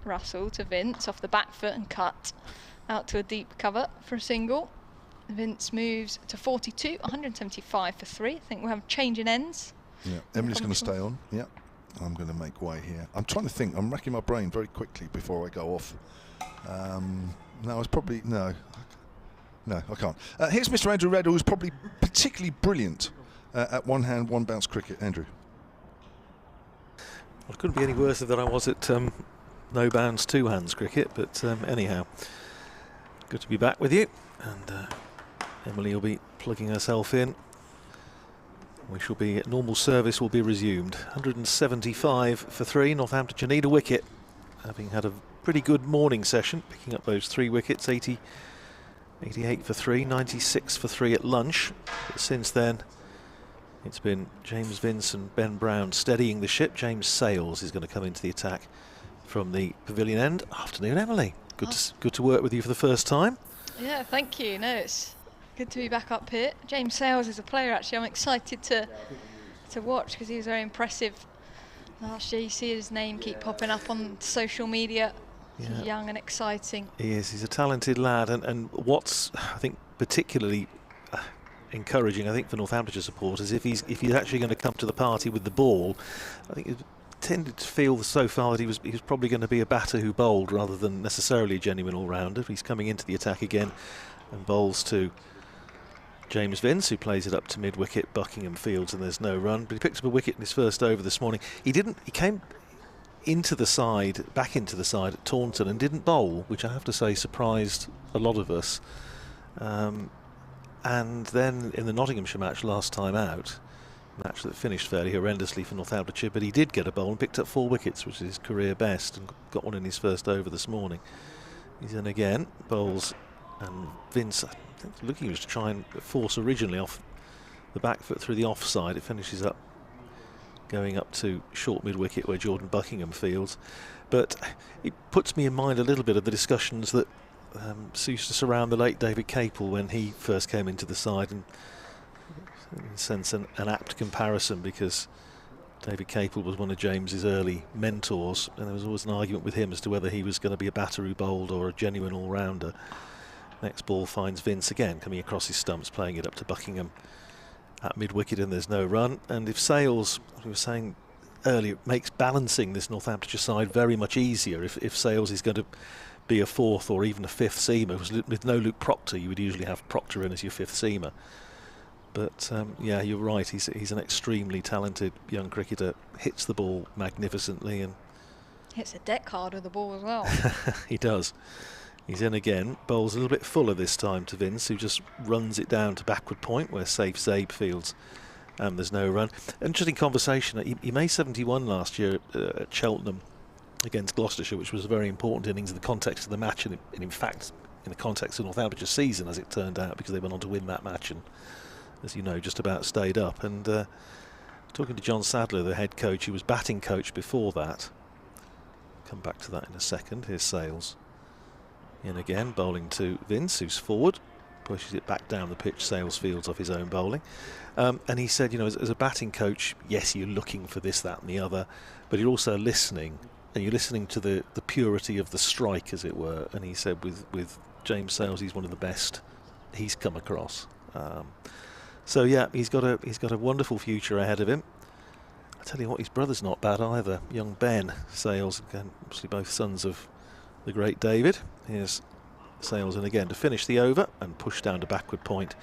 Russell to Vince off the back foot and cut out to a deep cover for a single. Vince moves to 42, 175 for 3. I think we'll have changing ends. Yeah, Emily's going to stay on. Yeah, I'm going to make way here. I'm trying to think. I'm racking my brain very quickly before I go off. No, it's probably no, I can't. Here's Mr. Andrew Reddle, who's probably particularly brilliant at one hand, one bounce cricket. Andrew. Well, it couldn't be any worse than I was at no bounds, 2 hands cricket, but anyhow, good to be back with you. And Emily will be plugging herself in. We shall be, normal service will be resumed. 175 for 3. Northamptonshire need a wicket, having had a pretty good morning session, picking up those 3 wickets, 80 88 for 3, 96 for 3 at lunch. But since then, it's been James Vince and Ben Brown steadying the ship. James Sales is going to come into the attack from the pavilion end. Afternoon, Emily. Good to work with you for the first time. Yeah, thank you. No, it's good to be back up here. James Sales is a player, actually. I'm excited to watch because he was very impressive last year. You see his name keep popping up on social media. Yeah. He's young and exciting. He is. He's a talented lad. And what's, I think, particularly encouraging, I think, for Northamptonshire supporters, if he's actually going to come to the party with the ball, I think he's tended to feel so far that he was probably going to be a batter who bowled rather than necessarily a genuine all-rounder. He's coming into the attack again and bowls to James Vince, who plays it up to mid-wicket, Buckingham Fields, and there's no run. But he picked up a wicket in his first over this morning. He came into the side, back into the side at Taunton and didn't bowl, which I have to say surprised a lot of us. And then in the Nottinghamshire match last time out, match that finished fairly horrendously for Northamptonshire, but he did get a bowl and picked up 4 wickets, which is his career best, and got one in his first over this morning. He's in again, bowls, and Vince, I think, looking was to try and force originally off the back foot through the offside. It finishes up going up to short mid-wicket where Jordan Buckingham fields. But it puts me in mind a little bit of the discussions that used to surround the late David Capel when he first came into the side, and in a sense an apt comparison, because David Capel was one of James's early mentors, and there was always an argument with him as to whether he was going to be a batter who bowled or a genuine all-rounder. Next ball finds Vince again coming across his stumps, playing it up to Buckingham at mid-wicket, and there's no run. And if Sales, as we were saying earlier, makes balancing this Northamptonshire side very much easier, if Sales is going to be a 4th or even a 5th seamer, because with no Luke Proctor you would usually have Proctor in as your 5th seamer. But yeah, you're right, he's an extremely talented young cricketer, hits the ball magnificently and hits a deck hard with the ball as well. He does. He's in again, bowls a little bit fuller this time to Vince, who just runs it down to backward point where Safe Zabe fields, and there's no run. Interesting conversation. He made 71 last year at Cheltenham against Gloucestershire, which was a very important innings in the context of the match, and in fact in the context of Northamptonshire season, as it turned out, because they went on to win that match and, as you know, just about stayed up. And talking to John Sadler, the head coach, who was batting coach before that. Come back to that in a second. Here's Sales in again, bowling to Vince, who's forward, pushes it back down the pitch. Sales fields off his own bowling, and he said, you know, as a batting coach, yes, you're looking for this, that and the other, but you're also listening, and you're listening to the purity of the strike, as it were. And he said with James Sales, he's one of the best he's come across. So yeah, he's got a wonderful future ahead of him. I tell you what, his brother's not bad either. Young Ben Sales, again, obviously both sons of the great David. Here's Sales in again to finish the over and push down to backward point.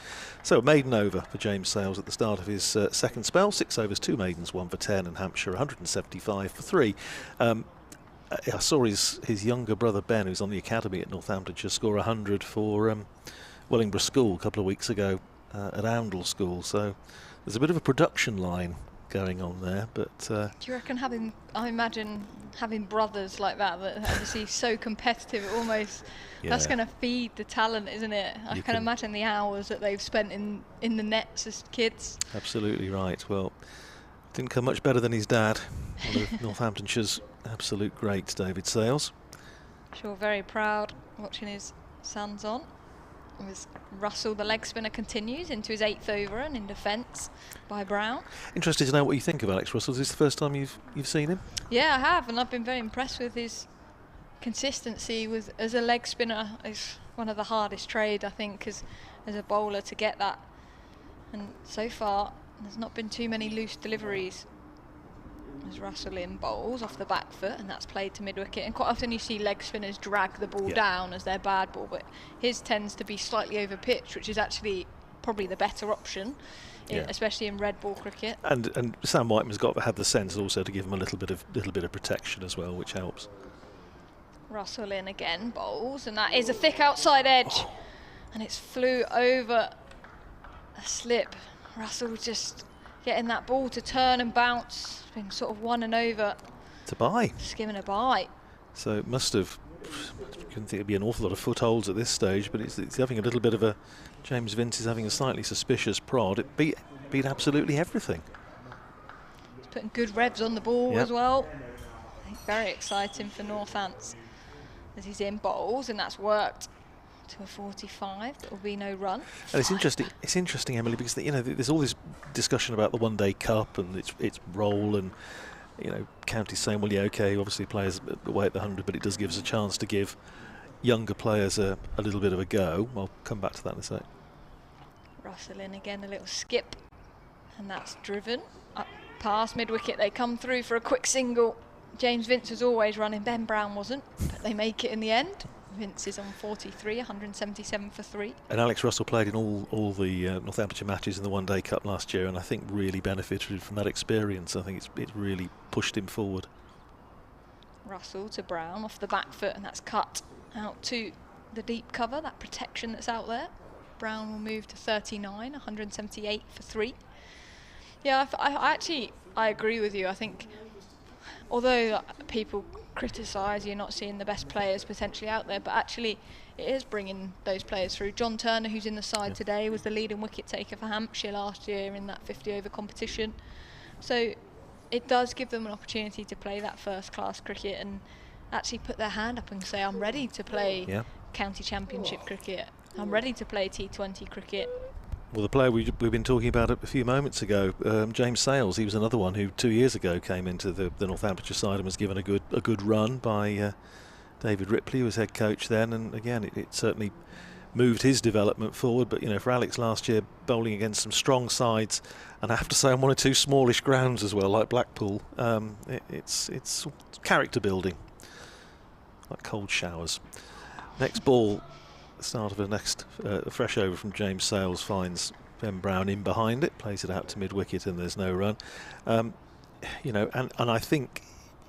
So a maiden over for James Sales at the start of his second spell. 6 overs, 2 maidens, 1 for 10, and Hampshire 175 for 3. I saw his younger brother Ben, who's on the academy at Northamptonshire, score 100 for Wellingborough School a couple of weeks ago at Oundle School. So there's a bit of a production line going on there. But do you reckon I imagine having brothers like that obviously so competitive, it almost, yeah, that's going to feed the talent, isn't it? I can imagine the hours that they've spent in the nets as kids. Absolutely right. Well, didn't come much better than his dad, one of Northamptonshire's absolute greats, David Sales. Sure, very proud watching his sons on. With Russell, the leg spinner, continues into his 8th over and in defence by Brown. Interested to know what you think of Alex Russell. Is this the first time you've seen him? Yeah, I have, and I've been very impressed with his consistency as a leg spinner. It's one of the hardest trade, I think, as a bowler to get that. And so far, there's not been too many loose deliveries. As Russell in bowls off the back foot, and that's played to mid-wicket. And quite often you see leg spinners drag the ball down as their bad ball, but his tends to be slightly over pitch, which is actually probably the better option, especially in red ball cricket. And Sam Whiteman's got to have the sense also to give him a little bit of protection as well, which helps. Russell in again, bowls, and that is a thick outside edge, and it's flew over a slip. Russell just getting that ball to turn and bounce, being sort of 1 and over. To bye. Just giving a bye. So it must have think it'd be an awful lot of footholds at this stage, but it's having a little bit of a. James Vince is having a slightly suspicious prod. It beat absolutely everything. He's putting good revs on the ball Yep. as well. Very exciting for Northants as he's in bowls, and that's worked to a 45. There will be no run. And it's interesting. It's interesting, Emily, because there's all this discussion about the One-Day Cup and its role, and counties saying, well, yeah, okay, obviously players away at the 100, but it does give us a chance to give younger players a little bit of a go. I'll come back to that in a sec. Russell in again, a little skip, and that's driven up past mid-wicket. They come through for a quick single. James Vince was always running, Ben Brown wasn't, but they make it in the end. Vince is on 43, 177 for 3. And Alex Russell played in all the Northamptonshire matches in the One-Day Cup last year, and I think really benefited from that experience. I think it really pushed him forward. Russell to Brown off the back foot, and that's cut out to the deep cover, that protection that's out there. Brown will move to 39, 178 for 3. Yeah, I agree with you. I think although people criticise you're not seeing the best players potentially out there, but actually it is bringing those players through. John Turner, who's in the side today, was the leading wicket taker for Hampshire last year in that 50 over competition. So it does give them an opportunity to play that first class cricket and actually put their hand up and say, I'm ready to play county championship cricket, I'm ready to play T20 cricket. Well, the player we've been talking about a few moments ago, James Sales, he was another one who 2 years ago came into the Northamptonshire side and was given a good run by David Ripley, who was head coach then, and again it certainly moved his development forward. But for Alex last year, bowling against some strong sides, and I have to say on one or two smallish grounds as well, like Blackpool, it's character building, like cold showers. Next ball. Start of a fresh over from James Sales finds Ben Brown in behind it, plays it out to mid-wicket, and there's no run. And I think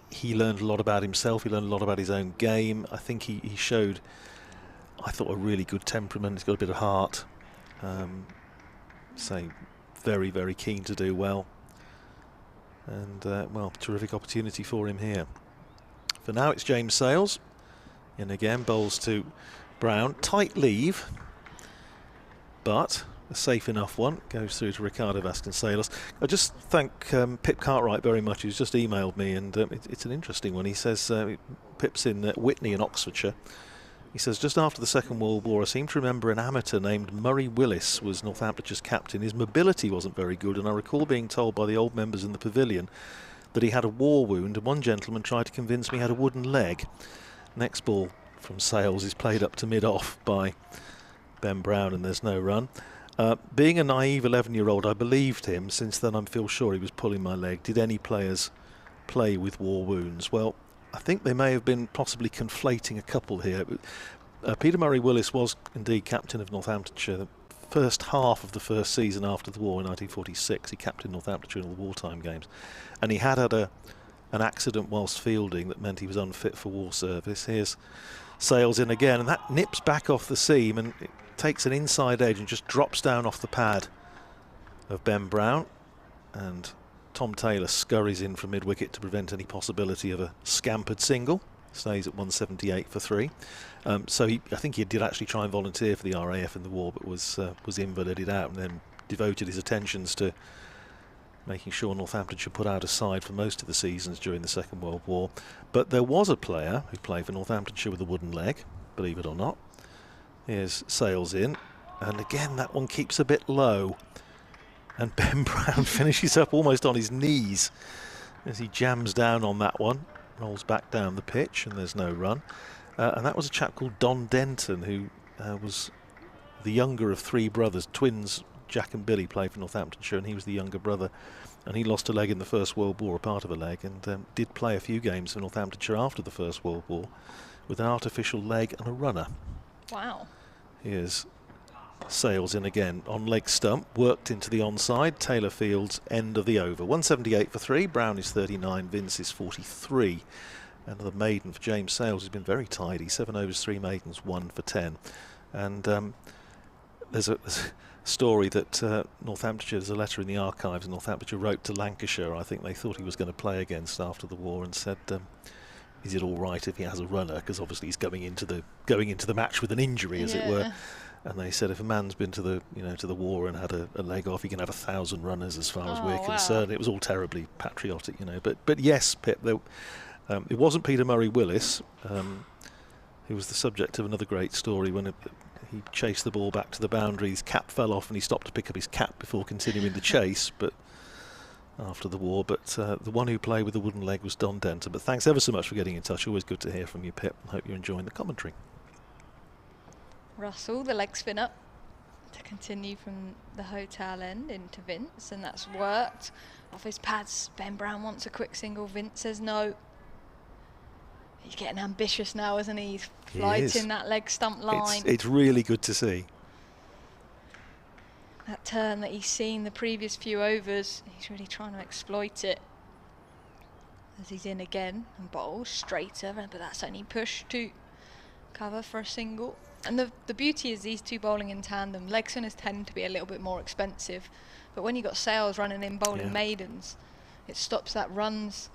he learned a lot about himself. He learned a lot about his own game. I think he showed, I thought, a really good temperament. He's got a bit of heart. Very, very keen to do well. And terrific opportunity for him here. For now, it's James Sales, and again bowls to Brown, tight leave, but a safe enough one. Goes through to Ricardo Vasconcelos. I just thank Pip Cartwright very much, who's just emailed me, and it's an interesting one. He says, Pip's in Witney in Oxfordshire. He says, just after the Second World War, I seem to remember an amateur named Murray Willis was Northamptonshire's captain. His mobility wasn't very good, and I recall being told by the old members in the pavilion that he had a war wound, and one gentleman tried to convince me he had a wooden leg. Next ball from Sales is played up to mid-off by Ben Brown, and there's no run. Being a naive 11-year-old, I believed him. Since then, I feel sure he was pulling my leg. Did any players play with war wounds? Well, I think they may have been possibly conflating a couple here. Peter Murray Willis was indeed captain of Northamptonshire. The first half of the first season after the war in 1946, he captained Northamptonshire in all the wartime games. And he had an accident whilst fielding that meant he was unfit for war service. Here's Sales in again, and that nips back off the seam, and it takes an inside edge and just drops down off the pad of Ben Brown, and Tom Taylor scurries in from mid-wicket to prevent any possibility of a scampered single. Stays at 178 for 3. I think he did actually try and volunteer for the RAF in the war, but was invalided out, and then devoted his attentions to making sure Northamptonshire put out a side for most of the seasons during the Second World War. But there was a player who played for Northamptonshire with a wooden leg, believe it or not. Here's Sales in, and again that one keeps a bit low, and Ben Brown finishes up almost on his knees as he jams down on that one, rolls back down the pitch, and there's no run. And that was a chap called Don Denton, who was the younger of 3 brothers, twins. Jack and Billy played for Northamptonshire, and he was the younger brother, and he lost a leg in the First World War, a part of a leg, and did play a few games for Northamptonshire after the First World War with an artificial leg and a runner. Wow. Here's Sales in again on leg stump, worked into the onside. Taylor fields end of the over. 178 for 3. Brown is 39. Vince is 43. Another maiden for James Sales, who's been very tidy. 7 overs, 3 maidens, 1 for 10. And there's a story that Northamptonshire, there's a letter in the archives, Northamptonshire wrote to Lancashire. I think they thought he was going to play against after the war, and said, is it all right if he has a runner? Because obviously he's going into the match with an injury, as it were. And they said if a man's been to the to the war and had a leg off, he can have 1,000 runners as far as we're concerned. It was all terribly patriotic, But yes, Pip, it wasn't Peter Murray-Willis, who was the subject of another great story when he chased the ball back to the boundary. His cap fell off and he stopped to pick up his cap before continuing the chase. But after the war, the one who played with the wooden leg was Don Denton. But thanks ever so much for getting in touch. Always good to hear from you, Pip. I hope you're enjoying the commentary. Russell, the leg spin up to continue from the hotel end into Vince, and that's worked. Off his pads, Ben Brown wants a quick single. Vince says no. He's getting ambitious now, isn't he? He's flighting that leg stump line. It's really good to see. That turn that he's seen the previous few overs, he's really trying to exploit it. As he's in again and bowls straighter, but that's only push to cover for a single. And the beauty is these two bowling in tandem. Leg spinners tend to be a little bit more expensive, but when you've got Sales running in bowling maidens, it stops that runs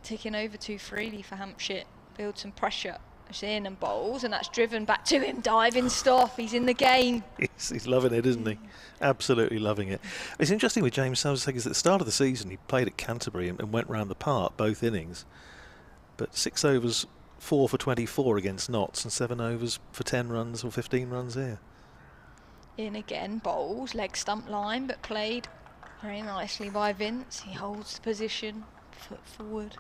ticking over too freely for Hampshire. Builds some pressure. He's in and bowls, and that's driven back to him. Diving stop. He's in the game. He's loving it, isn't he? Absolutely loving it. It's interesting with James Sales is at the start of the season he played at Canterbury and went round the park both innings, but 6 overs 4 for 24 against Notts and 7 overs for 10 runs or 15 runs here. In again, bowls, leg stump line, but played very nicely by Vince. He holds the position, foot forward.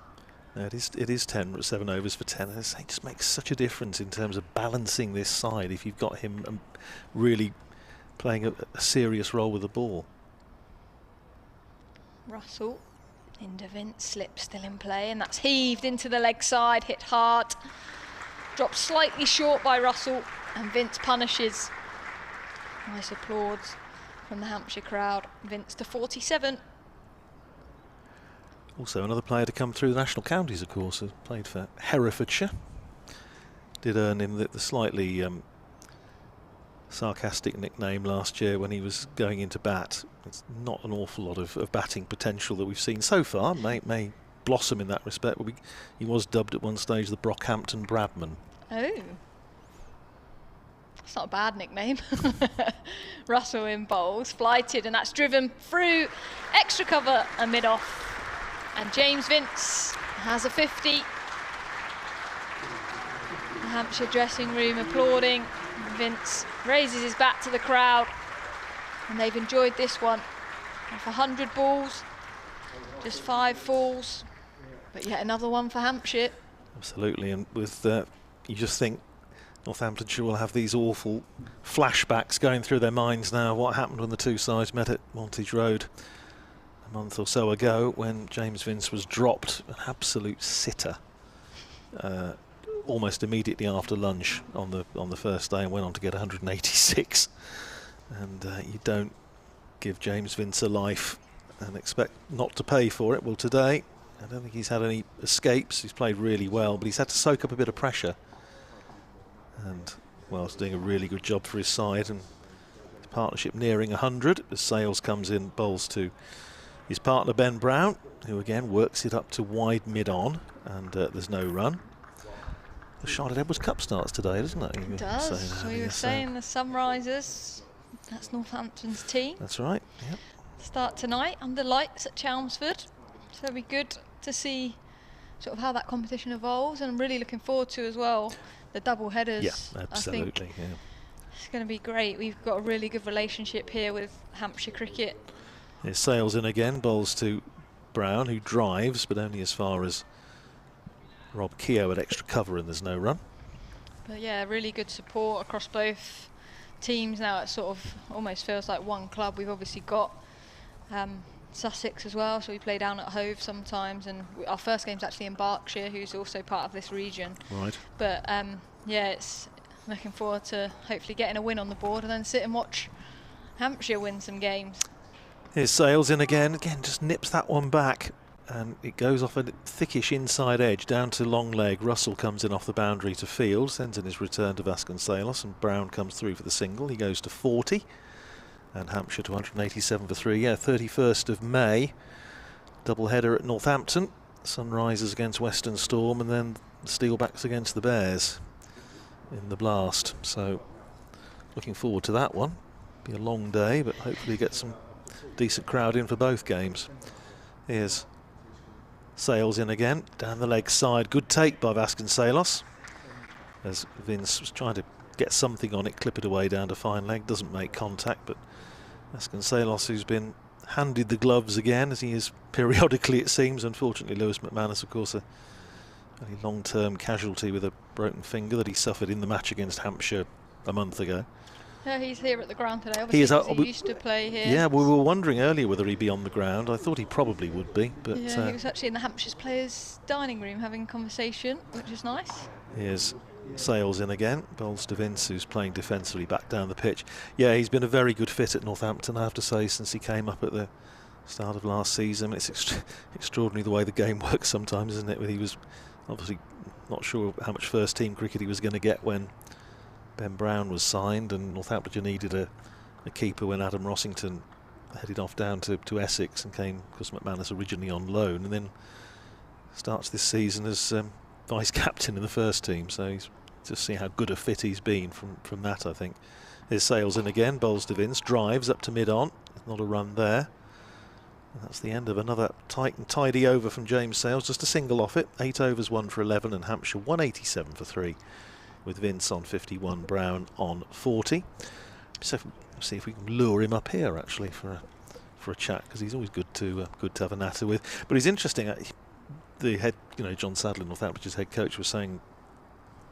It is 7 overs for 10. It just makes such a difference in terms of balancing this side if you've got him really playing a serious role with the ball. Russell into Vince, slip still in play, and that's heaved into the leg side, hit hard, dropped slightly short by Russell, and Vince punishes. Nice applause from the Hampshire crowd. Vince to 47. Also another player to come through the national counties, of course, has played for Herefordshire. Did earn him the slightly sarcastic nickname last year when he was going into bat. It's not an awful lot of batting potential that we've seen so far. May blossom in that respect. But he was dubbed at one stage the Brockhampton Bradman. Oh. That's not a bad nickname. Russell in bowls, flighted, and that's driven through extra cover and mid-off. And James Vince has a 50. The Hampshire dressing room applauding. Vince raises his bat to the crowd, and they've enjoyed this one. Off 100 balls, just 5 falls, but yet another one for Hampshire. Absolutely, and with you just think Northamptonshire will have these awful flashbacks going through their minds now. What happened when the two sides met at Montage Road a month or so ago when James Vince was dropped, an absolute sitter, almost immediately after lunch on the first day, and went on to get 186. And you don't give James Vince a life and expect not to pay for it. Well, today I don't think he's had any escapes. He's played really well, but he's had to soak up a bit of pressure. And well, he's doing a really good job for his side, and his partnership nearing 100 as Sales comes in, bowls to his partner Ben Brown, who again works it up to wide mid-on, and there's no run. The Charlotte Edwards Cup starts today, doesn't it? It does. So we were saying the Sunrisers, that's Northampton's team. That's right, yep. Start tonight under lights at Chelmsford. So it'll be good to see sort of how that competition evolves, and I'm really looking forward to as well the double headers. Yeah, absolutely. I think it's going to be great. We've got a really good relationship here with Hampshire Cricket. Here's Sales in again, bowls to Brown, who drives, but only as far as Rob Keogh at extra cover, and there's no run. But yeah, really good support across both teams now. It sort of almost feels like one club. We've obviously got Sussex as well, so we play down at Hove sometimes, and our first game's actually in Berkshire, who's also part of this region. Right. But yeah, it's looking forward to hopefully getting a win on the board and then sit and watch Hampshire win some games. Here's Sales in again, just nips that one back, and it goes off a thickish inside edge down to long leg. Russell comes in off the boundary to field, sends in his return to Vasconcelos, and Brown comes through for the single. He goes to 40, and Hampshire to 187 for 3. Yeah, 31st of May, double header at Northampton. Sunrisers against Western Storm, and then Steelbacks against the Bears in the Blast. So looking forward to that one. Be a long day, but hopefully get some decent crowd in for both games. Here's Sales in again, down the leg side. Good take by Vasconcelos, as Vince was trying to get something on it, clip it away down to fine leg. Doesn't make contact, but Vasconcelos, who's been handed the gloves again, as he is periodically it seems. Unfortunately, Lewis McManus, of course, a very long-term casualty with a broken finger that he suffered in the match against Hampshire a month ago. Yeah, he's here at the ground today. Obviously, he used to play here. Yeah, we were wondering earlier whether he'd be on the ground. I thought he probably would be, but yeah, he was actually in the Hampshire's players' dining room having a conversation, which is nice. Here's Sales in again. Bowls to Vince, who's playing defensively back down the pitch. Yeah, he's been a very good fit at Northampton, I have to say, since he came up at the start of last season. It's extraordinary the way the game works sometimes, isn't it? He was obviously not sure how much first-team cricket he was going to get when Ben Brown was signed, and Northamptonshire needed a keeper when Adam Rossington headed off down to Essex and came, because McManus originally on loan, and then starts this season as vice-captain in the first team. So he's just see how good a fit he's been from that, I think. Here's Sales in again, bowls to Vince, drives up to mid-on. Not a run there. And that's the end of another tight and tidy over from James Sales, just a single off it. 8 overs, 1 for 11, and Hampshire 187 for 3. With Vince on 51, Brown on 40. So see if we can lure him up here actually for a chat, because he's always good to have a natter with. But he's interesting. The head, John Sadler, Northampton's head coach, was saying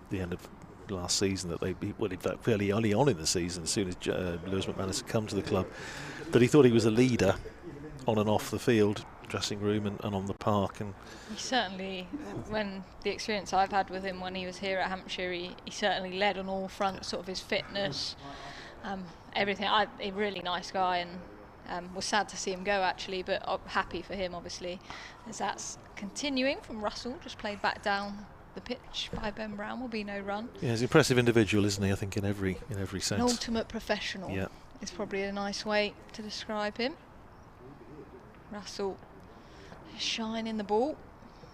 at the end of last season that in fact fairly early on in the season, as soon as Lewis McManus had come to the club, that he thought he was a leader on and off the field, dressing room and on the park. And he certainly, when the experience I've had with him when he was here at Hampshire, he certainly led on all fronts, sort of his fitness, everything. A really nice guy, and was sad to see him go actually, but happy for him obviously, as that's continuing from Russell, just played back down the pitch by Ben Brown. Will be no run. Yeah, he's an impressive individual, isn't he? I think in every sense. An ultimate professional. Yeah, is probably a nice way to describe him. Russell shining the ball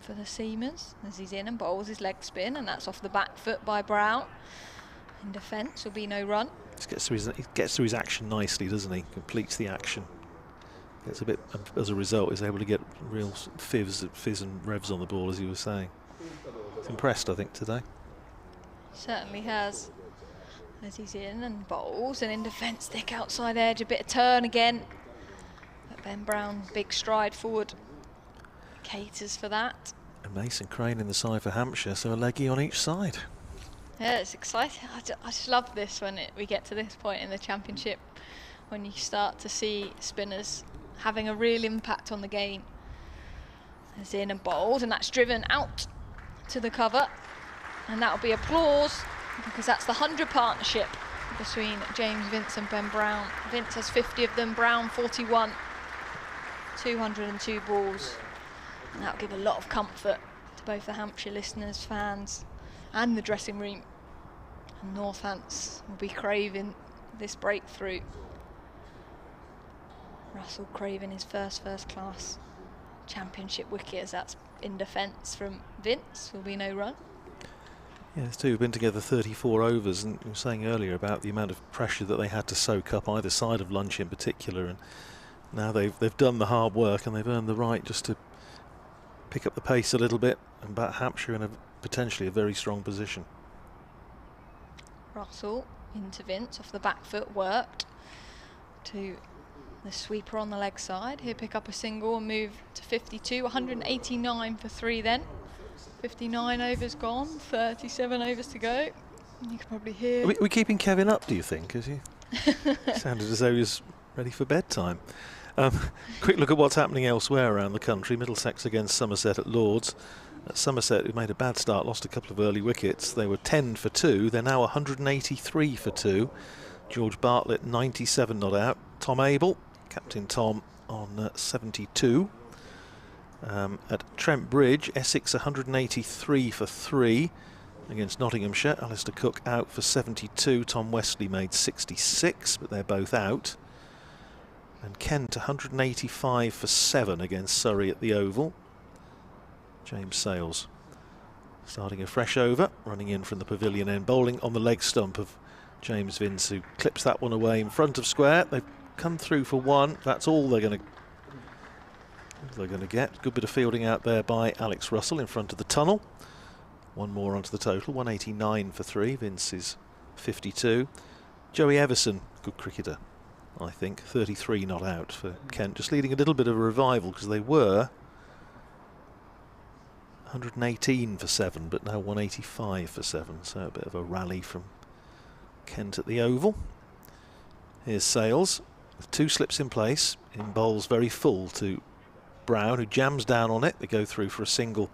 for the Seamers as he's in and bowls his leg spin, and that's off the back foot by Brown. In defence will be no run. He gets through his action nicely, doesn't he? Completes the action. Gets a bit, as a result, is able to get real fizz and revs on the ball, as he was saying. He's impressed, I think, today. Certainly has. As he's in and bowls, and in defence, thick outside edge, a bit of turn again. But Ben Brown, big stride forward, caters for that. And Mason Crane in the side for Hampshire, so a leggy on each side. Yeah, it's exciting. I just love this when we get to this point in the championship, when you start to see spinners having a real impact on the game. As in and bowls, and that's driven out to the cover, and that'll be applause, because that's the 100 partnership between James Vince and Ben Brown. Vince has 50 of them, Brown 41, 202 balls, and that'll give a lot of comfort to both the Hampshire listeners, fans, and the dressing room. And Northants will be craving this breakthrough. Russell craving his first class championship wicket, as that's in defence from Vince. Will be no run. Yeah, these two have been together 34 overs, and you were saying earlier about the amount of pressure that they had to soak up either side of lunch in particular, and now they've done the hard work and they've earned the right just to pick up the pace a little bit and bat Hampshire in potentially a very strong position. Russell into Vince off the back foot, worked to the sweeper on the leg side. He'll pick up a single and move to 52, 189 for 3 then. 59 overs gone, 37 overs to go. You can probably hear. Are we keeping Kevin up, do you think? Because he sounded as though he was ready for bedtime. Quick look at what's happening elsewhere around the country. Middlesex against Somerset at Lords. At Somerset, who made a bad start, lost a couple of early wickets. They were 10 for 2. They're now 183 for 2. George Bartlett, 97 not out. Tom Abel, Captain Tom, on 72. At Trent Bridge, Essex 183 for 3 against Nottinghamshire. Alistair Cook out for 72. Tom Wesley made 66, but they're both out. And Kent 185 for 7 against Surrey at the Oval. James Sales Starting a fresh over, running in from the pavilion end, bowling on the leg stump of James Vince, who clips that one away in front of square. They've come through for one. That's all they're going to get. Good bit of fielding out there by Alex Russell in front of the tunnel. One more onto the total, 189 for 3. Vince is 52. Joey Everson, good cricketer, I think, 33 not out for Kent, just leading a little bit of a revival because they were 118 for 7, but now 185 for 7, so a bit of a rally from Kent at the Oval. Here's Sales with 2 slips in place, in bowls very full to Brown, who jams down on it. They go through for a single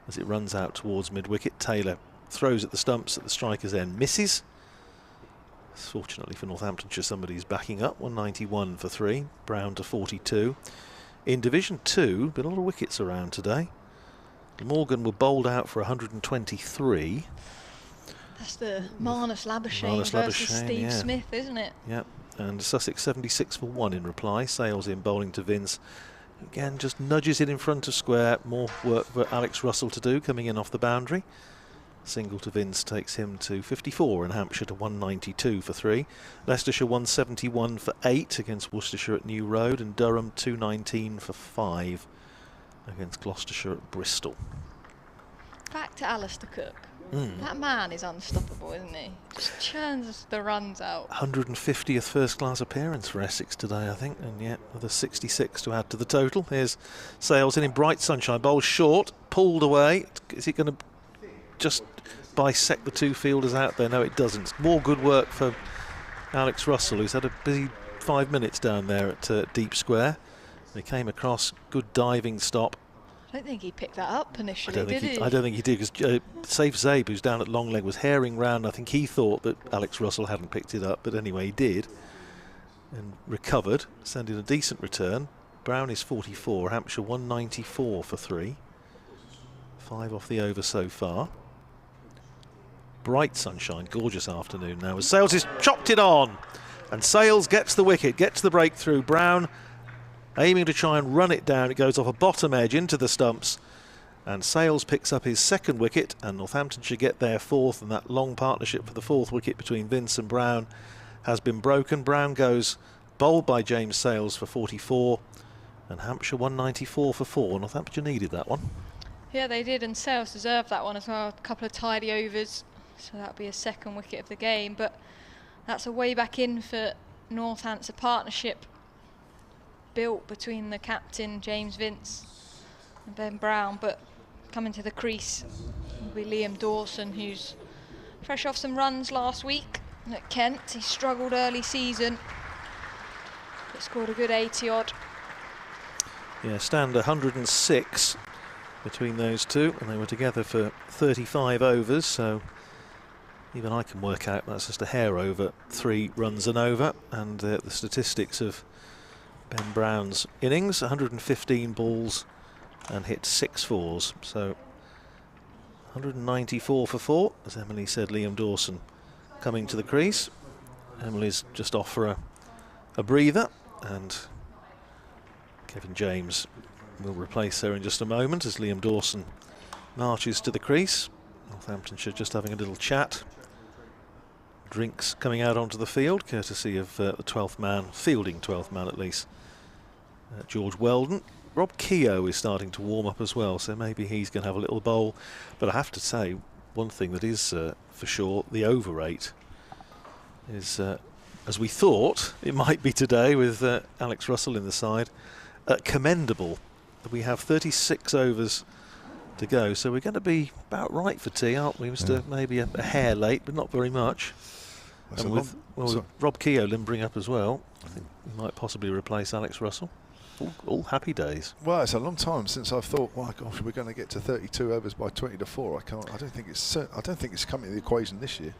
as it runs out towards mid-wicket. Taylor throws at the stumps at the striker's end, misses. Fortunately for Northamptonshire, somebody's backing up. 191 for 3, Brown to 42. In Division 2, been a lot of wickets around today. Morgan were bowled out for 123. That's the Marnus Labuschagne versus Steve Smith, isn't it? Yep. And Sussex 76 for 1 in reply. Sales in bowling to Vince. Again, just nudges it in front of square. More work for Alex Russell to do, coming in off the boundary. Single to Vince takes him to 54 and Hampshire to 192 for 3. Leicestershire 171 for 8 against Worcestershire at New Road, and Durham 219 for 5 against Gloucestershire at Bristol. Back to Alistair Cook. That man is unstoppable, isn't he? Just churns the runs out. 150th first class appearance for Essex today, I think, and yet another 66 to add to the total. Here's Sales in bright sunshine, bowls short, pulled away. Is he going to just bisect the 2 fielders out there? No, it doesn't. More good work for Alex Russell, who's had a busy 5 minutes down there at Deep Square. They came across, good diving stop. I don't think he picked that up initially, did he? I don't think he did, because Saif Zabe, who's down at long leg, was herring round. I think he thought that Alex Russell hadn't picked it up, but anyway, he did. And recovered, sending a decent return. Brown is 44, Hampshire 194 for 3. 5 off the over so far. Bright sunshine, gorgeous afternoon now, as Sales has chopped it on. And Sales gets the wicket, gets the breakthrough. Brown aiming to try and run it down. It goes off a bottom edge into the stumps, and Sales picks up his 2nd wicket, and Northamptonshire get their 4th, and that long partnership for the 4th wicket between Vince and Brown has been broken. Brown goes bowled by James Sales for 44, and Hampshire 194 for 4. Northamptonshire needed that one. Yeah, they did, and Sales deserved that one as well. A couple of tidy overs, so that'll be a 2nd wicket of the game, but that's a way back in for Northamptonshire partnership built between the captain James Vince and Ben Brown, but coming to the crease will be Liam Dawson, who's fresh off some runs last week at Kent. He struggled early season but scored a good 80 odd. Yeah, stand 106 between those two, and they were together for 35 overs, so even I can work out that's just a hair over 3 runs and over. And the statistics of Ben Brown's innings: 115 balls and hit 6 fours, so 194 for 4, as Emily said. Liam Dawson coming to the crease. Emily's just off for a breather, and Kevin James will replace her in just a moment as Liam Dawson marches to the crease. Northamptonshire just having a little chat. Drinks coming out onto the field, courtesy of the 12th man, fielding 12th man at least, George Weldon. Rob Keogh is starting to warm up as well, so maybe he's going to have a little bowl. But I have to say, one thing that is for sure, the over rate is, as we thought it might be today with Alex Russell in the side, commendable. We have 36 overs to go, so we're going to be about right for tea, aren't we, Mr. Maybe a hair late, but not very much. And with Rob Keogh limbering up as well, I think we might possibly replace Alex Russell. All happy days. Well, it's a long time since I've thought, "My gosh, we're going to get to 32 overs by 20 to 4." I don't think it's coming to the equation this year.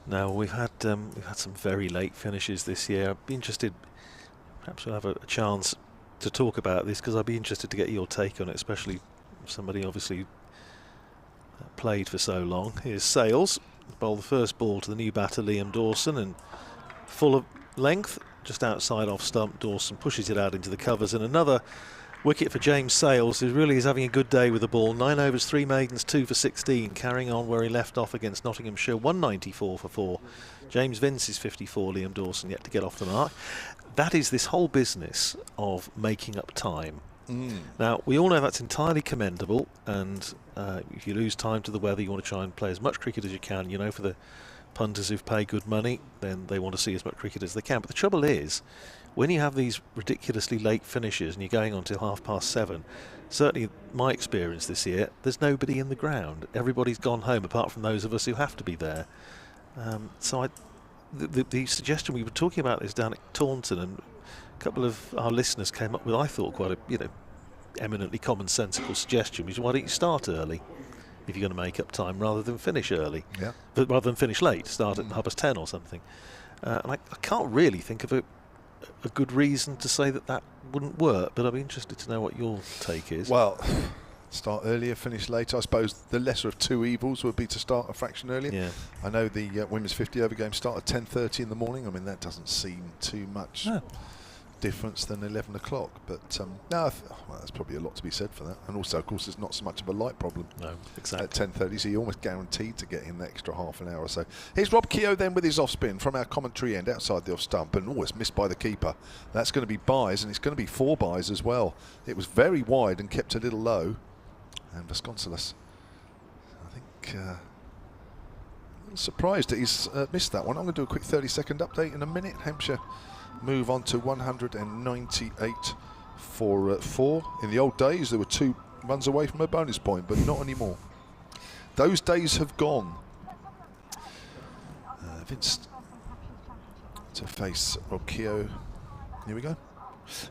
No, we've had some very late finishes this year. I'd be interested. Perhaps we'll have a chance to talk about this, because I'd be interested to get your take on it, especially somebody obviously played for so long. Here's Sales, bowl the first ball to the new batter Liam Dawson, and full of length, just outside off stump. Dawson pushes it out into the covers, and another Wicket for James Sales, who really is having a good day with the ball. 9 overs, 3 maidens, 2 for 16, carrying on where he left off against Nottinghamshire. 194 for 4. James Vince is 54, Liam Dawson yet to get off the mark. That is this whole business of making up time. Now, we all know that's entirely commendable, and if you lose time to the weather, you want to try and play as much cricket as you can. You know, for the punters who've paid good money, then they want to see as much cricket as they can. But the trouble is, when you have these ridiculously late finishes and you're going on till 7:30, certainly my experience this year, there's nobody in the ground. Everybody's gone home, apart from those of us who have to be there. So the suggestion, we were talking about this down at Taunton, and a couple of our listeners came up with, I thought, quite a eminently commonsensical suggestion, which is, why don't you start early if you're going to make up time rather than finish early? Yeah. But rather than finish late, start at 10:30 or something. And I can't really think of a good reason to say that wouldn't work, but I'd be interested to know what your take is. Well, start earlier, finish later. I suppose the lesser of two evils would be to start a fraction earlier. Yeah. I know the women's 50 over game start at 10:30 in the morning. I mean, that doesn't seem too much difference than 11 o'clock, but no, well, there's probably a lot to be said for that. And also, of course, there's not so much of a light problem. No, exactly. At 10:30, so you're almost guaranteed to get in the extra half an hour or so. Here's Rob Keogh then with his off spin from our commentary end outside the off stump, and it's missed by the keeper. That's going to be byes, and it's going to be 4 byes as well. It was very wide and kept a little low, and Vasconcelos, I think, surprised that he's missed that one. I'm going to do a quick 30-second update in a minute. Hampshire move on to 198 for 4. In the old days, there were 2 runs away from a bonus point, but not anymore. Those days have gone. Vince to face Rob Keogh. Here we go.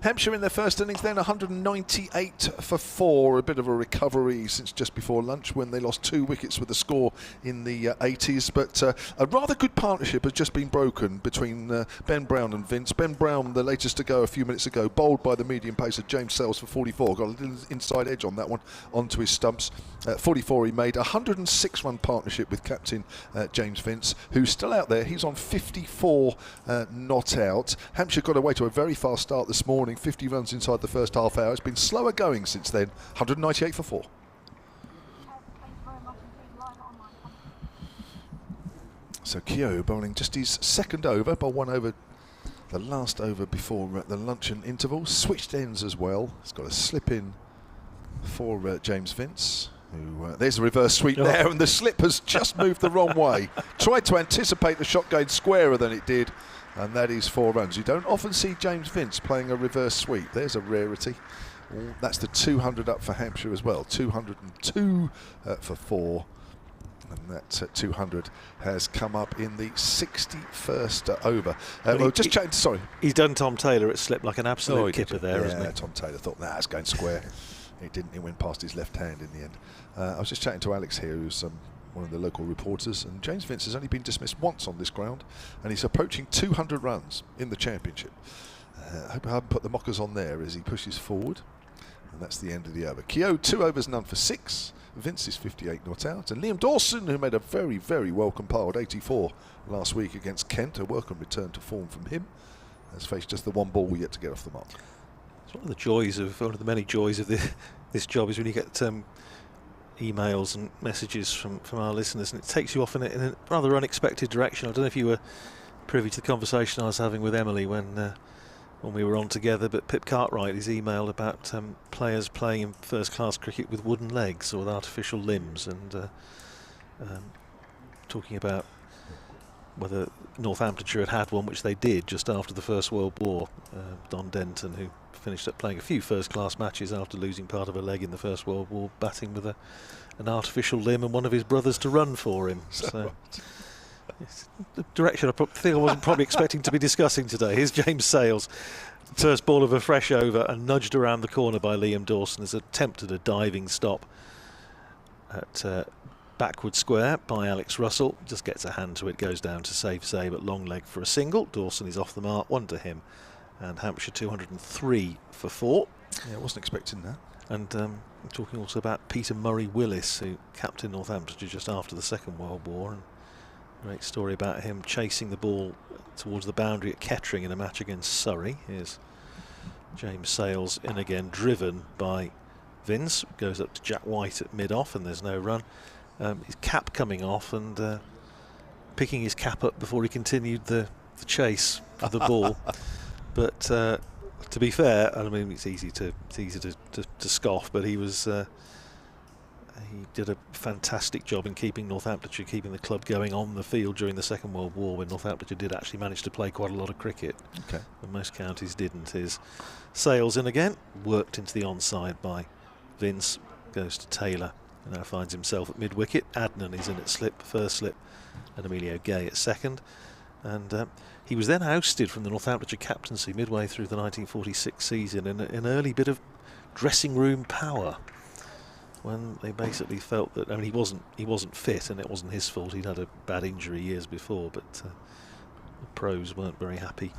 Hampshire in their first innings then, 198 for 4, a bit of a recovery since just before lunch when they lost 2 wickets with the score in the 80s, but a rather good partnership has just been broken between Ben Brown and Vince. Ben Brown, the latest to go a few minutes ago, bowled by the medium pacer James Sales for 44, got a little inside edge on that one onto his stumps. 44 he made, 106 run partnership with captain James Vince, who's still out there. He's on 54 not out. Hampshire got away to a very fast start this morning, 50 runs inside the first half hour. It's been slower going since then, 198 for 4. So Keogh bowling just his second over, bowled 1 over the last over before the luncheon interval. Switched ends as well. He's got a slip in for James Vince. There's a reverse sweep there, and the slip has just moved the wrong way. Tried to anticipate the shot going squarer than it did, and that is 4 runs. You don't often see James Vince playing a reverse sweep. There's a rarity. That's the 200 up for Hampshire as well. 202 for 4. And that 200 has come up in the 61st over. Just chatting. Sorry, he's done Tom Taylor at slip like an absolute kipper there, isn't he? Tom Taylor thought that's going square. It didn't. It went past his left hand in the end. I was just chatting to Alex here, who's one of the local reporters, and James Vince has only been dismissed once on this ground, and he's approaching 200 runs in the championship. I hope I haven't put the mockers on there as he pushes forward, and that's the end of the over. Keogh 2 overs none for 6. Vince is 58 not out, and Liam Dawson, who made a very, very well compiled 84 last week against Kent, a welcome return to form from him, has faced just the 1 ball yet to get off the mark. It's one of the many joys of this job is when you get emails and messages from our listeners, and it takes you off in a rather unexpected direction. I don't know if you were privy to the conversation I was having with Emily when we were on together, but Pip Cartwright is emailed about players playing in first-class cricket with wooden legs or with artificial limbs, and talking about whether Northamptonshire had one, which they did just after the First World War. Don Denton, who finished up playing a few first-class matches after losing part of a leg in the First World War, batting with an artificial limb and one of his brothers to run for him. So it's the direction I think I wasn't probably expecting to be discussing today. Here's James Sales, first ball of a fresh over, and nudged around the corner by Liam Dawson as attempted a diving stop at backward square by Alex Russell. Just gets a hand to it, goes down to save at long leg for a single. Dawson is off the mark, 1 to him, and Hampshire 203 for 4. Yeah, I wasn't expecting that. And talking also about Peter Murray Willis, who captained Northamptonshire just after the Second World War, and great story about him chasing the ball towards the boundary at Kettering in a match against Surrey. Here's James Sales in again, driven by Vince. Goes up to Jack White at mid-off, and there's no run. His cap coming off and picking his cap up before he continued the chase of the ball. But to be fair, I mean, it's easy to scoff, but he was he did a fantastic job in keeping Northamptonshire, keeping the club going on the field during the Second World War, when Northamptonshire did actually manage to play quite a lot of cricket. Okay. When most counties didn't. His Sales in again, worked into the onside by Vince, goes to Taylor, and now finds himself at mid-wicket. Adnan is in at slip, first slip, and Emilio Gay at second. And he was then ousted from the Northamptonshire captaincy midway through the 1946 season in an early bit of dressing room power, when they basically felt that, I mean, he wasn't fit, and it wasn't his fault. He'd had a bad injury years before, but the pros weren't very happy.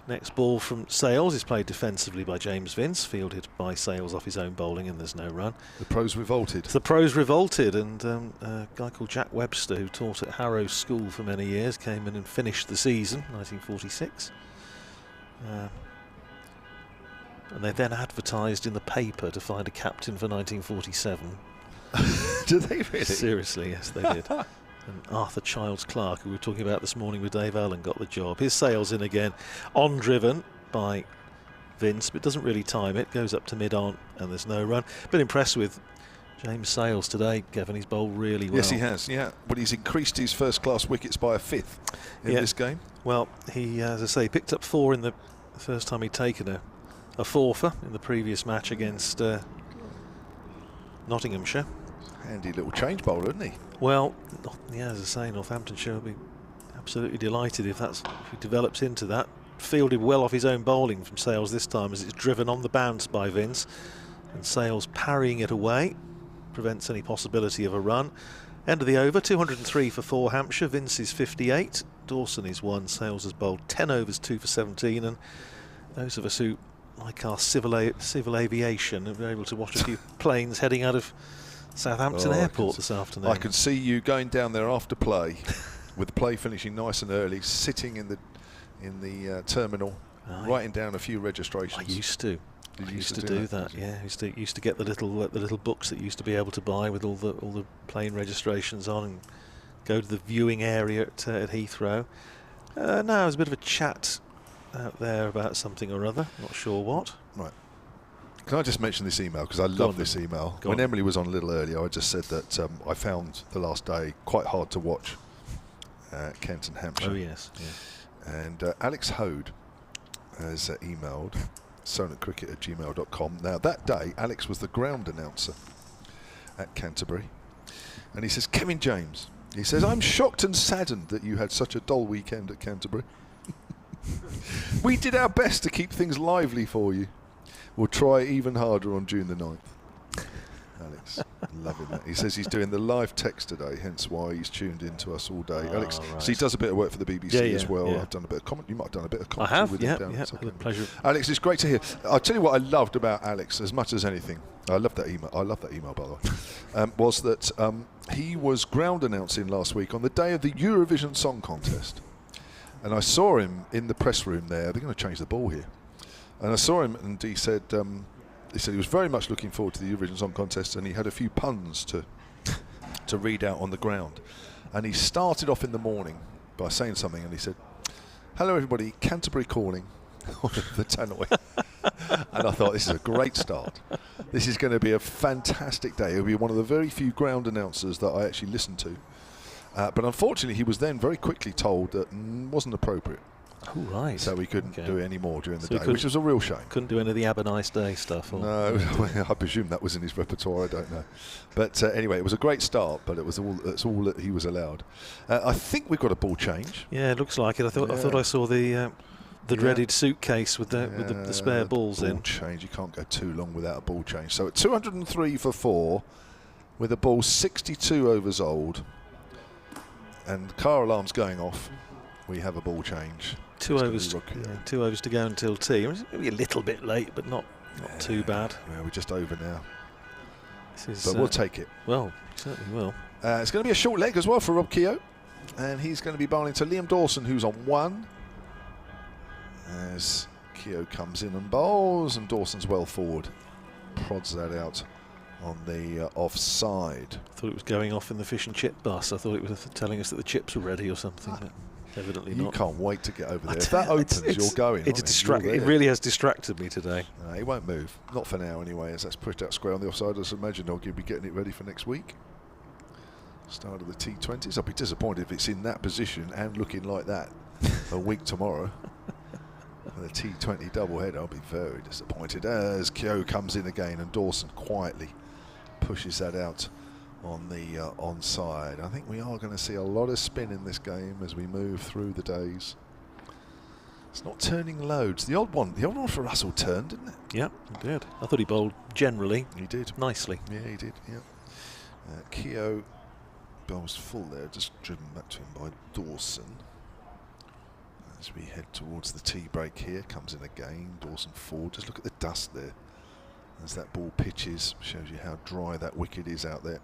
Next ball from Sales is played defensively by James Vince, fielded by Sales off his own bowling, and there's no run. The pros revolted. The pros revolted, and a guy called Jack Webster, who taught at Harrow School for many years, came in and finished the season, 1946. And they then advertised in the paper to find a captain for 1947. Did they really? Seriously, yes, they did. And Arthur Childs Clark, who we were talking about this morning with Dave Allen, got the job. His Sales in again, on driven by Vince, but doesn't really time it. Goes up to mid-on, and there's no run. Been impressed with James Sales today, Kevin. He's bowled really well. Yes, he has, yeah. But he's increased his first-class wickets by a fifth in this game. Well, he, as I say, picked up 4 in the first time he'd taken a fourfer in the previous match against Nottinghamshire. Handy little change bowler, isn't he? Well, yeah, as I say, Northamptonshire will be absolutely delighted if he develops into that. Fielded well off his own bowling from Sales this time, as it's driven on the bounce by Vince, and Sales parrying it away prevents any possibility of a run. End of the over, 203 for 4 Hampshire. Vince is 58, Dawson is 1, Sales has bowled 10 overs, 2 for 17, and those of us who like our civil aviation and we're able to watch a few planes heading out of Southampton Airport this afternoon. I can see you going down there after play, with the play finishing nice and early, sitting in the terminal, writing down a few registrations. I used to. Did you used to do that. Yeah, used to get the little books that you used to be able to buy with all the plane registrations on, and go to the viewing area at Heathrow. Now there's a bit of a chat out there about something or other. Not sure what. Right. Can I just mention this email, because I love this email. When Emily was on a little earlier, I just said that I found the last day quite hard to watch Kent and Hampshire. Oh, yes. Yeah. And Alex Hode has emailed sonatcricket@gmail.com. Now, that day, Alex was the ground announcer at Canterbury. And he says, Kevin James, he says, I'm shocked and saddened that you had such a dull weekend at Canterbury. We did our best to keep things lively for you. We'll try even harder on June the 9th. Alex, loving that. He says he's doing the live text today, hence why he's tuned in to us all day. Alex, right. So he does a bit of work for the BBC as well. Yeah. I've done a bit of comment. You might have done a bit of I commentary have, with him down with pleasure. Alex, it's great to hear. I'll tell you what I loved about Alex as much as anything. I love that email. By the way. Was that he was ground announcing last week on the day of the Eurovision Song Contest, and I saw him in the press room there. They're going to change the ball here. And I saw him, and he said he was very much looking forward to the Eurovision Song Contest, and he had a few puns to read out on the ground. And he started off in the morning by saying something, and he said, "Hello everybody, Canterbury calling on the tannoy." And I thought, this is a great start. This is going to be a fantastic day. He'll be one of the very few ground announcers that I actually listened to. But unfortunately, he was then very quickly told that wasn't appropriate. Oh, right. So we couldn't do any more during the day, which was a real shame. Couldn't do any of the Have a Nice Day stuff? Or no, I presume that was in his repertoire, I don't know. But anyway, it was a great start, but that's all that he was allowed. I think we've got a ball change. Yeah, it looks like it. I thought I saw the dreaded suitcase with the spare balls in. Ball change, you can't go too long without a ball change. So at 203 for 4, with a ball 62 overs old, and car alarm's going off, we have a ball change. 2 overs to go until tea. It's going to be a little bit late, but not too bad. Yeah, we're just over now. But we'll take it. Well, certainly will. It's going to be a short leg as well for Rob Keogh, and he's going to be bowling to Liam Dawson, who's on 1. As Keogh comes in and bowls, and Dawson's well forward. Prods that out on the offside. I thought it was going off in the fish and chip bus. I thought it was telling us that the chips were ready or something. But evidently You not. can't wait to get over there. If that opens, you're going. It really has distracted me today. It won't move. Not for now, anyway, as that's pushed out square on the offside. As I imagine they'll be getting it ready for next week. Start of the T20s. I'll be disappointed if it's in that position and looking like that a week tomorrow. The T20 doubleheader, I'll be very disappointed as Keogh comes in again and Dawson quietly pushes that out on the onside. I think we are going to see a lot of spin in this game as we move through the days. It's not turning loads. The old one for Russell turned, didn't it? Yeah, it did. I thought he bowled generally. He did nicely. Yeah, he did. Yeah. Keogh bowls full there, just driven back to him by Dawson. As we head towards the tea break here, comes in again, Dawson forward. Just look at the dust there. As that ball pitches, shows you how dry that wicket is out there.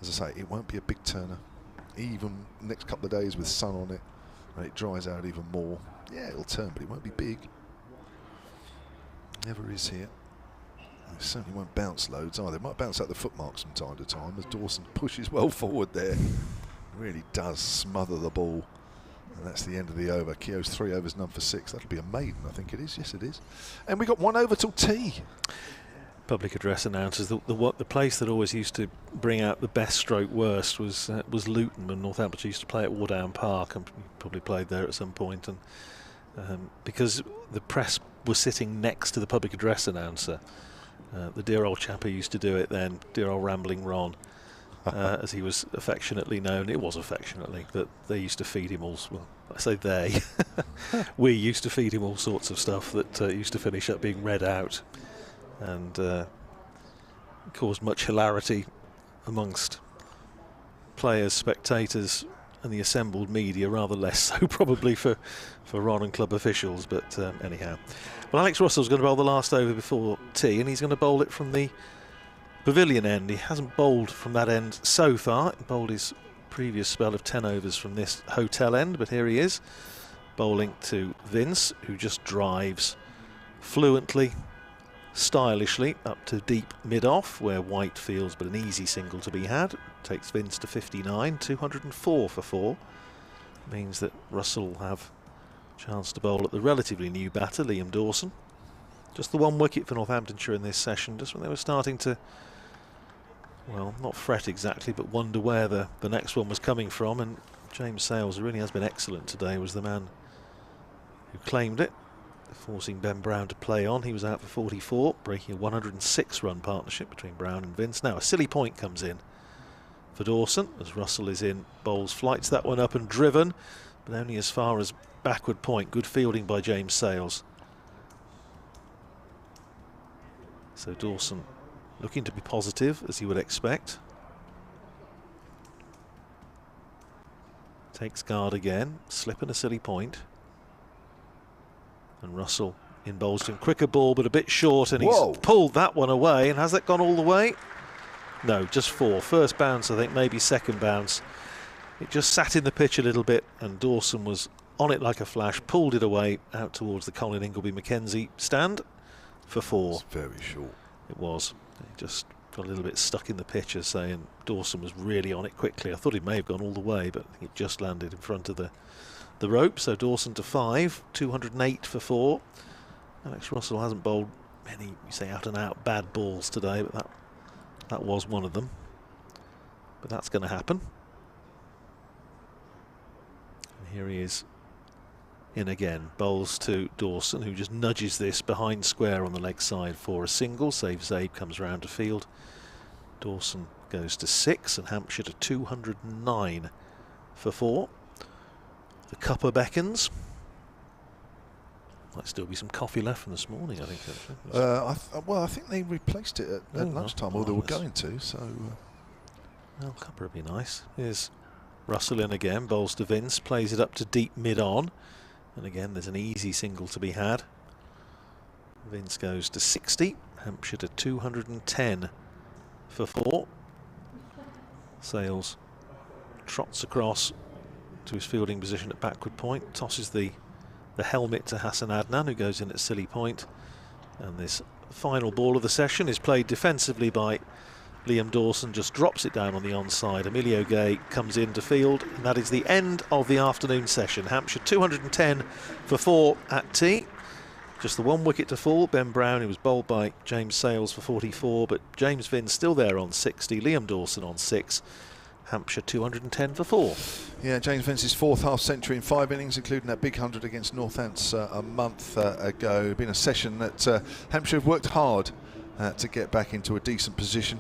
As I say, it won't be a big turner. Even next couple of days with sun on it, and it dries out even more. Yeah, it'll turn, but it won't be big. Never is here. It certainly won't bounce loads either. It might bounce out the footmarks from time to time as Dawson pushes well forward there. Really does smother the ball. And that's the end of the over. Keogh's 3 overs, none for 6. That'll be a maiden, I think it is. Yes, it is. And we got 1 over till tea. Public address announcers. The place that always used to bring out the best stroke worst was Luton, when Northamptonshire used to play at Wardown Park, and probably played there at some point. And because the press was sitting next to the public address announcer, the dear old chap who used to do it then, dear old Rambling Ron, as he was affectionately known. It was affectionately, but they used to feed him all, well, I say they, we used to feed him all sorts of stuff that used to finish up being read out, and caused much hilarity amongst players, spectators and the assembled media, rather less so probably for Ron and club officials, but anyhow. Well, Alex Russell's going to bowl the last over before tea, and he's going to bowl it from the pavilion end. He hasn't bowled from that end so far. He bowled his previous spell of 10 overs from this hotel end, but here he is, bowling to Vince, who just drives fluently, stylishly up to deep mid-off, where White feels but an easy single to be had. Takes Vince to 59, 204 for 4. Means that Russell will have a chance to bowl at the relatively new batter, Liam Dawson. Just the 1 wicket for Northamptonshire in this session, just when they were starting to, well, not fret exactly, but wonder where the next one was coming from. And James Sales, who really has been excellent today, was the man who claimed it, forcing Ben Brown to play on. He was out for 44, breaking a 106-run partnership between Brown and Vince. Now a silly point comes in for Dawson as Russell is in, bowls, flights that one up and driven, but only as far as backward point. Good fielding by James Sales. So Dawson looking to be positive, as you would expect. Takes guard again, slipping a silly point. And Russell in bowls him quicker ball, but a bit short, and he's pulled that one away. And has that gone all the way? No, just 4. First bounce, I think, maybe second bounce. It just sat in the pitch a little bit, and Dawson was on it like a flash, pulled it away out towards the Colin Ingleby Mackenzie stand for 4. It's very short. It was. It just got a little bit stuck in the pitch, as saying Dawson was really on it quickly. I thought it may have gone all the way, but I think it just landed in front of the rope. So Dawson to 5, 208 for 4. Alex Russell hasn't bowled many, you say, out and out bad balls today, but that was one of them. But that's going to happen. And here he is in again, bowls to Dawson, who just nudges this behind square on the leg side for a single. Saves Zabe, comes round to field. Dawson goes to 6 and Hampshire to 209 for 4. The cuppa beckons. Might still be some coffee left from this morning, I think. Well, I think they replaced it at lunchtime, or they were going to. So, well, cuppa would be nice. Here's Russell in again, bowls to Vince, plays it up to deep mid-on. And again, there's an easy single to be had. Vince goes to 60, Hampshire to 210 for 4. Sales trots across to his fielding position at backward point, tosses the the helmet to Hassan Adnan, who goes in at silly point. And this final ball of the session is played defensively by Liam Dawson, just drops it down on the onside. Emilio Gay comes into field, and that is the end of the afternoon session. Hampshire 210 for 4 at tea. Just the 1 wicket to fall. Ben Brown, who was bowled by James Sales for 44, but James Vinn still there on 60. Liam Dawson on 6. Hampshire 210 for 4. Yeah, James Vince's 4th half century in 5 innings, including that big 100 against Northamptonshire a month ago. Been a session that Hampshire have worked hard to get back into a decent position.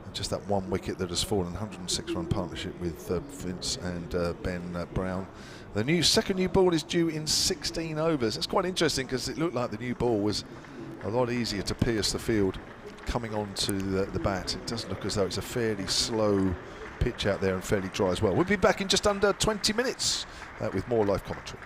And just that 1 wicket that has fallen. 106-run partnership with Vince and Ben Brown. The second new ball is due in 16 overs. It's quite interesting because it looked like the new ball was a lot easier to pierce the field coming onto the bat. It does look as though it's a fairly slow pitch out there and fairly dry as well. We'll be back in just under 20 minutes with more live commentary.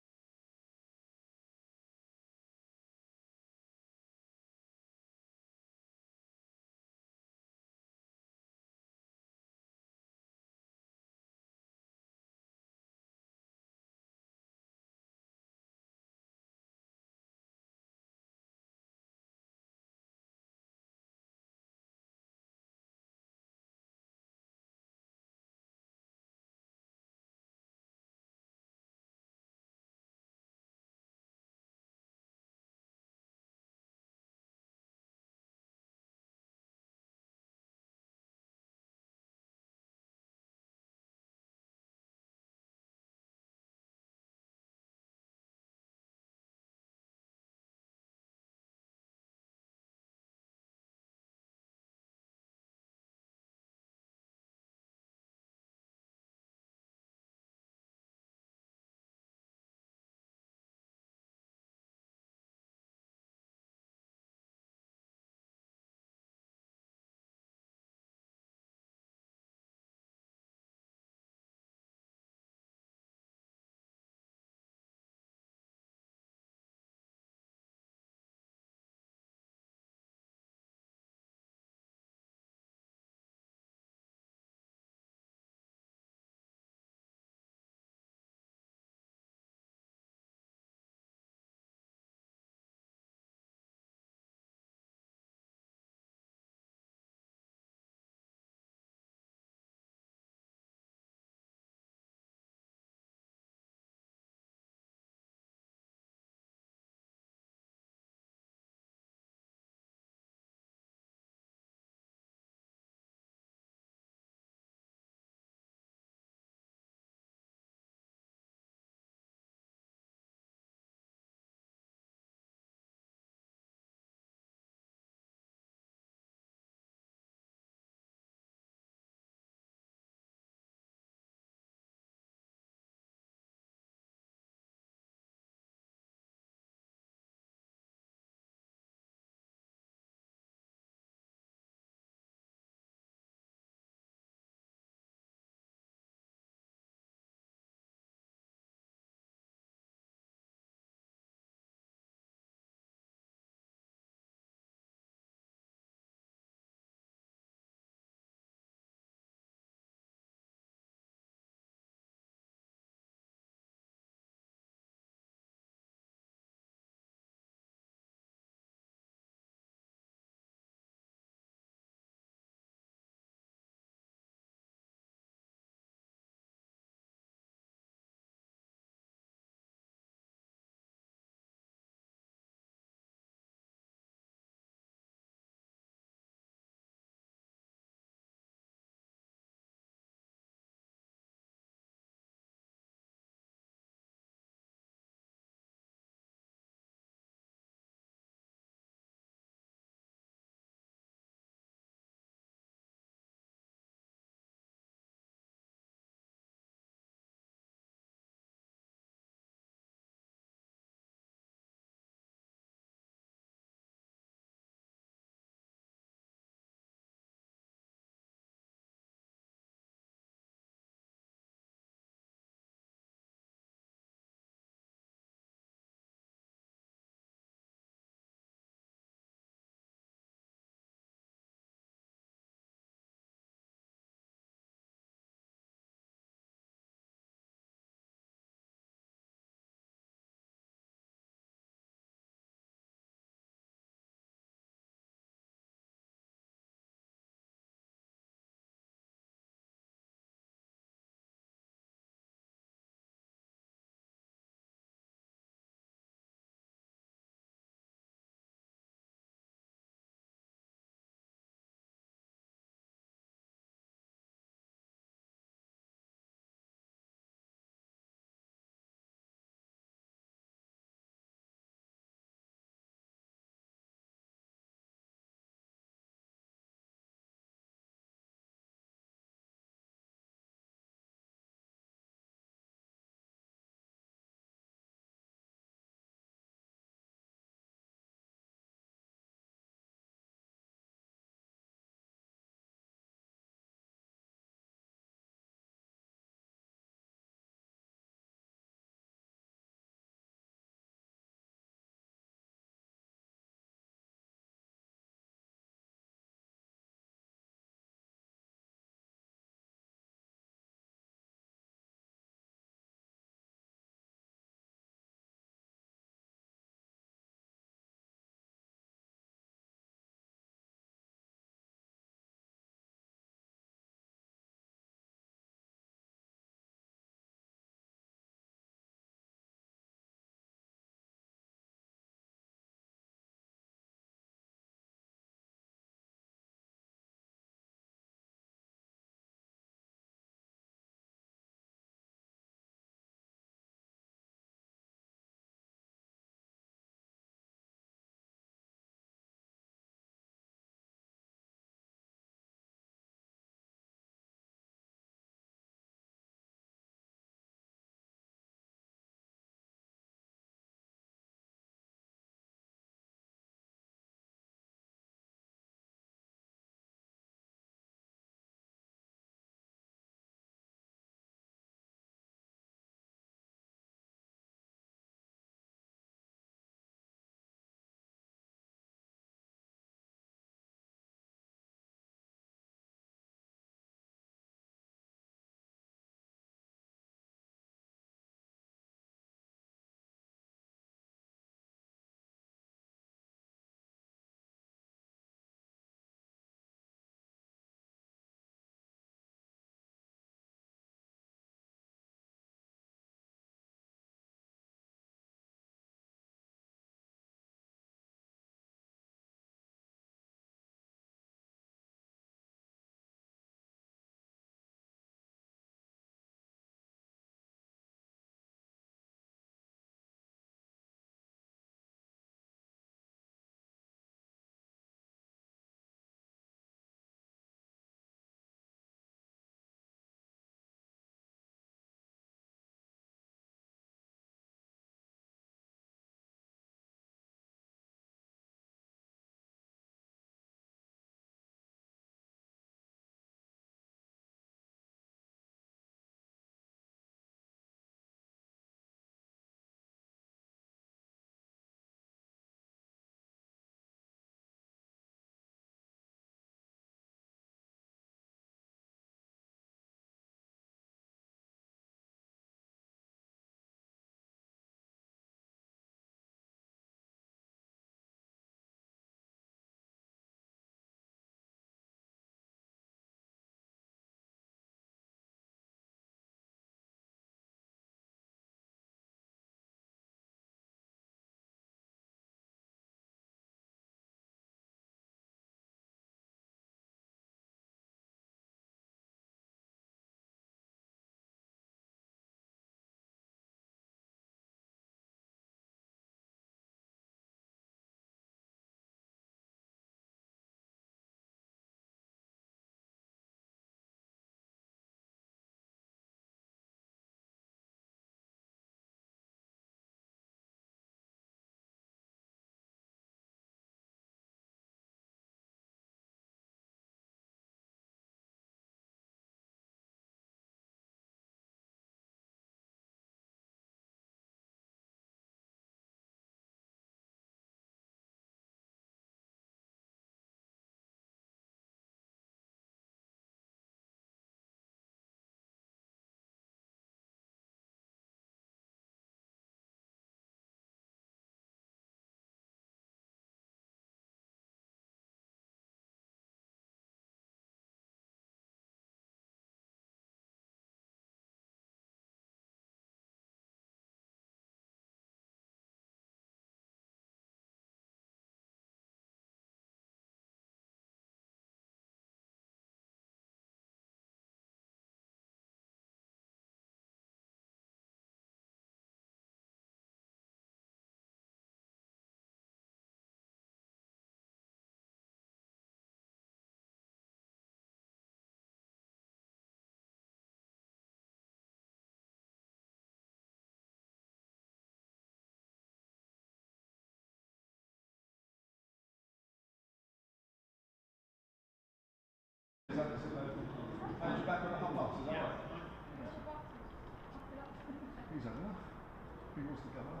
Who wants to go on?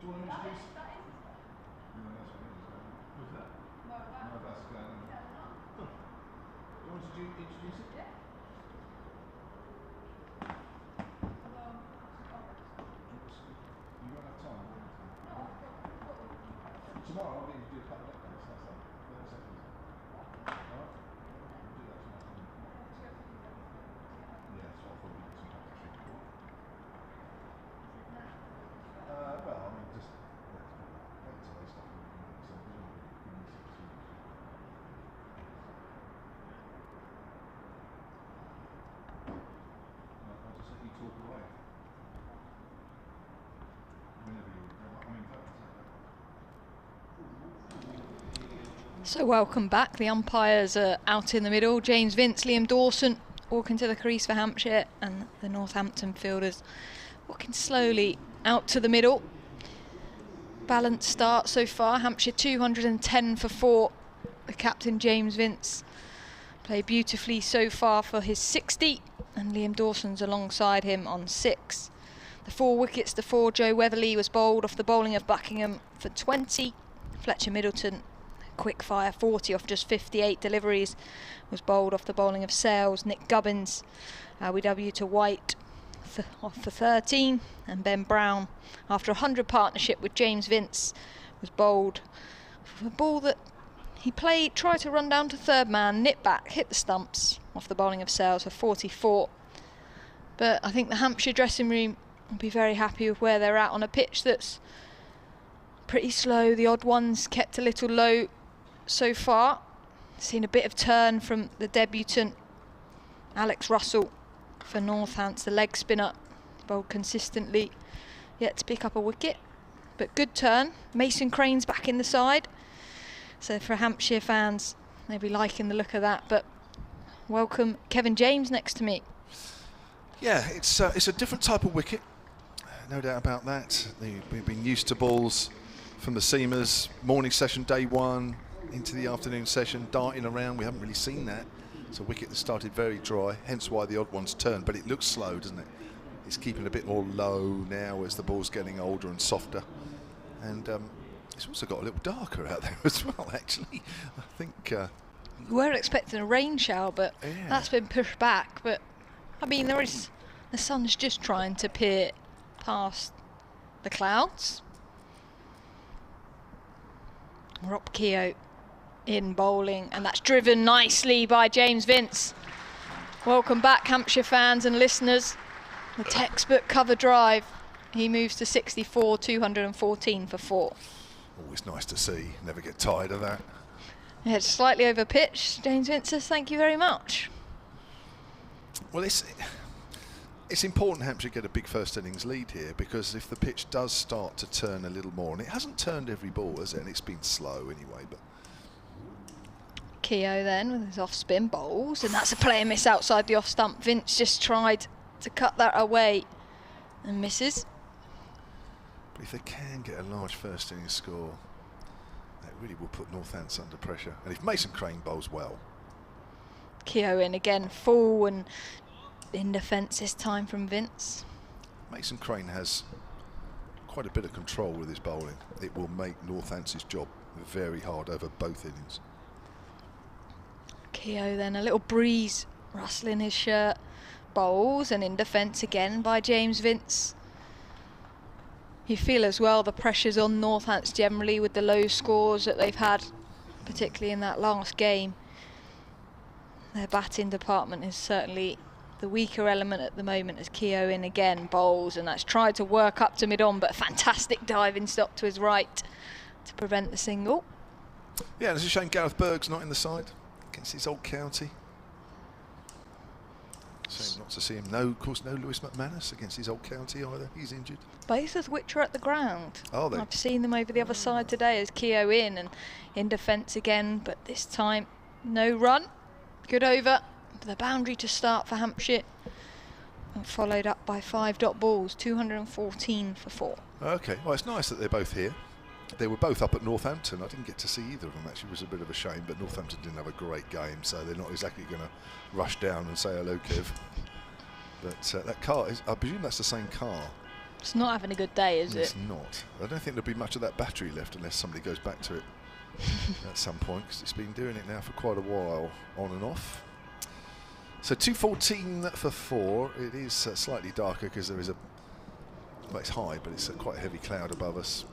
Do you want to introduce? No, that's what it is. Who's that? No, that's going on. Oh. Do you want to introduce it? Yeah. You won't have time, will you? Tomorrow I'll need to do a couple of updates. That's like 30 seconds. Alright? We'll do that tomorrow. Yeah, so I'll probably get some practice. Well, I mean, just wait till they start looking at themselves. I'll just let you talk away. Whenever you're, I mean, So welcome back. The umpires are out in the middle. James Vince, Liam Dawson walking to the crease for Hampshire, and the Northampton fielders walking slowly out to the middle. Balanced start so far. Hampshire 210 for 4. The captain James Vince played beautifully so far for his 60, and Liam Dawson's alongside him on 6. The 4 wickets, the 4 Joe Weatherly was bowled off the bowling of Buckingham for 20. Fletcher Middleton, quick fire 40 off just 58 deliveries, was bowled off the bowling of Sales. Nick Gubbins, WW to White off for 13, and Ben Brown, after a 100 partnership with James Vince, was bowled for a ball that he tried to run down to third man, nip back, hit the stumps off the bowling of Sales for 44. But I think the Hampshire dressing room will be very happy with where they're at on a pitch that's pretty slow. The odd ones kept a little low so far. Seen a bit of turn from the debutant Alex Russell for Northants, the leg spinner, bowled consistently, yet to pick up a wicket, but good turn. Mason Crane's back in the side, so for Hampshire fans they'll be liking the look of that. But welcome Kevin James next to me. Yeah, it's a different type of wicket, no doubt about that. We've been used to balls from the seamers, morning session day one into the afternoon session, darting around. We haven't really seen that. It's a wicket that started very dry, hence why the odd ones turned, but it looks slow, doesn't it? It's keeping a bit more low now as the ball's getting older and softer. And it's also got a little darker out there as well, actually. I think... we were expecting a rain shower, but yeah, that's been pushed back. But, I mean, the sun's just trying to peer past the clouds. Rob Keogh in bowling, and that's driven nicely by James Vince. Welcome back, Hampshire fans and listeners. The textbook cover drive. He moves to 64, 214 for 4. Always nice to see. Never get tired of that. Yeah, it's slightly over pitch. James Vince says thank you very much. Well, it's important Hampshire get a big first innings lead here, because if the pitch does start to turn a little more, and it hasn't turned every ball, has it? And it's been slow anyway, but... Keogh then with his off-spin bowls, and that's a player miss outside the off-stump. Vince just tried to cut that away and misses. But if they can get a large first innings score, that really will put Northants under pressure. And if Mason Crane bowls well... Keogh in again, full and in defence this time from Vince. Mason Crane has quite a bit of control with his bowling. It will make Northants' job very hard over both innings. Keogh then, a little breeze rustling his shirt, bowls, and in defence again by James Vince. You feel as well the pressure's on Northants generally with the low scores that they've had, particularly in that last game. Their batting department is certainly the weaker element at the moment, as Keogh in again bowls, and that's tried to work up to mid-on, but a fantastic diving stop to his right to prevent the single. Yeah, and it's a shame Gareth Berg's not in the side against his old county. Shame not to see him. No, of course, no Lewis McManus against his old county either. He's injured. Both of which are at the ground. Are they? I've seen them over the other side today as Keogh in and in defence again, but this time no run. Good over. The boundary to start for Hampshire, and followed up by 5 dot balls, 214 for 4. Okay, well, it's nice that they're both here. They were both up at Northampton. I didn't get to see either of them, actually. It was a bit of a shame, but Northampton didn't have a great game, so they're not exactly going to rush down and say hello, Kev. But that car, I presume that's the same car It's not having a good day, is It's it? not. I don't think there'll be much of that battery left unless somebody goes back to it at some point, because it's been doing it now for quite a while, on and off. So 2:14 for 4. It is slightly darker because there is a, well, it's high, but it's quite a heavy cloud above us,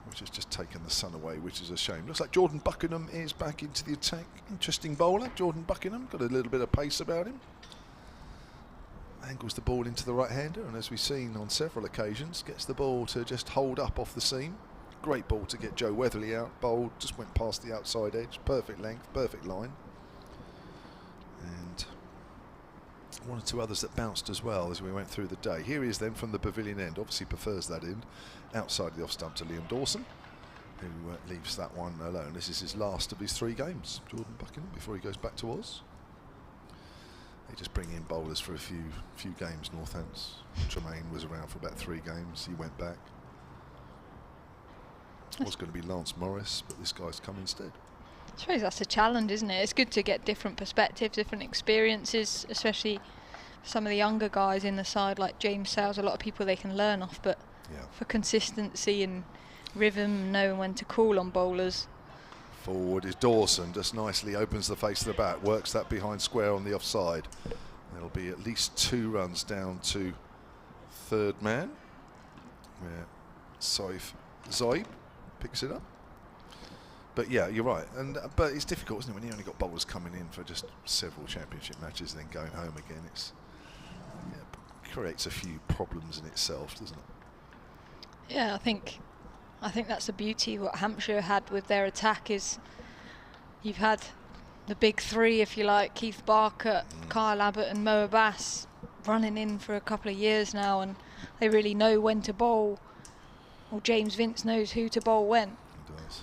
which has just taken the sun away, which is a shame. Looks like Jordan Buckingham is back into the attack. Interesting bowler, Jordan Buckingham. Got a little bit of pace about him. Angles the ball into the right-hander, and as we've seen on several occasions, gets the ball to just hold up off the seam. Great ball to get Joe Weatherly out. Bowled, just went past the outside edge. Perfect length, perfect line. And one or two others that bounced as well as we went through the day. Here he is then from the pavilion end. Obviously prefers that end. Outside the off stump to Liam Dawson, who leaves that one alone. This is his last of his 3 games, Jordan Buckingham, before he goes back to Oz. They just bring in bowlers for a few games, Northants. Tremaine was around for about 3 games. He went back. It was going to be Lance Morris, but this guy's come instead. I suppose that's a challenge, isn't it? It's good to get different perspectives, different experiences, especially some of the younger guys in the side like James Sales. A lot of people they can learn off, but for consistency and rhythm, knowing when to call on bowlers. Forward is Dawson, just nicely opens the face of the bat, works that behind square on the offside. There'll be at least 2 runs down to third man, where Saif Zaib picks it up. But yeah, you're right, and but it's difficult, isn't it, when you only got bowlers coming in for just several championship matches and then going home again. It's creates a few problems in itself, doesn't it? Yeah, I think that's the beauty what Hampshire had with their attack is you've had the big 3, if you like, Keith Barker, Kyle Abbott and Mo Abbas running in for a couple of years now, and they really know when to bowl. Well, James Vince knows who to bowl when. He does.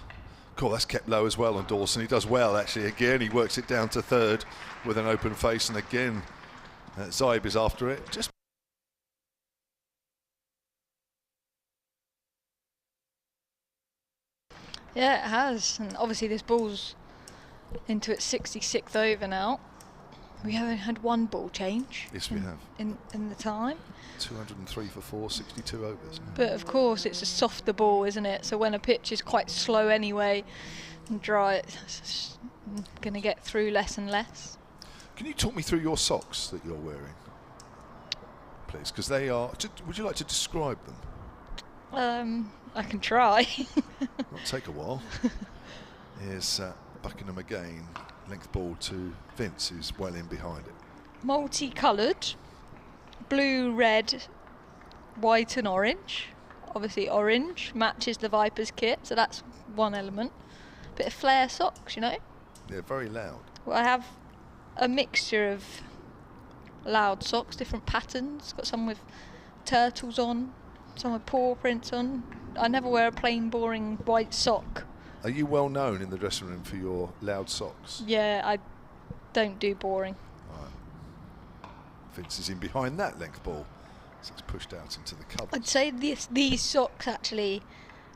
Cool, that's kept low as well on Dawson. He does well, actually. Again, he works it down to third with an open face, and again, Zaib is after it. Just Yeah, it has, and obviously this ball's into its 66th over now. We haven't had 1 ball change. Yes, we have. In the time. 203 for 4, 62 overs. But of course, it's a softer ball, isn't it? So when a pitch is quite slow anyway and dry, it's going to get through less and less. Can you talk me through your socks that you're wearing, please? Because they are. Would you like to describe them? I can try. It'll take a while. Here's Buckingham again. Length ball to Vince, who's well in behind it. Multicoloured, blue, red, white and orange. Obviously orange matches the Vipers kit, so that's one element. Bit of flare socks, you know. They're very loud. Well, I have a mixture of loud socks, different patterns. Got some with turtles on, some with paw prints on. I never wear a plain, boring white sock. Are you well known in the dressing room for your loud socks? Yeah, I don't do boring. Right. Vince is in behind that length ball, so it's pushed out into the covers. I'd say these socks actually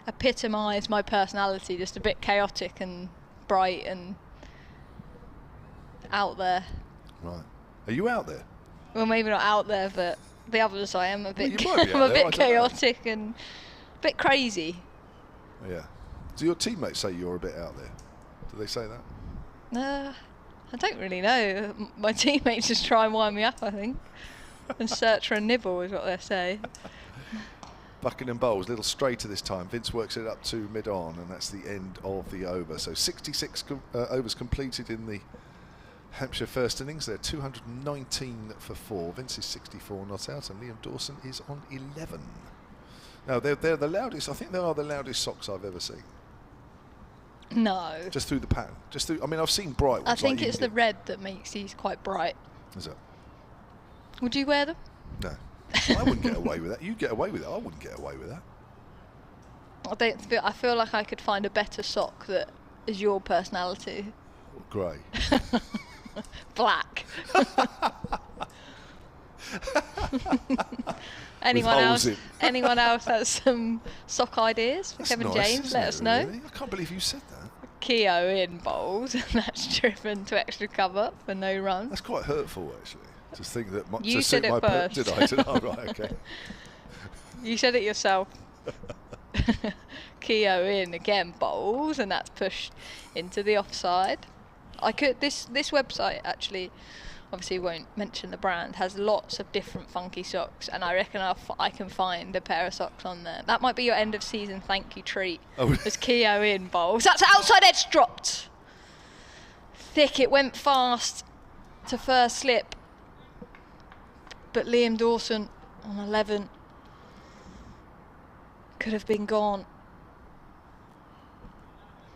epitomise my personality, just a bit chaotic and bright and out there. Right. Are you out there? Well, maybe not out there, but the others I am a bit, you might be I'm out a there, bit chaotic and a bit crazy. Yeah. Do your teammates say you're a bit out there? Do they say that? I don't really know. My teammates just try and wind me up, I think, and search for a nibble is what they say. Buckingham bowls, a little straighter this time. Vince works it up to mid-on, and that's the end of the over. So 66 overs completed in the Hampshire first innings. They're 219 for 4. Vince is 64 not out, and Liam Dawson is on 11. Now, they're the loudest. I think they are the loudest socks I've ever seen. No. Just through the pattern. Just through. I mean, I've seen bright ones. I think like it's the red that makes these quite bright. Is it? Would you wear them? No. I wouldn't get away with that. You get away with it. I wouldn't get away with that. I feel like I could find a better sock that is your personality. Grey. Black. Anyone else has some sock ideas for That's Kevin nice, James? isn't Let it, us know. really? I can't believe you said that. Keogh in bowls, and that's driven to extra cover for no run. That's quite hurtful, actually. To think that You said it first. Did I? Oh, right, okay. You said it yourself. Keogh in again, bowls, and that's pushed into the offside. This website actually, obviously won't mention the brand, has lots of different funky socks, and I reckon I can find a pair of socks on there. That might be your end of season thank you treat. As Keogh in bowls. That's outside edge dropped. Thick, it went fast to first slip, but Liam Dawson on 11 could have been gone.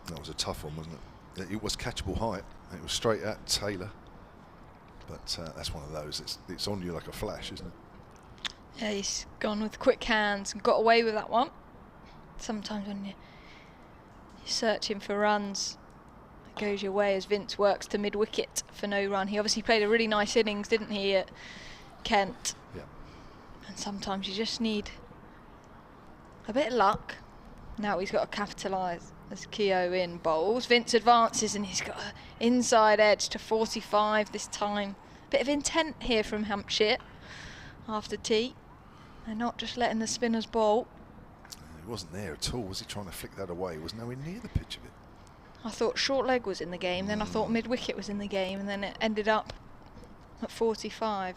That was a tough one, wasn't it? It was catchable height. It was straight at Taylor, but that's one of those. It's on you like a flash, isn't it? Yeah, he's gone with quick hands and got away with that one. Sometimes when you're searching for runs, it goes your way as Vince works to mid-wicket for no run. He obviously played a really nice innings, didn't he, at Kent? Yeah. And sometimes you just need a bit of luck. Now he's got to capitalise as Keogh in bowls. Vince advances and he's got an inside edge to 45 this time. Bit of intent here from Hampshire after tea. They're not just letting the spinners bowl. He wasn't there at all. Was he trying to flick that away? He was nowhere near the pitch of it. I thought short leg was in the game, then I thought mid-wicket was in the game, and then it ended up at 45.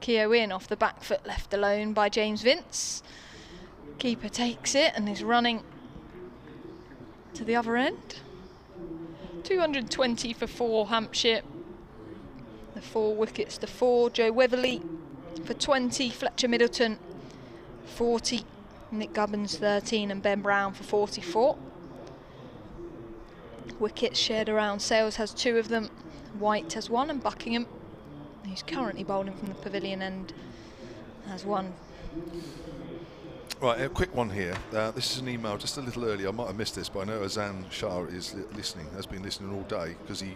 Keogh in off the back foot, left alone by James Vince. Keeper takes it and is running to the other end. 220 for 4 Hampshire. The 4 wickets to 4. Joe Weatherly for 20. Fletcher Middleton 40. Nick Gubbins 13 and Ben Brown for 44. Wickets shared around. Sales has 2 of them. White has 1 and Buckingham, who's currently bowling from the pavilion end, has 1. Right, a quick one here. This is an email just a little earlier. I might have missed this, but I know Azan Shah is listening, has been listening all day, because he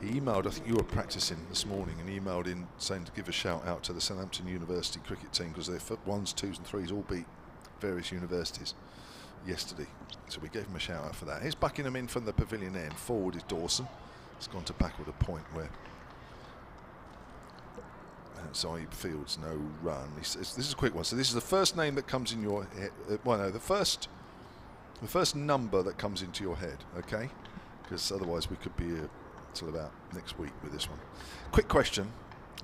emailed, I think you were practicing this morning, and emailed in saying to give a shout out to the Southampton University cricket team, because their 1s, 2s and 3s all beat various universities yesterday. So we gave him a shout out for that. Here's Buckingham in from the pavilion end. Forward is Dawson. It's gone to backward a point where Zaib Fields no run. This is a quick one. So this is the first name that comes in your head. Well, no, the first number that comes into your head. Okay, because otherwise we could be here till about next week with this one. Quick question,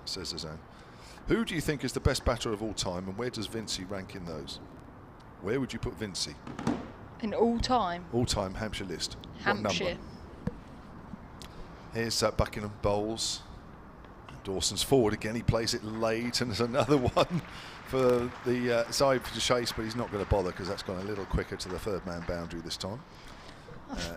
says Azan. Who do you think is the best batter of all time, and where does Vincey rank in those? Where would you put Vincey? In all time? All-time Hampshire list. Hampshire. What number? Here's Buckingham bowls. Dawson's forward again. He plays it late, and there's another one for the side to chase, but he's not going to bother because that's gone a little quicker to the third man boundary this time.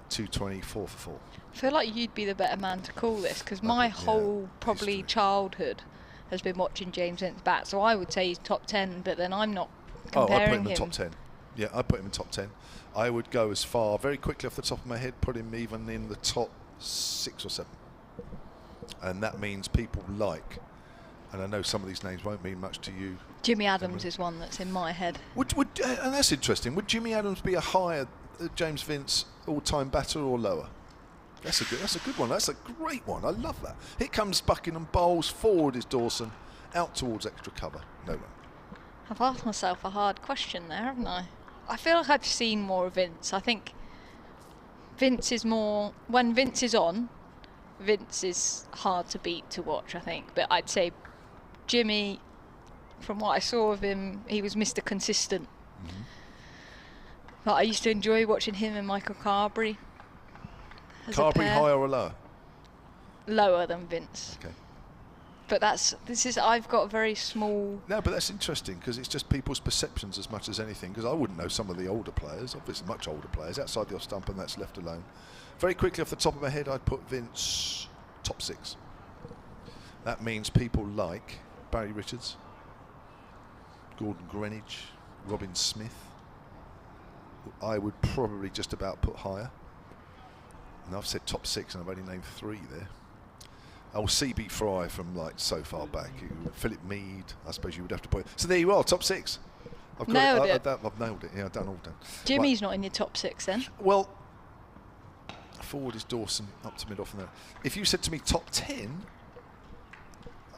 224 for 4. I feel like you'd be the better man to call this, because my whole probably childhood has been watching James Vince bat, so I would say he's top 10, but then I'm not comparing I'd put him in him. top 10. Yeah, I'd put him in top 10. I would go as far, very quickly off the top of my head, put him even in the top 6 or 7. And that means people like, and I know some of these names won't mean much to you. Jimmy Adams is one that's in my head. And that's interesting. Would Jimmy Adams be a higher James Vince all-time batter or lower? That's a good one. That's a great one. I love that. Here comes Buckingham bowls. Forward is Dawson. Out towards extra cover. No run. I've asked myself a hard question there, haven't I? I feel like I've seen more of Vince. I think Vince is more, when Vince is on, Vince is hard to beat to watch, I think. But I'd say Jimmy, from what I saw of him, he was Mr. Consistent. Mm-hmm. But I used to enjoy watching him and Michael Carberry. Carberry higher or lower? Lower than Vince. Okay. But I've got a very small... No, but that's interesting, because it's just people's perceptions as much as anything, because I wouldn't know some of the older players, obviously much older players, outside the off stump, and that's left alone. Very quickly off the top of my head, I'd put Vince top 6. That means people like Barry Richards, Gordon Greenwich, Robin Smith. I would probably just about put higher. And I've said top 6, and I've only named 3 there. Oh, C.B. Fry from like so far back. Philip Mead, I suppose you would have to put. So there you are, top 6. I've nailed it. I've nailed it. Yeah, I've done all done. Jimmy's not in your top 6 then? Well, forward is Dawson, up to mid off and there. If you said to me top 10,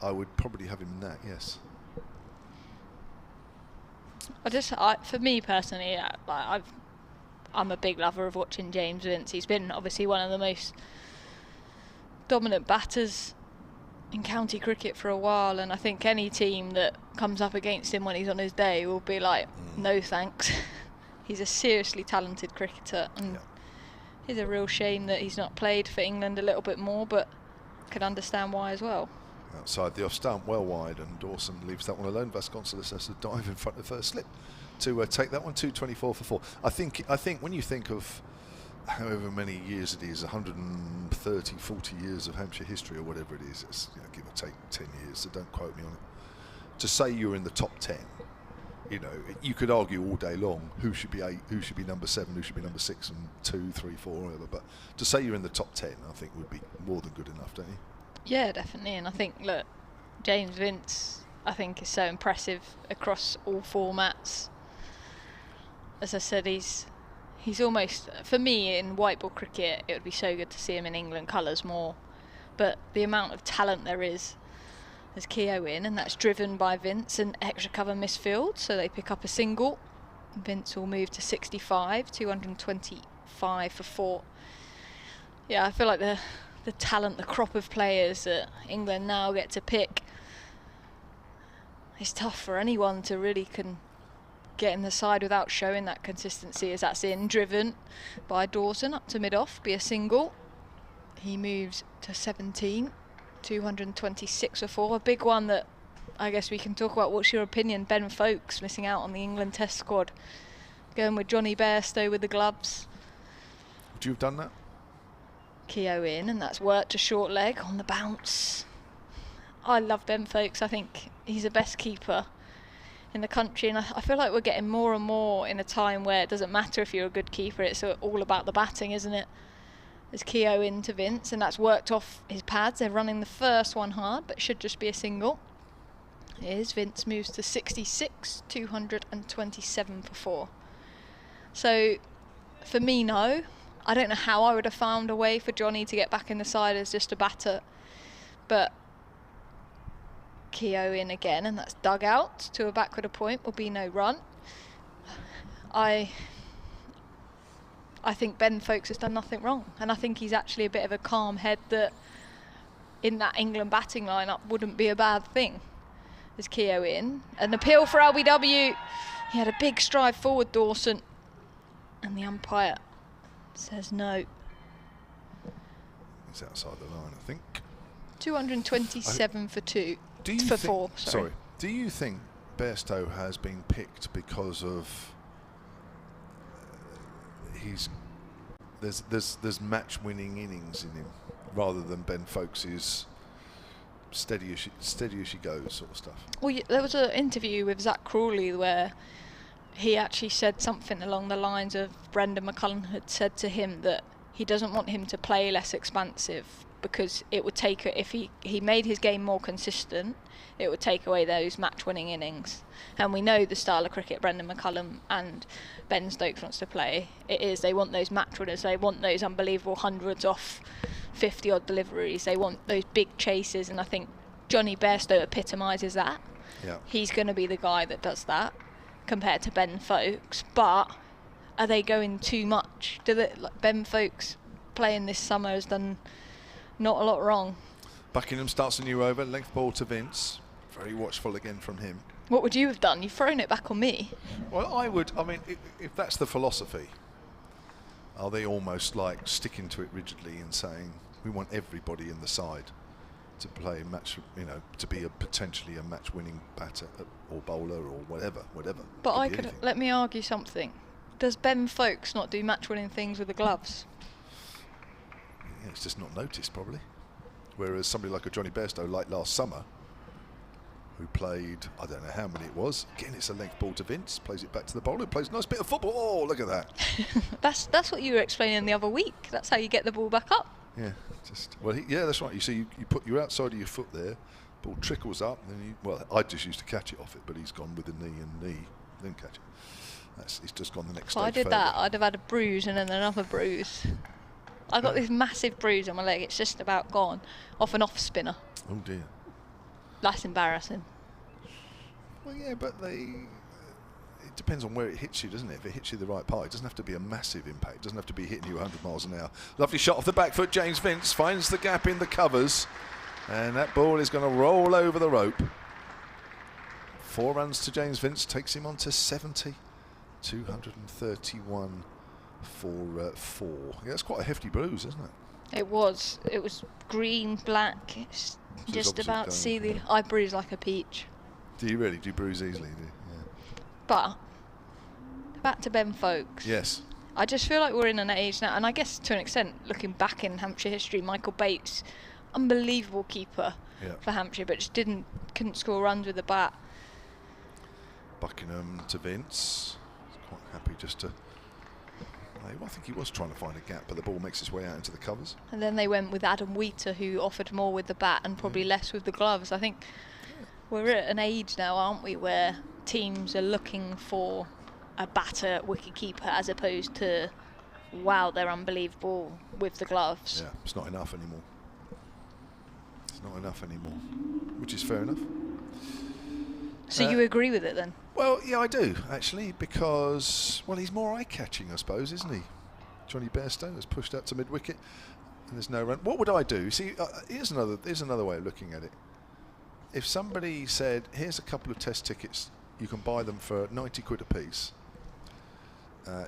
I would probably have him in that. Yes. For me personally, I'm a big lover of watching James Vince. He's been obviously one of the most dominant batters in county cricket for a while, and I think any team that comes up against him when he's on his day will be like, no thanks. He's a seriously talented cricketer, and it's a real shame that he's not played for England a little bit more, but can understand why as well. Outside the off stump, well wide, and Dawson leaves that one alone. Vasconcelos has to dive in front of the first slip to take that one. 224 for 4. I think when you think of however many years it is, 130, 40 years of Hampshire history or whatever it is, it's, give or take 10 years, so don't quote me on it. To say you're in the top 10, you could argue all day long who should be 8, who should be number 7, who should be number 6 and 2, 3, 4, whatever. But to say you're in the top 10, I think would be more than good enough, don't you? Yeah, definitely. And I think, look, James Vince, I think, is so impressive across all formats. As I said, he's almost, for me, in white ball cricket, it would be so good to see him in England colours more. But the amount of talent there is, there's Keogh in, and that's driven by Vince and extra cover misfield, so they pick up a single. Vince will move to 65, 225 for 4. Yeah, I feel like the talent, the crop of players that England now get to pick, it's tough for anyone to really get in the side without showing that consistency, as that's in, driven by Dawson up to mid-off, be a single. He moves to 17, 226 for 4. A big one that I guess we can talk about. What's your opinion? Ben Foakes missing out on the England Test squad, going with Johnny Bairstow with the gloves. Would you have done that? Keogh in, and that's worked to short leg on the bounce. I love Ben Foakes. I think he's the best keeper in the country, and I feel like we're getting more and more in a time where it doesn't matter if you're a good keeper, it's all about the batting, isn't it? There's Keogh into Vince, and that's worked off his pads. They're running the first one hard, but it should just be a single. It is. Vince moves to 66, 227 for 4. So for me, no. I don't know how I would have found a way for Johnny to get back in the side as just a batter, but Keogh in again, and that's dug out to a backward a point, will be no run. I think Ben Foakes has done nothing wrong, and I think he's actually a bit of a calm head that in that England batting lineup wouldn't be a bad thing. There's Keogh in, an appeal for LBW. He had a big stride forward, Dawson, and the umpire says no. He's outside the line, I think. 227 for 2. For 4. Sorry. Do you think Bairstow has been picked because of there's match-winning innings in him, rather than Ben Foakes' steady as she goes sort of stuff? Well, there was an interview with Zach Crawley where he actually said something along the lines of Brendan McCullum had said to him that he doesn't want him to play less expansive because it would take, if he made his game more consistent, it would take away those match-winning innings. And we know the style of cricket Brendan McCullum and Ben Stokes wants to play. It is, they want those match winners, they want those unbelievable hundreds off 50-odd deliveries, they want those big chases, and I think Johnny Bairstow epitomises that. Yeah. He's going to be the guy that does that compared to Ben Foakes, but are they going too much? Ben Foakes playing this summer has done not a lot wrong. Buckingham starts a new over, length ball to Vince. Very watchful again from him. What would you have done? You've thrown it back on me. Well, if that's the philosophy, are they almost like sticking to it rigidly and saying we want everybody in the side to play match, to be potentially a match-winning batter or bowler or whatever. But let me argue something. Does Ben Foakes not do match-winning things with the gloves? Yeah, it's just not noticed probably. Whereas somebody like a Johnny Bairstow, like last summer, who played, I don't know how many it was. Again, it's a length ball to Vince, plays it back to the bowler, plays a nice bit of football. Oh, look at that. That's what you were explaining the other week. That's how you get the ball back up. Yeah, yeah, that's right. You see, you put your outside of your foot there, ball trickles up, and I just used to catch it off it, but he's gone with the knee, then catch it. He's just gone the next stage. If I did that, I'd have had a bruise and then another bruise. I got this massive bruise on my leg. It's just about gone off an off spinner. Oh dear. That's embarrassing. Well, yeah, but it depends on where it hits you, doesn't it? If it hits you the right part, it doesn't have to be a massive impact. It doesn't have to be hitting you 100 miles an hour. Lovely shot off the back foot. James Vince finds the gap in the covers, and that ball is going to roll over the rope. 4 runs to James Vince, takes him on to 70. 231 for 4. Yeah, that's quite a hefty bruise, isn't it? It was green, black. It's just about to see the. I bruise like a peach. Do you really? Do you bruise easily? Do you? Yeah. But back to Ben Folkes. Yes. I just feel like we're in an age now, and I guess to an extent, looking back in Hampshire history, Michael Bates, unbelievable keeper for Hampshire, but just couldn't score runs with the bat. Buckingham to Vince. He's quite happy just to. I think he was trying to find a gap, but the ball makes its way out into the covers. And then they went with Adam Wheater, who offered more with the bat and probably less with the gloves. I think we're at an age now, aren't we, where teams are looking for a batter wicket-keeper as opposed to, wow, they're unbelievable with the gloves. Yeah, it's not enough anymore. It's not enough anymore, which is fair enough. So you agree with it then? Well, yeah, I do, actually, because, well, he's more eye-catching, I suppose, isn't he? Johnny Bairstow has pushed out to mid-wicket, and there's no run. What would I do? See, here's another way of looking at it. If somebody said, here's a couple of test tickets, you can buy them for 90 quid a piece,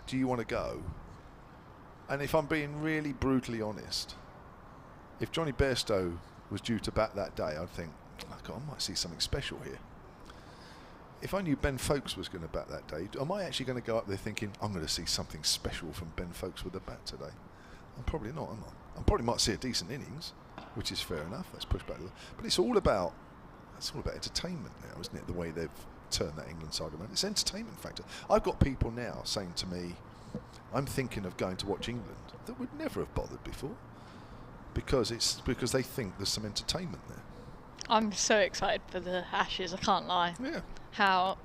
do you want to go? And if I'm being really brutally honest, if Johnny Bairstow was due to bat that day, I'd think, oh, God, I might see something special here. If I knew Ben Folkes was going to bat that day, am I actually going to go up there thinking, I'm going to see something special from Ben Folkes with the bat today? I'm probably not, am I? I probably might see a decent innings, which is fair enough. Let's push back. But it's all about entertainment now, isn't it? The way they've turned that England side around. It's an entertainment factor. I've got people now saying to me, I'm thinking of going to watch England, that would never have bothered before, because they think there's some entertainment there. I'm so excited for the Ashes, I can't lie. Yeah. How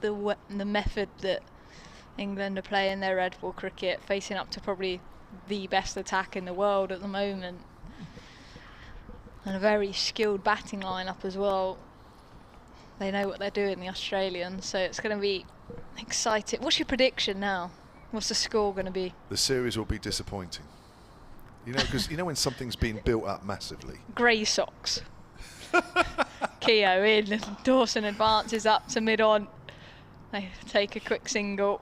the method that England are playing their red ball cricket, facing up to probably the best attack in the world at the moment, and a very skilled batting lineup as well. They know what they're doing, the Australians, so it's going to be exciting. What's your prediction now? What's the score going to be? The series will be disappointing. You know, because you know when something's been built up massively. Grey socks. Keogh in, Dawson advances up to mid-on. They take a quick single.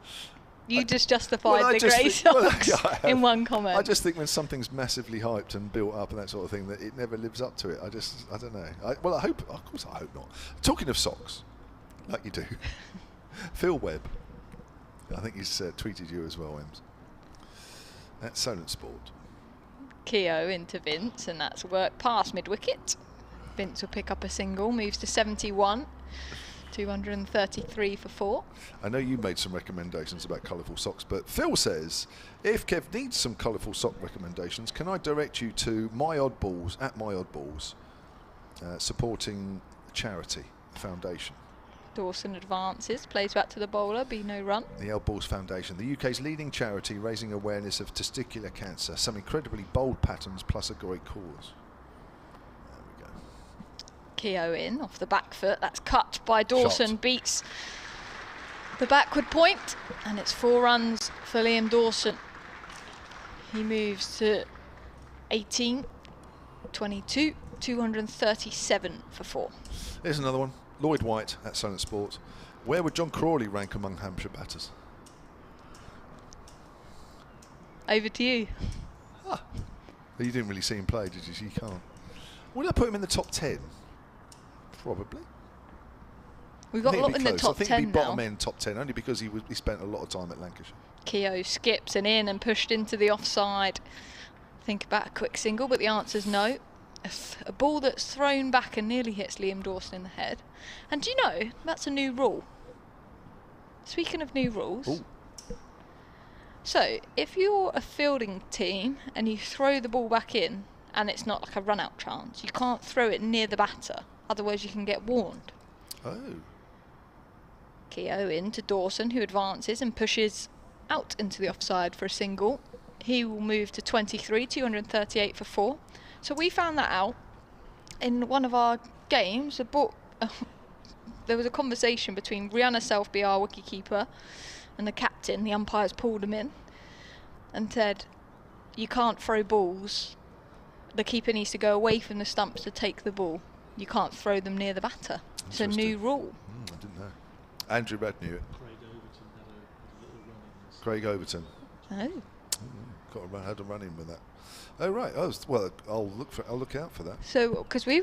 You just justified the grey socks in one comment. I just think when something's massively hyped and built up and that sort of thing, that it never lives up to it. I don't know. I hope, of course I hope not. Talking of socks, like you do, Phil Webb, I think he's tweeted you as well, Ems. That's Solent Sport. Keogh into Vince, and that's worked past mid-wicket. Vince will pick up a single, moves to 71, 233 for 4. I know you made some recommendations about colourful socks, but Phil says, if Kev needs some colourful sock recommendations, can I direct you to My Oddballs, at My Oddballs, supporting charity foundation. Dawson advances, plays back to the bowler, be no run. The Oddballs Foundation, the UK's leading charity raising awareness of testicular cancer. Some incredibly bold patterns plus a great cause. Keogh in off the back foot, that's cut by Dawson, Shot. Beats the backward point, and it's 4 runs for Liam Dawson. He moves to 18, 22, 237 for 4. Here's another one. Lloyd White at Solent Sport. Where would John Crawley rank among Hampshire batters? Over to you. Ah. You didn't really see him play, did you? So you can't. Would I put him in the top 10? Probably. We've got a lot in the top 10 I think he'd be bottom now. end top 10, only because he spent a lot of time at Lancashire. Keogh skips and in and pushed into the offside. Think about a quick single, but the answer's no. A ball that's thrown back and nearly hits Liam Dawson in the head. And do you know, that's a new rule. Speaking of new rules. Ooh. So, if you're a fielding team and you throw the ball back in and it's not like a run-out chance, you can't throw it near the batter, otherwise you can get warned. Oh. Keogh in to Dawson, who advances and pushes out into the offside for a single. He will move to 23, 238 for 4. So we found that out in one of our games. there was a conversation between Rihanna Selfby, our wicketkeeper, and the captain. The umpires pulled him in and said, you can't throw balls. The keeper needs to go away from the stumps to take the ball. You can't throw them near the batter. It's a new rule. I didn't know. Andrew Rudd knew it. Craig Overton. Oh. Had a run in with that. Oh right. I'll look out for that. So, because we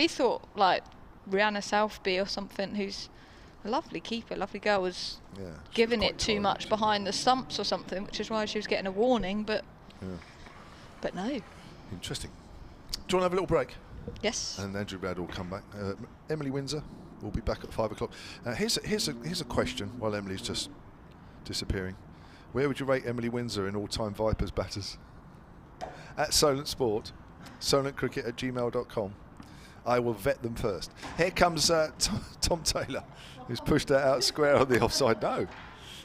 thought like Rihanna Selfby or something, who's a lovely keeper, lovely girl, was giving it too much behind the stumps or something, which is why she was getting a warning. But no. Interesting. Do you want to have a little break? Yes. And Andrew Rudd will come back. Emily Windsor will be back at 5 o'clock. Here's a question while Emily's just disappearing. Where would you rate Emily Windsor in all-time Vipers batters? At Solent Sport, solentcricket@gmail.com. I will vet them first. Here comes Tom Taylor, who's pushed that out square on the offside. No.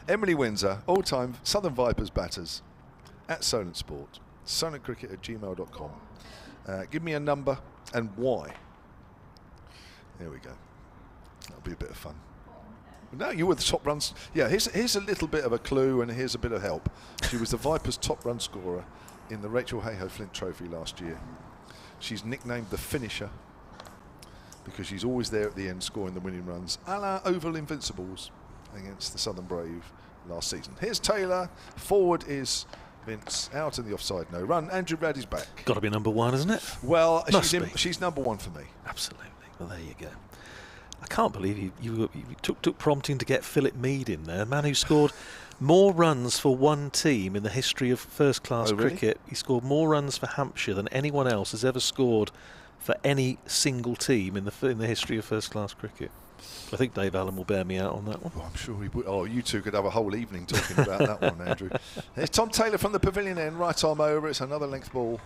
Emily Windsor, all-time Southern Vipers batters. At Solent Sport, solentcricket@gmail.com. Give me a number and why. There we go. That'll be a bit of fun. No, you were the top runs. Yeah, here's a little bit of a clue and here's a bit of help. She was the Vipers' top run scorer in the Rachel Hayhoe Flint Trophy last year. She's nicknamed the finisher because she's always there at the end scoring the winning runs, a la Oval Invincibles against the Southern Brave last season. Here's Taylor. Forward is Vince. Out in the offside, no run. Andrew Rudd is back. Got to be number one, isn't it? Well, she's number one for me. Absolutely. Well, there you go. I can't believe you took prompting to get Philip Mead in there, a man who scored more runs for one team in the history of first-class cricket. He scored more runs for Hampshire than anyone else has ever scored for any single team in the history of first-class cricket. I think Dave Allen will bear me out on that one. Well, I'm sure he would. Oh, you two could have a whole evening talking about that one, Andrew. There's Tom Taylor from the pavilion end, right arm over. It's another length ball.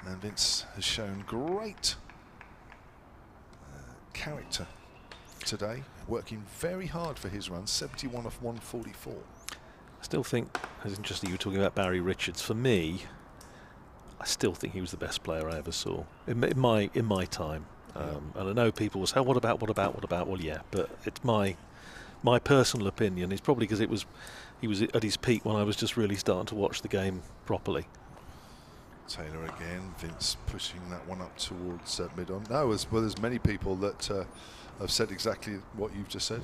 And Vince has shown great character today, working very hard for his run, 71 off 144. I still think, it's interesting you were talking about Barry Richards. For me, I still think he was the best player I ever saw in my time. And I know people will say, what about? Well, yeah, but it's my personal opinion. It's probably because he was at his peak when I was just really starting to watch the game properly. Taylor again, Vince pushing that one up towards mid-on. No, there's many people that have said exactly what you've just said.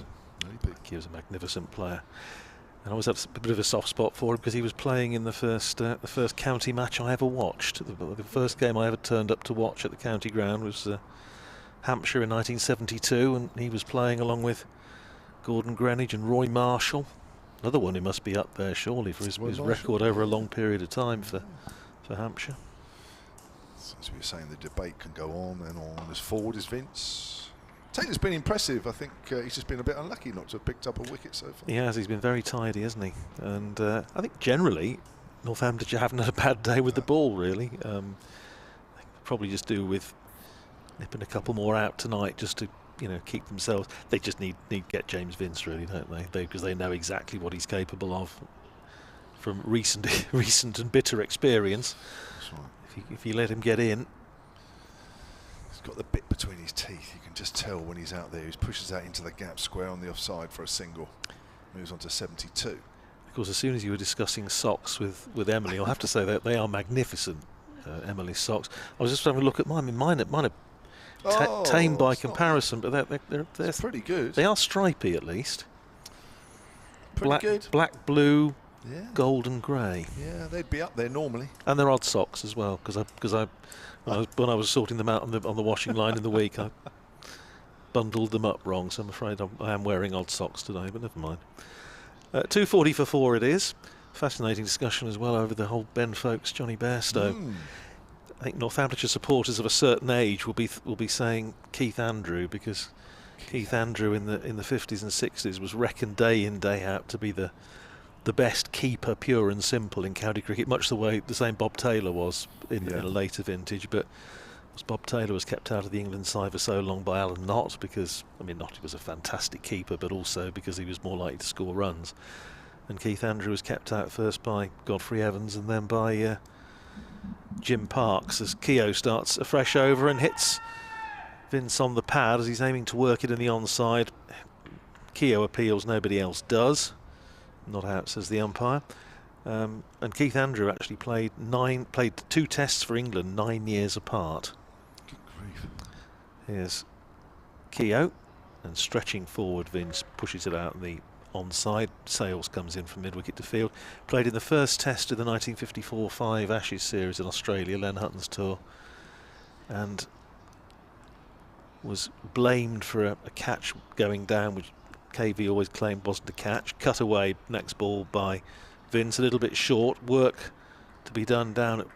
He was a magnificent player. And I always had a bit of a soft spot for him because he was playing in the first county match I ever watched. The first game I ever turned up to watch at the county ground was Hampshire in 1972, and he was playing along with Gordon Greenwich and Roy Marshall. Another one who must be up there surely for his record over a long period of time for Hampshire. As we were saying, the debate can go on and on. As forward is Vince. Taylor's been impressive. I think he's just been a bit unlucky not to have picked up a wicket so far. He has. He's been very tidy, hasn't he? And I think generally Northamptonshire haven't had a bad day with the ball, really. I think probably just do with nipping a couple more out tonight just to keep themselves. They just need get James Vince, really, don't they? Because they know exactly what he's capable of from recent and bitter experience. That's right. If you let him get in. He's got the bit between his teeth. You can just tell when he's out there. He pushes out into the gap square on the offside for a single. Moves on to 72. Of course, as soon as you were discussing socks with Emily, I'll have to say that they are magnificent, Emily's socks. I was just having a look at mine. Mine are tame by comparison, but they're pretty good. They are stripy at least. Pretty good. Black, blue, yeah. Gold and grey. Yeah, they'd be up there normally. And they're odd socks as well, because when I was sorting them out on the washing line in the week, I bundled them up wrong, so I'm afraid I am wearing odd socks today, but never mind. 2:40 for 4 it is. Fascinating discussion as well over the whole Ben Folkes, Johnny Bairstow. I think Northamptonshire supporters of a certain age will be saying Keith Andrew, because Keith Andrew in the 50s and 60s was reckoned day in day out to be the best keeper, pure and simple, in county cricket, much the same Bob Taylor was in a later vintage. But Bob Taylor was kept out of the England side for so long by Alan Knott because, Knott was a fantastic keeper, but also because he was more likely to score runs. And Keith Andrew was kept out first by Godfrey Evans and then by Jim Parks as Keogh starts a fresh over and hits Vince on the pad as he's aiming to work it in the onside. Keogh appeals, nobody else does. Not out, says the umpire. And Keith Andrew actually played 2 tests for England 9 years apart. Good grief. Here's Keogh, and stretching forward, Vince pushes it out in the onside. Sales comes in from mid-wicket to field. Played in the first test of the 1954-5 Ashes series in Australia, Len Hutton's tour, and was blamed for a catch going down, which KV always claimed wasn't a catch. Cut away next ball by Vince, a little bit short. Work to be done down at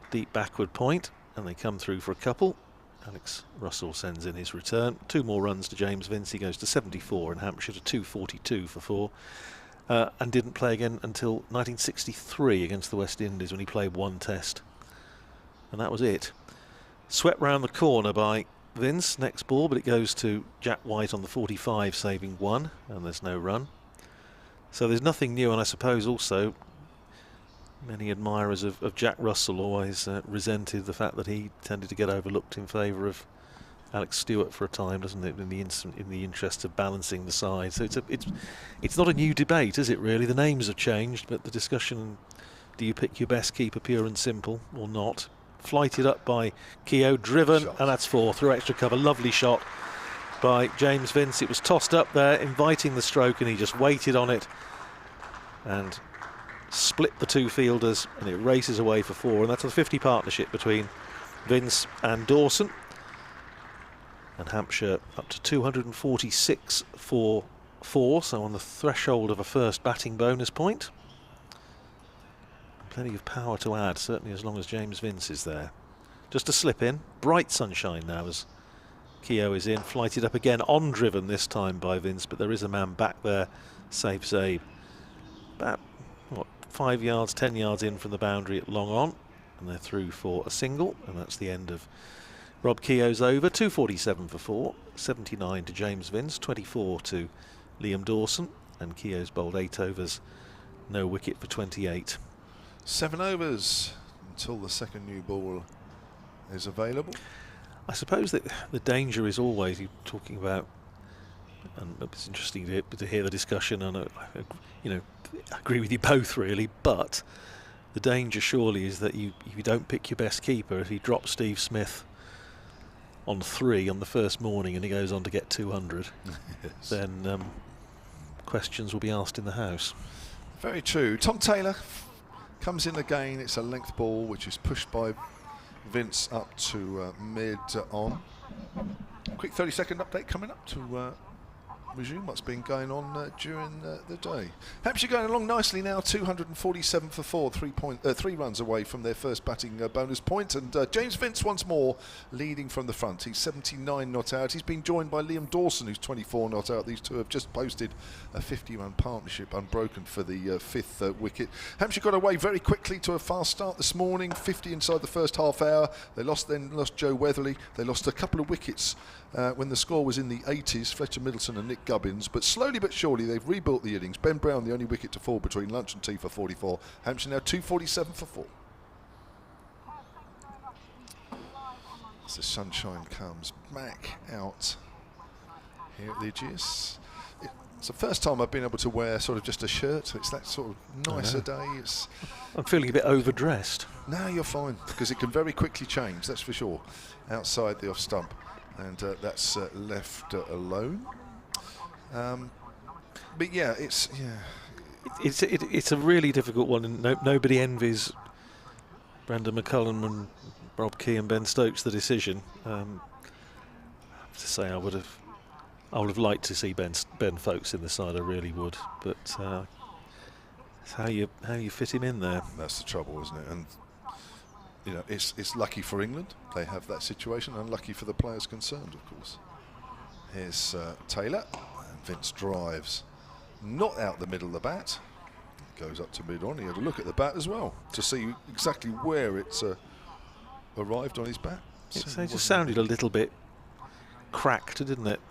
deep backward point, and they come through for a couple. Alex Russell sends in his return. 2 more runs to James Vince. He goes to 74 and Hampshire to 242 for 4, and didn't play again until 1963 against the West Indies, when he played 1 test, and that was it. Swept round the corner by Vince, next ball, but it goes to Jack White on the 45, saving 1, and there's no run. So there's nothing new, and I suppose also many admirers of Jack Russell always resented the fact that he tended to get overlooked in favour of Alex Stewart for a time, doesn't it, in the interest of balancing the side. So it's not a new debate, is it really? The names have changed, but the discussion, do you pick your best keeper, pure and simple, or not? Flighted up by Keogh, driven, and that's 4 through extra cover. Lovely shot by James Vince. It was tossed up there, inviting the stroke, and he just waited on it and split the 2 fielders, and it races away for 4. And that's a 50 partnership between Vince and Dawson. And Hampshire up to 246 for 4, so on the threshold of a first batting bonus point. Plenty of power to add, certainly as long as James Vince is there. Just a slip in. Bright sunshine now as Keogh is in. Flighted up again, on driven this time by Vince, but there is a man back there. Safe save. About, 5 yards, 10 yards in from the boundary at long on. And they're through for a single, and that's the end of Rob Keogh's over. 247 for 4. 79 to James Vince. 24 to Liam Dawson. And Keogh's bowled 8 overs. No wicket for 28. 7 overs until the second new ball is available. I suppose that the danger is always, you're talking about, and it's interesting to hear the discussion, and I agree with you both really, but the danger surely is that if you don't pick your best keeper, if he drops Steve Smith on 3 on the first morning and he goes on to get 200, yes, then questions will be asked in the house. Very true. Tom Taylor comes in again. It's a length ball which is pushed by Vince up to mid on. Quick 30-second update coming up to resume what's been going on during the day. Hampshire going along nicely now, 247 for 4, 3 runs away from their first batting bonus point, and James Vince once more leading from the front. He's 79 not out. He's been joined by Liam Dawson, who's 24 not out. These two have just posted a 50-run partnership unbroken for the 5th wicket. Hampshire got away very quickly to a fast start this morning, 50 inside the first half hour. They lost Joe Weatherly. They lost a couple of wickets when the score was in the 80s, Fletcher Middleton and Nick Gubbins, but slowly but surely they've rebuilt the innings. Ben Brown the only wicket to fall between lunch and tea for 44. Hampshire now 247 for 4. As the sunshine comes back out here at the Ageas. It's the first time I've been able to wear sort of just a shirt. It's that sort of nicer day. I'm feeling a bit overdressed. No, you're fine, because it can very quickly change, that's for sure, outside the off stump. And that's left alone. But yeah, it's a really difficult one, and nobody envies Brandon McCullum and Rob Key and Ben Stokes the decision. To say I would have liked to see Ben Folkes in the side, I really would, but it's how you fit him in there. That's the trouble, isn't it? And you know, it's lucky for England they have that situation, unlucky for the players concerned, of course. Here's Taylor, and Vince drives not out the middle of the bat, goes up to mid on. He had a look at the bat as well to see exactly where it's arrived on his bat. It just sounded a little bit cracked, didn't it?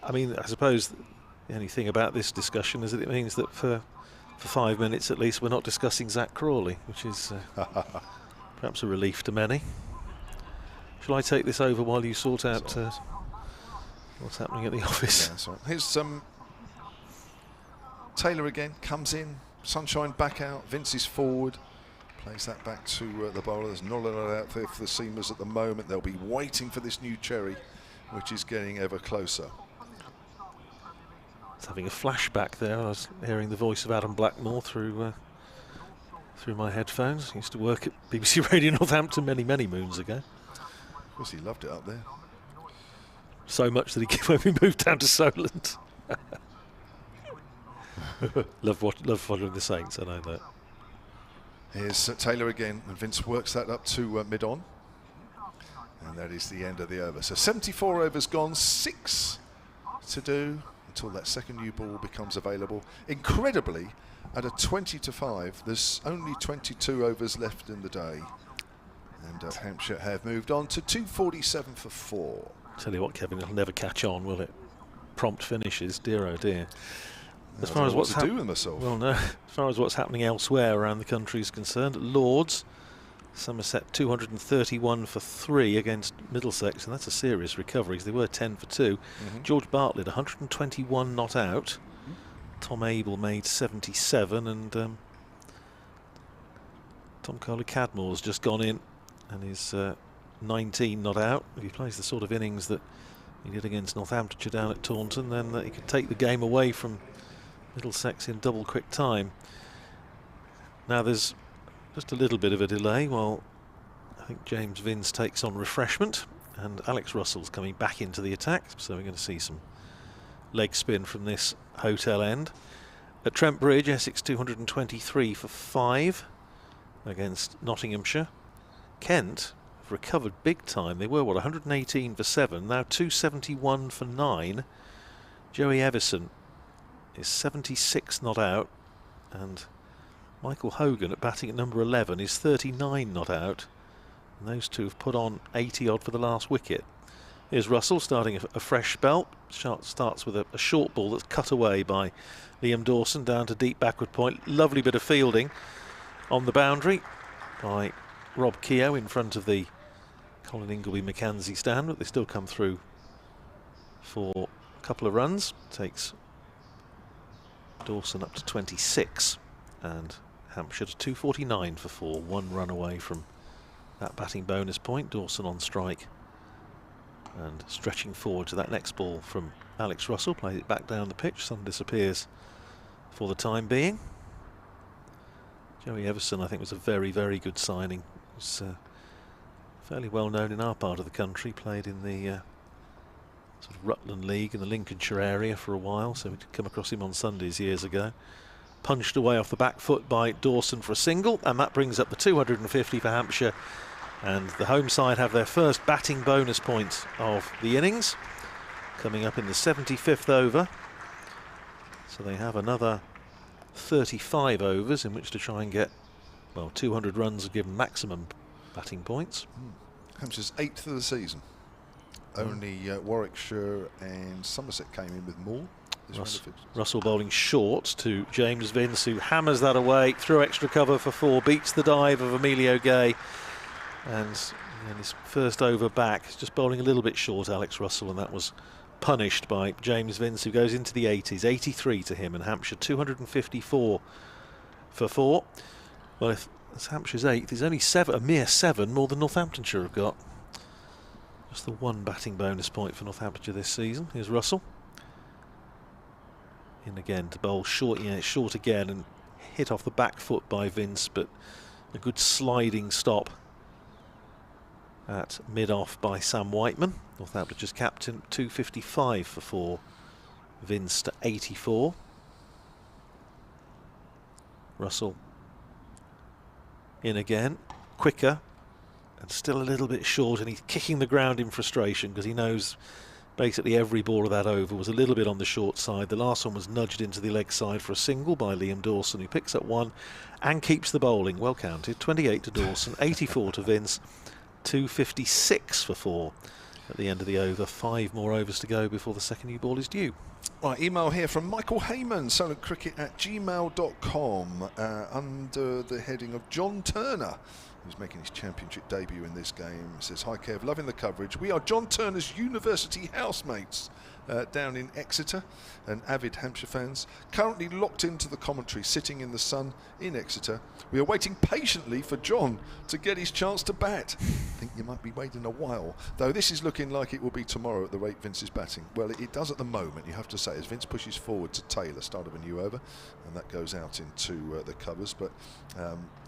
I mean, I suppose the only thing about this discussion is that it means that for 5 minutes at least we're not discussing Zach Crawley, which is perhaps a relief to many. Shall I take this over while you sort out what's happening at the office? Yeah, that's right. Here's Taylor again, comes in, Sunshine back out, Vince is forward, plays that back to the bowler. There's not a lot out there for the seamers at the moment. They'll be waiting for this new cherry, which is getting ever closer. It's having a flashback there. I was hearing the voice of Adam Blackmore through my headphones. He used to work at BBC Radio Northampton many moons ago. Of course, he loved it up there. So much that when we moved down to Solent. Love following the Saints, I know that. Here's Taylor again, and Vince works that up to mid-on. And that is the end of the over. So 74 overs gone, 6 to do until that second new ball becomes available. Incredibly, at a 20-5, there's only 22 overs left in the day. And Hampshire have moved on to 247 for 4. Tell you what, Kevin, it'll never catch on, will it? Prompt finishes, dear oh dear. As far as what's to do with myself. Well, no. As far as what's happening elsewhere around the country is concerned, at Lords, Somerset 231 for 3 against Middlesex, and that's a serious recovery because they were 10 for 2. George Bartlett 121 not out. Tom Abel made 77, and Tom Kohler-Cadmore's just gone in and is 19 not out. If he plays the sort of innings that he did against Northamptonshire down at Taunton, then he could take the game away from Middlesex in double quick time. Now there's just a little bit of a delay while I think James Vince takes on refreshment, and Alex Russell's coming back into the attack, so we're going to see some leg spin from this hotel end. At Trent Bridge, Essex 223 for 5 against Nottinghamshire. Kent have recovered big time. They were 118 for 7, now 271 for 9. Joey Everson is 76 not out, and Michael Hogan at batting at number 11 is 39 not out, and those two have put on 80 odd for the last wicket. Here's Russell starting a fresh spell. Starts with a short ball that's cut away by Liam Dawson down to deep backward point. Lovely bit of fielding on the boundary by Rob Keogh in front of the Colin Ingleby Mackenzie stand, but they still come through for a couple of runs. Takes Dawson up to 26, and Hampshire to 249 for 4. 1 run away from that batting bonus point. Dawson on strike and stretching forward to that next ball from Alex Russell. Plays it back down the pitch. Sun disappears for the time being. Joey Everson, I think, was a very good signing. Was fairly well known in our part of the country. Played in the sort of Rutland League in the Lincolnshire area for a while, so we'd come across him on Sundays years ago. Punched away off the back foot by Dawson for a single, and that brings up the 250 for Hampshire, and the home side have their first batting bonus point of the innings coming up in the 75th over, so they have another 35 overs in which to try and get, well, 200 runs are given maximum batting points. Hampshire's 8th of the season. Only Warwickshire and Somerset came in with more. Russell bowling short to James Vince, who hammers that away through extra cover for 4, beats the dive of Emilio Gay, and in his first over back, just bowling a little bit short, Alex Russell, and that was punished by James Vince, who goes into the 80s, 83 to him, and Hampshire 254 for 4. Well, if it's Hampshire's 8th, it's only a mere 7 more than Northamptonshire have got. Just the 1 batting bonus point for Northamptonshire this season. Here's Russell. In again to bowl short, yeah, short again, and hit off the back foot by Vince, but a good sliding stop at mid-off by Sam Whiteman. Northampton's captain, 255 for 4. Vince to 84. Russell in again, quicker, and still a little bit short, and he's kicking the ground in frustration because he knows basically every ball of that over was a little bit on the short side. The last one was nudged into the leg side for a single by Liam Dawson, who picks up 1 and keeps the bowling. Well counted. 28 to Dawson, 84 to Vince, 256 for 4 at the end of the over. 5 more overs to go before the second new ball is due. Right, email here from Michael Heyman, solentcricket@gmail.com, under the heading of John Turner. who's making his championship debut in this game. He says, "Hi Kev, loving the coverage. We are John Turner's university housemates down in Exeter, and avid Hampshire fans. Currently locked into the commentary, sitting in the sun in Exeter. We are waiting patiently for John to get his chance to bat. I think you might be waiting a while, though this is looking like it will be tomorrow at the rate Vince is batting." Well, it does at the moment, you have to say, as Vince pushes forward to Taylor, start of a new over, and that goes out into the covers. But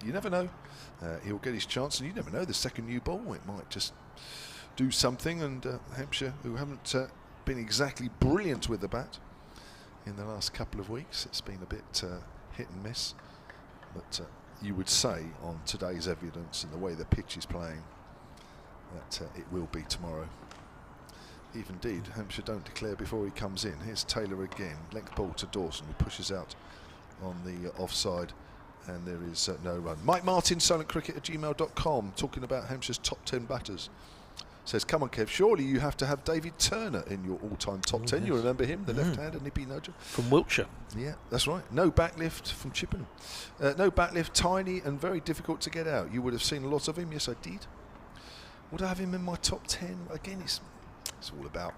you never know. He'll get his chance, and you never know, the second new ball, it might just do something. And Hampshire, who haven't been exactly brilliant with the bat in the last couple of weeks, it's been a bit hit and miss. But you would say, on today's evidence and the way the pitch is playing, that it will be tomorrow. If indeed Hampshire don't declare before he comes in. Here's Taylor again, length ball to Dawson, who pushes out on the offside, and there is no run. Mike Martin, silentcricket@gmail.com, talking about Hampshire's top 10 batters. Says, "Come on Kev, surely you have to have David Turner in your all-time top 10. You remember him, the left-hander, nippy nudger. From Wiltshire. Yeah, that's right. No backlift from Chippenham. No backlift, tiny and very difficult to get out. You would have seen a lot of him." Yes, I did. Would I have him in my top 10? Again, it's all about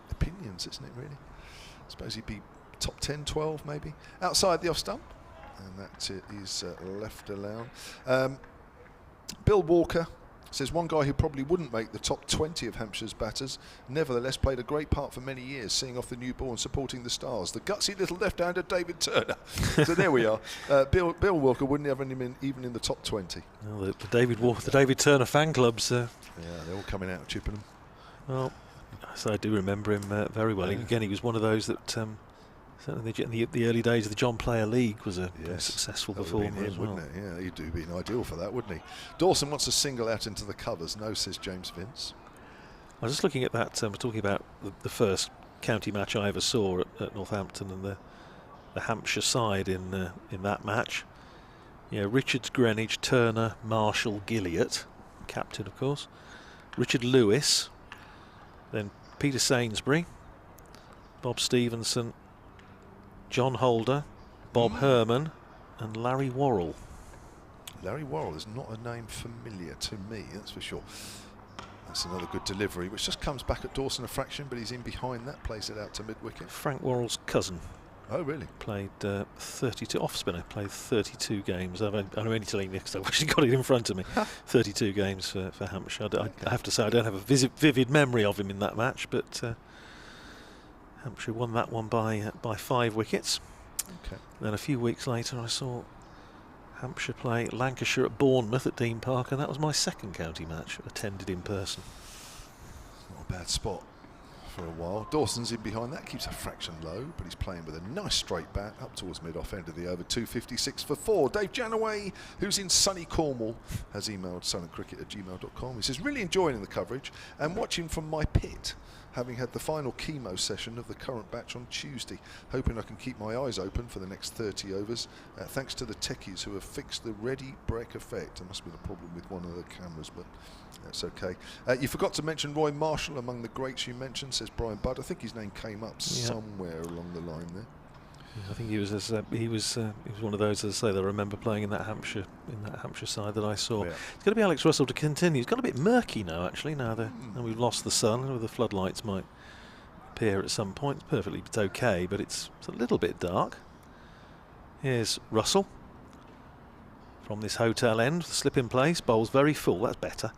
opinions, isn't it, really? I suppose he'd be top 10, 12 maybe. Outside the off-stump. And that is left alone. Bill Walker says, "One guy who probably wouldn't make the top 20 of Hampshire's batters, nevertheless played a great part for many years, seeing off the new ball and supporting the Stars. The gutsy little left-hander David Turner." So there we are. Bill Walker wouldn't have him even in the top 20. Well, the David Turner fan clubs. Yeah, they're all coming out of Chippenham. Well, so I do remember him very well. Yeah. Again, he was one of those that certainly in the early days of the John Player League was a successful performer as well. Wouldn't it? Yeah, he'd do been ideal for that, wouldn't he? Dawson wants to single out into the covers. No, says James Vince. I was just looking at that. We're talking about the first county match I ever saw at Northampton, and the Hampshire side in that match. Yeah, Richards, Greenwich, Turner, Marshall, Gilliatt, captain of course. Richard Lewis, then Peter Sainsbury, Bob Stevenson, John Holder, Bob Herman, and Larry Worrell. Larry Worrell is not a name familiar to me, that's for sure. That's another good delivery, which just comes back at Dawson a fraction, but he's in behind that, plays it out to mid-wicket. Frank Worrell's cousin. Oh, really? Played 32, off-spinner, played 32 games. I'm only telling you because I've actually got it in front of me. 32 games for Hampshire. I have to say I don't have a vivid memory of him in that match, but Hampshire won that one by 5 wickets. Okay. Then a few weeks later I saw Hampshire play Lancashire at Bournemouth at Dean Park, and that was my second county match attended in person. Not a bad spot for a while. Dawson's in behind that, keeps a fraction low, but he's playing with a nice straight bat up towards mid-off end of the over. 256 for 4. Dave Janaway, who's in sunny Cornwall, has emailed silentcricket@gmail.com. He says, "Really enjoying the coverage and watching from my pit, having had the final chemo session of the current batch on Tuesday. Hoping I can keep my eyes open for the next 30 overs. Thanks to the techies who have fixed the ready break effect." There must have been a problem with one of the cameras, but that's okay. You forgot to mention Roy Marshall among the greats you mentioned, says Brian Budd. I think his name came up somewhere along the line there. I think he was one of those, as I say, that I remember playing in that Hampshire side that I saw. Yeah. It's going to be Alex Russell to continue. It's got a bit murky now, actually. Now we've lost the sun, the floodlights might appear at some point. It's okay, but it's a little bit dark. Here's Russell from this hotel end, slip in place, bowls very full. That's better.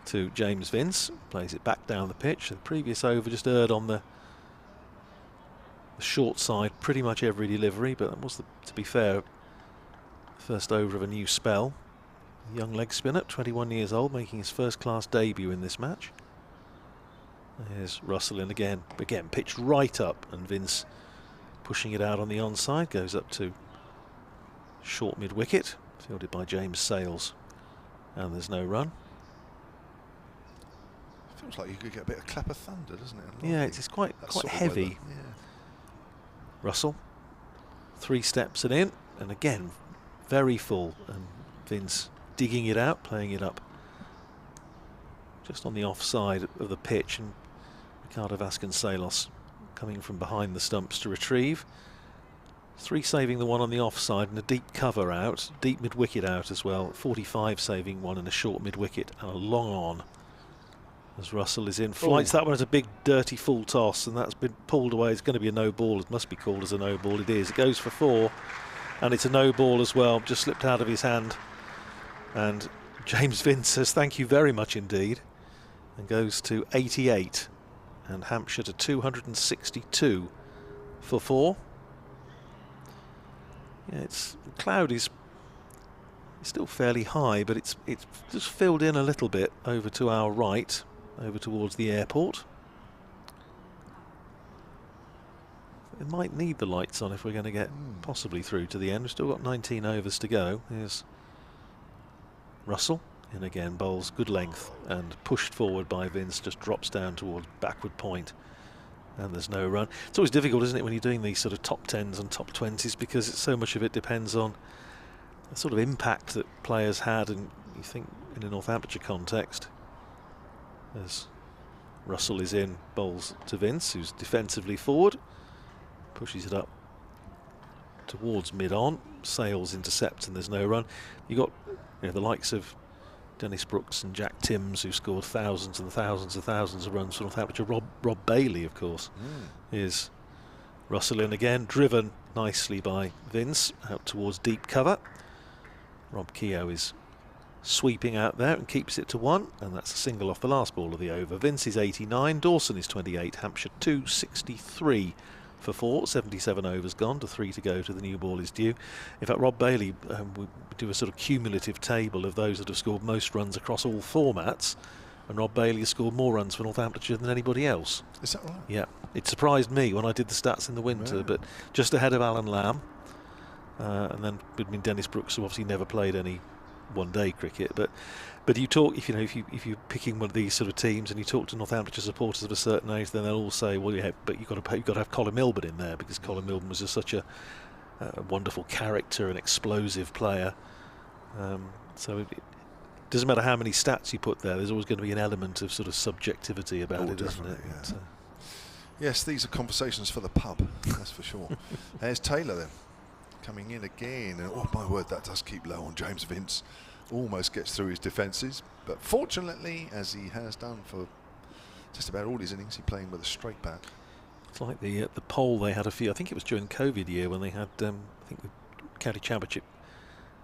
To James Vince, plays it back down the pitch. The previous over just erred on the short side pretty much every delivery, but that was, to be fair, first over of a new spell. Young leg spinner, 21 years old, making his first class debut in this match. There's Russell in again pitched right up, and Vince pushing it out on the onside, goes up to short mid wicket, fielded by James Sales, and there's no run. Feels like you could get a bit of clap of thunder, doesn't it? Yeah, it's quite heavy. Yeah. Russell, 3 steps it in, and again very full, and Vince digging it out, playing it up just on the offside of the pitch, and Ricardo Vasconcelos coming from behind the stumps to retrieve. 3 saving the one on the offside and a deep cover out, deep mid-wicket out as well. 45 saving one and a short mid-wicket and a long on. As Russell is in flights. That one is a big dirty full toss, and that's been pulled away. It's going to be a no ball. It must be called as a no ball. It is. It goes for 4, and it's a no ball as well. Just slipped out of his hand. And James Vince says thank you very much indeed, and goes to 88, and Hampshire to 262 for 4. Yeah, the cloud is still fairly high, but it's just filled in a little bit over to our right, over towards the airport. It might need the lights on if we're going to get possibly through to the end. We've still got 19 overs to go. Here's Russell in again, bowls good length and pushed forward by Vince, just drops down towards backward point, and there's no run. It's always difficult, isn't it, when you're doing these sort of top 10s and top 20s, because so much of it depends on the sort of impact that players had, and you think in a Northamptonshire context, as Russell is in, bowls to Vince, who's defensively forward, pushes it up towards mid-on, sails, intercepts, and there's no run. You got the likes of Dennis Brooks and Jack Timms, who scored thousands and thousands and thousands of runs for Northamptonshire. Rob Bailey, of course, is Russell in again, driven nicely by Vince out towards deep cover. Rob Keogh is sweeping out there and keeps it to 1, and that's a single off the last ball of the over. Vince is 89, Dawson is 28, Hampshire 263 for 4, 77 overs gone, to 3 to go to the new ball is due. In fact, Rob Bailey, we do a sort of cumulative table of those that have scored most runs across all formats, and Rob Bailey has scored more runs for Northamptonshire than anybody else. Is that right? Yeah, it surprised me when I did the stats in the winter, but just ahead of Alan Lamb. And then between Dennis Brooks, who obviously never played any one-day cricket, but you talk, if you're picking one of these sort of teams and you talk to Northamptonshire supporters of a certain age, then they'll all say, well, yeah, but you've got to have Colin Milburn in there, because Colin Milburn was just such a wonderful character and explosive player. So it doesn't matter how many stats you put there, there's always going to be an element of sort of subjectivity about it, isn't it? Yeah. Yes, these are conversations for the pub, that's for sure. There's Taylor then, coming in again, and oh my word, that does keep low on James Vince. Almost gets through his defences, but fortunately, as he has done for just about all his innings, he's playing with a straight bat. It's like the poll they had a few, I think it was during COVID year, when they had, I think the County Championship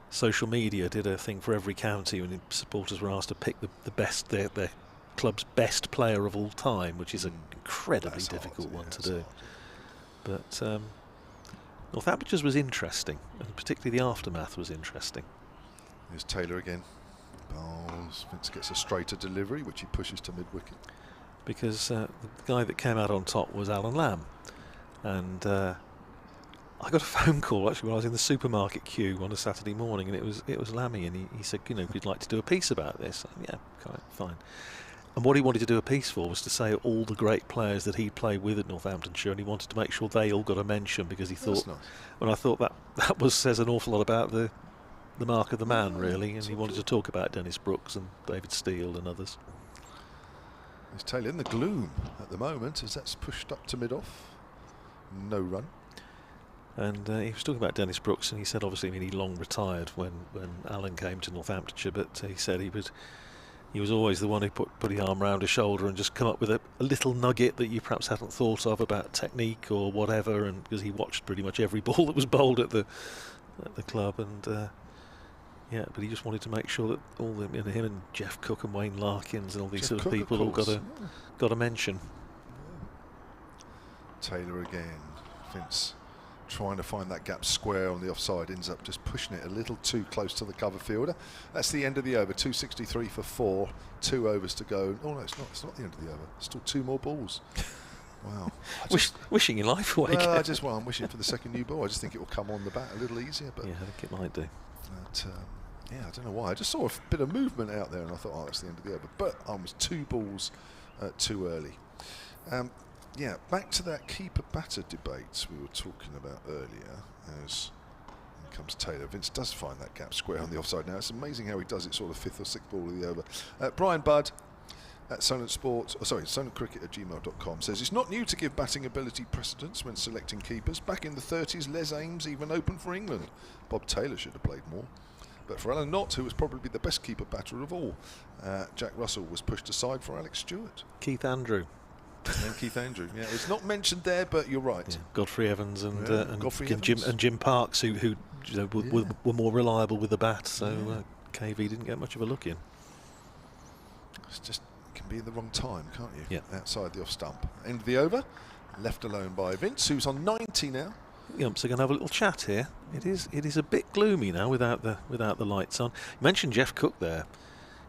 social media did a thing for every county when supporters were asked to pick the best, their club's best player of all time, which is an incredibly difficult one to do. But Northamptonshire's was interesting, and particularly the aftermath was interesting. Here's Taylor again. Bowls. Vince gets a straighter delivery, which he pushes to mid-wicket. Because the guy that came out on top was Alan Lamb. And I got a phone call actually when I was in the supermarket queue on a Saturday morning, and it was Lammy, and he said, we'd like to do a piece about this. Yeah, fine. And what he wanted to do a piece for was to say all the great players that he'd played with at Northamptonshire, and he wanted to make sure they all got a mention, because he thought, nice. And I thought that says an awful lot about the mark of the man, really, and he wanted to talk about Dennis Brooks and David Steele and others. There's Taylor in the gloom at the moment, as that's pushed up to mid-off. No run. And he was talking about Dennis Brooks, and he said, obviously, he long retired when Alan came to Northamptonshire, but he said he was always the one who put his arm round his shoulder and just come up with a little nugget that you perhaps hadn't thought of about technique or whatever, and because he watched pretty much every ball that was bowled at the club, and yeah, but he just wanted to make sure that all him and Jeff Cook and Wayne Larkins and all these Jeff sort of Cook, people all got a mention. Taylor again. Vince trying to find that gap square on the offside, ends up just pushing it a little too close to the cover fielder. That's the end of the over. 263 for 4, 2 overs to go. Oh no, it's not the end of the over. Still 2 more balls. Wow. Wishing your life away. Well, I'm wishing for the second new ball. I just think it will come on the bat a little easier. But yeah, I think it might do. But, yeah, I don't know why. I just saw a bit of movement out there, and I thought, oh, that's the end of the over. But I was 2 balls too early. Yeah, back to that keeper-batter debate we were talking about earlier. As in comes Taylor. Vince does find that gap square on the offside now. It's amazing how he does it, sort of 5th or 6th ball of the over. Brian Budd at sonatcricket@gmail.com says it's not new to give batting ability precedence when selecting keepers. Back in the 30s, Les Ames even opened for England. Bob Taylor should have played more. But for Alan Knott, who was probably the best keeper batter of all, Jack Russell was pushed aside for Alex Stewart. Keith Andrew. And Keith Andrew. Yeah, it's not mentioned there, but you're right. Yeah. Godfrey Evans and Godfrey Jim Parks, who you know, were more reliable with the bat. So KV didn't get much of a look in. It's just can be in the wrong time, can't you? Yeah. Outside the off stump. End of the over. Left alone by Vince, who's on 90 now. The umps are going to have a little chat here. It is a bit gloomy now without the lights on. You mentioned Jeff Cook there,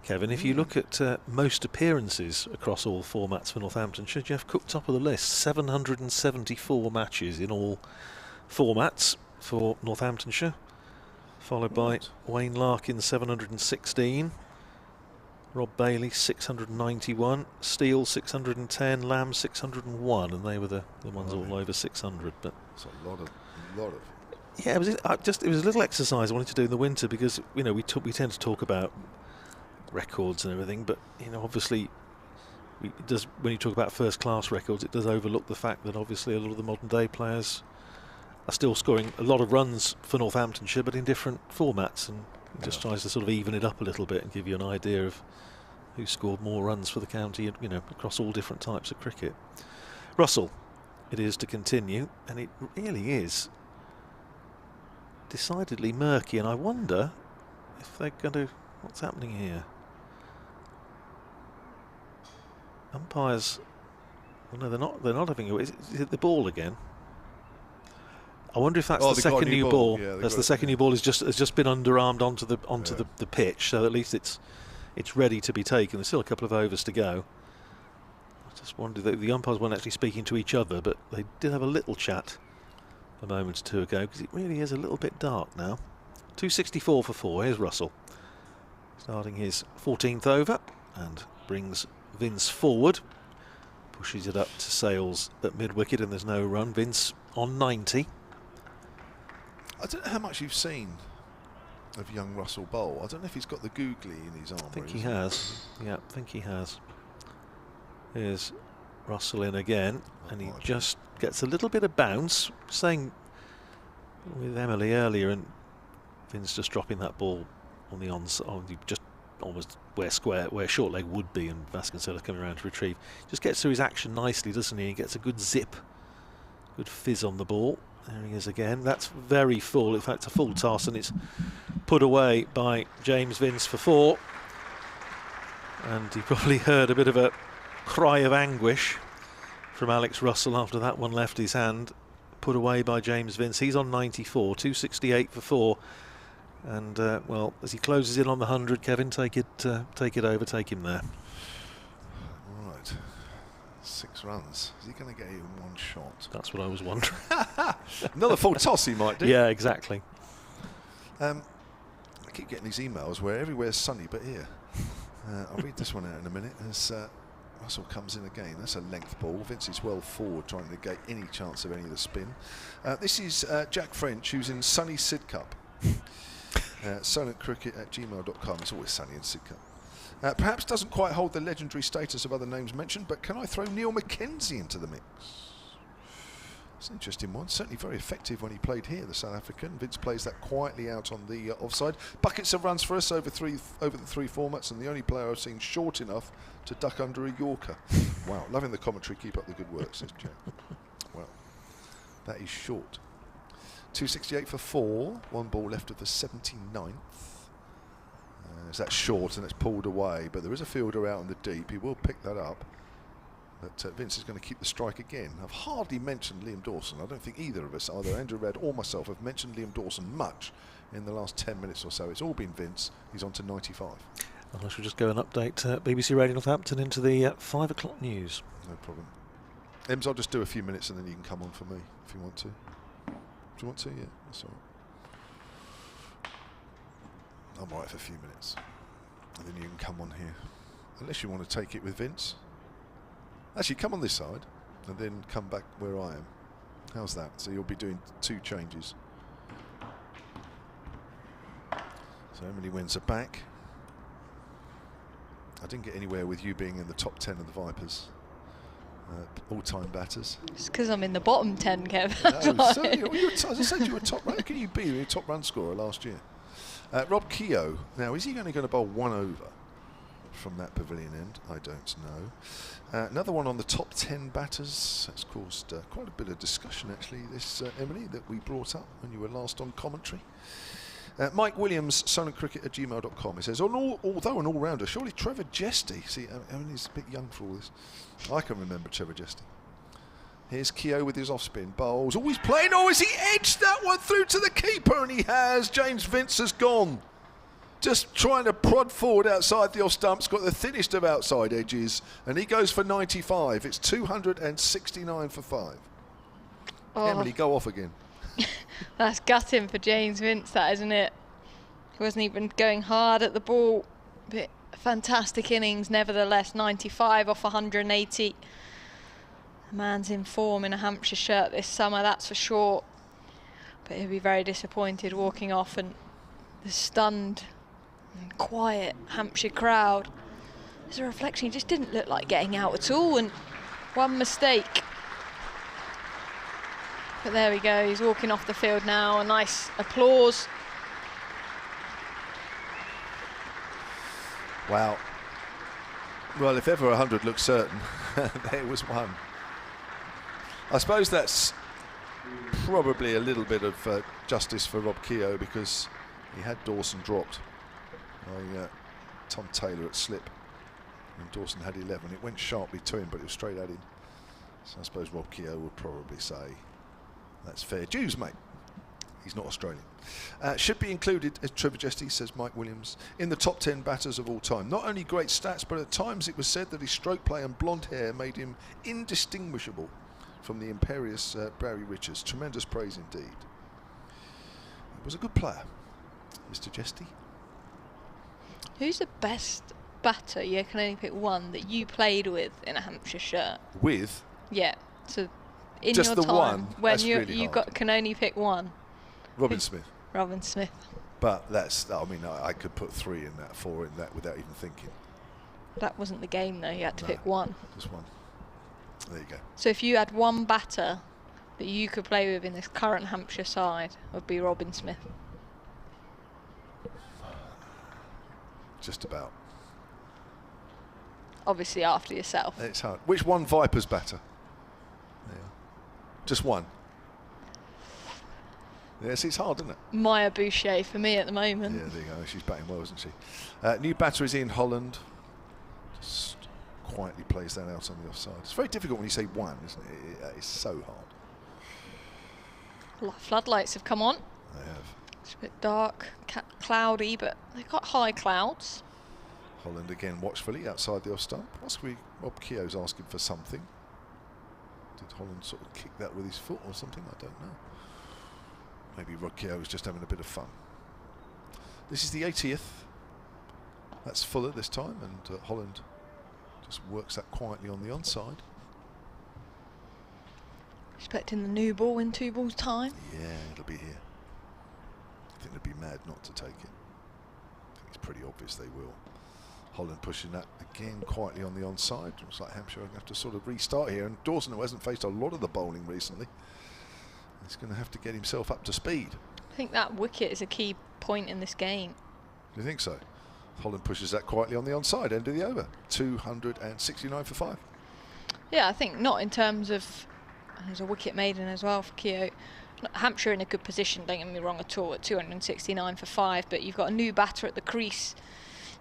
Kevin. If you look at most appearances across all formats for Northamptonshire, Jeff Cook top of the list. 774 matches in all formats for Northamptonshire, followed by Wayne Larkin 716, Rob Bailey 691, Steele 610, Lamb 601, and they were the ones all over 600. But it's a lot of. Yeah, it was a little exercise I wanted to do in the winter, because you know we tend to talk about records and everything, but you know obviously when you talk about first class records, it does overlook the fact that obviously a lot of the modern day players are still scoring a lot of runs for Northamptonshire, but in different formats, and it just tries to sort of even it up a little bit and give you an idea of who scored more runs for the county, you know, across all different types of cricket. Russell, it is to continue, and it really is decidedly murky, and I wonder if they're going to. What's happening here? Umpires. Well, no, they're not having. Is it the ball again? I wonder if that's the second new ball. Yeah, that's the second new ball has just been underarmed onto the pitch, so at least it's ready to be taken. There's still a couple of overs to go. I just wondered that the umpires weren't actually speaking to each other, but they did have a little chat a moment or two ago, because it really is a little bit dark now. 264 for 4. Here's Russell starting his 14th over and brings Vince forward, pushes it up to Sales at mid-wicket, and there's no run. Vince on 90. I don't know how much you've seen of young Russell Bowl. I don't know if he's got the googly in his armour. I think he has. Yeah, I think he has. Here's Russell in again, and he just gets a little bit of bounce. Saying with Emily earlier, and Vince just dropping that ball on the onside, just almost where short leg would be, and Vasconcelos coming around to retrieve. Just gets through his action nicely, doesn't he? He gets a good zip, good fizz on the ball. There he is again. That's very full. In fact, it's a full toss, and it's put away by James Vince for 4. And he probably heard a bit of a cry of anguish from Alex Russell after that one left his hand. Put away by James Vince. He's on 94, 268 for 4. And well, as he closes in on the 100, Kevin, take it over, take him there. Right, 6 runs. Is he going to get you in one shot? That's what I was wondering. Another full toss he might do. Yeah, exactly. I keep getting these emails where everywhere's sunny but here. I'll read this one out in a minute as Russell comes in again. That's a length ball. Vince is well forward, trying to negate any chance of any of the spin. This is Jack French, who's in sunny Sidcup. sonatcricket@gmail.com. It's always sunny in Sidcup. Perhaps doesn't quite hold the legendary status of other names mentioned, but can I throw Neil Mackenzie into the mix? It's an interesting one. Certainly very effective when he played here, the South African. Vince plays that quietly out on the offside. Buckets of runs for us over the 3 formats, and the only player I've seen short enough to duck under a Yorker. Wow, loving the commentary. Keep up the good work, says Jack. Well, that is short. 268 for 4. 1 ball left of the 79th. That's short and it's pulled away, but there is a fielder out on the deep. He will pick that up. But Vince is going to keep the strike again. I've hardly mentioned Liam Dawson. I don't think either of us, either Andrew Red or myself, have mentioned Liam Dawson much in the last 10 minutes or so. It's all been Vince. He's on to 95. Well, I shall just go and update BBC Radio Northampton into the 5 o'clock news. No problem. Ems, I'll just do a few minutes and then you can come on for me if you want to. Do you want to? Yeah, that's all right. I'm all right for a few minutes. And then you can come on here. Unless you want to take it with Vince. Actually, come on this side and then come back where I am. How's that? So you'll be doing 2 changes. So Emily Windsor back. I didn't get anywhere with you being in the top 10 of the Vipers. All-time batters. It's because I'm in the bottom 10, Kev. No, certainly. As I said, you were top. How can you be? You were top run scorer last year. Rob Keogh. Now, is he only going to bowl 1 over from that pavilion end? I don't know. Another one on the top 10 batters. That's caused quite a bit of discussion, actually, this, Emily, that we brought up when you were last on commentary. Mike Williams, silentcricket@gmail.com. He says, although an all-rounder, surely Trevor Jesty. See, I mean, he's a bit young for all this. I can remember Trevor Jesty. Here's Keogh with his off-spin bowls. Always playing. Oh, has he edged that one through to the keeper? And he has. James Vince has gone. Just trying to prod forward outside the off stumps. Got the thinnest of outside edges. And he goes for 95. It's 269 for 5. Oh. Emily, go off again. That's gutting for James Vince, that, isn't it? He wasn't even going hard at the ball. But fantastic innings, nevertheless. 95 off 180. The man's in form in a Hampshire shirt this summer, that's for sure. But he'll be very disappointed walking off, and the stunned and quiet Hampshire crowd. There's a reflection, he just didn't look like getting out at all, and one mistake. But there we go, he's walking off the field now. A nice applause. Wow. Well, if ever 100 looked certain, there was one. I suppose that's probably a little bit of justice for Rob Keogh, because he had Dawson dropped by Tom Taylor at slip, and Dawson had 11. It went sharply to him, but it was straight at him. So I suppose Rob Keogh would probably say, that's fair dues, mate. He's not Australian. Should be included, as Trevor Jesty says, Mike Williams, in the top 10 batters of all time. Not only great stats, but at times it was said that his stroke play and blonde hair made him indistinguishable from the imperious Barry Richards. Tremendous praise indeed. He was a good player, Mr. Jesty. Who's the best batter, you can only pick one, that you played with in a Hampshire shirt? With? Yeah. So in just your the time, one. when That's you really can only pick one. Robin Smith. Robin Smith. But that's, I mean, I could put 3 in that, 4 in that without even thinking. That wasn't the game though, you had to pick one. Just one. There you go. So if you had one batter that you could play with in this current Hampshire side, it would be Robin Smith. Just about. Obviously after yourself. It's hard. Which one Vipers batter? Yeah. Just one. Yes, it's hard, isn't it? Maya Boucher for me at the moment. Yeah, there you go. She's batting well, isn't she? New batter is Ian Holland. Just quietly plays that out on the offside. It's very difficult when you say one, isn't it? It's so hard. Floodlights have come on. They have. It's a bit dark, cloudy, but they've got high clouds. Holland again watchfully outside the off stump. Possibly Rob Keogh's asking for something. Did Holland sort of kick that with his foot or something? I don't know. Maybe Rob Keogh was just having a bit of fun. This is the 80th. That's Fuller this time, and Holland just works that quietly on the onside. Expecting the new ball in 2 balls time. Yeah, it'll be here. I think they'd be mad not to take it. I think it's pretty obvious they will. Holland pushing that again quietly on the onside. Looks like Hampshire are going to have to sort of restart here. And Dawson, who hasn't faced a lot of the bowling recently, he's going to have to get himself up to speed. I think that wicket is a key point in this game. Do you think so? Holland pushes that quietly on the onside, end of the over. 269 for 5. Yeah, I think not in terms of... There's a wicket maiden as well for Keogh. Hampshire in a good position, don't get me wrong at all, at 269 for 5, but you've got a new batter at the crease.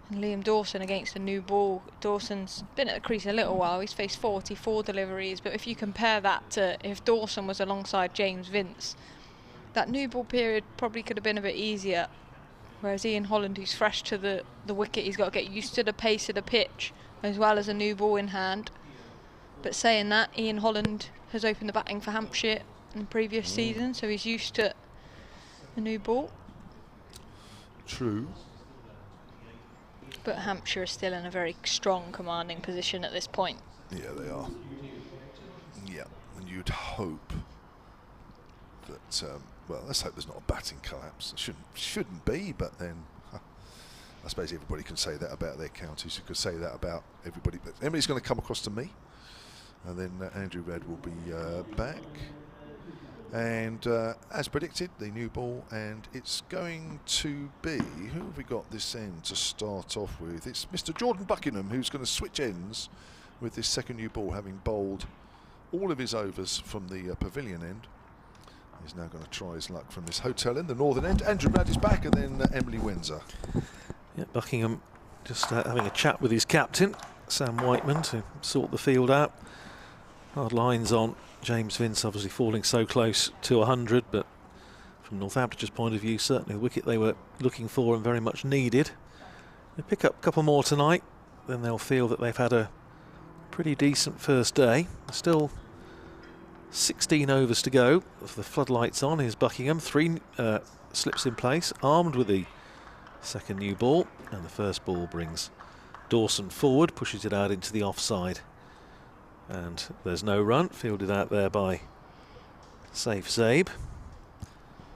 And Liam Dawson against a new ball. Dawson's been at the crease a little while. He's faced 44 deliveries, but if you compare that to if Dawson was alongside James Vince, that new ball period probably could have been a bit easier. Whereas Ian Holland, who's fresh to the wicket, he's got to get used to the pace of the pitch as well as a new ball in hand. But saying that, Ian Holland has opened the batting for Hampshire in the previous season, so he's used to the new ball. True. But Hampshire is still in a very strong commanding position at this point. Yeah, they are. Yeah, and you'd hope that, well, let's hope there's not a batting collapse. It shouldn't be, but then I suppose everybody can say that about their counties. You could say that about everybody. But Emily's going to come across to me, and then Andrew Red will be back. And as predicted, the new ball, and it's going to be, who have we got this end to start off with? It's Mr. Jordan Buckingham, who's going to switch ends with this second new ball, having bowled all of his overs from the pavilion end. He's now going to try his luck from this hotel end, the northern end. Andrew Rudd is back, and then Emily Windsor. Yeah, Buckingham just having a chat with his captain, Sam Whiteman, to sort the field out. Hard lines on. James Vince obviously falling so close to 100, but from Northamptonshire point of view, certainly the wicket they were looking for and very much needed. They pick up a couple more tonight, then they'll feel that they've had a pretty decent first day. Still 16 overs to go. With the floodlights on, here's Buckingham. 3 slips in place, armed with the second new ball, and the first ball brings Dawson forward, pushes it out into the offside. And there's no run, fielded out there by Saif Zaib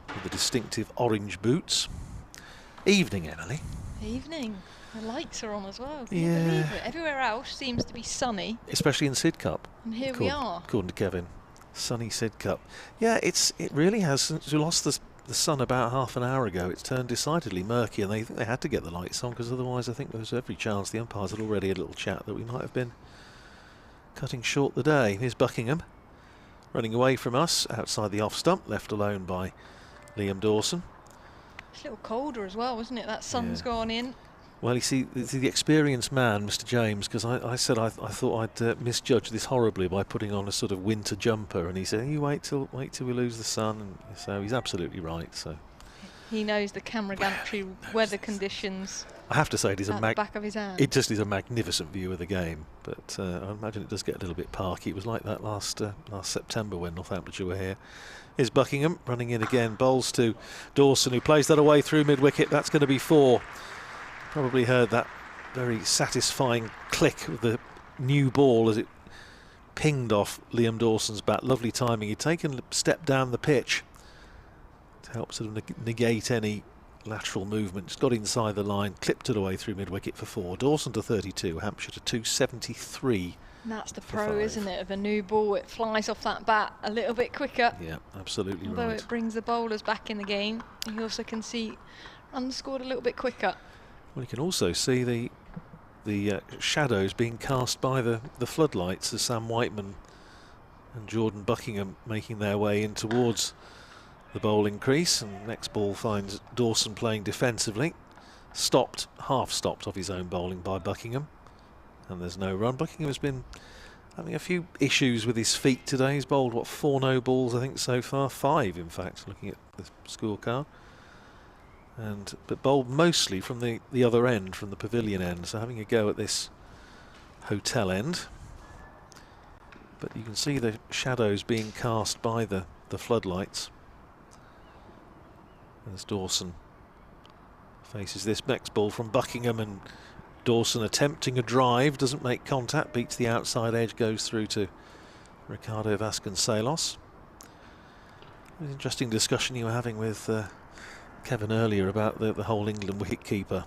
with the distinctive orange boots. Evening, Emily. Evening. The lights are on as well. Can you believe it? Everywhere else seems to be sunny. Especially in Sid Cup. And here we are. According to Kevin. Sunny Sid Cup. Yeah, it really has. Since we lost the sun about half an hour ago, it's turned decidedly murky, and they think they had to get the lights on, because otherwise I think there's every chance the umpires had already had a little chat that we might have been cutting short the day. Here's Buckingham running away from us outside the off stump, left alone by Liam Dawson. It's a little colder as well, wasn't it? That sun's gone in. Well, you see, the experienced man, Mr. James, because I said I thought I'd misjudged this horribly by putting on a sort of winter jumper, and he said, "You wait till we lose the sun," and so he's absolutely right. So he knows the Camera-Gantry weather conditions. I have to say, it is at the back of his hand. It just is a magnificent view of the game, but I imagine it does get a little bit parky. It was like that last September when Northamptonshire were here. Here's Buckingham running in again, bowls to Dawson, who plays that away through mid-wicket. That's going to be 4. Probably heard that very satisfying click of the new ball as it pinged off Liam Dawson's bat. Lovely timing. He'd taken a step down the pitch to help sort of negate any lateral movement. Just got inside the line, clipped it away through mid-wicket for 4. Dawson to 32, Hampshire to 273. And that's the pro, isn't it, of a new ball. It flies off that bat a little bit quicker. Yeah, absolutely Although right. it brings the bowlers back in the game. You also can see runs scored a little bit quicker. Well, you can also see the shadows being cast by the floodlights as Sam Whiteman and Jordan Buckingham making their way in towards the bowling crease. And next ball finds Dawson playing defensively. Half stopped off his own bowling by Buckingham. And there's no run. Buckingham has been having a few issues with his feet today. He's bowled, what, 4 no balls, I think, so far. 5, in fact, looking at the scorecard. But bowled mostly from the other end, from the pavilion end. So having a go at this hotel end. But you can see the shadows being cast by the floodlights. As Dawson faces this next ball from Buckingham, and Dawson attempting a drive, doesn't make contact, beats the outside edge, goes through to Ricardo Vasconcelos. An interesting discussion you were having with Kevin earlier about the whole England wicketkeeper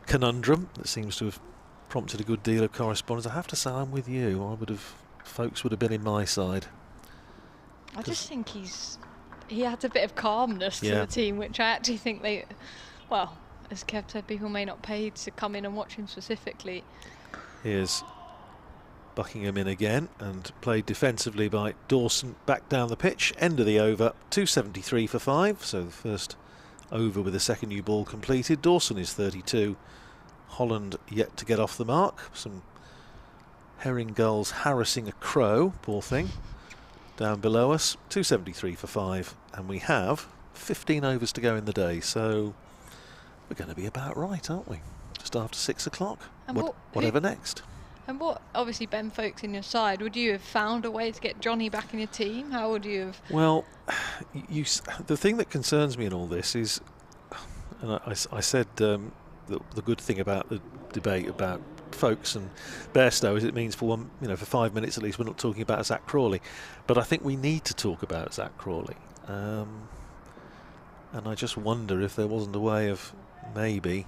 conundrum that seems to have prompted a good deal of correspondence. I have to say, I'm with you. Folks would have been in my side. I just think he adds a bit of calmness to the team, which I actually think well, as Kev said, people may not pay to come in and watch him specifically. Here's Buckingham in again, and played defensively by Dawson back down the pitch. End of the over, 273 for 5. So the first over with the second new ball completed. Dawson is 32. Holland yet to get off the mark. Some herring gulls harassing a crow, poor thing, down below us. 273 for 5, and we have 15 overs to go in the day. So we're going to be about right, aren't we? Just after 6 o'clock. Whatever next. And obviously Ben Folkes in your side, would you have found a way to get Johnny back in your team? How would you have? Well, the thing that concerns me in all this is, and I said the good thing about the debate about Folkes and Bairstow is it means for 5 minutes at least we're not talking about Zach Crawley, but I think we need to talk about Zach Crawley, and I just wonder if there wasn't a way of maybe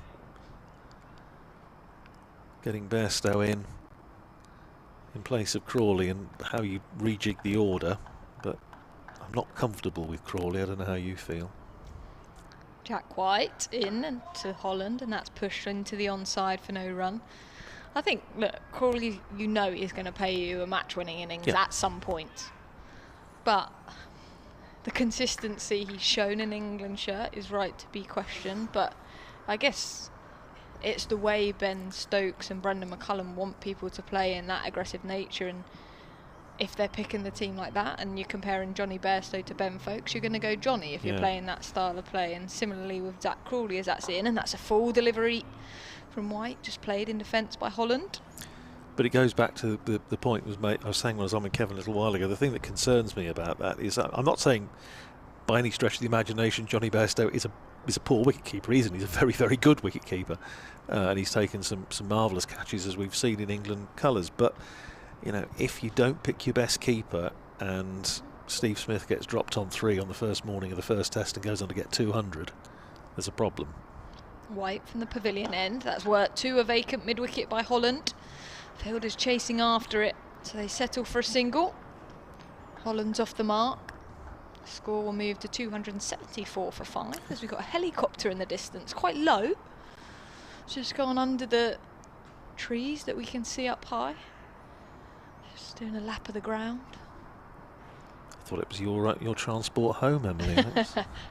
getting Bairstow in place of Crawley and how you rejig the order, but I'm not comfortable with Crawley. I don't know how you feel. Jack White in and to Holland, and that's pushed into the onside for no run. I think, look, Crawley, you know, is going to pay you a match-winning innings at some point. But the consistency he's shown in England shirt is right to be questioned. But I guess it's the way Ben Stokes and Brendan McCullum want people to play in that aggressive nature. And if they're picking the team like that and you're comparing Johnny Bairstow to Ben Folkes, you're going to go Johnny if you're playing that style of play. And similarly with Zach Crawley, as that's in, and that's a full delivery from White, just played in defence by Holland. But it goes back to the point I was saying when I was on with Kevin a little while ago. The thing that concerns me about that is that I'm not saying by any stretch of the imagination Johnny Bairstow is a poor wicketkeeper. He isn't. He's a very, very good wicketkeeper, and he's taken some marvellous catches, as we've seen in England colours. But you know, if you don't pick your best keeper and Steve Smith gets dropped on 3 on the first morning of the first test and goes on to get 200, there's a problem. White from the pavilion end. That's worked to a vacant mid-wicket by Holland. Fielders chasing after it, so they settle for a single. Holland's off the mark. Score will move to 274 for 5 as we've got a helicopter in the distance, quite low. Just gone under the trees that we can see up high. Just doing a lap of the ground. I thought it was your transport home, Emily.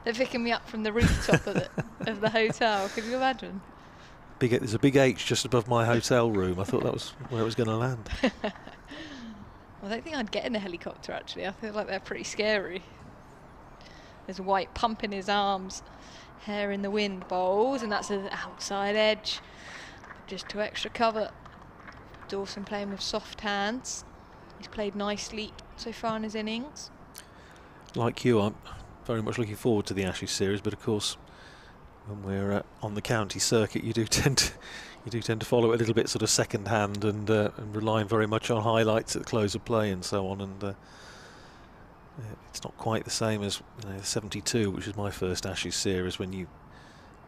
They're picking me up from the rooftop of the hotel. Could you imagine? There's a big H just above my hotel room. I thought that was where it was going to land. I don't think I'd get in a helicopter, actually. I feel like they're pretty scary. There's White pumping his arms, hair in the wind, bowls, and that's an outside edge. Just to extra cover. Dawson playing with soft hands. He's played nicely so far in his innings. Like you, I'm very much looking forward to the Ashes series, but of course, when we're on the county circuit, you do tend to follow it a little bit sort of second hand and relying very much on highlights at the close of play and so on. And it's not quite the same as 72, which was my first Ashes series, when you,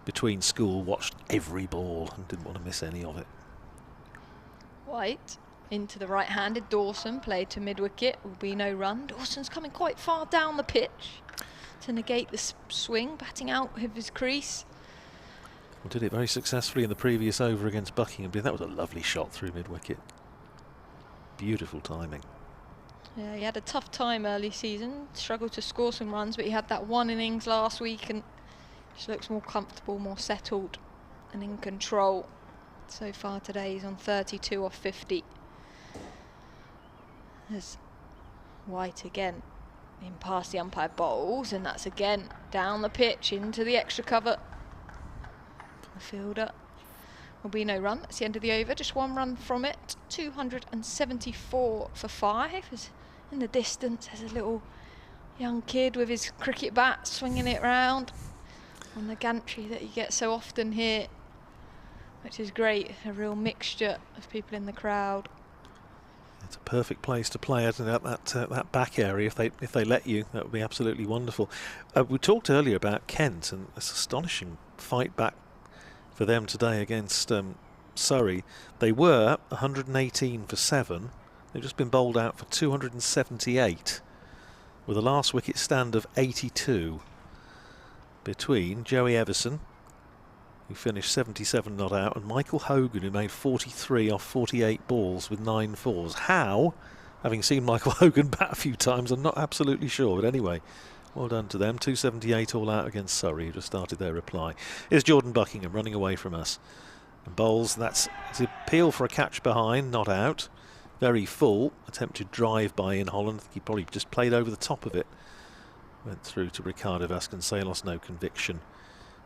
between school, watched every ball and didn't want to miss any of it. White into the right-handed Dawson, played to mid-wicket, will be no run. Dawson's coming quite far down the pitch to negate the swing, batting out of his crease. Well, did it very successfully in the previous over against Buckingham. That was a lovely shot through mid-wicket. Beautiful timing. Yeah, he had a tough time early season, struggled to score some runs, but he had that one innings last week and just looks more comfortable, more settled and in control. So far today he's on 32 off 50. There's White again in past the umpire bowls, and that's again down the pitch into the extra cover. The fielder will be no run. That's the end of the over, just 1 run from it. 274 for 5. As in the distance there's a little young kid with his cricket bat swinging it round on the gantry that you get so often here, which is great. A real mixture of people in the crowd. It's a perfect place to play at that back area. If they let you, that would be absolutely wonderful. We talked earlier about Kent and this astonishing fight back for them today against Surrey. They were 118 for 7. They've just been bowled out for 278 with a last wicket stand of 82 between Joey Everson, who finished 77 not out, and Michael Hogan, who made 43 off 48 balls with 9 fours. How? Having seen Michael Hogan bat a few times, I'm not absolutely sure, but anyway, well done to them. 278 all out against Surrey, who just started their reply. Here's Jordan Buckingham running away from us. And bowls, that's his appeal for a catch behind, not out. Very full, attempted drive by in Holland. I think he probably just played over the top of it. Went through to Ricardo Vasconcelos, no conviction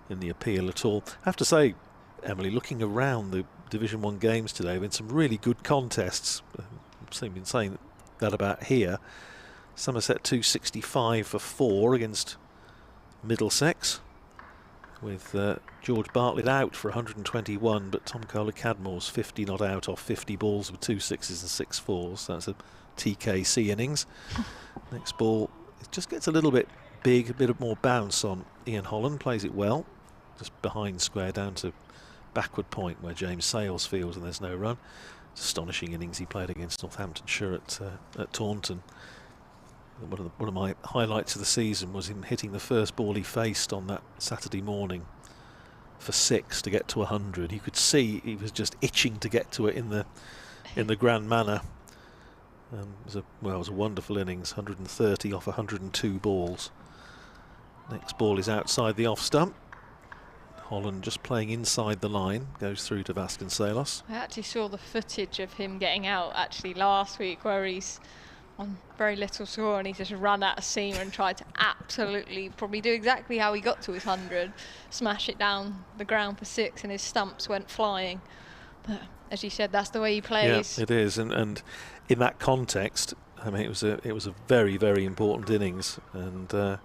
in the appeal at all. I have to say, Emily, looking around the Division 1 games today, there have been some really good contests. I've been saying that about here. Somerset 265 for 4 against Middlesex, with George Bartlett out for 121, but Tom Kohler-Cadmore's 50 not out off 50 balls with 2 sixes and 6 fours. That's a TKC innings. Next ball, it just gets a little bit big, a bit of more bounce on Ian Holland, plays it well. just behind square down to backward point where James Sales fields, and there's no run. Astonishing innings he played against Northamptonshire at Taunton. One of my highlights of the season was him hitting the first ball he faced on that Saturday morning for 6 to get to 100. You could see he was just itching to get to it in the grand manner. It was a wonderful innings, 130 off 102 balls. Next ball is outside the off stump. Holland just playing inside the line, goes through to Vasconcelos. I actually saw the footage of him getting out actually last week, where he's on very little score and he just ran out of seam and tried to absolutely probably do exactly how he got to his 100, smash it down the ground for 6, and his stumps went flying. But as you said, that's the way he plays. Yeah, it is, and in that context, I mean, it was a very, very important innings, and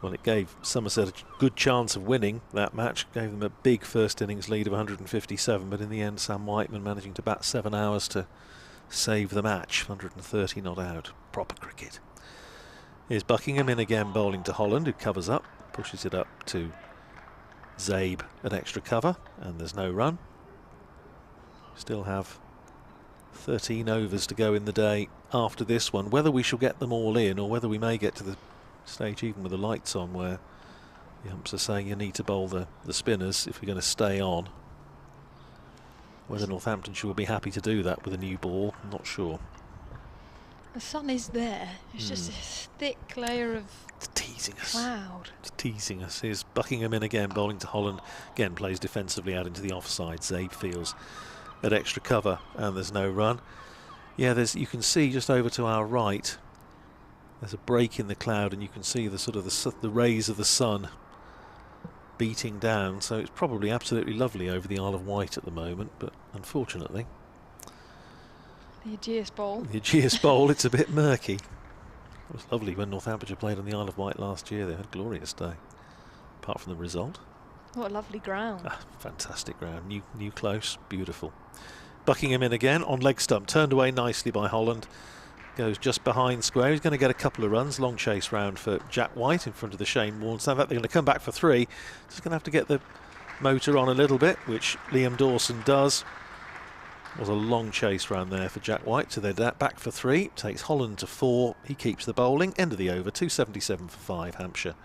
well, it gave Somerset a good chance of winning that match, gave them a big first innings lead of 157, but in the end Sam Whiteman managing to bat 7 hours to save the match, 130 not out. Proper cricket. Here's Buckingham in again, bowling to Holland, who covers up, pushes it up to Zabe at extra cover, and there's no run. Still have 13 overs to go in the day after this one. Whether we shall get them all in, or whether we may get to the stage even with the lights on where the umps are saying you need to bowl the spinners if you're going to stay on. Whether Northamptonshire will be happy to do that with a new ball, I'm not sure. The sun is there. It's just this thick layer of teasing us. Cloud. It's teasing us. Here's Buckingham in again, bowling to Holland. Again plays defensively out into the offside. Zabe fields at extra cover, and there's no run. Yeah, you can see just over to our right, there's a break in the cloud, and you can see the sort of the rays of the sun beating down. So it's probably absolutely lovely over the Isle of Wight at the moment, but unfortunately, the Ageas Bowl. The Ageas Bowl, it's a bit murky. It was lovely when Northamptonshire played on the Isle of Wight last year. They had a glorious day, apart from the result. What a lovely ground. Fantastic ground. New close, beautiful. Buckingham in again on leg stump, turned away nicely by Holland. Goes just behind square. He's going to get a couple of runs. Long chase round for Jack White in front of the Shane Warne. So in fact, they're going to come back for 3. Just going to have to get the motor on a little bit, which Liam Dawson does. Was a long chase round there for Jack White. So they're back for 3. Takes Holland to 4. He keeps the bowling. End of the over. 277 for 5, Hampshire.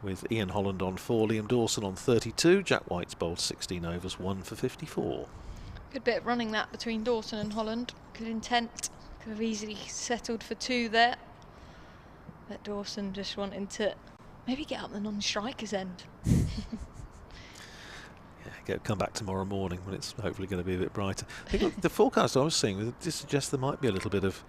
With Ian Holland on 4, Liam Dawson on 32. Jack White's bowled 16 overs, 1 for 54. Good bit of running that between Dawson and Holland. Good intent. Could have easily settled for 2 there. But Dawson just wanting to maybe get up the non-striker's end. Yeah, come back tomorrow morning when it's hopefully going to be a bit brighter. I think the forecast I was seeing just suggests there might be a little bit of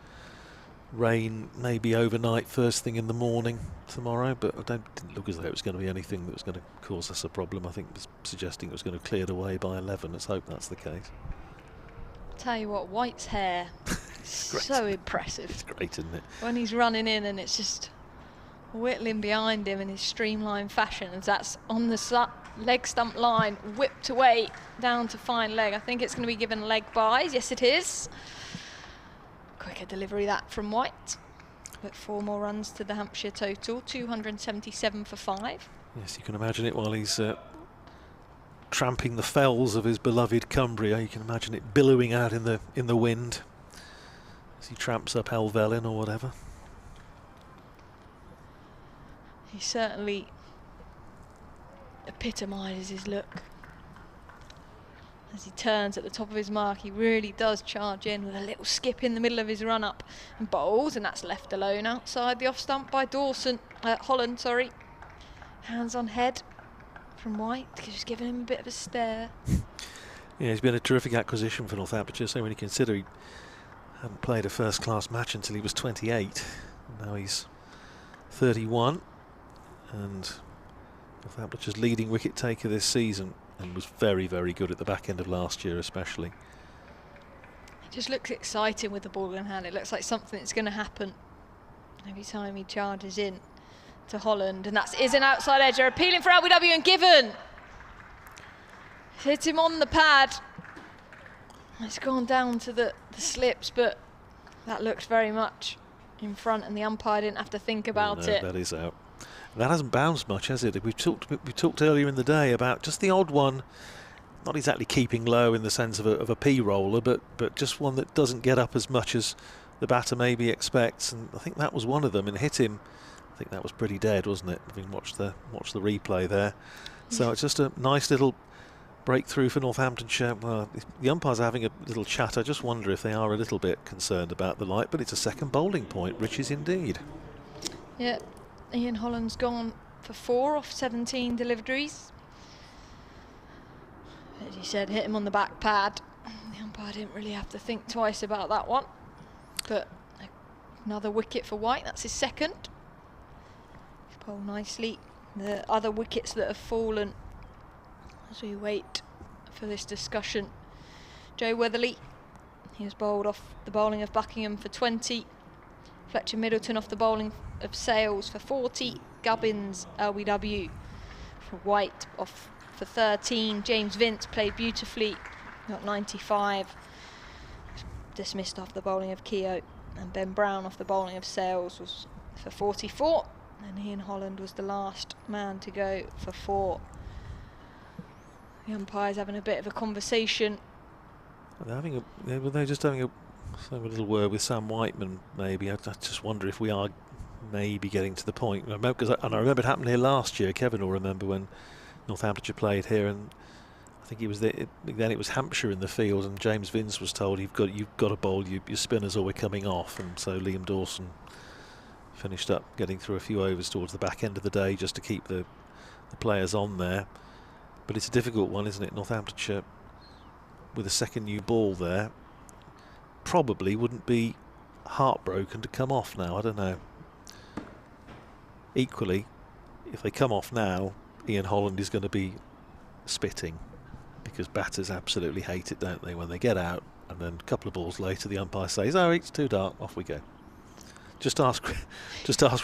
rain, maybe overnight, first thing in the morning tomorrow, but it didn't look as though it was going to be anything that was going to cause us a problem. I think it was suggesting it was going to clear away by 11. Let's hope that's the case. Tell you what, White's hair is so impressive. It's great, isn't it? When he's running in and it's just whittling behind him in his streamlined fashion, as that's on the leg stump line, whipped away down to fine leg. I think it's going to be given leg byes. Yes, it is. Quicker delivery that from White. But 4 more runs to the Hampshire total, 277 for 5. Yes, you can imagine it while he's tramping the fells of his beloved Cumbria. You can imagine it billowing out in the wind as he tramps up Helvellyn or whatever. He certainly epitomises his look. As he turns at the top of his mark, he really does charge in with a little skip in the middle of his run-up and bowls, and that's left alone outside the off-stump by Holland, sorry. Hands on head from White, just giving him a bit of a stare. Yeah, he's been a terrific acquisition for Northamptonshire, so when you consider he hadn't played a first-class match until he was 28. Now he's 31, and Northamptonshire's leading wicket taker this season, and was very, very good at the back end of last year especially. It just looks exciting with the ball in hand. It looks like something that's going to happen every time he charges in to Holland, and that is an outside edger, appealing for LBW and given. Hit him on the pad. It's gone down to the slips, but that looked very much in front, and the umpire didn't have to think about it. That is out. That hasn't bounced much, has it? We talked earlier in the day about just the odd one, not exactly keeping low in the sense of a P roller, but just one that doesn't get up as much as the batter maybe expects. And I think that was one of them, and hit him. I think that was pretty dead, wasn't it? Having watched the replay there. So it's just a nice little breakthrough for Northamptonshire. Well, the umpires are having a little chat. I just wonder if they are a little bit concerned about the light, but it's a second bowling point, Riches indeed. Yeah, Ian Holland's gone for 4 off 17 deliveries. As you said, hit him on the back pad. The umpire didn't really have to think twice about that one. But another wicket for White, that's his second. He's bowled nicely. The other wickets that have fallen as we wait for this discussion. Joe Weatherly, he was bowled off the bowling of Buckingham for 20. Fletcher Middleton off the bowling of Sales for 40. Gubbins, LBW for White off for 13. James Vince played beautifully, got 95. Dismissed off the bowling of Keogh. And Ben Brown off the bowling of Sales was for 44. And Ian Holland was the last man to go for 4. The umpire's having a bit of a conversation. They're just having a little word with Sam Whiteman, maybe. I just wonder if we are maybe getting to the point. I remember it happened here last year. Kevin will remember when Northamptonshire played here, and I think then it was Hampshire in the field, and James Vince was told you've got to bowl your spinners or we're coming off, and so Liam Dawson finished up getting through a few overs towards the back end of the day just to keep the players on there. But it's a difficult one, isn't it? Northamptonshire with a second new ball there probably wouldn't be heartbroken to come off now. I don't know. Equally, if they come off now, Ian Holland is going to be spitting, because batters absolutely hate it, don't they, when they get out and then a couple of balls later the umpire says, oh, it's too dark, off we go. Just ask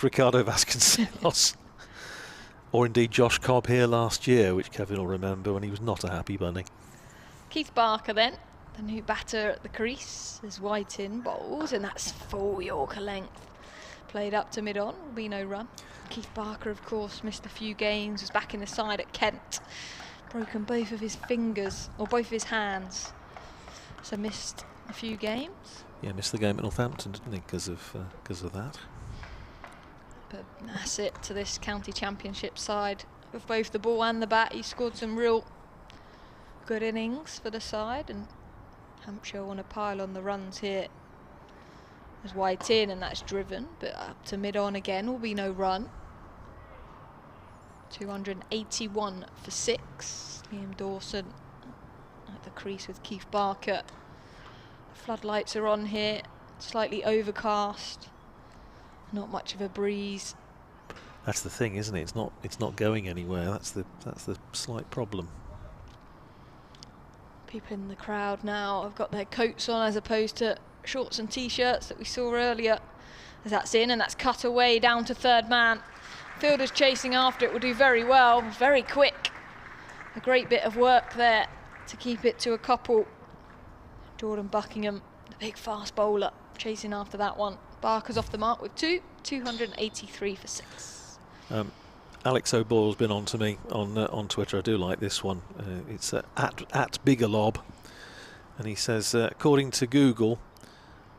Ricardo Vasconcelos. Or indeed Josh Cobb here last year, which Kevin will remember, when he was not a happy bunny. Keith Barker then, the new batter at the crease, as White in bowls, and that's full Yorker length. Played up to mid-on, will be no run. Keith Barker, of course, missed a few games, was back in the side at Kent. Broken both of his fingers, or both of his hands. So missed a few games. Yeah, missed the game at Northampton, didn't he, because of that. But asset to this county championship side. With both the ball and the bat, he scored some real good innings for the side, and Hampshire want to pile on the runs here. There's White in, and that's driven, but up to mid-on again will be no run. 281 for 6. Liam Dawson at the crease with Keith Barker. The floodlights are on here, slightly overcast. Not much of a breeze. That's the thing, isn't it? It's not going anywhere. That's the slight problem. People in the crowd now have got their coats on as opposed to shorts and t-shirts that we saw earlier. As that's in, and that's cut away down to third man. Fielders chasing after it will do very well, very quick. A great bit of work there to keep it to a couple. Jordan Buckingham, the big fast bowler, chasing after that one. Barker's off the mark with 283 for 6. Alex O'Boyle's been on to me on Twitter. I do like this one. It's at Biggerlob, and he says, according to Google,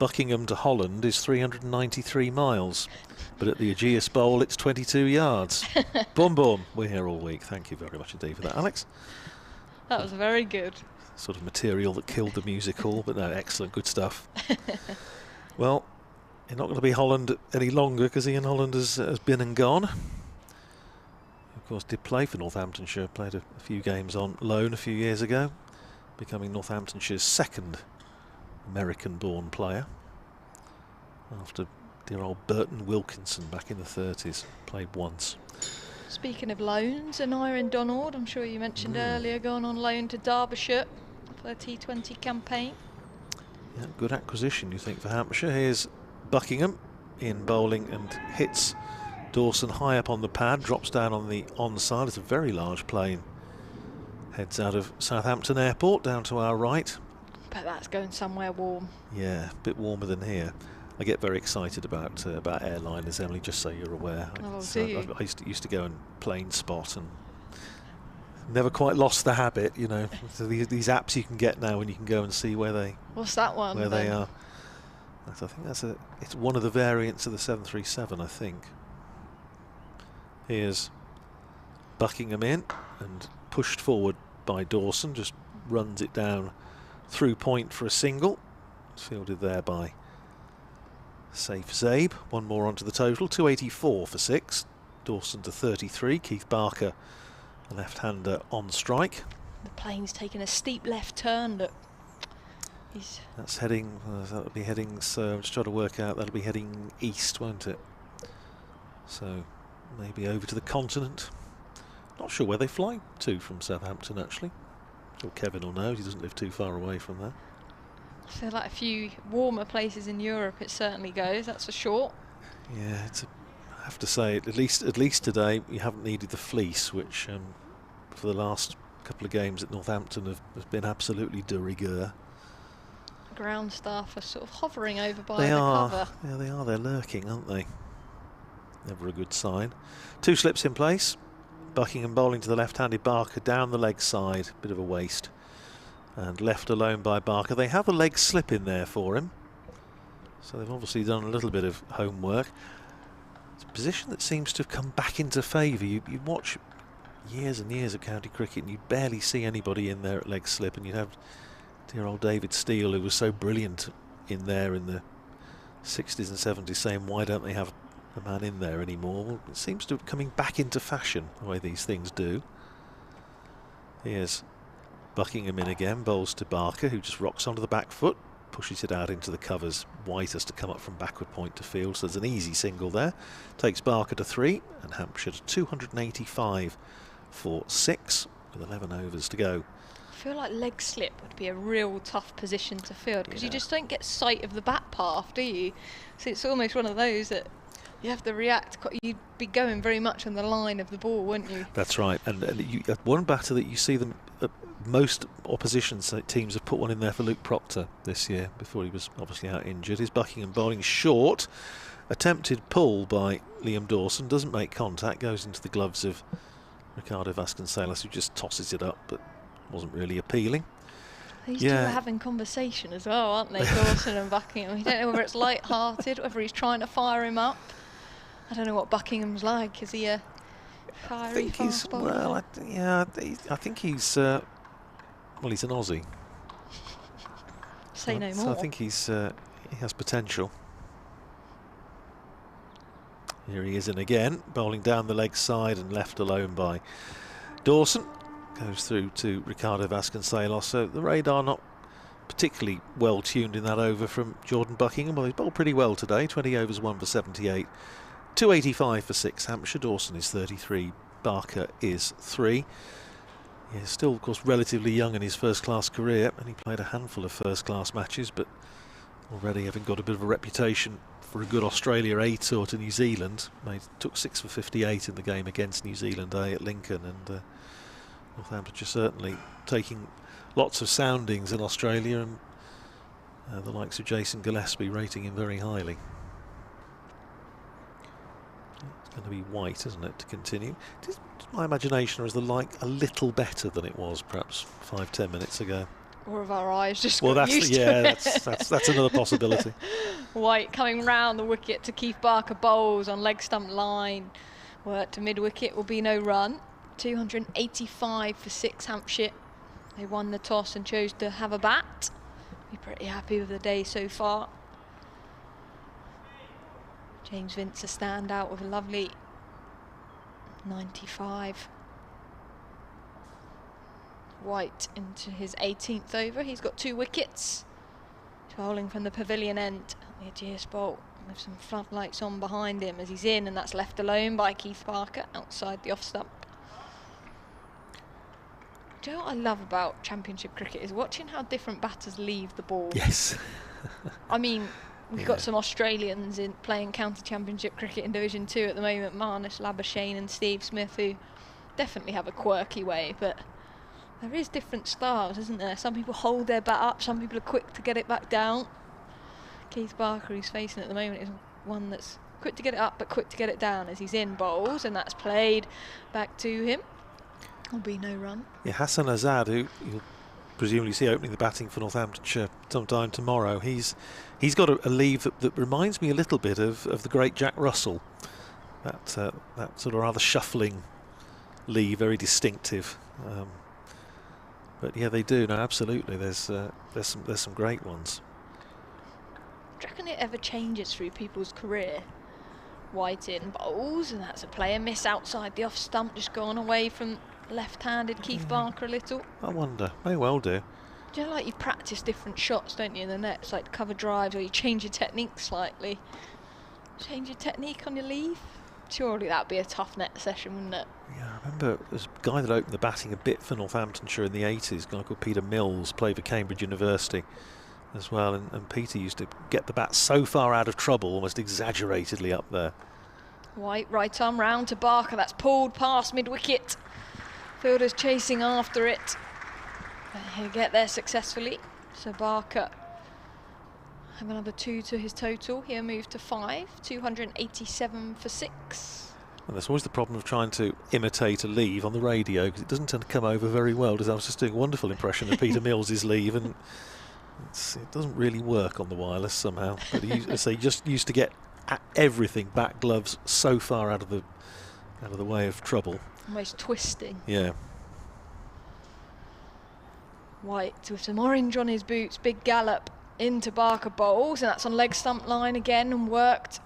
Buckingham to Holland is 393 miles, but at the Ageas Bowl it's 22 yards. Boom, boom. We're here all week. Thank you very much indeed for that, Alex. That was very good. Sort of material that killed the music hall, but no, excellent, good stuff. Well, you're not going to be Holland any longer because Ian Holland has been and gone. Of course, did play for Northamptonshire, played a few games on loan a few years ago, becoming Northamptonshire's second American-born player after dear old Burton Wilkinson back in the 30s, played once. Speaking of loans, Aaron Donald, I'm sure you mentioned earlier, gone on loan to Derbyshire for a T20 campaign. Yeah, good acquisition, you think, for Hampshire. Here's Buckingham in bowling and hits Dawson high up on the pad, drops down on the onside. It's a very large plane. Heads out of Southampton Airport down to our right. But that's going somewhere warm. Yeah, a bit warmer than here. I get very excited about airliners, Emily, just so you're aware. Oh, So do you? I used to go and plane spot and never quite lost the habit, you know. So these apps you can get now, and you can go and see where they What's that one? where they are. I think it's one of the variants of the 737, I think. Here's Buckingham in and pushed forward by Dawson, just runs it down through point for a single. It's fielded there by Safe Zabe. One more onto the total, 284 for 6. Dawson to 33. Keith Barker, the left-hander, on strike. The plane's taking a steep left turn. Look, That's heading. That'll be heading. So I'm just trying to work out. That'll be heading east, won't it? So maybe over to the continent. Not sure where they fly to from Southampton, actually. Sure Kevin will know. He doesn't live too far away from there. I feel like a few warmer places in Europe it certainly goes, that's for sure. Yeah, I have to say, at least today you haven't needed the fleece, which for the last couple of games at Northampton have been absolutely de rigueur. Ground staff are sort of hovering over by They the are. cover. Yeah, they are. They're lurking, aren't they? Never a good sign. 2 slips in place. Buckingham bowling to the left-handed Barker down the leg side, bit of a waste, and left alone by Barker. They have a leg slip in there for him, so they've obviously done a little bit of homework. It's a position that seems to have come back into favour. You watch years and years of county cricket and you barely see anybody in there at leg slip, and you'd have dear old David Steele, who was so brilliant in there in the 60s and 70s, saying why don't they have a man in there anymore. Well, it seems to be coming back into fashion, the way these things do. Here's Buckingham in again, bowls to Barker, who just rocks onto the back foot, pushes it out into the covers. White has to come up from backward point to field, so there's an easy single there. Takes Barker to 3 and Hampshire to 285 for 6 with 11 overs to go. I feel like leg slip would be a real tough position to field because you Yeah. just don't get sight of the bat path, do you? So it's almost one of those that you have to react. You'd be going very much on the line of the ball, wouldn't you? That's right, and one batter that you see them, most opposition teams have put one in there for Luke Proctor this year, before he was obviously out injured, is Buckingham bowling short. Attempted pull by Liam Dawson, doesn't make contact, goes into the gloves of Ricardo Vasconcelos, who just tosses it up, but wasn't really appealing. These two are having conversation as well, aren't they, Dawson and Buckingham? You don't know whether it's light-hearted, whether he's trying to fire him up. I don't know what Buckingham's like. Is he a fiery fast bowler? Well, I think he's well, he's an Aussie. Say no So more. I think he has potential. Here he is in again, bowling down the leg side and left alone by Dawson. Goes through to Ricardo Vasconcelos. So the radar not particularly well tuned in that over from Jordan Buckingham. Well, he's bowled pretty well today. 20 overs, 1 for 78. 285 for 6 Hampshire. Dawson is 33. Barker is 3. He's still, of course, relatively young in his first-class career, and he played a handful of first-class matches, but already having got a bit of a reputation for a good Australia A tour to New Zealand. Took 6 for 58 in the game against New Zealand A at Lincoln, and Northamptonshire certainly taking lots of soundings in Australia, and the likes of Jason Gillespie rating him very highly. It's going to be White, isn't it, to continue? Is my imagination, or is the light a little better than it was perhaps 5-10 minutes ago? Or have our eyes just Well, got used to it? that's another possibility. White coming round the wicket to Keith Barker, bowls on leg stump line. Work to mid-wicket, will be no run. 285 for 6 Hampshire. They won the toss and chose to have a bat. Be pretty happy with the day so far. James Vince a standout with a lovely 95. White into his 18th over. He's got 2 wickets. Bowling from the pavilion end at the Ageas Bowl with some floodlights on behind him as he's in, and that's left alone by Keith Barker outside the off stump. Do you know what I love about Championship cricket is watching how different batters leave the ball. Yes. I mean, we've got some Australians in playing county Championship cricket in Division 2 at the moment, Marnus Labuschagne and Steve Smith, who definitely have a quirky way, but there is different styles, isn't there? Some people hold their bat up, some people are quick to get it back down. Keith Barker, who's facing at the moment, is one that's quick to get it up but quick to get it down as he's in bowls, and that's played back to him. Will be no run. Yeah, Hassan Azad, who you'll presumably see opening the batting for Northamptonshire sometime tomorrow, he's got a leave that reminds me a little bit of the great Jack Russell. That sort of rather shuffling leave, very distinctive. But yeah, they do. No, absolutely. There's some great ones. Do you reckon it ever changes through people's career? White in bowls, and that's a player miss outside the off stump, just gone away from left-handed Keith Barker a little. I wonder. May well do. Do you know, like, you practice different shots, don't you, in the nets, like cover drives, or you change your technique slightly? Change your technique on your leave? Surely that'd be a tough net session, wouldn't it? Yeah, I remember there's a guy that opened the batting a bit for Northamptonshire in the 80s, a guy called Peter Mills, played for Cambridge University as well, and Peter used to get the bat so far out of trouble, almost exaggeratedly up there. White right arm round to Barker, that's pulled past mid-wicket. Fielders chasing after it. But he'll get there successfully. So Barker have another 2 to his total. He'll move to 5, 287 for 6. And there's always the problem of trying to imitate a leave on the radio, because it doesn't tend to come over very well. I was just doing a wonderful impression of Peter Mills's leave, and it doesn't really work on the wireless somehow. But he just used to get everything, back gloves, so far out of the way of trouble. Almost twisting. Yeah. White with some orange on his boots, big gallop into Barker bowls, and that's on leg stump line again and worked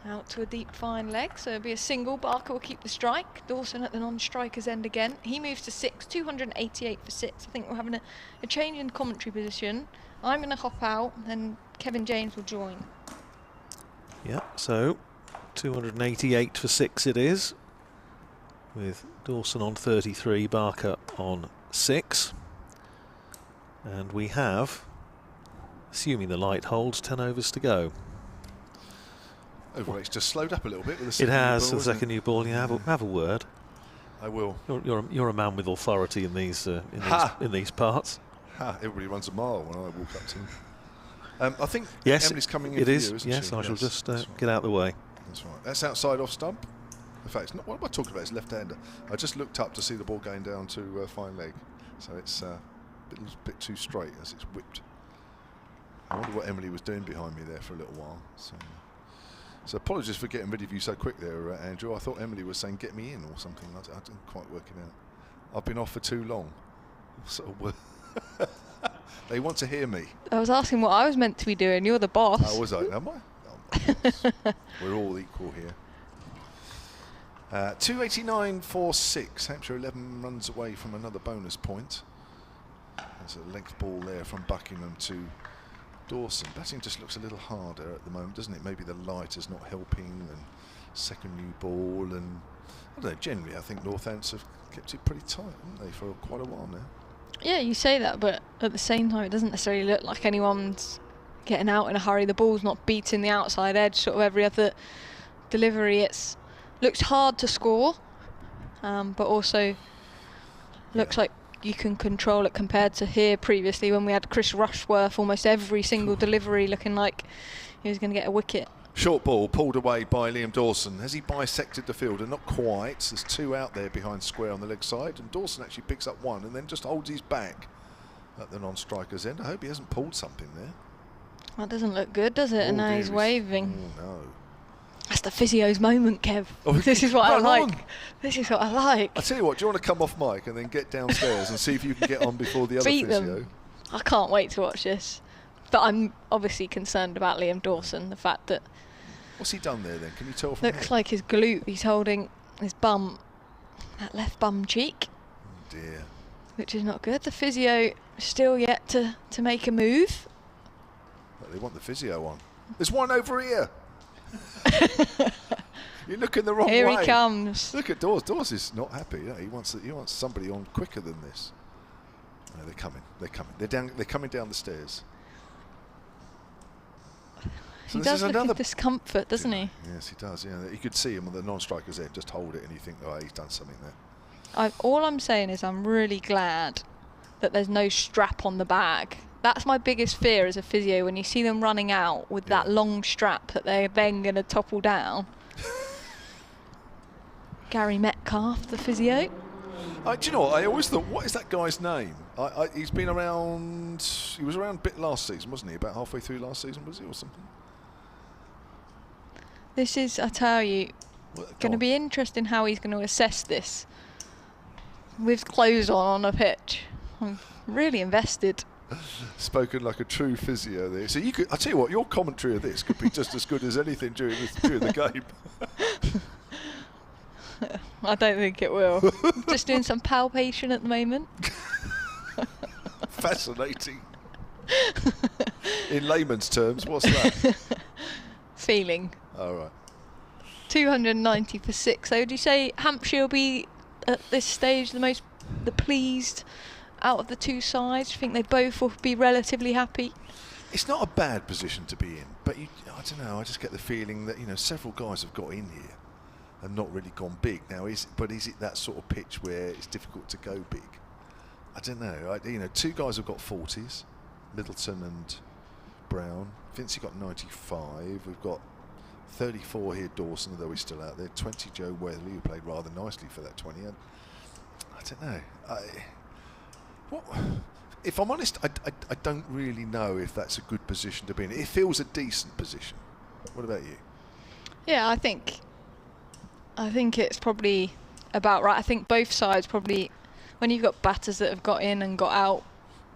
out to a deep fine leg, so it'll be a single. Barker will keep the strike. Dawson at the non-striker's end again. He moves to 6, 288 for 6. I think we're having a change in commentary position. I'm going to hop out, then Kevin James will join. Yeah, so 288 for 6 it is, with Dawson on 33, Barker on 6. And we have, assuming the light holds, 10 overs to go. Overrate's just slowed up a little bit with the second It has, new ball, the second new ball. Yeah, have a word. I will. You're a man with authority in these parts. Everybody runs a mile when I walk up to him. I think yes, Emily's coming in. It for is. You, isn't Yes, she? I shall just right. get out of the way. That's right. That's outside off stump. In fact, it's not. What am I talking about? It's left-hander. I just looked up to see the ball going down to fine leg, so it's a bit too straight as it's whipped. I wonder what Emily was doing behind me there for a little while. So apologies for getting rid of you so quick there, Andrew. I thought Emily was saying get me in or something. I didn't quite work it out. I've been off for too long. So they want to hear me. I was asking what I was meant to be doing. You're the boss. Oh, was I? Am I? We're all equal here. 289 for 6. Hampshire 11 runs away from another bonus point. There's a length ball there from Buckingham to Dawson. Batting just looks a little harder at the moment, doesn't it? Maybe the light is not helping, and second new ball, and I don't know, generally I think Northampton have kept it pretty tight, haven't they, for quite a while now? Yeah, you say that, but at the same time it doesn't necessarily look like anyone's getting out in a hurry. The ball's not beating the outside edge sort of every other delivery. It's looks hard to score, but also looks like you can control it compared to here previously when we had Chris Rushworth almost every single delivery looking like he was going to get a wicket. Short ball pulled away by Liam Dawson. Has he bisected the fielder? Not quite. There's 2 out there behind square on the leg side, and Dawson actually picks up 1 and then just holds his back at the non-striker's end. I hope he hasn't pulled something there. That doesn't look good, does it? And now he's waving. Oh no. That's the physio's moment, Kev. Oh, this is what I like. on. This is what I like. I tell you what, do you want to come off mic and then get downstairs and see if you can get on before the other Beat physio? them. I can't wait to watch this. But I'm obviously concerned about Liam Dawson. The fact that What's he done there then? Can you tell from looks like his glute. He's holding his bum, that left bum cheek. Oh dear. Which is not good. The physio still yet to make a move. Well, they want the physio on. There's one over here. You're looking the wrong way. Here he comes. Look at Dawes. Dawes is not happy. Yeah, he wants somebody on quicker than this. No, they're coming. They're coming. They're coming down the stairs. So He does look at discomfort, doesn't he? Yes, he does. Yeah, you could see him on the non-striker's end. Just hold it, and you think, oh, he's done something there. All I'm saying is I'm really glad that there's no strap on the bag. That's my biggest fear as a physio, when you see them running out with that long strap that they're then going to topple down. Gary Metcalf, the physio. Do you know what? I always thought, what is that guy's name? He's been around. He was around a bit last season, wasn't he? About halfway through last season, was he, or something? This is, I tell you, going to be interesting how he's going to assess this with clothes on a pitch. I'm really invested. Spoken like a true physio there. So I tell you what, your commentary of this could be just as good as anything during the game. I don't think it will. Just doing some palpation at the moment. Fascinating. In layman's terms, what's that? Feeling. All right. 290 for 6. So would you say Hampshire will be at this stage the pleased out of the two sides? Do you think they both will be relatively happy? It's not a bad position to be in, but I don't know. I just get the feeling that several guys have got in here and not really gone big. Now, is it that sort of pitch where it's difficult to go big? I don't know. Two guys have got 40s, Middleton and Brown. Vincey got 95. We've got 34 here, Dawson, although he's still out there. 20, Joe Weatherly, who played rather nicely for that 20. And I don't know. If I'm honest, I don't really know if that's a good position to be in. It feels a decent position. What about you? Yeah, I think it's probably about right. I think both sides probably, when you've got batters that have got in and got out,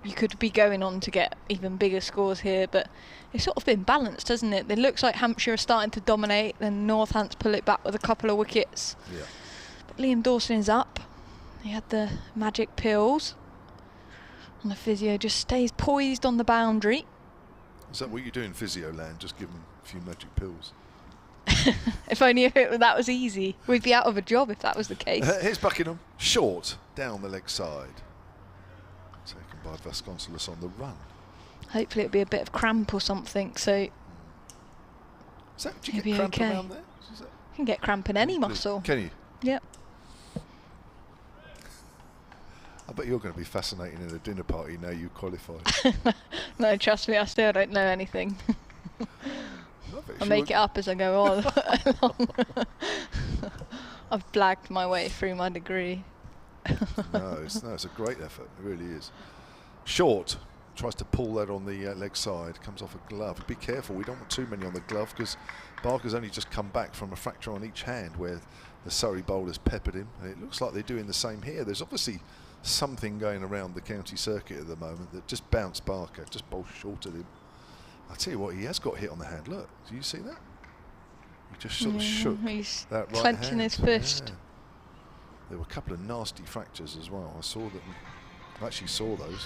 you could be going on to get even bigger scores here, but it's sort of been balanced, hasn't it? It looks like Hampshire are starting to dominate, then Northampton pull it back with a couple of wickets. Yeah. But Liam Dawson is up. He had the magic pills. And the physio just stays poised on the boundary. Is that what you do in physio land? Just give him a few magic pills? If only that was easy. We'd be out of a job if that was the case. Here's Buckingham. Short, down the leg side. Taken by Vasconcelos on the run. Hopefully it'll be a bit of cramp or something, so... Do you get cramp around there? You can get cramp in any muscle. Can you? Yep. I bet you're going to be fascinating in a dinner party now you qualify. No, trust me, I still don't know anything. I'll make it up as I go on along. I've blagged my way through my degree. No, it's a great effort. It really is. Short tries to pull that on the leg side. Comes off a glove. Be careful. We don't want too many on the glove because Barker's only just come back from a fracture on each hand where the Surrey bowlers peppered him. And it looks like they're doing the same here. There's obviously something going around the county circuit at the moment that just bounced Barker, just bowled short at him. I tell you what, he has got hit on the hand. Look, do you see that? He just sort of shook he's that right clenching hand. his fist. Yeah. There were a couple of nasty fractures as well. I saw them. I actually saw those.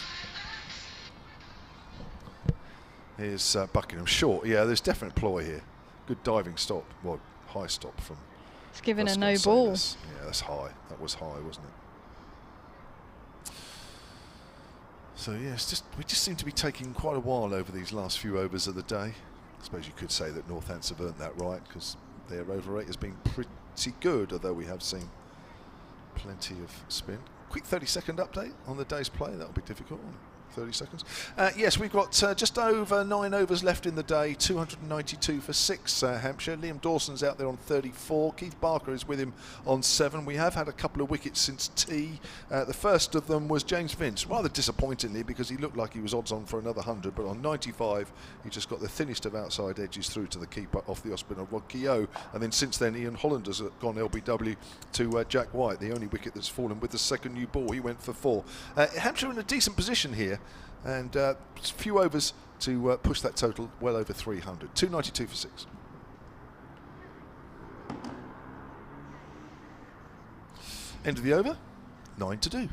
Here's Buckingham. Short. Yeah, there's definite ploy here. Good diving stop. Well, high stop from... It's given a no ball. Yeah, that's high. That was high, wasn't it? So yeah, we just seem to be taking quite a while over these last few overs of the day. I suppose you could say that Northampton have earned that right because their over rate has been pretty good, although we have seen plenty of spin. Quick 30-second update on the day's play. That'll be difficult. 30 seconds. Yes, we've got just over 9 overs left in the day, 292 for 6 Hampshire. Liam Dawson's out there on 34. Keith Barker is with him on 7. We have had a couple of wickets since tea. The first of them was James Vince, rather disappointingly because he looked like he was odds on for another 100, but on 95 he just got the thinnest of outside edges through to the keeper off the off-spinner Rod Keogh. And then since then Ian Hollander's gone LBW to Jack White, the only wicket that's fallen with the second new ball. He went for 4. Hampshire in a decent position here. And a few overs to push that total well over 300. 292 for 6. End of the over. 9 to do.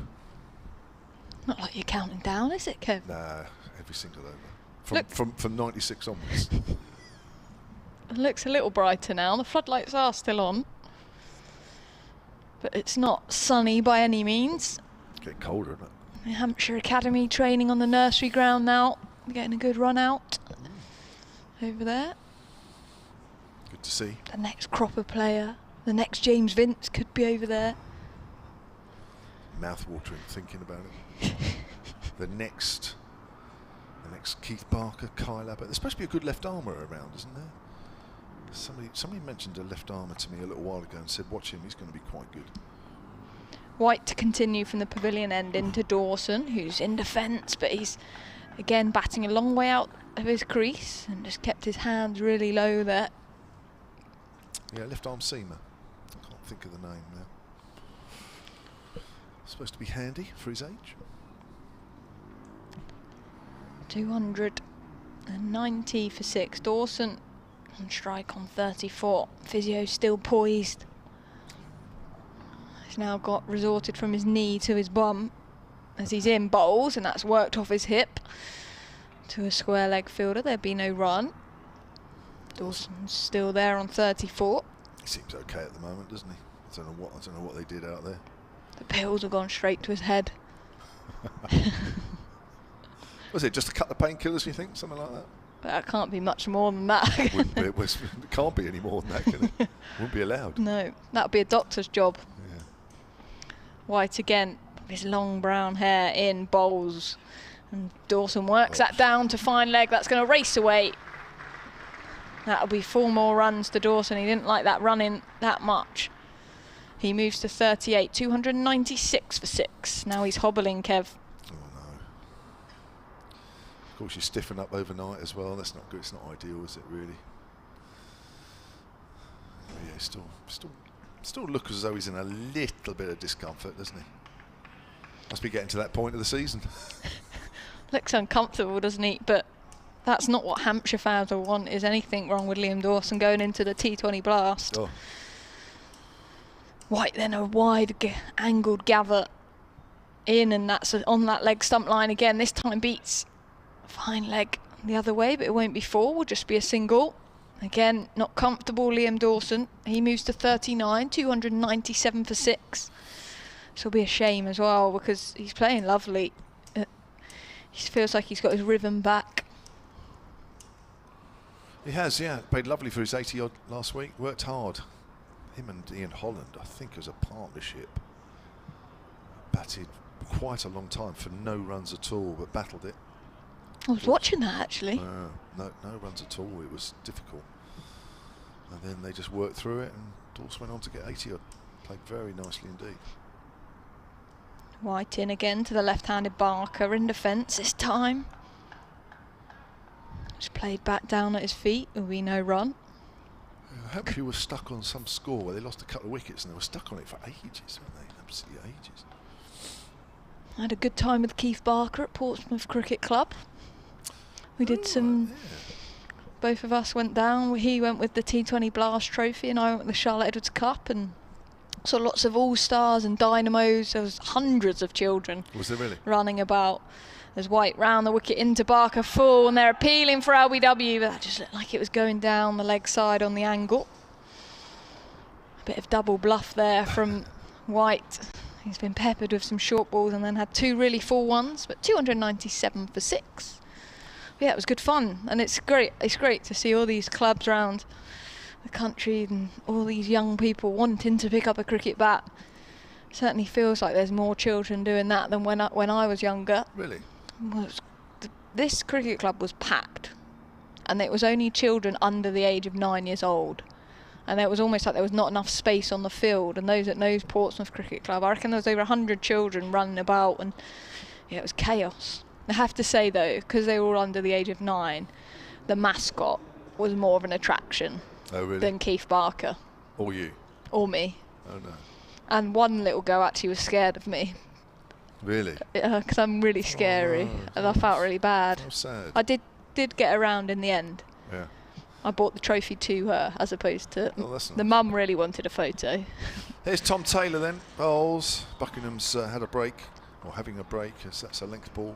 Not like you're counting down, is it, Kev? Nah, every single over. From 96 onwards. It looks a little brighter now. The floodlights are still on. But it's not sunny by any means. It's getting colder, isn't it? The Hampshire Academy training on the nursery ground now. Getting a good run out over there. Good to see. The next Cropper player, the next James Vince could be over there. Mouth-watering thinking about it. The next. And next, Keith Barker, Kyle Abbott. There's supposed to be a good left armour around, isn't there? Somebody mentioned a left armour to me a little while ago and said, watch him, he's going to be quite good. White to continue from the pavilion end into Dawson, who's in defence, but he's again batting a long way out of his crease and just kept his hands really low there. Yeah, left arm seamer. I can't think of the name now. Supposed to be handy for his age. 290 for 6. Dawson on strike on 34. Physio still poised. He's now got resorted from his knee to his bum as he's in bowls, and that's worked off his hip to a square leg fielder. There'd be no run. Dawson's still there on 34. He seems okay at the moment, doesn't he? I don't know what they did out there. The pills have gone straight to his head. Was it just a couple of painkillers, you think? Something like that? That can't be much more than that. It can't be any more than that, can it? Wouldn't be allowed. No, that would be a doctor's job. Yeah. White again, his long brown hair in bowls. And Dawson works that down to fine leg. That's going to race away. That'll be 4 more runs to Dawson. He didn't like that running that much. He moves to 38, 296 for 6. Now he's hobbling, Kev. Oh no. Of course, you stiffen up overnight as well. That's not good. It's not ideal, is it really? Oh, yeah, still look as though he's in a little bit of discomfort, doesn't he? Must be getting to that point of the season. Looks uncomfortable, doesn't he? But that's not what Hampshire fans will want, is anything wrong with Liam Dawson going into the T20 blast. Oh. White then a wide angled gather in, and that's on that leg stump line again. This time beats fine leg the other way, but it won't be 4, will just be a single. Again, not comfortable, Liam Dawson. He moves to 39, 297 for 6. This will be a shame as well because he's playing lovely. He feels like he's got his rhythm back. He has, yeah. Played lovely for his 80 odd last week. Worked hard. Him and Ian Holland, I think, as a partnership, batted quite a long time for no runs at all, but battled it. I was watching that actually. No runs at all. It was difficult. And then they just worked through it, and Dawson went on to get 80 odd. Played very nicely indeed. White in again to the left-handed Barker in defence this time. Just played back down at his feet. There'll be no run. Hampshire was stuck on some score where they lost a couple of wickets, and they were stuck on it for ages, weren't they? Absolutely ages. I had a good time with Keith Barker at Portsmouth Cricket Club. We did some... Yeah. Both of us went down. He went with the T20 Blast Trophy and I went with the Charlotte Edwards Cup, and saw lots of all-stars and dynamos. There was hundreds of children. Was there really? Running about. There's White round the wicket into Barker full, and they're appealing for LBW, but that just looked like it was going down the leg side on the angle. A bit of double bluff there from White. He's been peppered with some short balls and then had 2 really full ones, but 297 for 6. But yeah, it was good fun, and it's great. It's great to see all these clubs around the country and all these young people wanting to pick up a cricket bat. Certainly feels like there's more children doing that than when I was younger. Really? This cricket club was packed, and it was only children under the age of 9 years old, and it was almost like there was not enough space on the field. And those that knows Portsmouth Cricket Club, I reckon there was over 100 children running about, and yeah, it was chaos. I have to say though, because they were all under the age of 9, the mascot was more of an attraction than Keith Barker. Or you? Or me. Oh no. And one little girl actually was scared of me. Really? Because I'm really scary, and I felt really bad. How sad. I did get around in the end. Yeah. I bought the trophy to her as opposed to That's the nice. mum really wanted a photo. Here's Tom Taylor then. Bowls. Buckingham's had a break, or having a break, as that's a length ball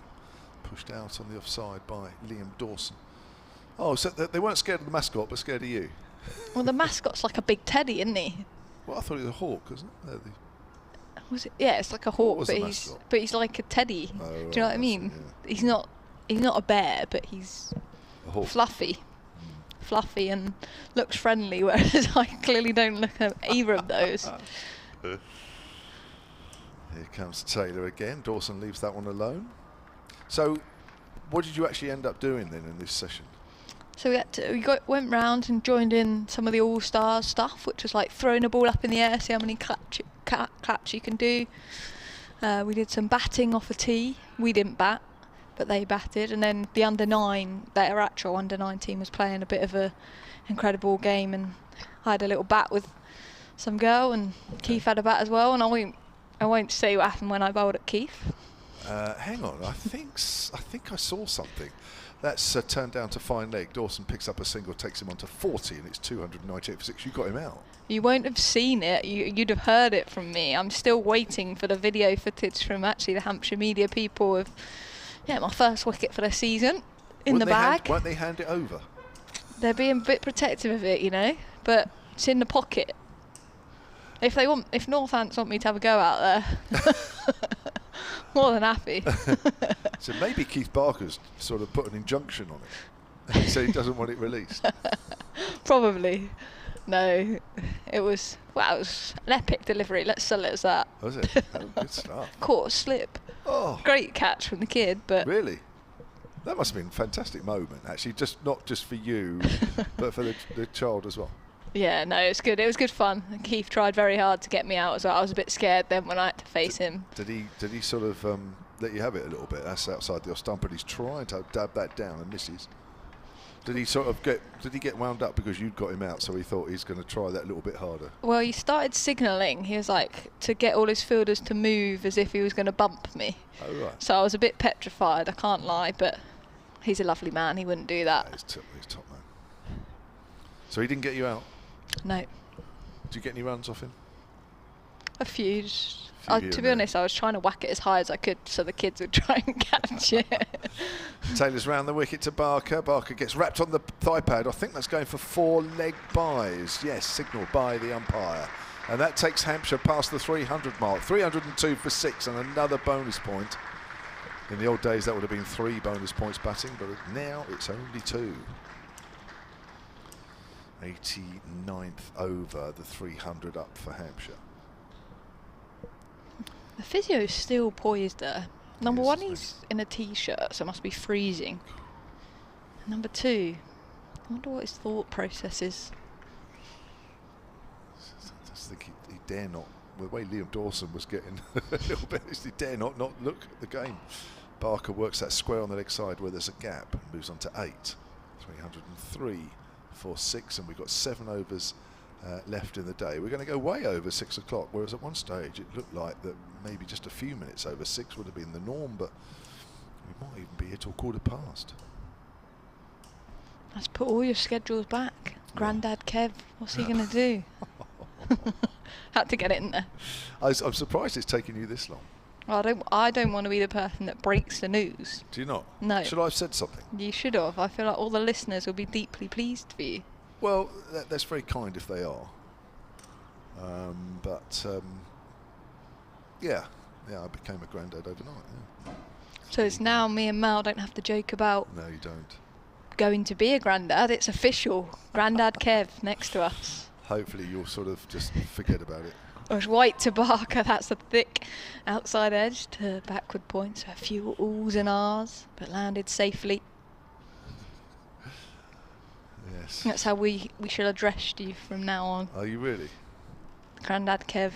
pushed out on the offside by Liam Dawson. Oh, so they weren't scared of the mascot, but scared of you. Well, the mascot's like a big teddy, isn't he? Well, I thought he was a hawk, wasn't it? Was it? Yeah, it's like a hawk, was but the he's mascot? like a teddy. Oh, Do you know right, what I I see, mean? yeah. He's not a bear, but he's A hawk. fluffy and looks friendly, whereas I clearly don't look at either of those. Here comes Taylor again. Dawson leaves that one alone. So What did you actually end up doing then in this session? So went round and joined in some of the all-star stuff, which was like throwing a ball up in the air, see how many claps you can do. We did some batting off a tee. We didn't bat, but they batted. And then the under-9, their actual under-9 team was playing a bit of a incredible game, and I had a little bat with some girl, and Keith had a bat as well. And I won't say what happened when I bowled at Keith. Hang on, I think I saw something. That's turned down to fine leg. Dawson picks up a single, takes him on to 40, and it's 298 for 6. You got him out. You won't have seen it. You'd have heard it from me. I'm still waiting for the video footage from actually the Hampshire media people of, my first wicket for the season in the bag. Won't they hand it over? They're being a bit protective of it, but it's in the pocket. If Northampton want me to have a go out there, more than happy. So maybe Keith Barker's sort of put an injunction on it. He said he doesn't want it released. Probably. No, it was an epic delivery. Let's sell it as that. Was it? Oh, good stuff. Caught a slip. Oh, great catch from the kid, but really, that must have been a fantastic moment. Actually, not just for you, but for the child as well. Yeah, no, it's good. It was good fun. Keith tried very hard to get me out as well. I was a bit scared then when I had to face him. Did he sort of let you have it a little bit? That's outside the off stump, but he's trying to dab that down and misses. Did he get wound up because you'd got him out, so he thought he's going to try that a little bit harder? Well, he started signalling. He was like to get all his fielders to move as if he was going to bump me. Oh, right. So I was a bit petrified, I can't lie, but he's a lovely man. He wouldn't do that. Yeah, he's top man. So he didn't get you out? No. Did you get any runs off him? A few. To be honest, I was trying to whack it as high as I could so the kids would try and catch it. Taylor's round the wicket to Barker. Barker gets wrapped on the thigh pad. I think that's going for 4 leg byes. Yes, signalled by the umpire. And that takes Hampshire past the 300 mark. 302 for 6 and another bonus point. In the old days, that would have been 3 bonus points batting, but now it's only 2. 89th over, the 300 up for Hampshire. The physio is still poised there. Number one, he's in a t-shirt, so it must be freezing. Number 2, I wonder what his thought process is. I just think he dare not. The way Liam Dawson was getting a little bit, he dare not look at the game. Barker works that square on the leg side where there's a gap, moves on to 8. 303 for 6, and we've got 7 overs left in the day. We're going to go way over 6 o'clock, whereas at one stage it looked like that maybe just a few minutes over 6 would have been the norm, but we might even be here till 15:15. Let's put all your schedules back. Grandad Kev, what's he going to do? Had to get it in there. I'm surprised it's taken you this long. I don't want to be the person that breaks the news. Do you not? No. Should I have said something? You should have. I feel like all the listeners will be deeply pleased for you. Well, that's very kind if they are. Yeah, I became a granddad overnight. Yeah. So it's now me and Mal don't have to joke about. No, you don't. Going to be a granddad. It's official. Grandad Kev next to us. Hopefully you'll sort of just forget about it. It was white to Barker. That's a thick outside edge to backward point. So a few oohs and ahs, but landed safely. Yes. That's how we shall address you from now on. Are you really? Grandad Kev.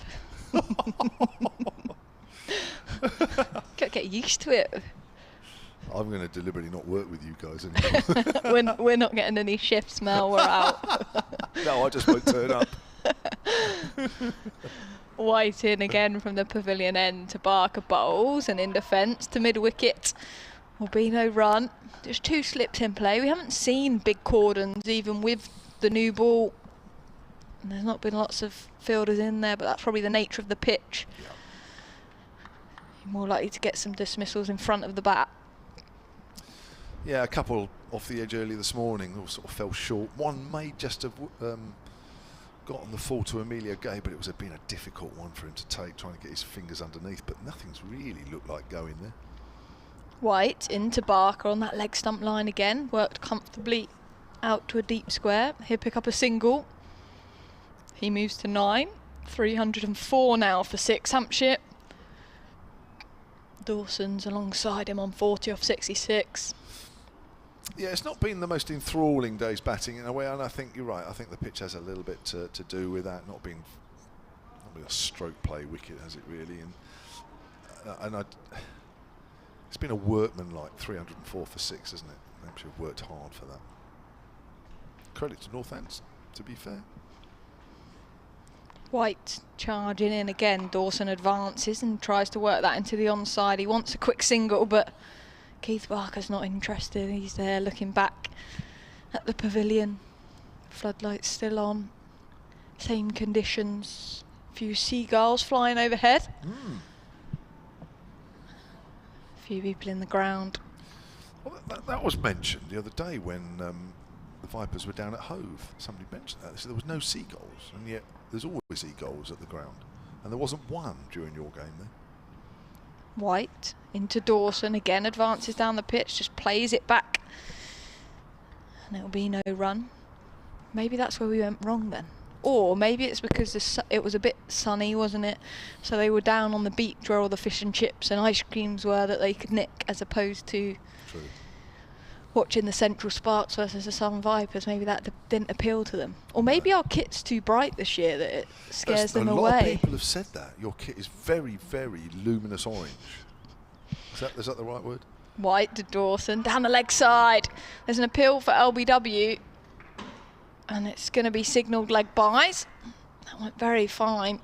Gotta get used to it. I'm going to deliberately not work with you guys anymore. we're not getting any shifts, Mel. We're out. No, I just won't turn up. White in again from the pavilion end to Barker bowls, and in defence to mid-wicket will be no run. There's 2 slips in play. We haven't seen big cordons even with the new ball. And there's not been lots of fielders in there, but that's probably the nature of the pitch. Yeah. You're more likely to get some dismissals in front of the bat. Yeah, a couple off the edge early this morning all sort of fell short. One may just have got on the full to Emilio Gay, but it was been a difficult one for him to take, trying to get his fingers underneath, but nothing's really looked like going there. White into Barker on that leg stump line again, worked comfortably out to a deep square. He'll pick up a single. He moves to 9. 304 now for 6 Hampshire. Dawson's alongside him on 40 off 66. Yeah, it's not been the most enthralling day's batting in a way, and I think you're right. I think the pitch has a little bit to do with that, not being a stroke play wicket, has it really? And it's been a workman-like 304 for 6, isn't it? Hampshire have worked hard for that. Credit to Northampton, to be fair. White charging in again. Dawson advances and tries to work that into the onside. He wants a quick single, but Keith Barker's not interested. He's there looking back at the pavilion. Floodlights still on. Same conditions. A few seagulls flying overhead. A few people in the ground. Well, that was mentioned the other day when the Vipers were down at Hove. Somebody mentioned that. They said there was no seagulls, and yet there's always seagulls at the ground. And there wasn't one during your game there. White into Dawson again, advances down the pitch, just plays it back, and it'll be no run. Maybe that's where we went wrong then, or maybe it's because it was a bit sunny, wasn't it? So they were down on the beach where all the fish and chips and ice creams were that they could nick, as opposed to watching the Central Sparks versus the Southern Vipers. Maybe that didn't appeal to them, or maybe our kit's too bright this year that it scares them away. A lot of people have said that your kit is very, very luminous orange. Is that the right word? White to Dawson down the leg side. There's an appeal for LBW, and it's going to be signalled leg byes. That went very fine.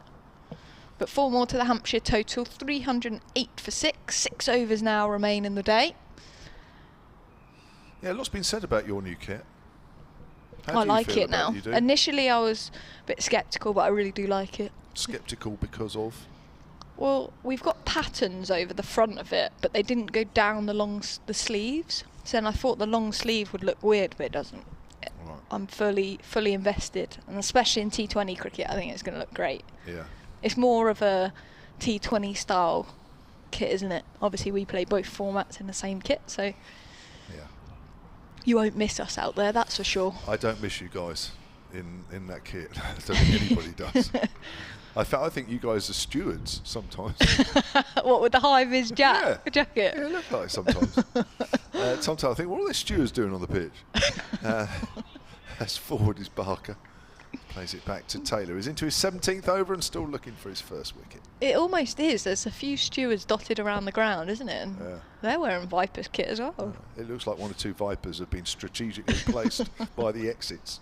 But 4 more to the Hampshire total. 308 for 6. 6 overs now remain in the day. Yeah, a lot's been said about your new kit. I like it now. Initially I was a bit sceptical, but I really do like it. Sceptical because of? Well, we've got patterns over the front of it, but they didn't go down the sleeves. So then I thought the long sleeve would look weird, but it doesn't. Right. I'm fully invested, and especially in T20 cricket, I think it's going to look great. Yeah. It's more of a T20 style kit, isn't it? Obviously, we play both formats in the same kit, so yeah. You won't miss us out there, that's for sure. I don't miss you guys in that kit. I don't think anybody does. I think you guys are stewards sometimes. What, with the high-vis jacket? Yeah, look like sometimes. Sometimes I think, what are the stewards doing on the pitch? As forward is Barker. Plays it back to Taylor. He's into his 17th over and still looking for his first wicket. It almost is. There's a few stewards dotted around the ground, isn't it? And they're wearing Vipers kit as well. It looks like 1 or 2 Vipers have been strategically placed by the exits.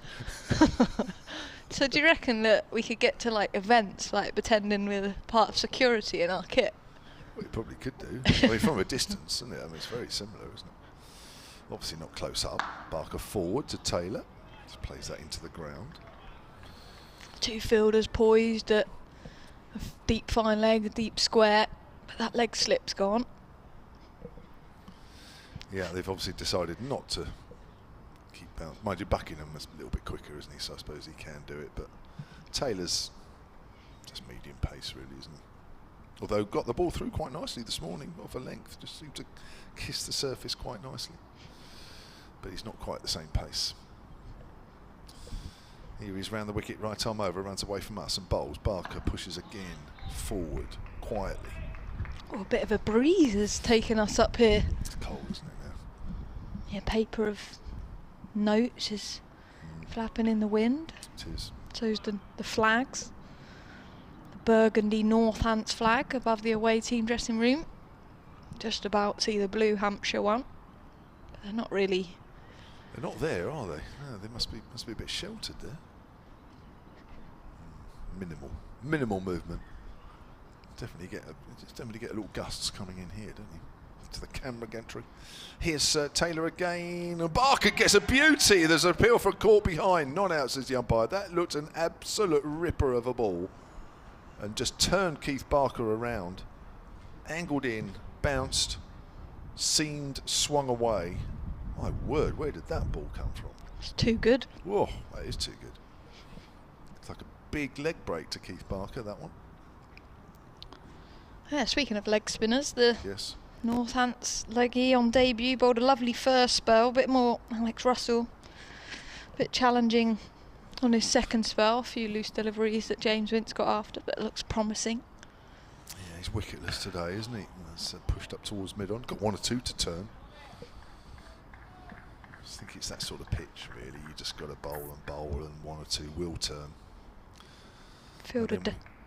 So do you reckon that we could get to like events, like pretending we're part of security in our kit? Well, you probably could do. I mean, from a distance, isn't it? I mean, it's very similar, isn't it? Obviously not close up. Barker forward to Taylor. Just plays that into the ground. 2 fielders poised at a deep fine leg, a deep square, but that leg slip's gone. Yeah, they've obviously decided not to keep bounce. Mind you, Buckingham is a little bit quicker, isn't he? So I suppose he can do it, but Taylor's just medium pace, really, isn't he? Although got the ball through quite nicely this morning, off a length, just seemed to kiss the surface quite nicely. But he's not quite the same pace. Here he's round the wicket, right arm over, runs away from us and bowls. Barker pushes again, forward, quietly. Oh, a bit of a breeze has taken us up here. It's cold, isn't it, now? Yeah, paper of notes is flapping in the wind. It is. So's the flags. The burgundy Northants flag above the away team dressing room. Just about see the blue Hampshire one. But they're not really... They're not there, are they? No, they must be a bit sheltered there. Minimal movement. Definitely get a little gusts coming in here, don't you? To the camera gantry. Here's Taylor again. And Barker gets a beauty. There's an appeal for a caught behind. Not out, says the umpire. That looked an absolute ripper of a ball, and just turned Keith Barker around, angled in, bounced, seamed, swung away. My word, where did that ball come from? It's too good. Whoa, that is too good. It's like a big leg break to Keith Barker, that one. Yeah, speaking of leg spinners, the yes. Northants leggy on debut bowled a lovely first spell, a bit more Alex Russell, a bit challenging on his second spell, a few loose deliveries that James Vince got after, but it looks promising. Yeah, he's wicketless today, isn't he? That's pushed up towards mid-on, got 1 or 2 to turn. I think it's that sort of pitch, really. You just got to bowl, and one or two will turn. Fielder,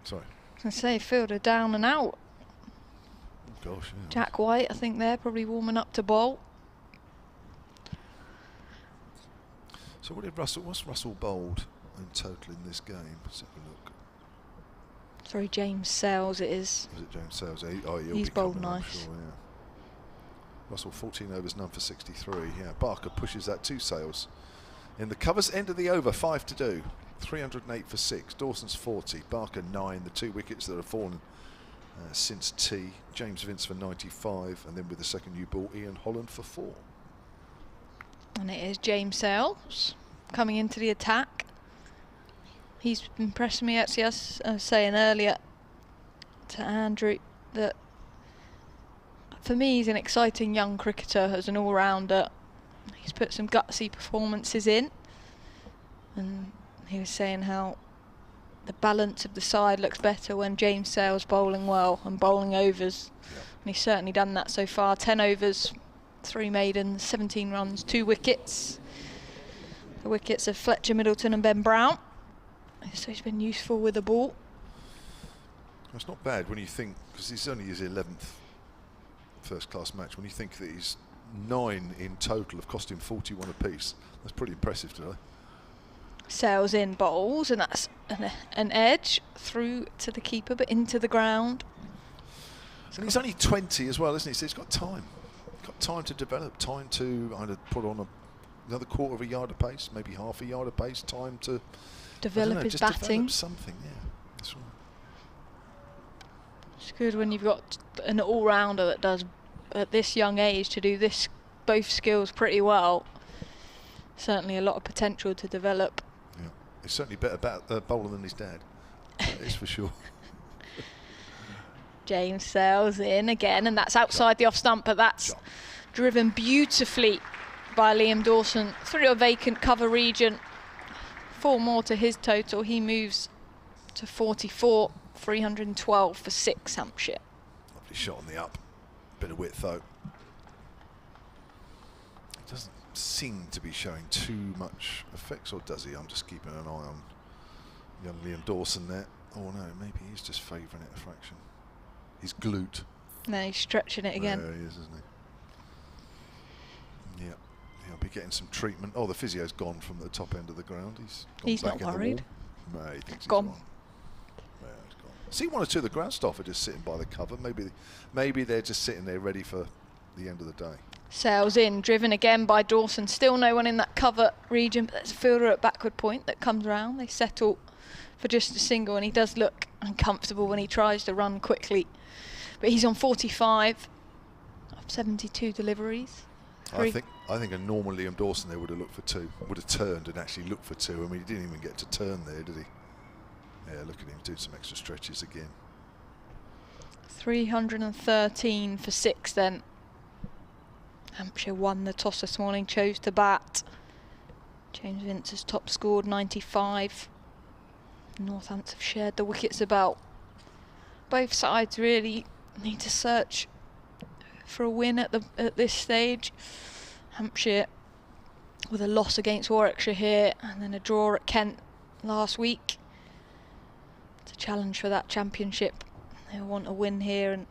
sorry. I was going to say, fielder down and out. Oh gosh, yeah. Jack White, I think they're probably warming up to bowl. So what's Russell bowled in total in this game? Let's have a look. Sorry, James Sales it is. Was it James Sales? He's bowled nice. Sure, yeah. Russell 14 overs, none for 63. Yeah, Barker pushes that to Sales. In the covers, end of the over, 5 to do. 308 for 6. Dawson's 40. Barker 9. The 2 wickets that have fallen since tea. James Vince for 95, and then with the second new ball, Ian Holland for 4. And it is James Sales coming into the attack. He's impressed me, actually. I was saying earlier to Andrew that for me he's an exciting young cricketer as an all-rounder. He's put some gutsy performances in, and he was saying how the balance of the side looks better when James Sales bowling well and bowling overs. Yep. And he's certainly done that so far. 10 overs, 3 maidens, 17 runs, 2 wickets. The wickets of Fletcher, Middleton and Ben Brown. So he's been useful with the ball. That's not bad when you think, because it's only his 11th first-class match, when you think that he's 9 in total have cost him 41 apiece. That's pretty impressive today. Sales in bowls, and that's an edge through to the keeper, but into the ground. And he's only 20 as well, isn't he? So he's got time. Got time to develop, time to either put on another quarter of a yard of pace, maybe half a yard of pace, time to develop his batting. Develop something, yeah. That's right. It's good when you've got an all-rounder that does, at this young age, to do this both skills pretty well. Certainly a lot of potential to develop. Yeah, he's certainly better bowler than his dad. That is for sure. James Sales in again, and that's outside the off stump, but that's driven beautifully by Liam Dawson through a vacant cover region. 4 more to his total. He moves to 44, 312 for 6, Hampshire. Lovely shot on the up. Bit of width though. It doesn't seem to be showing too much effects, or does he? I'm just keeping an eye on young Liam Dawson there. Oh no, maybe he's just favouring it a fraction. He's glute. No, he's stretching it again. There he is, isn't he? Yeah. He'll be getting some treatment. Oh, the physio's gone from the top end of the ground. He's not worried. No, he thinks gone. He's gone. Yeah, he's gone. See, 1 or 2 of the ground staff are just sitting by the cover. Maybe they're just sitting there ready for the end of the day. Sales in, driven again by Dawson. Still no one in that cover region, but there's a fielder at backward point that comes round. They settle for just a single, and he does look uncomfortable when he tries to run quickly. But he's on 45 of 72 deliveries. I think a normal Liam Dawson there would have looked for 2, would have turned and actually looked for 2. I mean, he didn't even get to turn there, did he? Yeah, look at him do some extra stretches again. 313 for 6 then. Hampshire won the toss this morning, chose to bat. James Vince has top scored 95. Northampton have shared the wickets about. Both sides really need to search for a win at this stage. Hampshire with a loss against Warwickshire here, and then a draw at Kent last week. It's a challenge for that championship. They want a win here, and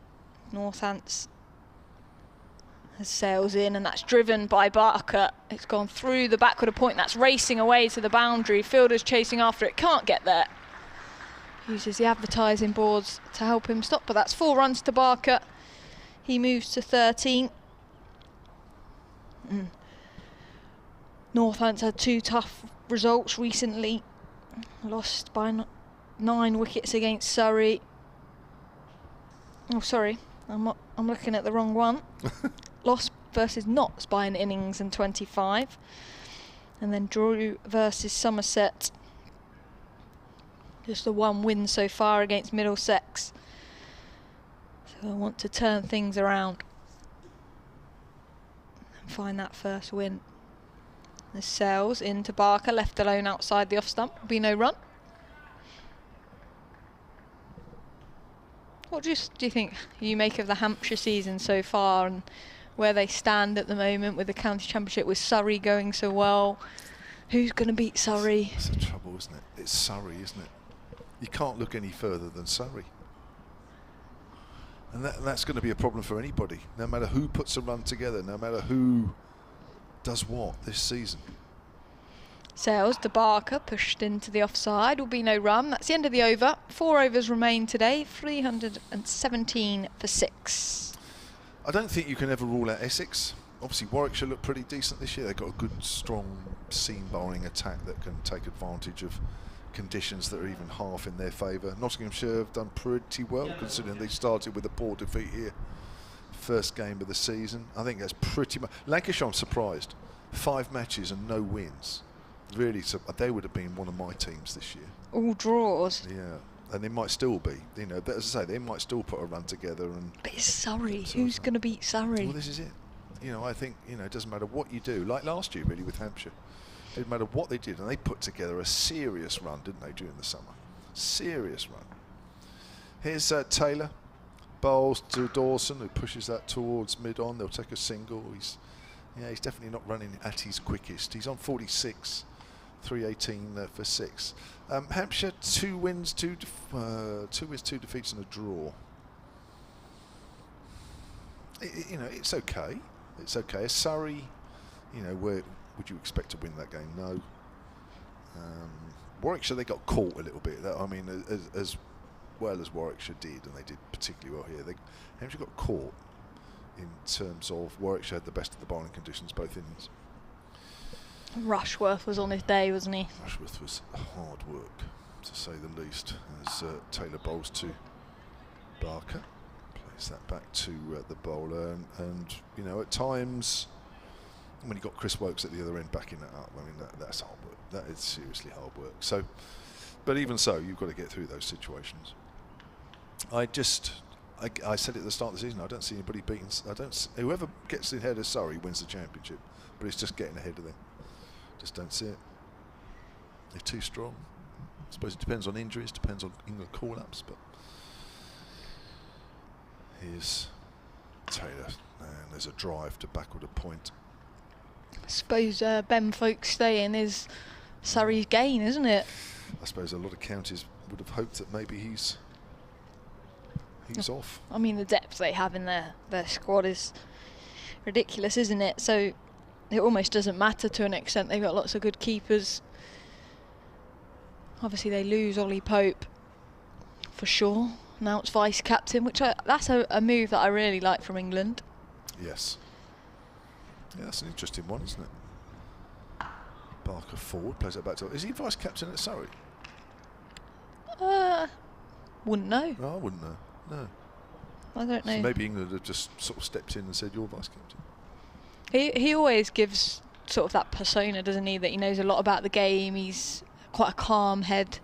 Northants has Sales in, and that's driven by Barker. It's gone through the backward point. That's racing away to the boundary. Fielder's chasing after it, can't get there. Uses the advertising boards to help him stop, but that's 4 runs to Barker. He moves to 13. Northants had 2 tough results recently. Lost by 9 wickets against Surrey. Oh, sorry, I'm looking at the wrong one. Lost versus Notts by an innings and 25. And then drew versus Somerset. Just the 1 win so far against Middlesex. So I want to turn things around and find that first win. The Sales into Barker, left alone outside the off stump. Will be no run. What do you think you make of the Hampshire season so far, and where they stand at the moment with the county championship, with Surrey going so well. Who's going to beat Surrey? That's the trouble, isn't it? It's Surrey, isn't it? You can't look any further than Surrey. And that's going to be a problem for anybody, no matter who puts a run together, no matter who does what this season. Sales to Barker, pushed into the offside, will be no run. That's the end of the over. 4 overs remain today, 317 for 6. I don't think you can ever rule out Essex. Obviously Warwickshire look pretty decent this year. They've got a good, strong seam bowling attack that can take advantage of conditions that are even half in their favour. Nottinghamshire have done pretty well, considering they started with a poor defeat here. First game of the season. I think that's pretty much... Lancashire, I'm surprised. 5 matches and no wins. Really, they would have been one of my teams this year. All draws. Yeah, and they might still be. You know, as I say, they might still put a run together. But it's Surrey. Who's going to beat Surrey? Well, this is it. You know, I think, you know, it doesn't matter what you do. Like last year, really, with Hampshire. It didn't matter what they did, and they put together a serious run, didn't they, during the summer? Serious run. Here's Taylor. Bowls to Dawson, who pushes that towards mid-on. They'll take a single. He's definitely not running at his quickest. He's on 46. 318 for 6. Hampshire 2 wins, 2 defeats and a draw. You know, it's okay. It's okay. Surrey, you know, where would you expect to win that game? No. Warwickshire, they got caught a little bit. I mean, as well as Warwickshire did, and they did particularly well here. Hampshire got caught in terms of Warwickshire had the best of the bowling conditions both innings. Rushworth was on his day, wasn't he? Rushworth was hard work, to say the least, as Taylor bowls to Barker. Plays that back to the bowler, and you know, at times when you got Chris Wokes at the other end backing that up, I mean, that's hard work. That is seriously hard work. So, but even so, you've got to get through those situations. I said it at the start of the season, I don't see anybody beating. Whoever gets ahead of Surrey wins the championship, but it's just getting ahead of them. Just don't see it. They're too strong. I suppose it depends on injuries, depends on England call-ups, but here's Taylor, and there's a drive to backward a point. I suppose Ben Folkes staying is Surrey's gain, isn't it? I suppose a lot of counties would have hoped that maybe he's off. I mean, the depth they have in their squad is ridiculous, isn't it? So it almost doesn't matter to an extent. They've got lots of good keepers. Obviously, they lose Ollie Pope for sure. Now it's vice captain, which that's a move that I really like from England. Yes. Yeah, that's an interesting one, isn't it? Barker forward, plays it back to... Is he vice captain at Surrey? Wouldn't know. No, I wouldn't know. No. I don't know. So maybe England have just sort of stepped in and said, you're vice captain. He always gives sort of that persona, doesn't he, that he knows a lot about the game. He's quite a calm head.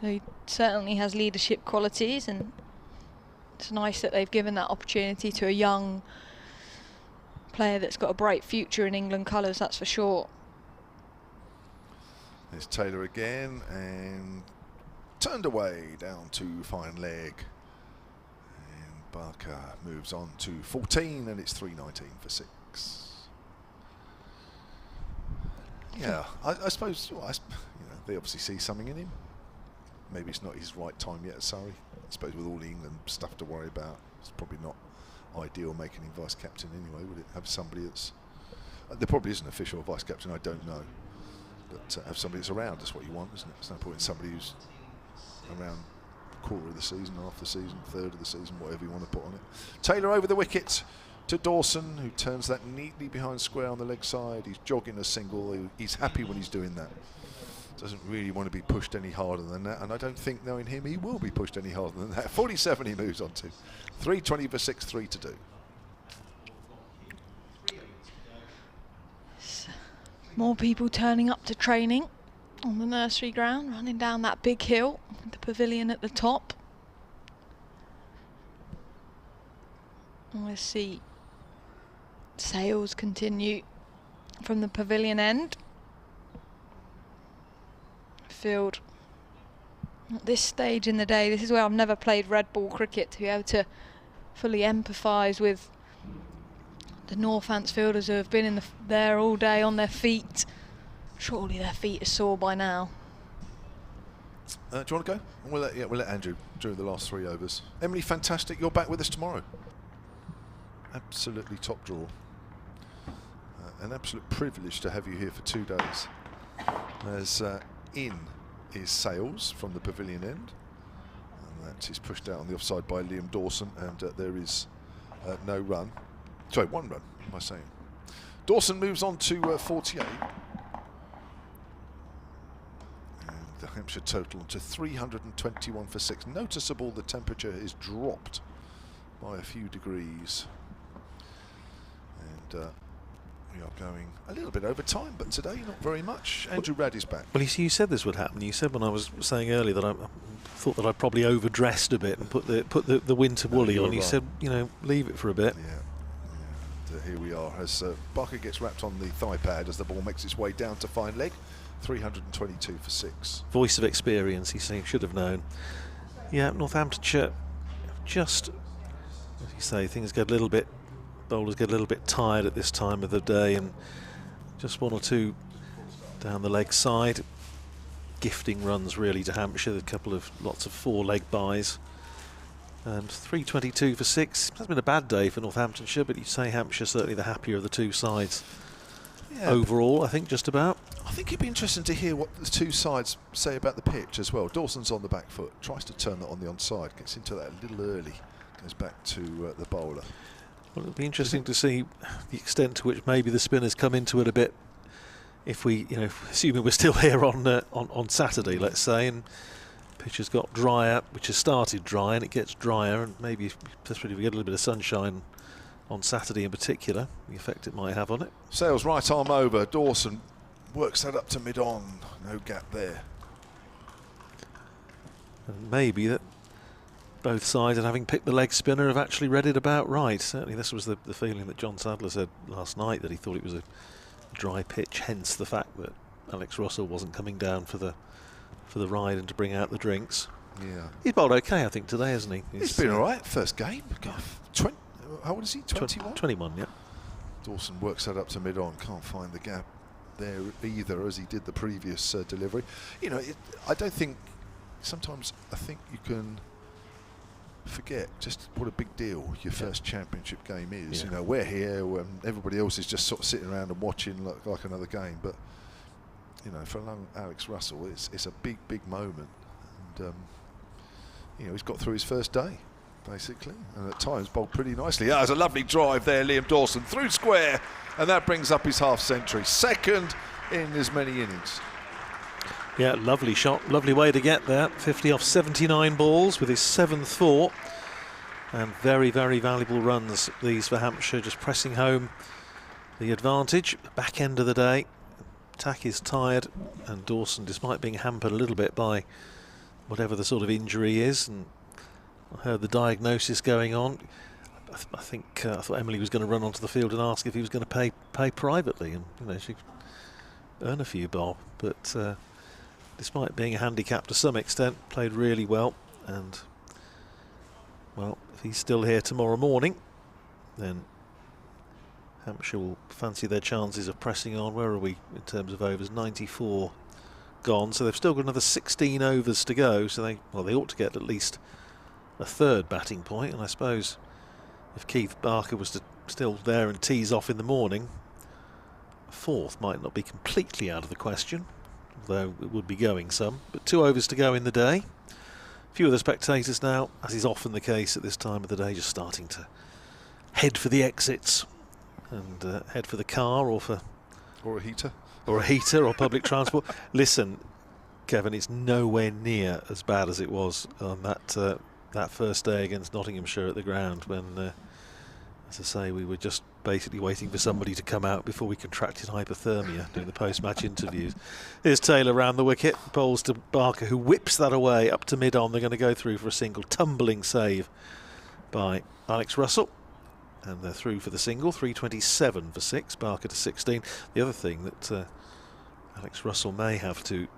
He certainly has leadership qualities, and it's nice that they've given that opportunity to a young player that's got a bright future in England colours, that's for sure. There's Taylor again, and turned away down to fine leg. Barker moves on to 14, and it's 319 for 6. Yeah, I suppose they obviously see something in him. Maybe it's not his right time yet at Surrey. I suppose with all the England stuff to worry about, it's probably not ideal making him vice captain anyway. Would it have somebody that's... there probably is an official vice captain, I don't know. But have somebody that's around, that's what you want, isn't it? There's no point in somebody who's around quarter of the season, half the season, third of the season, whatever you want to put on it. Taylor over the wicket to Dawson, who turns that neatly behind square on the leg side. He's jogging a single. He's happy when he's doing that. Doesn't really want to be pushed any harder than that, and I don't think, knowing him, he will be pushed any harder than that. 47 he moves on to. 320 for 6, 3 to do. More people turning up to training on the nursery ground, running down that big hill, the pavilion at the top. And we'll see sales continue from the pavilion end. Field at this stage in the day, this is where I've never played red ball cricket, to be able to fully empathise with the Northants fielders who have been in there all day on their feet. Surely their feet are sore by now. Do you want to go? We'll let Andrew do the last 3 overs. Emily, fantastic. You're back with us tomorrow. Absolutely top draw. An absolute privilege to have you here for 2 days. As in is Sales from the pavilion end. And that is pushed out on the offside by Liam Dawson, and there is no run. Sorry, 1 run, what am I saying? Dawson moves on to 48. And the Hampshire total to 321 for 6. Noticeable the temperature is dropped by a few degrees. And we are going a little bit over time, but today not very much. Andrew Radd is back. Well, you said this would happen. You said when I was saying earlier that I thought that I probably overdressed a bit and put the winter woolly on. You right. said, you know, leave it for a bit. Yeah. Here we are as Barker gets wrapped on the thigh pad as the ball makes its way down to fine leg. 322 for 6. Voice of experience, he should have known. Yeah, Northamptonshire, just, as you say, things get a little bit, bowlers get a little bit tired at this time of the day, and just 1 or 2 down the leg side. Gifting runs really to Hampshire, lots of 4-leg buys. And 322 for 6. It hasn't been a bad day for Northamptonshire, but you'd say Hampshire certainly the happier of the 2 sides. Yeah. Overall, I think just about. I think it'd be interesting to hear what the 2 sides say about the pitch as well. Dawson's on the back foot, tries to turn that on the onside, gets into that a little early, goes back to the bowler. Well, it'll be interesting to see the extent to which maybe the spinners come into it a bit. If we, assuming we're still here on Saturday, let's say, and pitch has got drier, which has started dry, and it gets drier, and maybe especially if we get a little bit of sunshine on Saturday in particular, the effect it might have on it. Sales right arm over, Dawson works that up to mid-on, no gap there. And maybe that both sides, and having picked the leg spinner, have actually read it about right. Certainly this was the feeling that John Sadler said last night, that he thought it was a dry pitch, hence the fact that Alex Russell wasn't coming down for the ride and to bring out the drinks. Yeah, he's bowled okay, I think, today, hasn't he? He's been all right. First game. How old is he? 21. 21, yeah. Dawson works that up to mid-on. Can't find the gap there either, as he did the previous delivery. I don't think. Sometimes I think you can forget just what a big deal your first championship game is. Yeah. We're here when everybody else is just sort of sitting around and watching like another game, but. For Alex Russell, it's a big moment, and he's got through his first day, basically, and at times bowled pretty nicely. There's a lovely drive there, Liam Dawson through square, and that brings up his half-century, second in as many innings. Yeah, lovely shot, lovely way to get there. 50 off 79 balls with his 7th 4, and very, very valuable runs these for Hampshire, just pressing home the advantage. Back end of the day. Tack is tired, and Dawson, despite being hampered a little bit by whatever the sort of injury is, and I heard the diagnosis going on, I thought Emily was going to run onto the field and ask if he was going to pay privately, and she earn a few bob. But despite being a handicap to some extent, played really well, and well, if he's still here tomorrow morning, then Hampshire will fancy their chances of pressing on. Where are we in terms of overs? 94 gone, so they've still got another 16 overs to go, so they ought to get at least a 3rd batting point, and I suppose if Keith Barker was to still there and tease off in the morning, a 4th might not be completely out of the question, although it would be going some. But 2 overs to go in the day. A few of the spectators now, as is often the case at this time of the day, just starting to head for the exits and head for the car or a heater or public transport. Listen, Kevin, it's nowhere near as bad as it was on that first day against Nottinghamshire at the ground, when as I say, we were just basically waiting for somebody to come out before we contracted hypothermia doing the post-match interviews. Here's Taylor round the wicket, bowls to Barker, who whips that away up to mid-on. They're going to go through for a single, tumbling save by Alex Russell. And they're through for the single, 327 for 6, Barker to 16. The other thing that Alex Russell may have to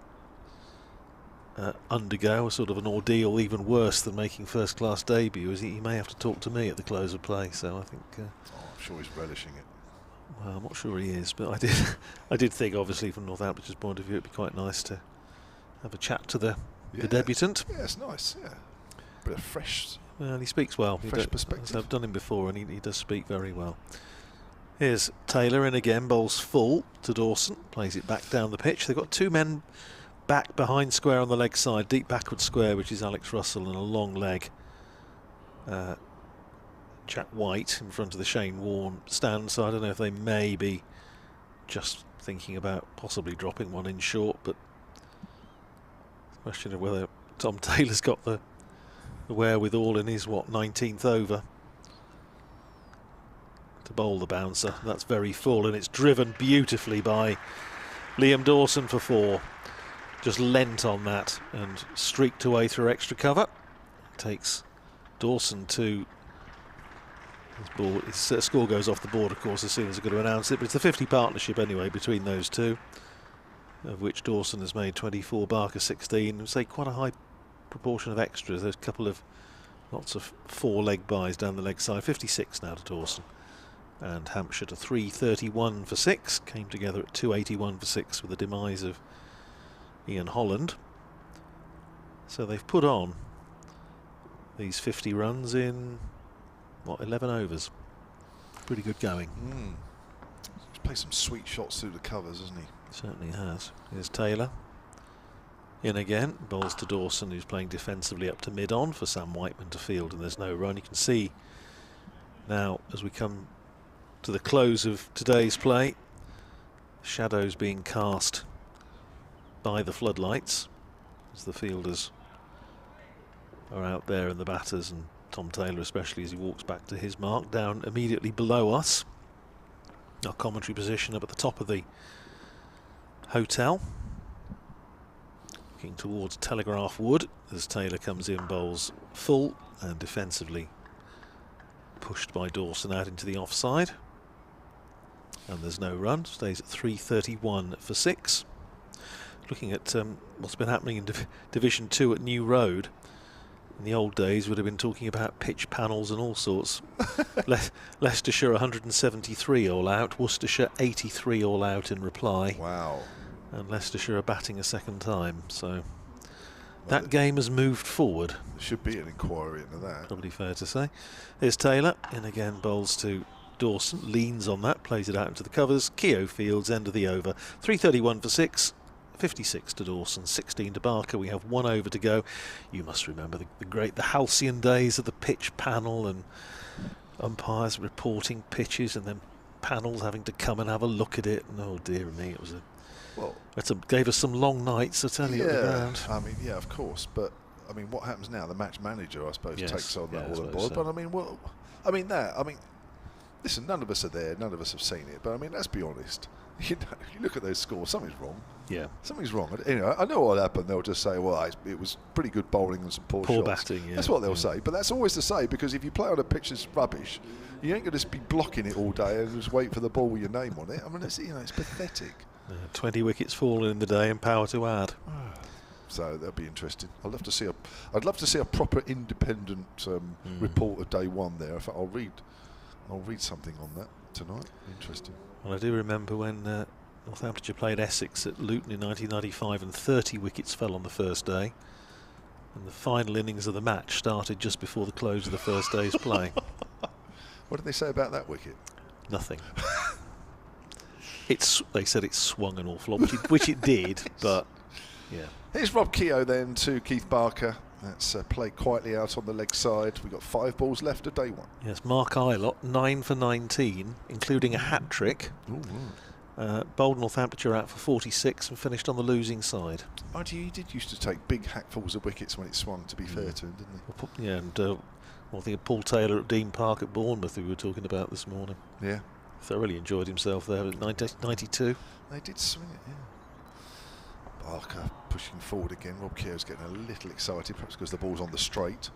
undergo a sort of an ordeal even worse than making first-class debut, is he may have to talk to me at the close of play. So I think. I'm sure he's relishing it. Well, I'm not sure he is, but I did think, obviously, from Northampton's point of view, it'd be quite nice to have a chat to the debutant. Yeah, it's nice. Yeah, bit of fresh. Well, he speaks well. Fresh perspective. I've done him before, and he does speak very well. Here's Taylor in again, bowls full to Dawson, plays it back down the pitch. They've got two men back behind square on the leg side, deep backward square, which is Alex Russell, and a long leg. Jack White in front of the Shane Warne stand, so I don't know if they may be just thinking about possibly dropping one in short, but the question of whether Tom Taylor's got the wherewithal in his 19th over to bowl the bouncer. That's very full, and it's driven beautifully by Liam Dawson for 4. Just leant on that and streaked away through extra cover. Takes Dawson to his score goes off the board, of course, as soon as they're going to announce it, but it's a 50 partnership anyway between those two, of which Dawson has made 24, Barker 16. Say quite a high proportion of extras. There's a couple of lots of 4-leg buys down the leg side. 56 now to Dawson, and Hampshire to 331 for 6. Came together at 281 for 6 with the demise of Ian Holland. So they've put on these 50 runs in 11 overs. Pretty good going. He's played some sweet shots through the covers, hasn't he? Certainly has. Here's Taylor in again, bowls to Dawson, who's playing defensively up to mid-on for Sam Whiteman to field, and there's no run. You can see now, as we come to the close of today's play, shadows being cast by the floodlights as the fielders are out there and the batters, and Tom Taylor especially as he walks back to his mark down immediately below us. Our commentary position up at the top of the hotel, looking towards Telegraph Wood as Taylor comes in, bowls full, and defensively pushed by Dawson out into the offside, and there's no run. Stays at 331 for 6. Looking at what's been happening in Division 2 at New Road. In the old days, would have been talking about pitch panels and all sorts. Leicestershire 173 all out, Worcestershire 83 all out in reply. Wow. And Leicestershire are batting a second time, so that game has moved forward. There should be an inquiry into that. Probably fair to say. Here's Taylor, in again, bowls to Dawson, leans on that, plays it out into the covers. Keogh fields, end of the over. 331 for 6. 56 to Dawson, 16 to Barker. We have 1 over to go. You must remember the halcyon days of the pitch panel and umpires reporting pitches and then panels having to come and have a look at it. And oh dear me, it was gave us some long nights, I tell you, at the ground. I mean, yeah, of course, but I mean, what happens now? The match manager, I suppose, takes on that all on board. So. But listen, none of us are there, none of us have seen it. But I mean, let's be honest. You look at those scores, something's wrong. Yeah. Something's wrong. Anyway, I know what'll happen. They'll just say, well, it was pretty good bowling and some poor shots. Batting, yeah. That's what they'll say. But that's always to say, because if you play on a pitch that's rubbish, you ain't going to just be blocking it all day and just wait for the ball with your name on it. I mean, it's pathetic. 20 wickets fallen in the day and power to add. So that'll be interesting. I'd love to see a proper independent report of day one there. I'll read something on that tonight. Interesting. Well, I do remember when Northamptonshire played Essex at Luton in 1995 and 30 wickets fell on the first day, and the final innings of the match started just before the close of the first day's play. What did they say about that wicket? Nothing. They said it swung an awful lot, which it did, but yeah. Here's Rob Keogh then to Keith Barker. That's played quietly out on the leg side. We've got 5 balls left of day one. Yes, Mark Ilott, 9 for 19, including a hat-trick. Bowled Northamptonshire out for 46 and finished on the losing side. Mind you, he did used to take big hackfuls of wickets when it swung, to be fair to him, didn't he? Yeah, and I think of Paul Taylor at Dean Park at Bournemouth, who we were talking about this morning. Yeah. Thoroughly enjoyed himself there at 92. They did swing it, yeah. Barker pushing forward again. Rob Keogh's getting a little excited, perhaps because the ball's on the straight.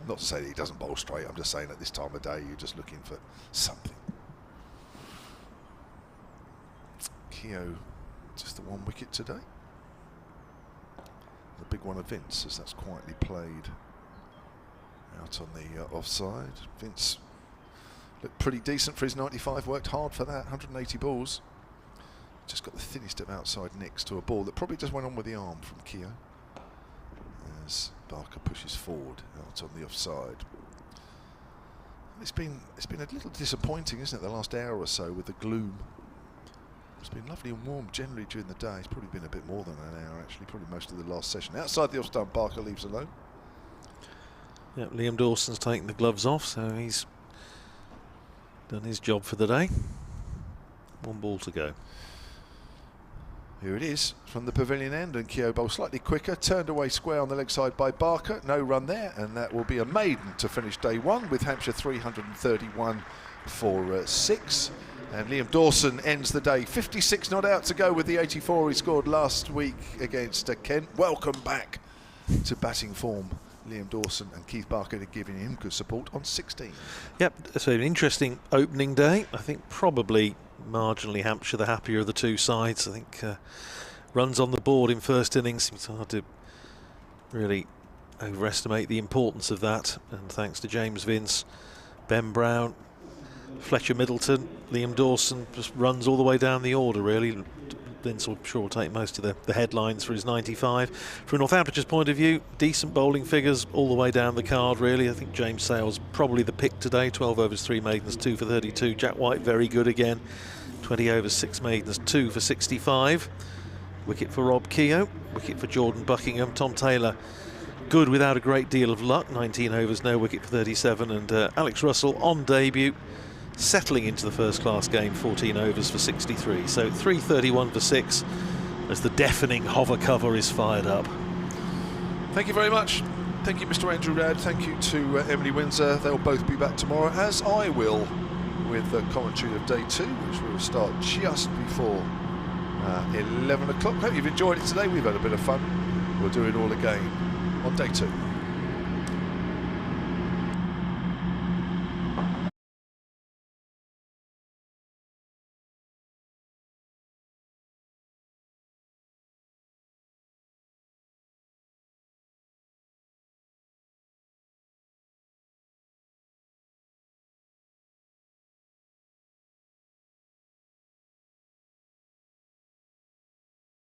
Not to say that he doesn't bowl straight, I'm just saying at this time of day you're just looking for something. Keogh, just the 1 wicket today. The big one of Vince, as that's quietly played out on the offside. Vince looked pretty decent for his 95, worked hard for that, 180 balls. Just got the thinnest of outside nicks to a ball that probably just went on with the arm from Keogh. As Barker pushes forward out on the offside. It's been a little disappointing, isn't it, the last hour or so with the gloom. It's been lovely and warm generally during the day. It's probably been a bit more than an hour actually, probably most of the last session. Outside the off stump, Barker leaves alone. Yeah, Liam Dawson's taking the gloves off, so he's done his job for the day. 1 ball to go. Here it is from the pavilion end, and Keogh Bowl slightly quicker, turned away square on the leg side by Barker. No run there, and that will be a maiden to finish day 1 with Hampshire 331 for 6. And Liam Dawson ends the day 56 not out to go with the 84 he scored last week against Kent. Welcome back to batting form, Liam Dawson, and Keith Barker giving him good support on 16. Yep, so an interesting opening day. I think probably marginally Hampshire the happier of the two sides. I think runs on the board in first innings, it's hard to really overestimate the importance of that, and thanks to James Vince, Ben Brown, Fletcher Middleton, Liam Dawson, just runs all the way down the order really. Vince will sure will take most of the headlines for his 95. From Northamptonshire's point of view, decent bowling figures all the way down the card really. I think James Sale's probably the pick today. 12 overs, 3 maidens, 2 for 32. Jack White very good again. 20 overs, 6 maidens, 2 for 65. Wicket for Rob Keogh. Wicket for Jordan Buckingham. Tom Taylor good without a great deal of luck. 19 overs, no wicket for 37. And Alex Russell on debut, settling into the first class game, 14 overs for 63. So 331 for 6 as the deafening hover cover is fired up. Thank you very much. Thank you, Mr. Andrew Rad. Thank you to Emily Windsor. They'll both be back tomorrow, as I will, with the commentary of day 2, which will start just before 11 o'clock. Hope you've enjoyed it today. We've had a bit of fun. We'll do it all again on day 2.